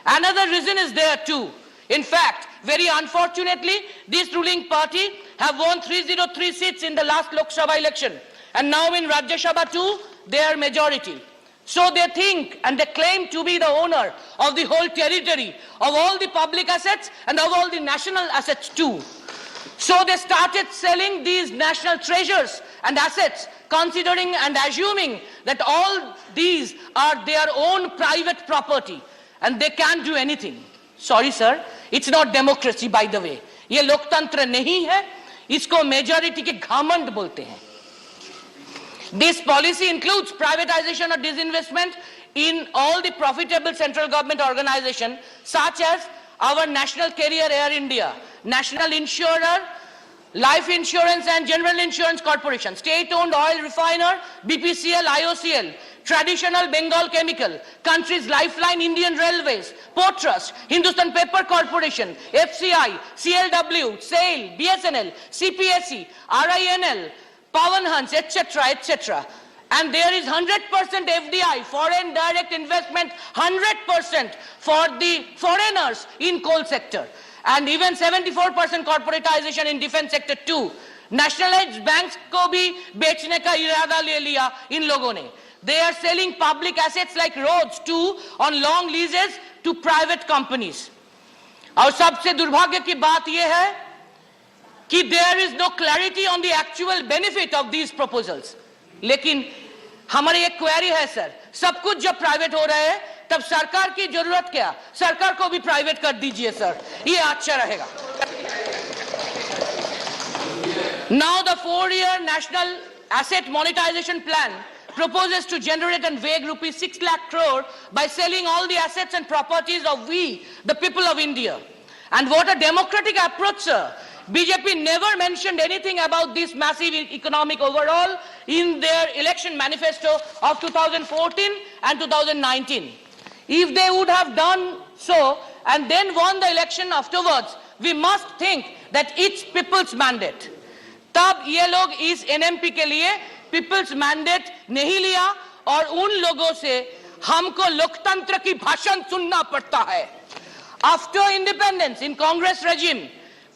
Another reason is there too. In fact, very unfortunately, this ruling party have won 303 seats in the last Lok Sabha election, and now in Rajya Sabha too, they are majority. So they think and they claim to be the owner of the whole territory, of all the public assets and of all the national assets too. So they started selling these national treasures and assets, considering and assuming that all these are their own private property and they can't do anything. Sorry sir, it's not democracy by the way. ये लोकतंत्र नहीं है, इसको majority के घमंड बोलते हैं. This policy includes privatization or disinvestment in all the profitable central government organizations such as our National Carrier Air India, National Insurer, Life Insurance and General Insurance Corporation, State-owned Oil Refiner, BPCL, IOCL, Traditional Bengal Chemical, country's lifeline Indian Railways, Port Trust, Hindustan Paper Corporation, FCI, CLW, SAIL, BSNL, CPSE, RINL, Pawan Hans, etc., etc. And there is 100% FDI, foreign direct investment, 100% for the foreigners in coal sector. And even 74% corporatization in defense sector too. Nationalized banks को भी बेचने का इरादा ले लिया इन लोगों ने. They are selling public assets like roads too on long leases to private companies. और सबसे दुर्भाग्य की बात यह है कि there is no clarity on the actual benefit of these proposals. लेकिन हमारी एक क्वेरी है सर, सब कुछ जब प्राइवेट हो रहा है तब सरकार की जरूरत क्या? सरकार को भी प्राइवेट कर दीजिए सर, ये अच्छा रहेगा. Now the 4-year national asset monetization plan proposes to generate and vague rupees 6 lakh crore by selling all the assets and properties of we, the people of India. And what a democratic approach, sir. BJP never mentioned anything about this massive economic overhaul in their election manifesto of 2014 and 2019. If they would have done so and then won the election afterwards, we must think that it's people's mandate. तब ये लोग इस NMP के लिए people's mandate नहीं लिया और उन लोगों से हमको लोकतंत्र की भाषण सुनना पड़ता है. After independence in Congress regime,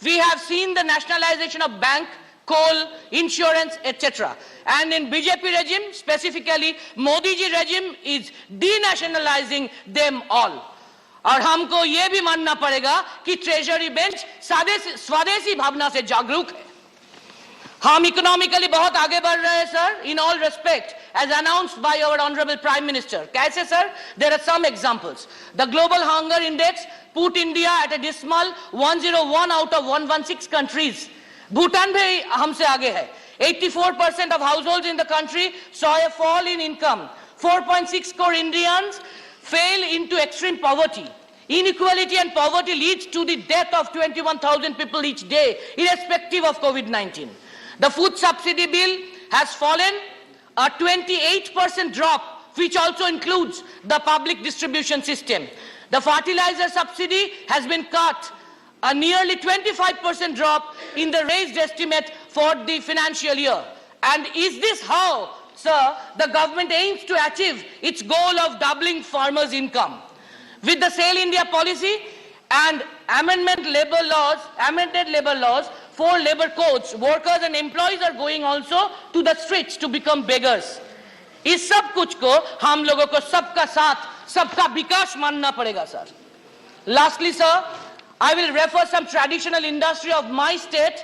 we have seen the nationalization of bank, coal, insurance, etc. And in BJP regime, specifically Modi ji regime is denationalizing them all. और हमको ये भी मानना पड़ेगा कि ट्रेजरी बेंच स्वदेशी भावना से जागरूक है. हम इकोनॉमिकली बहुत आगे बढ़ रहे हैं sir, in all respect, as announced by our honorable Prime Minister. कैसे sir? There are some examples. The global hunger index put India at a dismal 101 out of 116 countries. Bhutan भी हमसे आगे है. 84% of households in the country saw a fall in income. 4.6 crore Indians fell into extreme poverty. Inequality and poverty leads to the death of 21,000 people each day, irrespective of COVID-19. The food subsidy bill has fallen, a 28% drop, which also includes the public distribution system. The fertilizer subsidy has been cut, a nearly 25% drop in the raised estimate for the financial year. And is this how, sir, the government aims to achieve its goal of doubling farmers' income? With the Sale India policy and amended labor laws, 4 labor codes, workers and employees are going also to the streets to become beggars. इस सब कुछ को हम लोगों को सबका साथ, सबका विकास मानना पड़ेगा sir. Lastly, sir, I will refer some traditional industry of my state,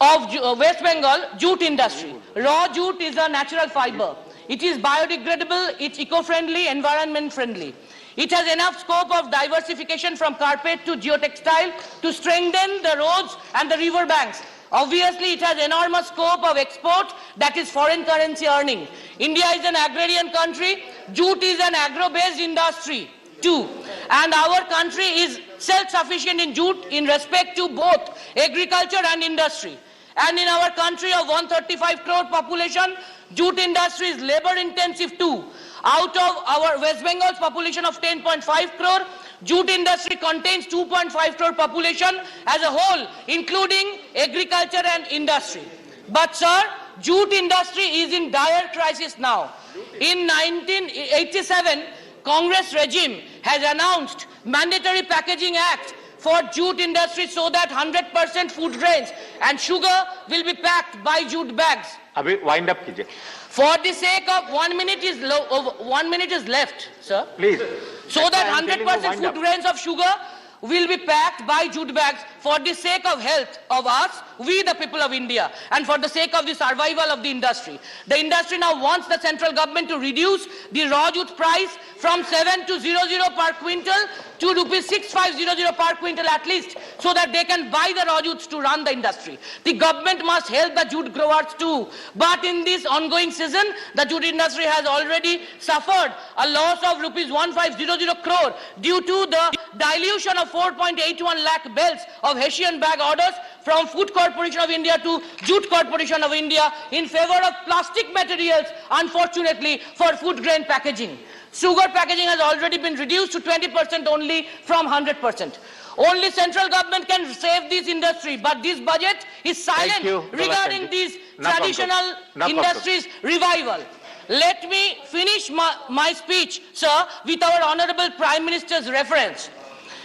of West Bengal, jute industry. Raw jute is a natural fiber. It is biodegradable, it's eco-friendly, environment-friendly. It has enough scope of diversification from carpet to geotextile to strengthen the roads and the river banks. Obviously, it has enormous scope of export, that is foreign currency earning. India is an agrarian country. Jute is an agro-based industry too. And our country is self-sufficient in jute in respect to both agriculture and industry. And in our country of 135 crore population, jute industry is labor intensive too. Out of our West Bengal's population of 10.5 crore, jute industry contains 2.5 crore population as a whole, including agriculture and industry. But sir, jute industry is in dire crisis now. In 1987, Congress regime has announced mandatory packaging act for jute industry so that 100% food grains and sugar will be packed by jute bags. अभी wind up कीजिए. For the sake of 1 minute is left, sir. Please. So that 100% food grains of sugar will be packed by jute bags for the sake of health of us, we the people of India, and for the sake of the survival of the industry. The industry now wants the central government to reduce the raw jute price from 7,200 per quintal to rupees 6,500 per quintal at least, so that they can buy the raw jutes to run the industry. The government must help the jute growers too. But in this ongoing season, the jute industry has already suffered a loss of rupees 1,500 crore due to the dilution of 4.81 lakh bales of Hessian bag orders from Food Corporation of India to Jute Corporation of India in favor of plastic materials, unfortunately, for food grain packaging. Sugar packaging has already been reduced to 20% only from 100%. Only central government can save this industry, but this budget is silent regarding these traditional industries' revival. Let me finish my speech, sir, with our Honorable Prime Minister's reference.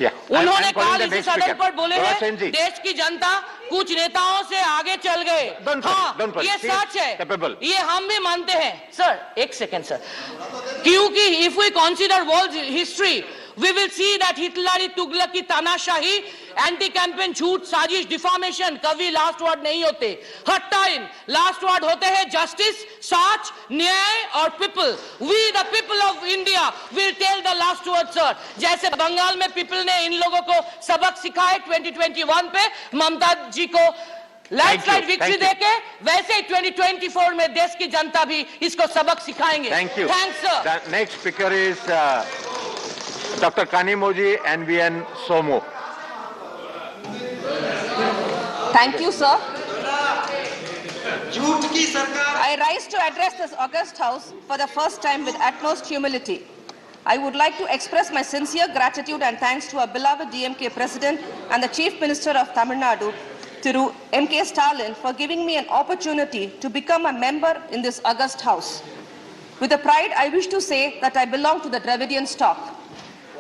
उन्होंने कल इस सदन पर बोले हैं, देश की जनता कुछ नेताओं से आगे चल गए. हाँ, ये सच है, ये हम भी मानते हैं. सर, एक सेकंड सर, क्योंकि if we consider world history, we will see that हिटलरी, तुगलकी, तानाशाही, anti-campaign, झूठ, साजिश, defamation कभी last word नहीं होते. हर time last word होते हैं justice, सच, न्याय और people. We the people of India will tell the last word, sir. जैसे बंगाल में people ने इन लोगों को सबक सिखाए 2021 पे, ममता जी को लैंडस्लाइड विक्ट्री देके वैसे ही 2024 में देश की जनता भी इसको सबक सिखाएंगे। Thank you. Thanks, sir. The next speaker is Dr. Kanimoji NVN Somo. Thank you, sir. I rise to address this august house for the first time with utmost humility. I would like to express my sincere gratitude and thanks to our beloved DMK President and the Chief Minister of Tamil Nadu, Thiru M.K. Stalin, for giving me an opportunity to become a member in this august house. With a pride, I wish to say that I belong to the Dravidian stock.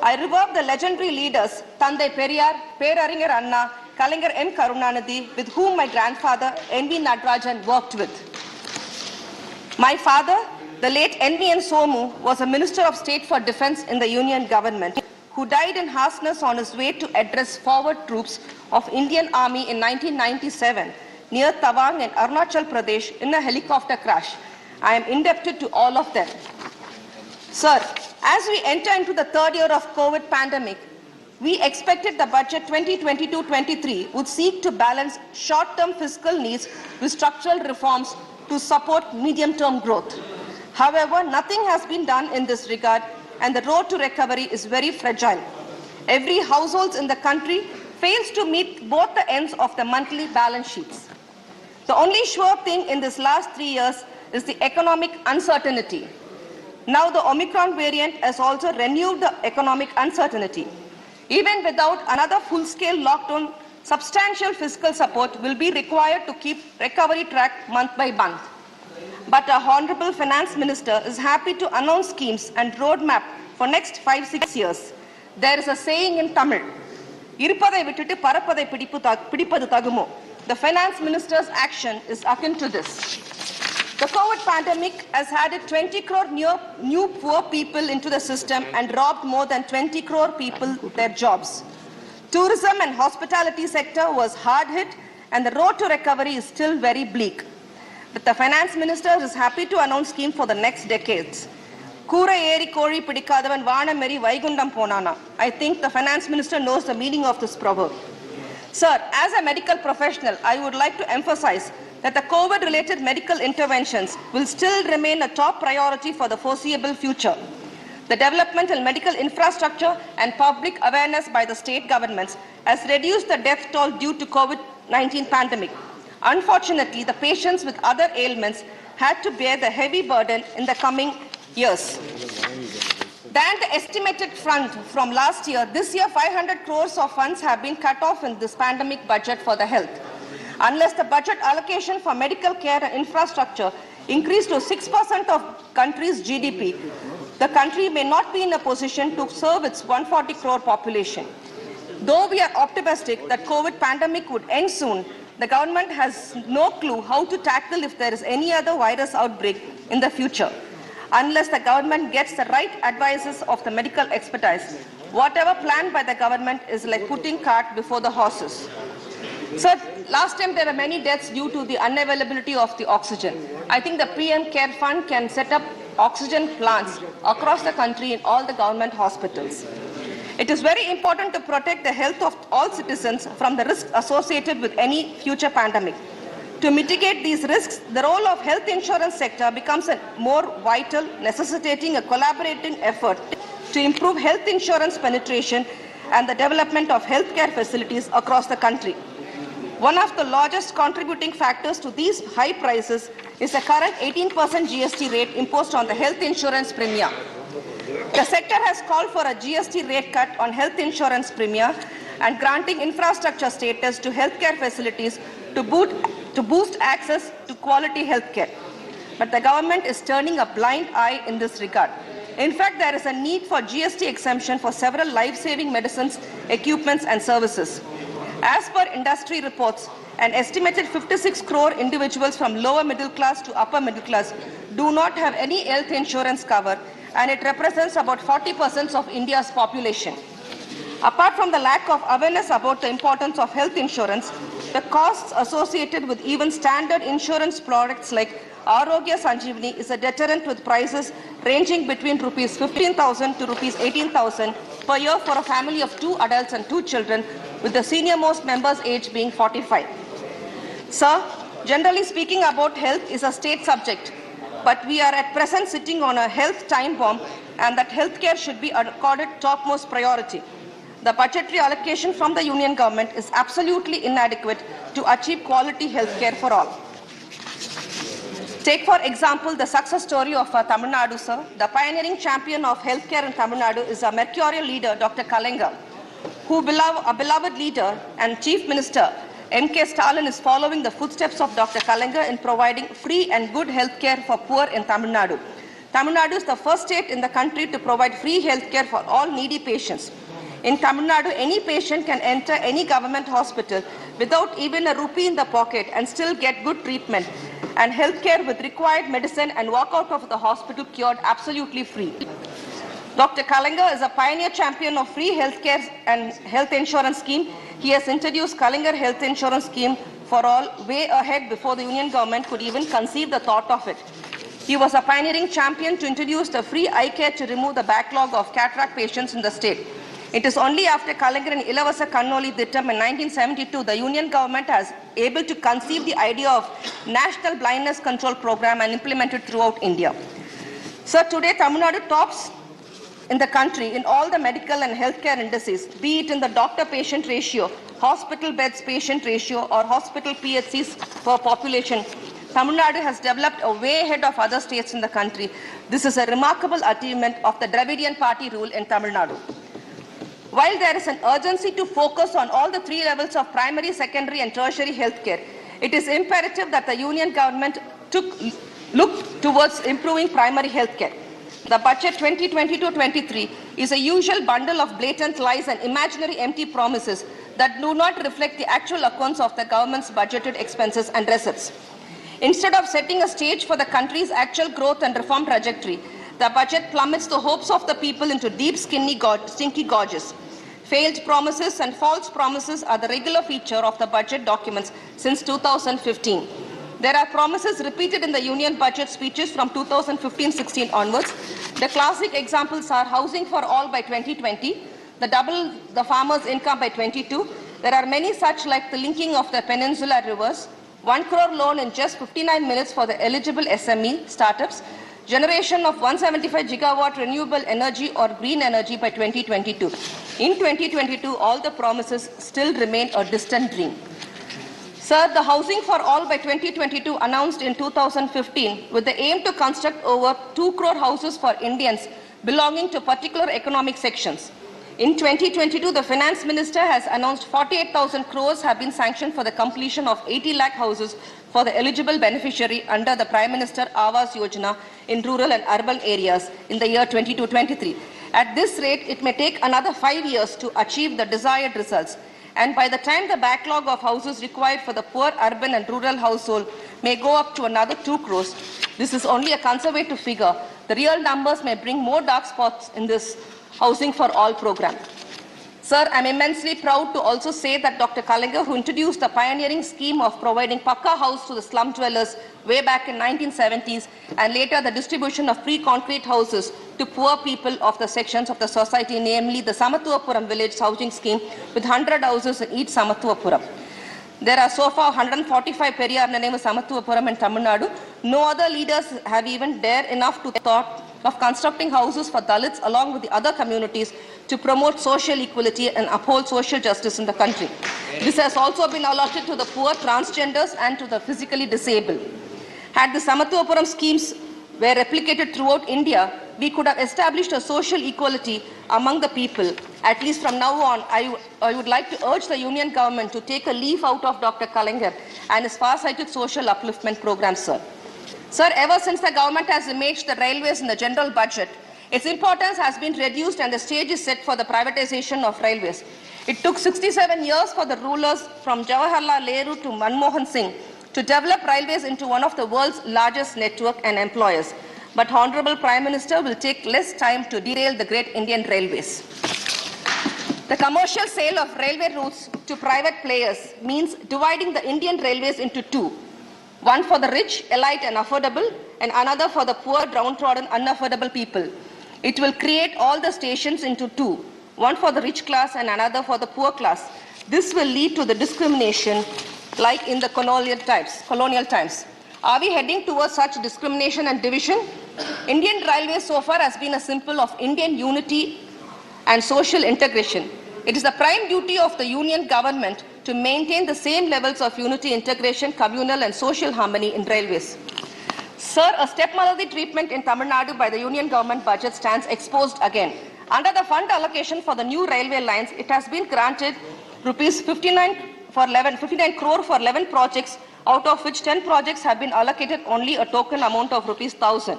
I revere the legendary leaders Thandai Periyar, Peraringer Anna, Kalaignar M. Karunanidhi, with whom my grandfather N.V. Natarajan worked with. My father, the late N.V.N. Somu, was a Minister of State for Defence in the Union government, who died in harshness on his way to address forward troops of Indian Army in 1997 near Tawang in Arunachal Pradesh in a helicopter crash. I am indebted to all of them. Sir, as we enter into the third year of COVID pandemic, we expected the budget 2022-23 would seek to balance short-term fiscal needs with structural reforms to support medium-term growth. However, nothing has been done in this regard, and the road to recovery is very fragile. Every household in the country fails to meet both the ends of the monthly balance sheets. The only sure thing in this last 3 years is the economic uncertainty. Now the Omicron variant has also renewed the economic uncertainty. Even without another full-scale lockdown, substantial fiscal support will be required to keep recovery track month by month. But our Honorable Finance Minister is happy to announce schemes and roadmap for next 5-6 years. There is a saying in Tamil, "Iruppadai vittu parapadai pidipadu tagumo." The Finance Minister's action is akin to this. The COVID pandemic has added 20 crore new poor people into the system and robbed more than 20 crore people their jobs. Tourism and hospitality sector was hard hit, and the road to recovery is still very bleak. But the Finance Minister is happy to announce scheme for the next decades. Kura eri kori pidikadavan vaana meri vaigundam ponana. I think the Finance Minister knows the meaning of this proverb. Sir, as a medical professional, I would like to emphasize that the COVID-related medical interventions will still remain a top priority for the foreseeable future. The development in medical infrastructure and public awareness by the state governments has reduced the death toll due to COVID-19 pandemic. Unfortunately, the patients with other ailments had to bear the heavy burden in the coming years. Than the estimated fund from last year, this year 500 crores of funds have been cut off in this pandemic budget for the health. Unless the budget allocation for medical care and infrastructure increase to 6% of country's GDP, the country may not be in a position to serve its 140 crore population. Though we are optimistic that COVID pandemic would end soon, the government has no clue how to tackle if there is any other virus outbreak in the future. Unless the government gets the right advices of the medical expertise, whatever planned by the government is like putting cart before the horses. Sir, last time there were many deaths due to the unavailability of the oxygen. I think the PM Care Fund can set up oxygen plants across the country in all the government hospitals. It is very important to protect the health of all citizens from the risks associated with any future pandemic. To mitigate these risks, the role of health insurance sector becomes a more vital, necessitating a collaborating effort to improve health insurance penetration and the development of healthcare facilities across the country. One of the largest contributing factors to these high prices is the current 18% GST rate imposed on the health insurance premium. The sector has called for a GST rate cut on health insurance premium and granting infrastructure status to healthcare facilities to boost access to quality healthcare. But the government is turning a blind eye in this regard. In fact, there is a need for GST exemption for several life-saving medicines, equipments and services. As per industry reports, an estimated 56 crore individuals from lower middle class to upper middle class do not have any health insurance cover, and it represents about 40% of India's population. Apart from the lack of awareness about the importance of health insurance, the costs associated with even standard insurance products like Arogya Sanjeevani is a deterrent, with prices ranging between rupees 15,000 to rupees 18,000 per year for a family of 2 adults and 2 children, with the senior most member's age being 45. Sir, generally speaking about health is a state subject, but we are at present sitting on a health time bomb, and that healthcare should be accorded topmost priority. The budgetary allocation from the union government is absolutely inadequate to achieve quality healthcare for all. Take for example the success story of Tamil Nadu, sir. The pioneering champion of healthcare in Tamil Nadu is a mercurial leader, Dr. Kalenga, who a beloved leader and Chief Minister M.K. Stalin is following the footsteps of Dr. Kalenga in providing free and good healthcare for poor in Tamil Nadu. Tamil Nadu is the first state in the country to provide free healthcare for all needy patients. In Tamil Nadu, any patient can enter any government hospital without even a rupee in the pocket and still get good treatment and healthcare with required medicine and walk out of the hospital cured absolutely free. Dr. Kalenga is a pioneer champion of free healthcare and health insurance scheme. He has introduced Kalenga Health Insurance Scheme for all way ahead before the union government could even conceive the thought of it. He was a pioneering champion to introduce the free eye care to remove the backlog of cataract patients in the state. It is only after Kalenga and Ilavasa Kannoli Dittam in 1972 the union government has able to conceive the idea of National Blindness Control Program and implement it throughout India. Sir, today Tamil Nadu tops in the country in all the medical and healthcare indices, be it in the doctor-patient ratio, hospital beds-patient ratio, or hospital PHCs per population. Tamil Nadu has developed a way ahead of other states in the country. This is a remarkable achievement of the Dravidian party rule in Tamil Nadu. While there is an urgency to focus on all the three levels of primary, secondary, and tertiary healthcare, it is imperative that the union government look towards improving primary healthcare. The budget 2022-23 is a usual bundle of blatant lies and imaginary empty promises that do not reflect the actual accounts of the government's budgeted expenses and receipts. Instead of setting a stage for the country's actual growth and reform trajectory, the budget plummets the hopes of the people into deep, stinky gorges. Failed promises and false promises are the regular feature of the budget documents since 2015. There are promises repeated in the union budget speeches from 2015-16 onwards. The classic examples are housing for all by 2020, double the farmers' income by 22. There are many such like the linking of the peninsula rivers, 1 crore loan in just 59 minutes for the eligible SME startups, generation of 175 gigawatt renewable energy or green energy by 2022. In 2022, all the promises still remain a distant dream. Sir, the Housing for All by 2022 announced in 2015 with the aim to construct over 2 crore houses for Indians belonging to particular economic sections. In 2022, the Finance Minister has announced 48,000 crores have been sanctioned for the completion of 80 lakh houses for the eligible beneficiary under the Prime Minister Awas Yojana in rural and urban areas in the year 22-23. At this rate, it may take another 5 years to achieve the desired results. And by the time the backlog of houses required for the poor urban and rural household may go up to another 2 crores, this is only a conservative figure. The real numbers may bring more dark spots in this Housing for All program. Sir, I am immensely proud to also say that Dr. Kalenga, who introduced the pioneering scheme of providing Pakka house to the slum dwellers way back in 1970s, and later the distribution of free concrete houses to poor people of the sections of the society, namely the Samathuvapuram village housing scheme with 100 houses in each Samathuvapuram. There are so far 145 Periyar Ninevu Samathuvapuram in Tamil Nadu. No other leaders have even dared enough to thought of constructing houses for Dalits along with the other communities to promote social equality and uphold social justice in the country. This has also been allotted to the poor, transgenders and to the physically disabled. Had the Samathuvapuram schemes were replicated throughout India, we could have established a social equality among the people. At least from now on, I would like to urge the union government to take a leaf out of Dr. Kalenga and his far-sighted social upliftment program, sir. Sir, ever since the government has imaged the railways in the general budget, its importance has been reduced and the stage is set for the privatization of railways. It took 67 years for the rulers from Jawaharlal Nehru to Manmohan Singh to develop railways into one of the world's largest network and employers. But Honorable Prime Minister will take less time to derail the great Indian railways. The commercial sale of railway routes to private players means dividing the Indian railways into two. One for the rich, elite and affordable, and another for the poor, downtrodden, unaffordable people. It will create all the stations into two, one for the rich class and another for the poor class. This will lead to the discrimination like in the colonial times. Are we heading towards such discrimination and division? Indian Railways so far has been a symbol of Indian unity and social integration. It is the prime duty of the union government to maintain the same levels of unity, integration, communal and social harmony in railways. Sir, a stepmotherly treatment in Tamil Nadu by the union government budget stands exposed again. Under the fund allocation for the new railway lines, it has been granted rupees 59 crore for 11 projects, out of which 10 projects have been allocated only a token amount of rupees 1,000.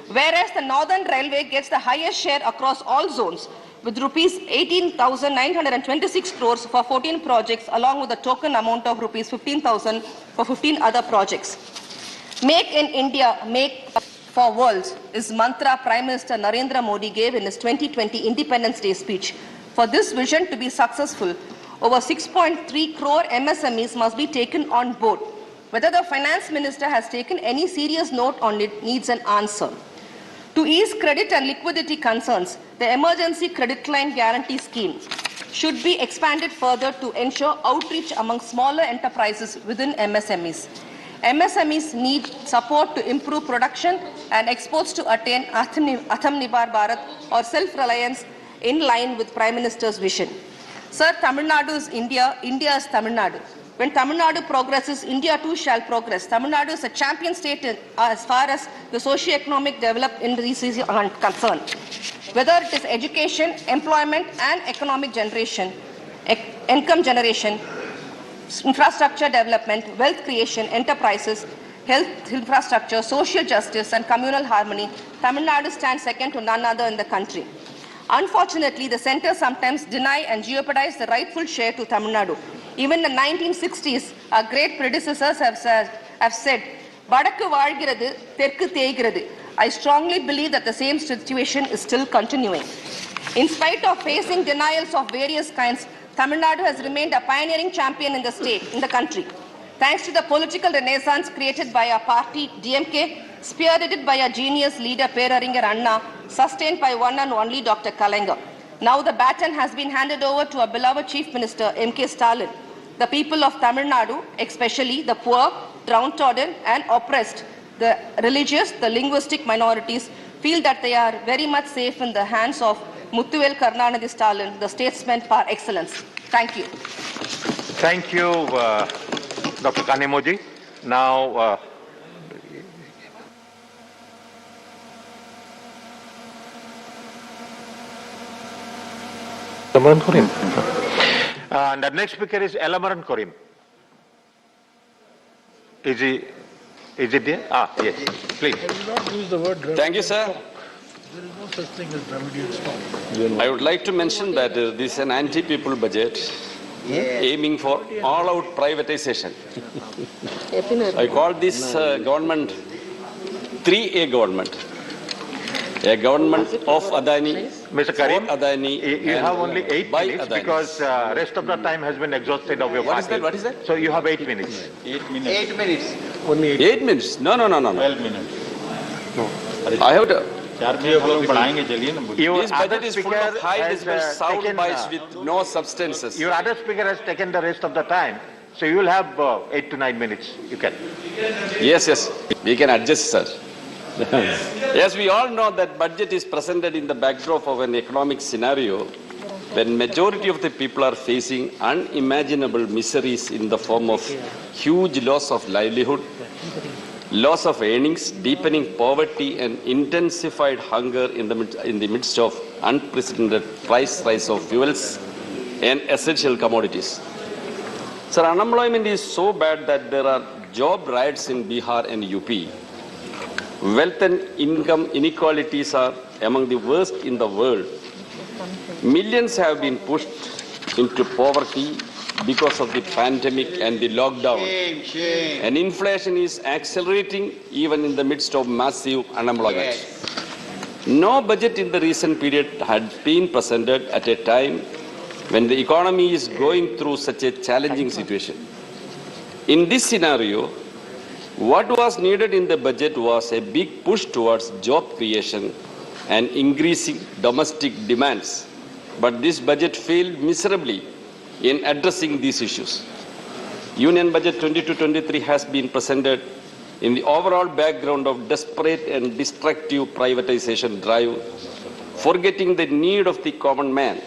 Whereas the Northern Railway gets the highest share across all zones, with rupees 18,926 crores for 14 projects, along with a token amount of rupees 15,000 for 15 other projects. Make in India, make for worlds is mantra Prime Minister Narendra Modi gave in his 2020 Independence Day speech. For this vision to be successful, over 6.3 crore MSMEs must be taken on board. Whether the Finance Minister has taken any serious note on it needs an answer. To ease credit and liquidity concerns, the Emergency Credit Line Guarantee Scheme should be expanded further to ensure outreach among smaller enterprises within MSMEs. MSMEs need support to improve production and exports to attain Atmanirbhar Bharat or self-reliance in line with Prime Minister's vision. Sir, Tamil Nadu is India, India is Tamil Nadu. When Tamil Nadu progresses, India too shall progress. Tamil Nadu is a champion state as far as the socio-economic development is concerned. Whether it is education, employment and economic generation, income generation, infrastructure development, wealth creation, enterprises, health infrastructure, social justice and communal harmony, Tamil Nadu stands second to none other in the country. Unfortunately, the centre sometimes deny and jeopardize the rightful share to Tamil Nadu. Even in the 1960s, our great predecessors have said, "Vadakku vaalgirathu, Terkku theigirathu." I strongly believe that the same situation is still continuing. In spite of facing denials of various kinds, Tamil Nadu has remained a pioneering champion in the country. Thanks to the political renaissance created by our party, DMK, spearheaded by our genius leader, Peraringer Anna, sustained by one and only Dr. Kalaignar. Now the baton has been handed over to our beloved Chief Minister, M.K. Stalin. The people of Tamil Nadu, especially the poor, downtrodden and oppressed, the religious, the linguistic minorities, feel that they are very much safe in the hands of Muthuvel Karunanidhi Stalin, the statesman par excellence. Thank you. Thank you, Dr. Kanimoji. Now, and the next speaker is Elamaran Korim. Is it there? Ah, yes, please. Thank you, sir. There is no such thing as Dravidian style. I would like to mention that this is an anti-people budget aiming for all-out privatization. I call this government 3A government. A government of Adani, Mr. Karim, Adani, you have only 8 minutes because rest of the time has been exhausted of your party. What is that? So you have 8 minutes. 8 minutes. 8 minutes. Only 8 minutes? No. 12 minutes. No. I have to. Your This budget is full of high decibel sound bites with no substances. Your other speaker has taken the rest of the time, so you will have 8 to 9 minutes. You can. Yes. We can adjust, sir. Yes, we all know that budget is presented in the backdrop of an economic scenario when majority of the people are facing unimaginable miseries in the form of huge loss of livelihood, loss of earnings, deepening poverty and intensified hunger in the midst of unprecedented price rise of fuels and essential commodities. Sir, unemployment is so bad that there are job riots in Bihar and UP. Wealth and income inequalities are among the worst in the world. Millions have been pushed into poverty because of the pandemic and the lockdown. And inflation is accelerating even in the midst of massive unemployment. No budget in the recent period had been presented at a time when the economy is going through such a challenging situation. In this scenario, what was needed in the budget was a big push towards job creation and increasing domestic demands. But this budget failed miserably in addressing these issues. Union Budget 22-23 has been presented in the overall background of desperate and destructive privatization drive, forgetting the need of the common man.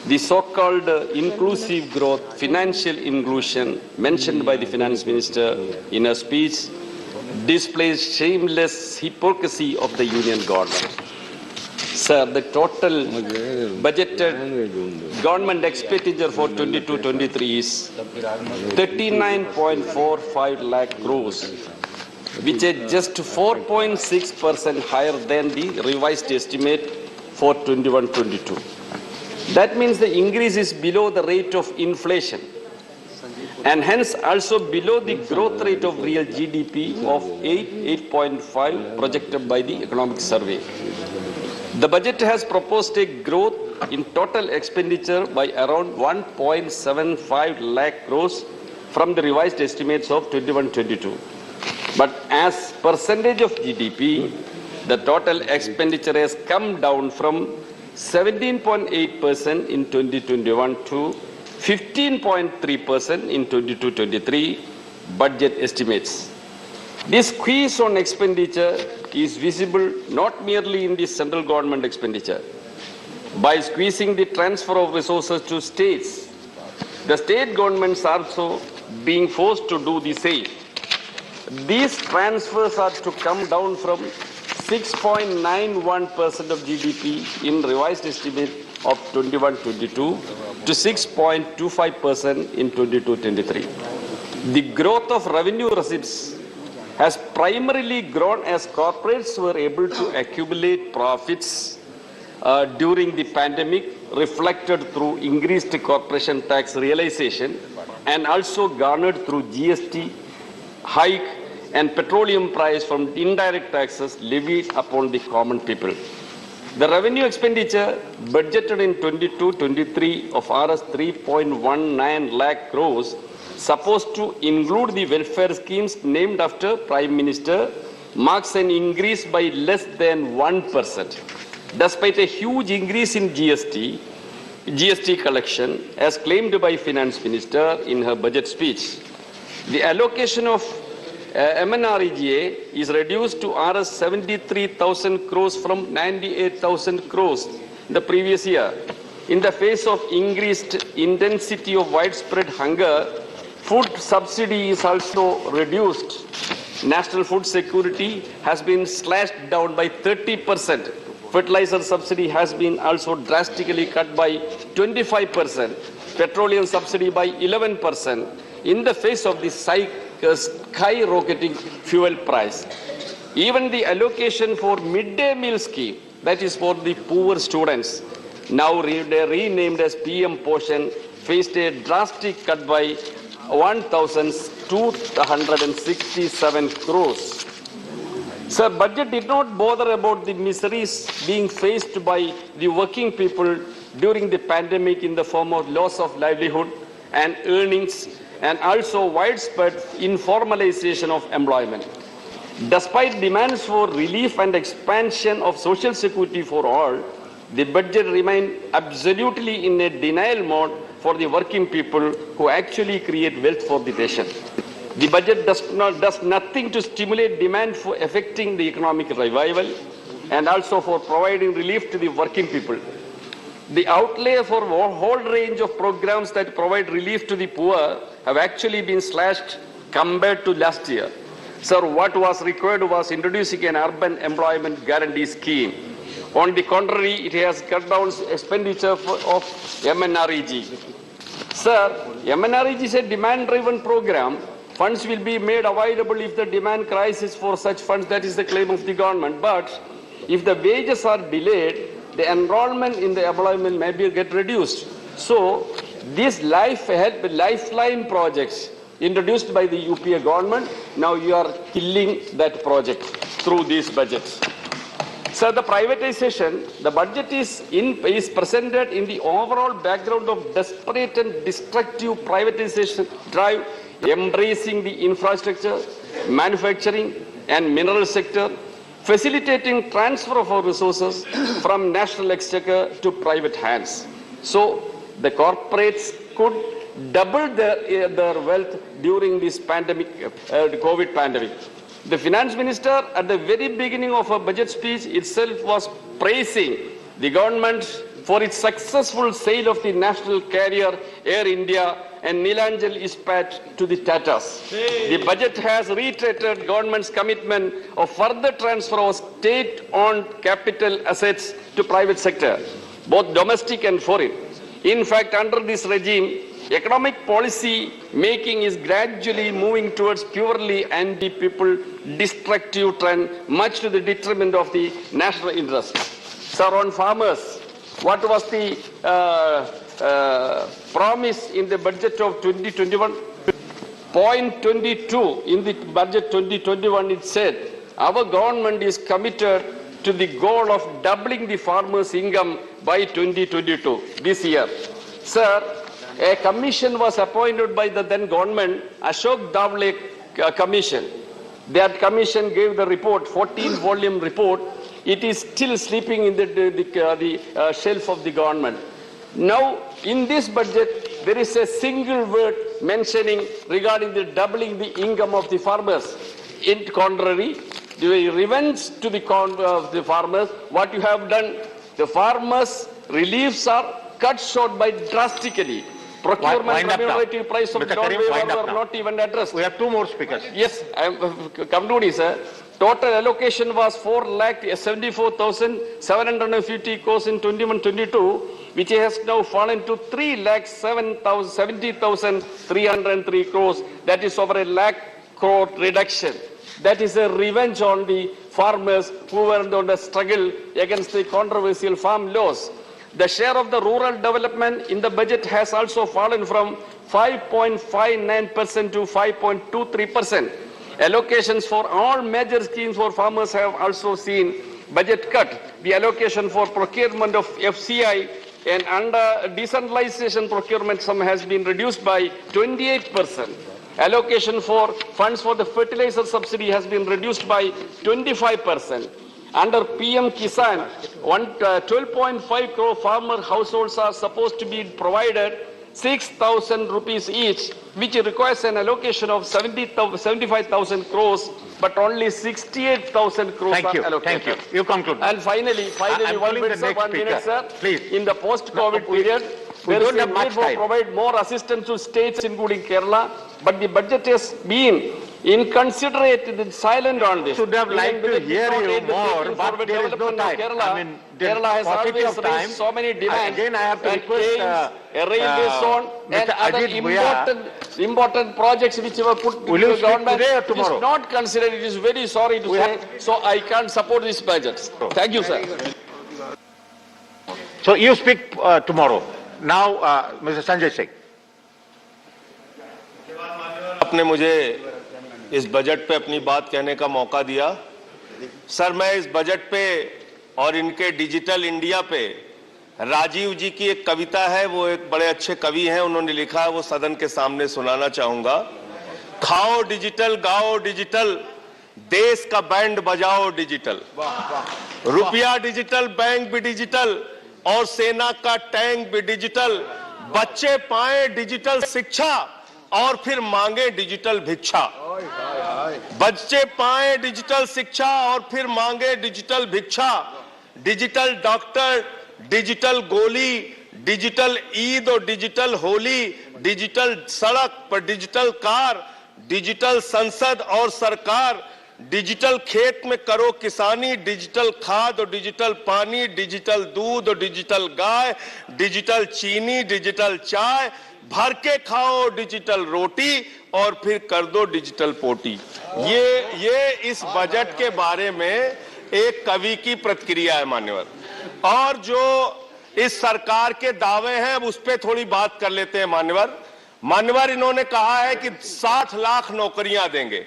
The so-called inclusive growth, financial inclusion mentioned by the Finance Minister in her speech displays shameless hypocrisy of the Union government. Sir, the total budgeted government expenditure for 22-23 is 39.45 lakh crores, which is just 4.6% higher than the revised estimate for 21-22. That means the increase is below the rate of inflation and hence also below the growth rate of real GDP of 8.5 projected by the Economic Survey. The budget has proposed a growth in total expenditure by around 1.75 lakh crores from the revised estimates of 21-22. But as percentage of GDP, the total expenditure has come down from 17.8% in 2021 to 15.3% in 22-23 budget estimates. This squeeze on expenditure is visible not merely in the central government expenditure. By squeezing the transfer of resources to states, the state governments are also being forced to do the same. These transfers are to come down from 6.91% of GDP in revised estimate of 21-22 to 6.25% in 22-23. The growth of revenue receipts has primarily grown as corporates were able to accumulate profits during the pandemic, reflected through increased corporation tax realization and also garnered through GST hike and petroleum price from indirect taxes levied upon the common people. The revenue expenditure budgeted in 22-23 of Rs 3.19 lakh crores supposed to include the welfare schemes named after Prime Minister marks an increase by less than 1%. Despite a huge increase in GST collection as claimed by Finance Minister in her budget speech, the allocation of MNREGA is reduced to Rs 73,000 crores from 98,000 crores the previous year. In the face of increased intensity of widespread hunger, food subsidy is also reduced. National food security has been slashed down by 30%. Fertilizer subsidy has been also drastically cut by 25%. Petroleum subsidy by 11% in the face of the skyrocketing fuel price. Even the allocation for midday meal scheme, that is for the poor students, now renamed as PM Poshan, faced a drastic cut by 1,267 crores. Sir, budget did not bother about the miseries being faced by the working people during the pandemic in the form of loss of livelihood and earnings and also widespread informalization of employment. Despite demands for relief and expansion of social security for all, the budget remained absolutely in a denial mode for the working people who actually create wealth for the nation. The budget does nothing to stimulate demand for affecting the economic revival and also for providing relief to the working people. The outlay for a whole range of programs that provide relief to the poor have actually been slashed compared to last year. Sir, what was required was introducing an urban employment guarantee scheme. On the contrary, it has cut down expenditure of MNREG. Sir, MNREG is a demand-driven program. Funds will be made available if the demand crisis for such funds, that is the claim of the government. But if the wages are delayed, the enrollment in the employment may get reduced. So, these lifeline projects introduced by the UPA government, now you are killing that project through these budgets. So the privatization, the budget is presented in the overall background of desperate and destructive privatization drive, embracing the infrastructure, manufacturing and mineral sector, facilitating transfer of our resources from national exchequer to private hands. So the corporates could doubled their wealth during this pandemic, COVID pandemic. The finance minister at the very beginning of her budget speech itself was praising the government for its successful sale of the national carrier Air India and Neelachal Ispat to the Tatas. The budget has reiterated government's commitment of further transfer of state-owned capital assets to private sector, both domestic and foreign. In fact, under this regime, economic policy making is gradually moving towards purely anti-people destructive trend, much to the detriment of the national interest. Sir, on farmers, what was the promise in the budget of 2021? Point 22 in the budget 2021, it said, our government is committed to the goal of doubling the farmers' income by 2022, this year. Sir, a commission was appointed by the then government, Ashok Davle Commission. That commission gave the report, 14-volume report. It is still sleeping in the shelf of the government. Now, in this budget, there is a single word mentioning regarding the doubling the income of the farmers. In contrary, the revenge to the farmers, what you have done, the farmers' reliefs are cut short by drastically. Procurement remunerative price of non-waiver were not even addressed. We have two more speakers. Yes, I am concluding, sir. Total allocation was 4,74,750 crores in 21-22, which has now fallen to 3,70,303 crores. That is over a lakh crore reduction. That is a revenge on the farmers who were on the struggle against the controversial farm laws. The share of the rural development in the budget has also fallen from 5.59% to 5.23%. Allocations for all major schemes for farmers have also seen budget cut. The allocation for procurement of FCI and under decentralization procurement sum has been reduced by 28%. Allocation for funds for the fertilizer subsidy has been reduced by 25%. Under PM Kisan, 12.5 crore farmer households are supposed to be provided 6,000 rupees each, which requires an allocation of 75,000 crores, but only 68,000 crores are allocated. Thank you. You conclude. And finally, one minute, sir. Please. In the post-COVID period, there is a need to provide more assistance to states, including Kerala, but the budget has been inconsiderate and silent on this. Should have liked to hear you more, but there is no time. Kerala has always raised so many demands. Again, I have to request a railway zone and other important projects which were put to the government is not considered. It is very sorry to say. So I can't support these budgets. Thank you, sir. So you speak tomorrow. Now, Mr. Sanjay Singh. आपने मुझे इस budget पे अपनी बात कहने का मौका दिया। सर, मैं इस बजट पे और इनके डिजिटल इंडिया पे राजीव जी की एक कविता है, वो एक बड़े अच्छे कवि हैं, उन्होंने लिखा है, वो सदन के सामने सुनाना चाहूंगा। खाओ डिजिटल, गाओ डिजिटल, देश का बैंड बजाओ डिजिटल, रुपया डिजिटल, बैंक भी डिजिटल और सेना का टैंक भी डिजिटल, बच्चे पाए डिजिटल शिक्षा और फिर मांगे डिजिटल भिक्षा। बच्चे पाए डिजिटल शिक्षा और फिर मांगे डिजिटल भिक्षा। डिजिटल डॉक्टर, डिजिटल गोली, डिजिटल ईद और डिजिटल होली, डिजिटल सड़क पर डिजिटल कार, डिजिटल संसद और सरकार, डिजिटल खेत में करो किसानी, डिजिटल खाद और डिजिटल पानी, डिजिटल दूध और डिजिटल गाय, डिजिटल चीनी, डिजिटल चाय, भर के खाओ डिजिटल रोटी और फिर कर दो डिजिटल पोटी। ये इस बजट के बारे में एक कवि की प्रतिक्रिया है मान्यवर। और जो इस सरकार के दावे हैं अब उस पर थोड़ी बात कर लेते हैं मान्यवर। इन्होंने कहा है कि 60 लाख नौकरियां देंगे।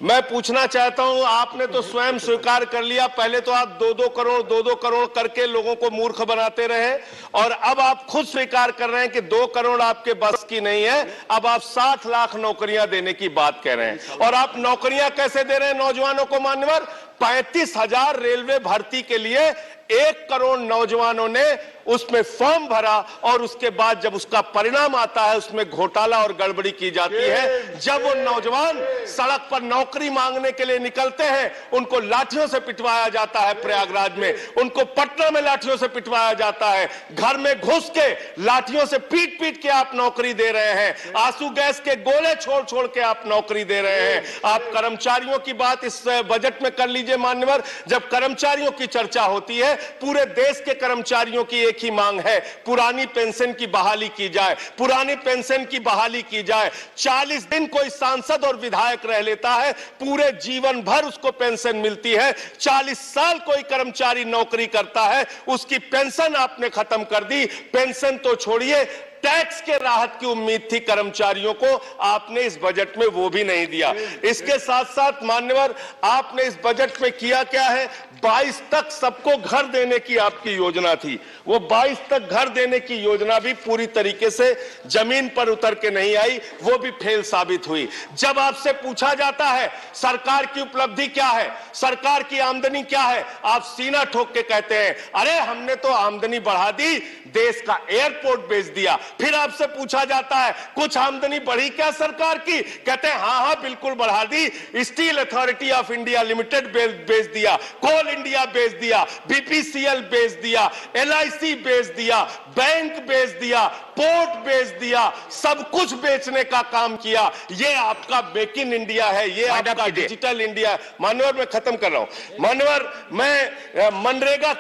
मैं पूछना चाहता हूं, आपने तो स्वयं स्वीकार कर लिया, पहले तो आप 2-2 करोड़ करके लोगों को मूर्ख बनाते रहे और अब आप खुद स्वीकार कर रहे हैं कि 2 करोड़ आपके बस की नहीं है, अब आप 60 लाख नौकरियां देने की बात कह रहे हैं। और आप नौकरियां कैसे दे रहे हैं नौजवानों को मान्यवर? 35,000 रेलवे भर्ती के लिए 1 करोड़ नौजवानों ने उसमें फॉर्म भरा और उसके बाद जब उसका परिणाम आता है उसमें घोटाला और गड़बड़ी की जाती है। जब वो नौजवान सड़क पर नौकरी मांगने के लिए निकलते हैं उनको लाठियों से पिटवाया जाता है प्रयागराज में, उनको पटना में लाठियों से पिटवाया जाता है, घर में घुस के लाठियों से पीट पीट के आप नौकरी दे रहे हैं, आंसू गैस के गोले छोड़ छोड़ के आप नौकरी दे रहे हैं। आप कर्मचारियों की बात इस बजट में कर लीजिए मान्यवर। जब कर्मचारियों की चर्चा होती है, पूरे देश के कर्मचारियों की एक ही मांग है, पुरानी पेंशन की बहाली की जाए, पुरानी पेंशन की बहाली की जाए। 40 दिन कोई सांसद और विधायक रह लेता है, पूरे जीवन भर उसको पेंशन मिलती है। 40 साल कोई कर्मचारी नौकरी करता है, उसकी पेंशन आपने खत्म कर दी। पेंशन तो छोड़िए, टैक्स के राहत की उम्मीद थी कर्मचारियों को, आपने इस बजट में वो भी नहीं दिया। इसके साथ साथ मान्यवर, आपने इस बजट में किया क्या है? 22 तक सबको घर देने की आपकी योजना थी, वो 22 तक घर देने की योजना भी पूरी तरीके से जमीन पर उतर के नहीं आई, वो भी फेल साबित हुई। जब आपसे पूछा जाता है सरकार की उपलब्धि क्या है, सरकार की आमदनी क्या है, आप सीना ठोक के कहते हैं अरे हमने तो आमदनी बढ़ा दी, देश का एयरपोर्ट बेच दिया। फिर आपसे पूछा जाता है कुछ आमदनी बढ़ी क्या सरकार की, कहते हैं हाँ हाँ बिल्कुल बढ़ा दी, steel authority of India limited बेच दिया, कोल इंडिया बेच दिया, बीपीसीएल बेच दिया, एलआईसी बेच दिया, बैंक बेच दिया, पोर्ट बेच दिया, सब कुछ बेचने का काम किया। ये आपका मेक इन इंडिया है, ये आपका डिजिटल इंडिया है। मान्यवर मैं खत्म कर रहा हूं, मान्यवर मैं मनरेगा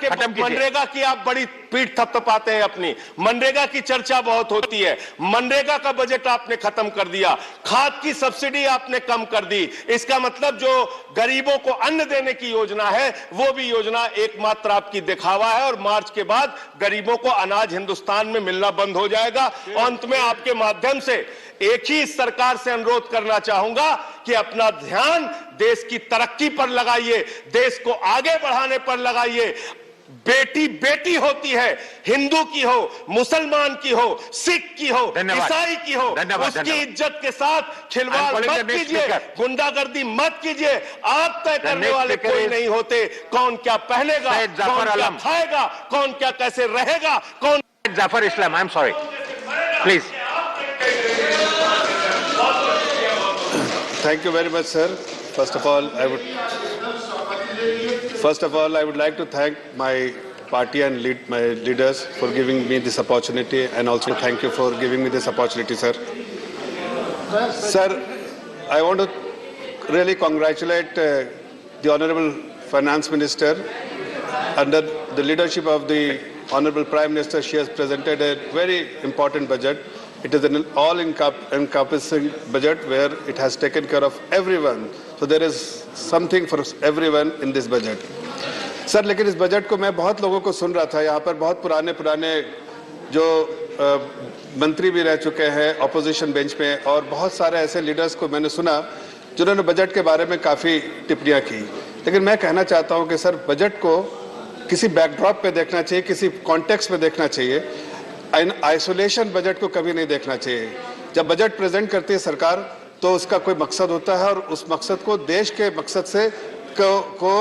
की आप बड़ी पीठ थपथपाते हैं अपनी, मनरेगा की चर्चा बहुत होती है, मनरेगा का बजट आपने खत्म कर दिया, खाद की सब्सिडी आपने कम कर दी। इसका मतलब जो गरीबों को अन्न देने की योजना है वो भी योजना एकमात्र आपकी दिखावा है और मार्च के बाद गरीबों को अनाज हिंदुस्तान में मिलना बंद हो जाएगा। अंत में आपके माध्यम से एक ही इस सरकार से अनुरोध करना चाहूंगा कि अपना ध्यान देश की तरक्की पर लगाइए, देश को आगे बढ़ाने पर लगाइए। बेटी बेटी होती है, हिंदू की हो, मुसलमान की हो, सिख की हो, ईसाई की हो, उसकी इज्जत के साथ खिलवाड़ मत कीजिए, गुंडागर्दी मत कीजिए। आप तय करने वाले कोई नहीं होते, कौन क्या पहनेगा, कौन क्या खाएगा, कौन क्या कैसे रहेगा, कौन Jafar Islam, I am sorry please. Thank you very much, sir. First of all, I would like to thank my party and my leaders for giving me this opportunity, and also thank you for giving me this opportunity, sir. Sir, I want to really congratulate the Honorable Finance Minister. Under the leadership of the Honorable Prime Minister, she has presented a very important budget. It is an all-encompassing budget where it has taken care of everyone. So there is something for everyone in this budget. Sir, लेकिन इस budget को मैं बहुत लोगों को सुन रहा था, यहाँ पर बहुत पुराने जो मंत्री भी रह चुके हैं ऑपोजिशन बेंच पे, और बहुत सारे ऐसे लीडर्स को मैंने सुना जिन्होंने बजट के बारे में काफ़ी टिप्पणियाँ की। लेकिन मैं कहना चाहता हूँ कि सर, बजट को किसी बैकड्रॉप पे देखना चाहिए, किसी कॉन्टेक्स्ट में देखना चाहिए। आइसोलेशन बजट को कभी नहीं देखना चाहिए। जब बजट प्रेजेंट करती है सरकार तो उसका कोई मकसद होता है और उस मकसद को देश के मकसद से को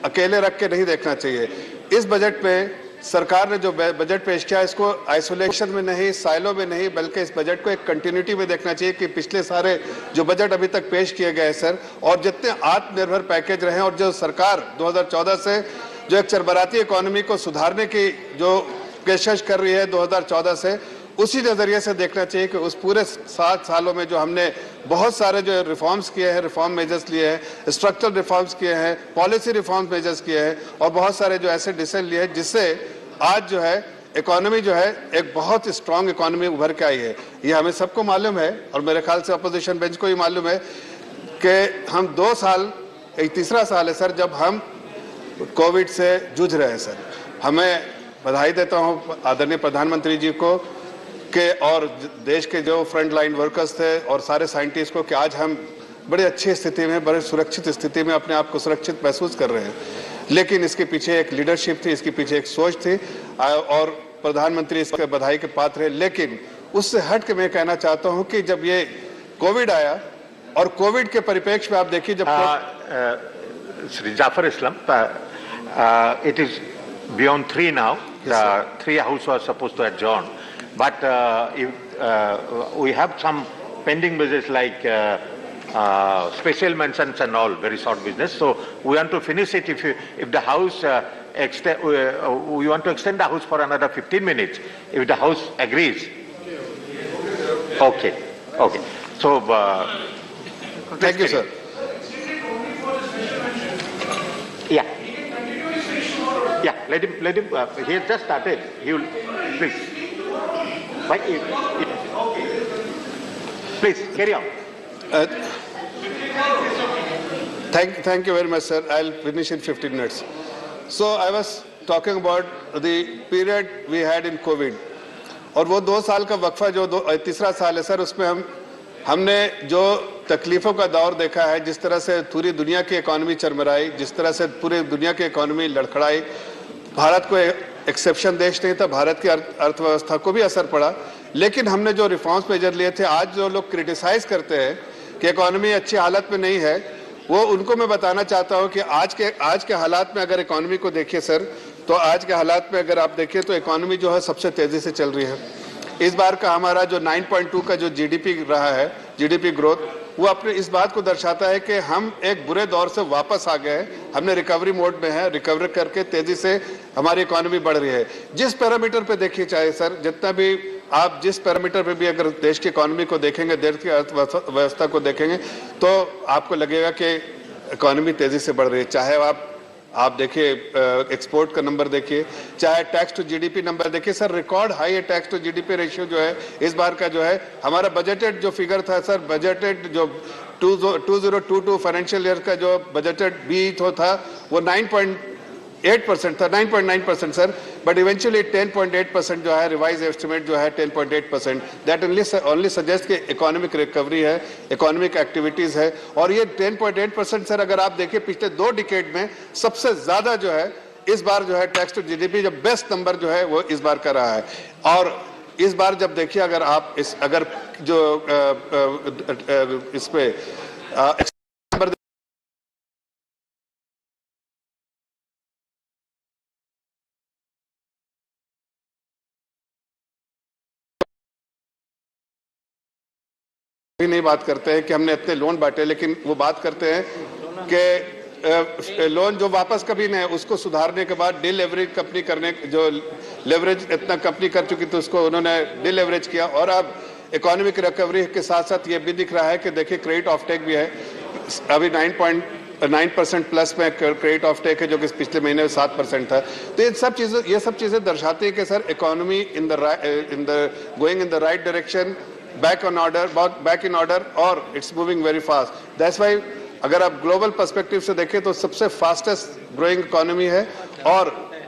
अकेले रख के नहीं देखना चाहिए। इस बजट में सरकार ने जो बजट पेश किया इसको आइसोलेशन में नहीं, साइलो में नहीं, बल्कि इस बजट को एक कंटिन्यूटी में देखना चाहिए कि पिछले सारे जो बजट अभी तक पेश किए गए सर, और जितने आत्मनिर्भर पैकेज रहे और जो सरकार 2014 से जो एक चरबराती इकोनॉमी को सुधारने की जो पेशकश कर रही है 2014 से, उसी नजरिए से देखना चाहिए कि उस पूरे 7 सालों में जो हमने बहुत सारे जो रिफॉर्म्स किए हैं, रिफॉर्म मेजर्स लिए हैं, स्ट्रक्चरल रिफॉर्म्स किए हैं, पॉलिसी रिफॉर्म मेजर्स किए हैं और बहुत सारे जो ऐसे डिसीजन लिए हैं जिससे आज जो है इकोनॉमी जो है एक बहुत स्ट्रांग इकोनॉमी उभर के आई है। ये हमें सबको मालूम है और मेरे ख्याल से अपोजिशन बेंच को ही मालूम है कि हम 2 साल, एक तीसरा साल है सर जब हम कोविड से जूझ रहे हैं। सर, हमें बधाई देता हूँ आदरणीय प्रधानमंत्री जी को के और देश के जो फ्रंट लाइन वर्कर्स थे और सारे साइंटिस्ट को कि आज हम बड़ी अच्छी स्थिति में, बड़े सुरक्षित स्थिति में अपने आप को सुरक्षित महसूस कर रहे हैं। लेकिन इसके पीछे एक लीडरशिप थी, इसके पीछे एक सोच थी और प्रधानमंत्री इसके बधाई के पात्र है। लेकिन उससे हट के मैं कहना चाहता हूँ कि जब ये कोविड आया और कोविड के परिप्रेक्ष्य में आप देखिए जब श्री जाफर इस्लाम, it is beyond 3 now. The 3 House was supposed to adjourn. But we have some pending business like special mentions and all, very short business. So we want to finish it if the House we want to extend the House for another 15 minutes, if the House agrees. Okay. Okay. So, thank you, sir. Yeah. Yeah, let him, he has just started. He will, please. Please, carry on. Thank you very much, sir. I'll finish in 15 minutes. So I was talking about the period we had in COVID. और वो 2 साल का वक्फा जो तीसरा साल है sir, उसमें हमने जो तकलीफों का दौर देखा है, जिस तरह से पूरी दुनिया की इकोनॉमी चरमराई, जिस तरह से पूरी दुनिया की इकोनॉमी लड़खड़ाई, भारत को एक्सेप्शन देश नहीं था, भारत की अर्थव्यवस्था को भी असर पड़ा। लेकिन हमने जो रिफॉर्म्स मेजर लिए थे, आज जो लोग क्रिटिसाइज करते हैं कि इकोनॉमी अच्छी हालत में नहीं है, वो उनको मैं बताना चाहता हूं कि आज के हालात में अगर इकोनॉमी को देखिए सर, तो आज के हालात में अगर आप देखिए तो इकोनॉमी जो है सबसे तेजी से चल रही है। इस बार का हमारा जो 9.2 का जो जीडीपी रहा है, जीडीपी ग्रोथ, वो अपने इस बात को दर्शाता है कि हम एक बुरे दौर से वापस आ गए हैं। हमने रिकवरी मोड में है, रिकवर करके तेजी से हमारी इकोनॉमी बढ़ रही है। जिस पैरामीटर पे देखिए चाहे सर, जितना भी आप जिस पैरामीटर पे भी अगर देश की इकोनॉमी को देखेंगे, देश की अर्थव्यवस्था को देखेंगे, तो आपको लगेगा कि इकोनॉमी तेजी से बढ़ रही है। चाहे आप देखिए एक्सपोर्ट का नंबर देखिए, चाहे टैक्स टू जीडीपी नंबर देखिए सर, रिकॉर्ड हाई है टैक्स टू जीडीपी रेशियो जो है इस बार का जो है। हमारा बजटेड जो फिगर था सर, बजटेड जो 2022 फाइनेंशियल ईयर का जो बजटेड बी था वो 9.8% था, 9.9% सर, बट इवेंचुअली 10.8% जो है रिवाइज एस्टिमेट जो है 10.8%। दैट ओनली सजेस्ट कि इकोनॉमिक रिकवरी है, इकोनॉमिक एक्टिविटीज है। और ये 10.8% सर अगर आप देखिए पिछले 2 डिकेड में सबसे ज्यादा जो है इस बार जो है टैक्स टू जीडीपी जो बेस्ट नंबर जो है वो इस बार का रहा है। और इस बार जब देखिए अगर आप अगर जो इस पे नहीं बात करते हैं कि हमने इतने लोन बांटे, लेकिन वो बात करते हैं कि लोन जो वापस कभी नहीं, उसको सुधारने के बाद डिलेवरेज कंपनी करने, जो लेवरेज इतना कंपनी कर चुकी थी उसको उन्होंने डिलेवरेज किया। और अब इकोनॉमिक रिकवरी के साथ साथ ये भी दिख रहा है कि देखिए क्रेडिट ऑफटेक भी है, अभी 9% प्लस में क्रेडिट ऑफटेक है, जो कि पिछले महीने में 7% था। तो ये सब चीजें दर्शाती है कि sir economy in the going in the right direction, back in order, और it's moving very fast. That's why अगर आप ग्लोबल पर्सपेक्टिव से देखें तो सबसे फास्टेस्ट ग्रोइंग इकोनॉमी है, और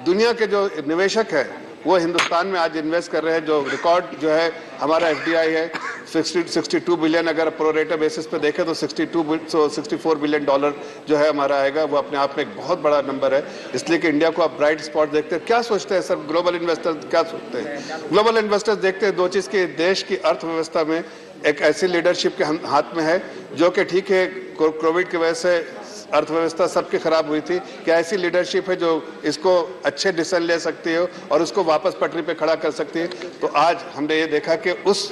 दुनिया के जो निवेशक है वो हिंदुस्तान में आज इन्वेस्ट कर रहे हैं। जो रिकॉर्ड जो है हमारा एफडीआई है 62 बिलियन, अगर प्रो रेटा बेसिस पे देखें तो 64 बिलियन डॉलर जो है हमारा आएगा। वो अपने आप में एक बहुत बड़ा नंबर है। इसलिए कि इंडिया को आप ब्राइट स्पॉट देखते हैं। क्या सोचते हैं सर ग्लोबल इन्वेस्टर्स, क्या सोचते हैं ग्लोबल इन्वेस्टर्स? देखते हैं 2 चीज की, देश की अर्थव्यवस्था में एक ऐसी लीडरशिप के हाथ में है जो कि ठीक है कोविड की वजह से अर्थव्यवस्था सबकी खराब हुई थी, क्या ऐसी लीडरशिप है जो इसको अच्छे डिसीजन ले सकती है और उसको वापस पटरी पे खड़ा कर सकती है। तो आज हमने ये देखा कि उस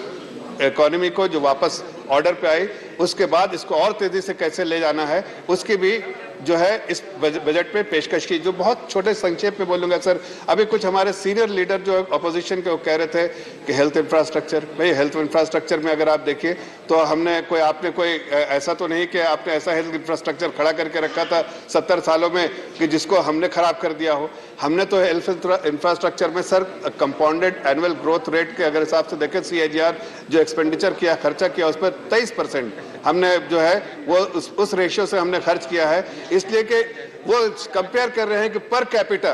इकोनॉमी को जो वापस ऑर्डर पे आई, उसके बाद इसको और तेजी से कैसे ले जाना है उसकी भी जो है इस बजट पे पेशकश की। जो बहुत छोटे संक्षेप में बोलूंगा सर, अभी कुछ हमारे सीनियर लीडर जो अपोजिशन के वो कह रहे थे कि हेल्थ इंफ्रास्ट्रक्चर, भाई हेल्थ इंफ्रास्ट्रक्चर में अगर आप देखिए तो आपने कोई ऐसा तो नहीं कि आपने ऐसा हेल्थ इंफ्रास्ट्रक्चर खड़ा करके रखा था 70 सालों में कि जिसको हमने खराब कर दिया हो। हमने तो हेल्थ इंफ्रास्ट्रक्चर में sir compounded annual growth rate के अगर हिसाब से देखें, CAGR जो एक्सपेंडिचर किया, खर्चा किया, उस पर 23% हमने जो है वो उस रेशियो से हमने खर्च किया है। इसलिए कि वो कंपेयर कर रहे हैं कि पर कैपिटा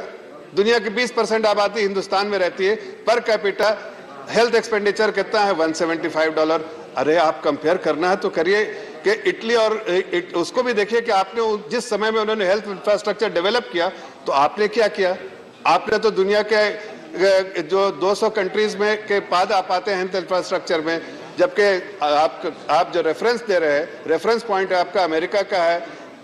दुनिया की 20% आबादी हिंदुस्तान में रहती है, पर कैपिटा हेल्थ एक्सपेंडिचर कितना है $175। अरे आप कंपेयर करना है तो करिए कि इटली और उसको भी देखिए कि आपने जिस समय में उन्होंने हेल्थ इंफ्रास्ट्रक्चर डेवलप किया तो आपने क्या किया। आपने तो दुनिया के जो 200 कंट्रीज में के बाद आप आते हैं हेल्थ इंफ्रास्ट्रक्चर में, जबकि आप जो रेफरेंस दे रहे हैं, रेफरेंस पॉइंट आपका अमेरिका का है,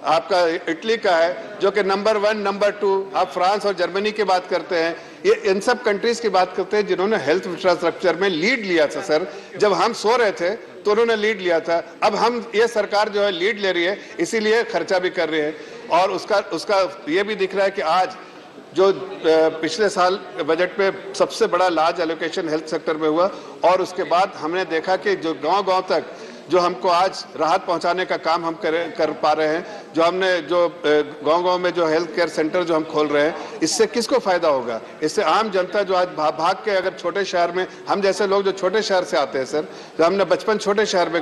आपका इटली का है, जो कि नंबर 1, नंबर 2, आप फ्रांस और जर्मनी की बात करते हैं, ये इन सब कंट्रीज की बात करते हैं जिन्होंने हेल्थ इंफ्रास्ट्रक्चर में लीड लिया था सर। जब हम सो रहे थे तो उन्होंने लीड लिया था। अब हम ये सरकार जो है लीड ले रही है, इसीलिए खर्चा भी कर रही है। और उसका ये भी दिख रहा है कि आज जो पिछले साल बजट में सबसे बड़ा लार्ज एलोकेशन हेल्थ सेक्टर में हुआ, और उसके बाद हमने देखा कि जो गांव-गांव तक जो हमको आज राहत पहुंचाने का काम हम कर पा रहे हैं, जो हमने जो गांव-गांव में जो हेल्थ केयर सेंटर जो हम खोल रहे हैं, इससे किसको फायदा होगा? इससे आम जनता जो आज भाग के अगर छोटे शहर में, हम जैसे लोग जो छोटे शहर से आते हैं सर, जो हमने बचपन छोटे शहर में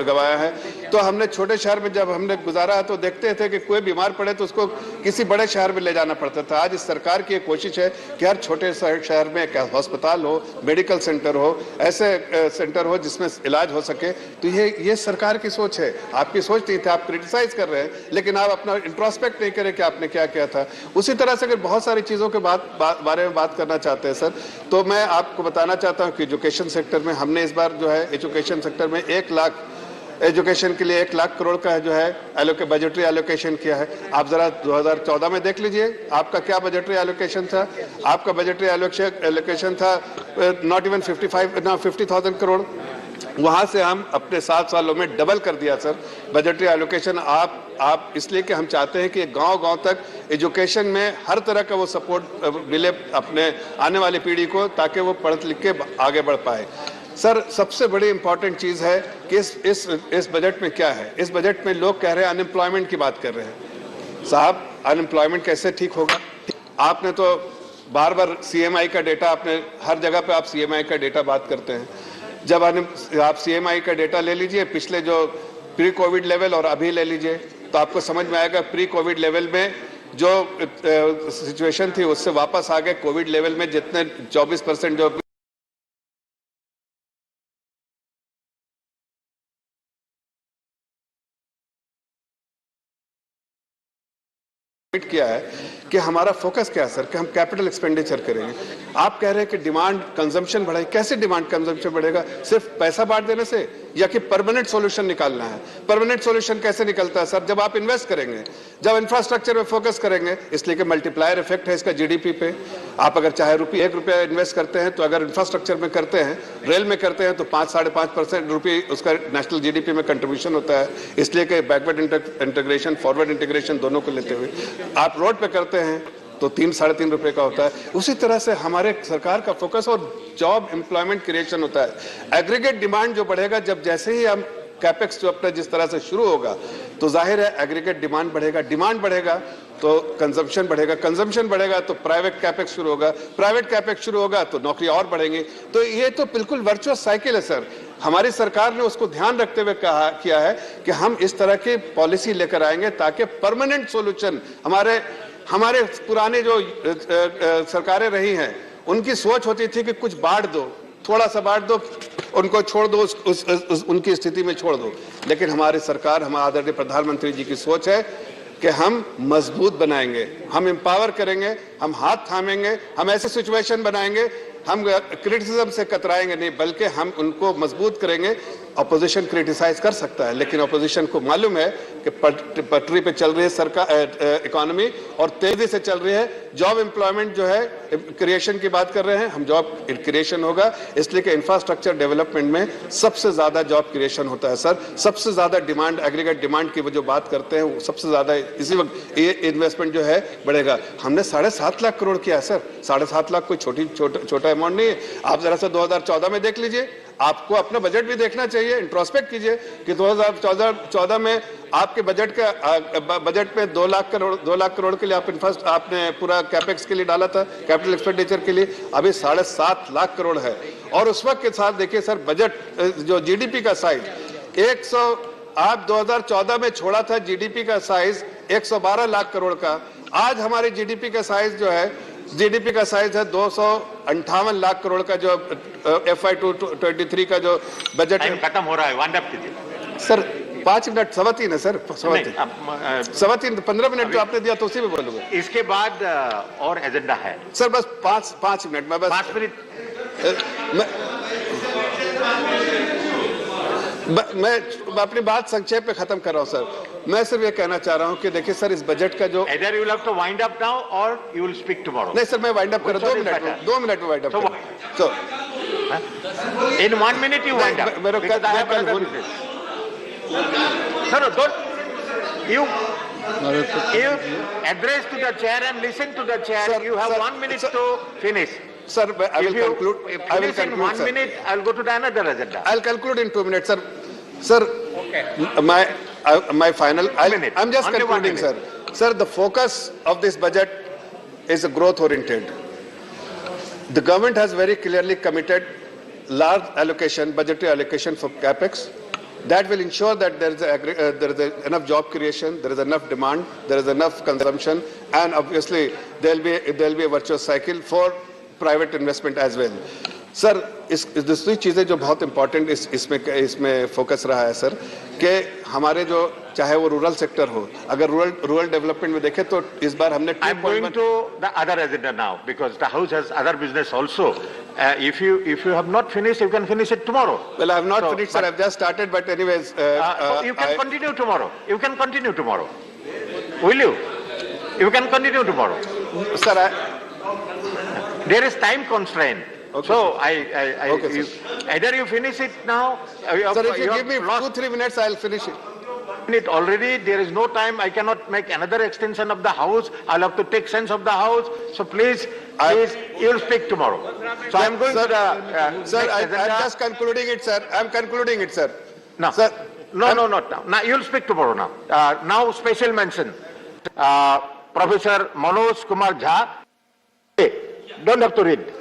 गवाया है, तो हमने छोटे शहर में जब हमने गुजारा तो देखते थे कि कोई बीमार पड़े तो उसको किसी बड़े शहर में ले जाना पड़ता था। आज इस सरकार की कोशिश है कि हर छोटे शहर में एक अस्पताल हो, मेडिकल सेंटर हो, ऐसे सेंटर हो जिसमें इलाज हो सके। तो ये सरकार की सोच है, आपकी सोच नहीं थी। आप क्रिटिसाइज कर रहे हैं, लेकिन आप अपना इंट्रोस्पेक्ट नहीं करें कि आपने क्या किया था। उसी तरह से अगर बहुत सारी चीजों के बारे में बात करना चाहते हैं सर, तो मैं आपको बताना चाहता हूं कि एजुकेशन सेक्टर में हमने इस बार जो है एजुकेशन सेक्टर में 1 लाख एजुकेशन के लिए 1 लाख करोड़ का जो है बजटरी एलोकेशन किया है। आप जरा 2014 में देख लीजिए आपका क्या बजटरी एलोकेशन था। आपका बजटरी एलोकेशन था नॉट इवन 50,000 करोड़। वहां से हम अपने 7 सालों में डबल कर दिया सर बजटरी एलोकेशन। आप इसलिए कि हम चाहते हैं कि गांव-गांव तक एजुकेशन में हर तरह का वो सपोर्ट मिले अपने आने वाली पीढ़ी को, ताकि वो पढ़ लिख के आगे बढ़ पाए। सर, सबसे बड़ी इंपॉर्टेंट चीज है कि इस बजट में क्या है। इस बजट में लोग कह रहे हैं अनएम्प्लॉयमेंट की बात कर रहे हैं। साहब, अनएम्प्लॉयमेंट कैसे ठीक होगा? आपने तो बार बार सीएमआई का डेटा, आपने हर जगह पे आप सीएमआई का डेटा बात करते हैं। जब आप सीएमआई का डेटा ले लीजिए, पिछले जो प्री कोविड लेवल और अभी ले लीजिए, तो आपको समझ में आएगा प्री कोविड लेवल में जो सिचुएशन थी उससे वापस आ गए कोविड लेवल में, जितने 24% जो किया है कि हमारा फोकस क्या है सर, कि हम कैपिटल एक्सपेंडिचर करेंगे। आप कह रहे हैं कि डिमांड कंजम्पशन बढ़ेगी। कैसे डिमांड कंजम्पशन बढ़ेगा? सिर्फ पैसा बांट देने से, या कि परमानेंट सॉल्यूशन निकालना है? परमानेंट सॉल्यूशन कैसे निकलता है सर? जब आप इन्वेस्ट करेंगे, जब इंफ्रास्ट्रक्चर में फोकस करेंगे, इसलिए कि मल्टीप्लायर इफेक्ट है इसका जीडीपी पे। आप अगर चाहे ₹1 रुपया इन्वेस्ट करते हैं, तो अगर इंफ्रास्ट्रक्चर में करते हैं, रेल में करते हैं, तो 5-5.5% रुपये उसका नेशनल जीडीपी में कंट्रीब्यूशन होता है। इसलिए कि बैकवर्ड इंटीग्रेशन, फॉरवर्ड इंटीग्रेशन दोनों को लेते हुए आप रोड पे करते हैं तो 3-3.5 रुपए का होता है। उसी तरह से हमारे सरकार का फोकस और जॉब एम्प्लॉयमेंट क्रिएशन होता है। एग्रीगेट डिमांड जो बढ़ेगा, जब जैसे ही हम कैपेक्स जो अपना जिस तरह से शुरू होगा, तो जाहिर है एग्रीगेट डिमांड बढ़ेगा। डिमांड बढ़ेगा तो कंजम्पशन बढ़ेगा, कंजम्पशन बढ़ेगा तो प्राइवेट कैपेक्स शुरू होगा, प्राइवेट कैपेक्स शुरू होगा तो नौकरी और बढ़ेंगी। तो ये तो बिल्कुल वर्चुअस साइकिल है सर। हमारी सरकार ने उसको ध्यान रखते हुए किया है कि हम इस तरह की पॉलिसी लेकर आएंगे ताकि परमानेंट सोल्यूशन, हमारे पुराने जो सरकारें रही हैं, उनकी सोच होती थी कि कुछ बांट दो, थोड़ा सा बांट दो, उनको छोड़ दो, उनकी स्थिति में छोड़ दो। लेकिन हमारी सरकार, हमारे आदरणीय प्रधानमंत्री जी की सोच है कि हम मजबूत बनाएंगे, हम एम्पावर करेंगे, हम हाथ थामेंगे, हम ऐसे सिचुएशन बनाएंगे, हम क्रिटिसिज्म से कतराएंगे नहीं, बल्कि हम उनको मजबूत करेंगे। अपोजिशन क्रिटिसाइज कर सकता है, लेकिन अपोजिशन को मालूम है कि पटरी पे चल रही है सरकार, इकोनॉमी, और तेजी से चल रही है। जॉब एम्प्लॉयमेंट जो है क्रिएशन की बात कर रहे हैं, हम जॉब क्रिएशन होगा, इसलिए कि इंफ्रास्ट्रक्चर डेवलपमेंट में सबसे ज्यादा जॉब क्रिएशन होता है सर। सबसे ज्यादा डिमांड, एग्रीगेट डिमांड की वो जो बात करते हैं, वो सबसे ज्यादा इसी वक्त ये इन्वेस्टमेंट जो है बढ़ेगा। हमने 7.5 लाख करोड़ किया है सर। 7.5 लाख कोई छोटा अमाउंट नहीं है। आप जरा सा 2014 में देख लीजिए, आपको अपना बजट भी देखना चाहिए, इंट्रोस्पेक्ट कीजिए कि 2014 में आपके बजट में 2 लाख करोड़ के लिए आपने पूरा कैपेक्स के लिए डाला था, कैपिटल एक्सपेंडिचर के लिए। अभी 7.5 लाख करोड़ है। और उस वक्त के साथ देखिए सर, बजट जो जीडीपी का साइज आप 2014 में छोड़ा था जीडीपी का साइज 112 लाख करोड़ का। आज हमारे जीडीपी का साइज जो है, जीडीपी का साइज है 258 लाख करोड़ का। जो FY 2023 का जो बजट खत्म हो रहा है, वाइंड अप कीजिए सर। 5 मिनट, 3:15 है सर, 3:15, 15 मिनट जो आपने दिया तो उसी में बोलूंगा। इसके बाद और एजेंडा है सर। बस 5 मिनट में, बस 5 मिनट मैं अपनी बात संक्षेप में खत्म कर रहा हूं सर। मैं सिर्फ ये कहना चाह रहा हूं कि देखिए सर, इस बजट का जो Either you will have to wind up now or you will speak tomorrow. नहीं सर, मैं वाइंड अप कर 2 मिनट में वाइंड अप कर। So in 1 minute you wind up. Because I have another business. No, don't you address to the chair and listen to the chair. Sir, you have 1 minute to finish. Sir, I will conclude. I will conclude in 1 minute. I'll go to the another agenda. I'll conclude in 2 minutes, sir. Sir, okay. My final. I'm just only concluding, sir. Sir, the focus of this budget is growth oriented. The government has very clearly committed large allocation, budgetary allocation for capex. That will ensure that there is enough job creation, there is enough demand, there is enough consumption, and obviously there will be a virtuous cycle for private investment as well. Sir, इस दूसरी चीज़ें जो बहुत important इसमें focus रहा है sir, कि हमारे जो चाहे वो रूरल सेक्टर हो, अगर रूरल डेवलपमेंट में देखें तो इस बार हमने I'm going to the other agenda now because the house has other business also. If you have not finished, you can finish it tomorrow. Well, I have not finished, sir. I have just started, but anyways. You can continue tomorrow. You can continue tomorrow. Will you? You can continue tomorrow. Sir, there is time constraint. Okay. So okay, either you finish it now. Sir, if you give me 2-3 minutes, I'll finish it. Already there is no time. I cannot make another extension of the house. I'll have to take sense of the house. So please, you'll speak tomorrow. So I'm going to the. Sir, I'm just concluding it, sir. I'm concluding it, sir. No, sir. No, not now. Now you'll speak tomorrow. Now special mention. Professor Manoj Kumar Jha. Don't have to read.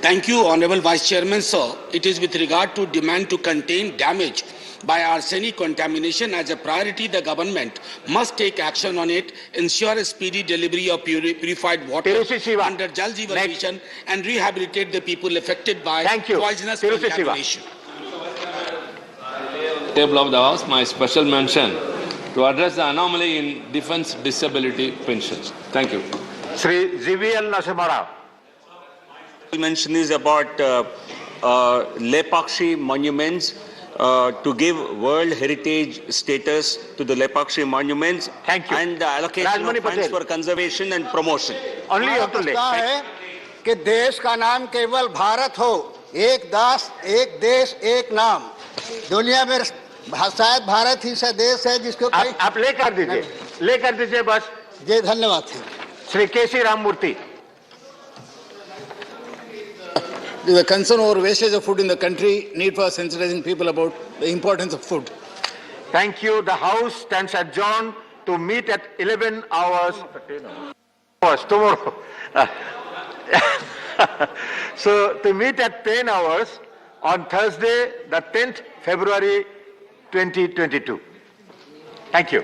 Thank you, Honorable Vice Chairman, sir. It is with regard to demand to contain damage by arsenic contamination as a priority. The government must take action on it, ensure a speedy delivery of purified water under Jal Jeevan Mission, and rehabilitate the people affected by poisonous contamination. Table of the House, my special mention to address the anomaly in defense disability pensions. Thank you. Sri ZVL Nasamara. Mention is about Lepakshi monuments to give World Heritage status to the Lepakshi monuments. Thank you. And the allocation of funds for conservation and promotion. Only you have to है कि देश का नाम केवल भारत हो, एक देश एक नाम। दुनिया में शायद भारत ही सा देश है जिसको आप लेकर दीजिए बस। जी धन्यवाद। श्री केसी Ramamurthy. The concern over wastage of food in the country, need for sensitizing people about the importance of food. Thank you. The House stands adjourned to meet at 11 hours. Tomorrow. So to meet at 10 hours on Thursday, the 10th February 2022. Thank you.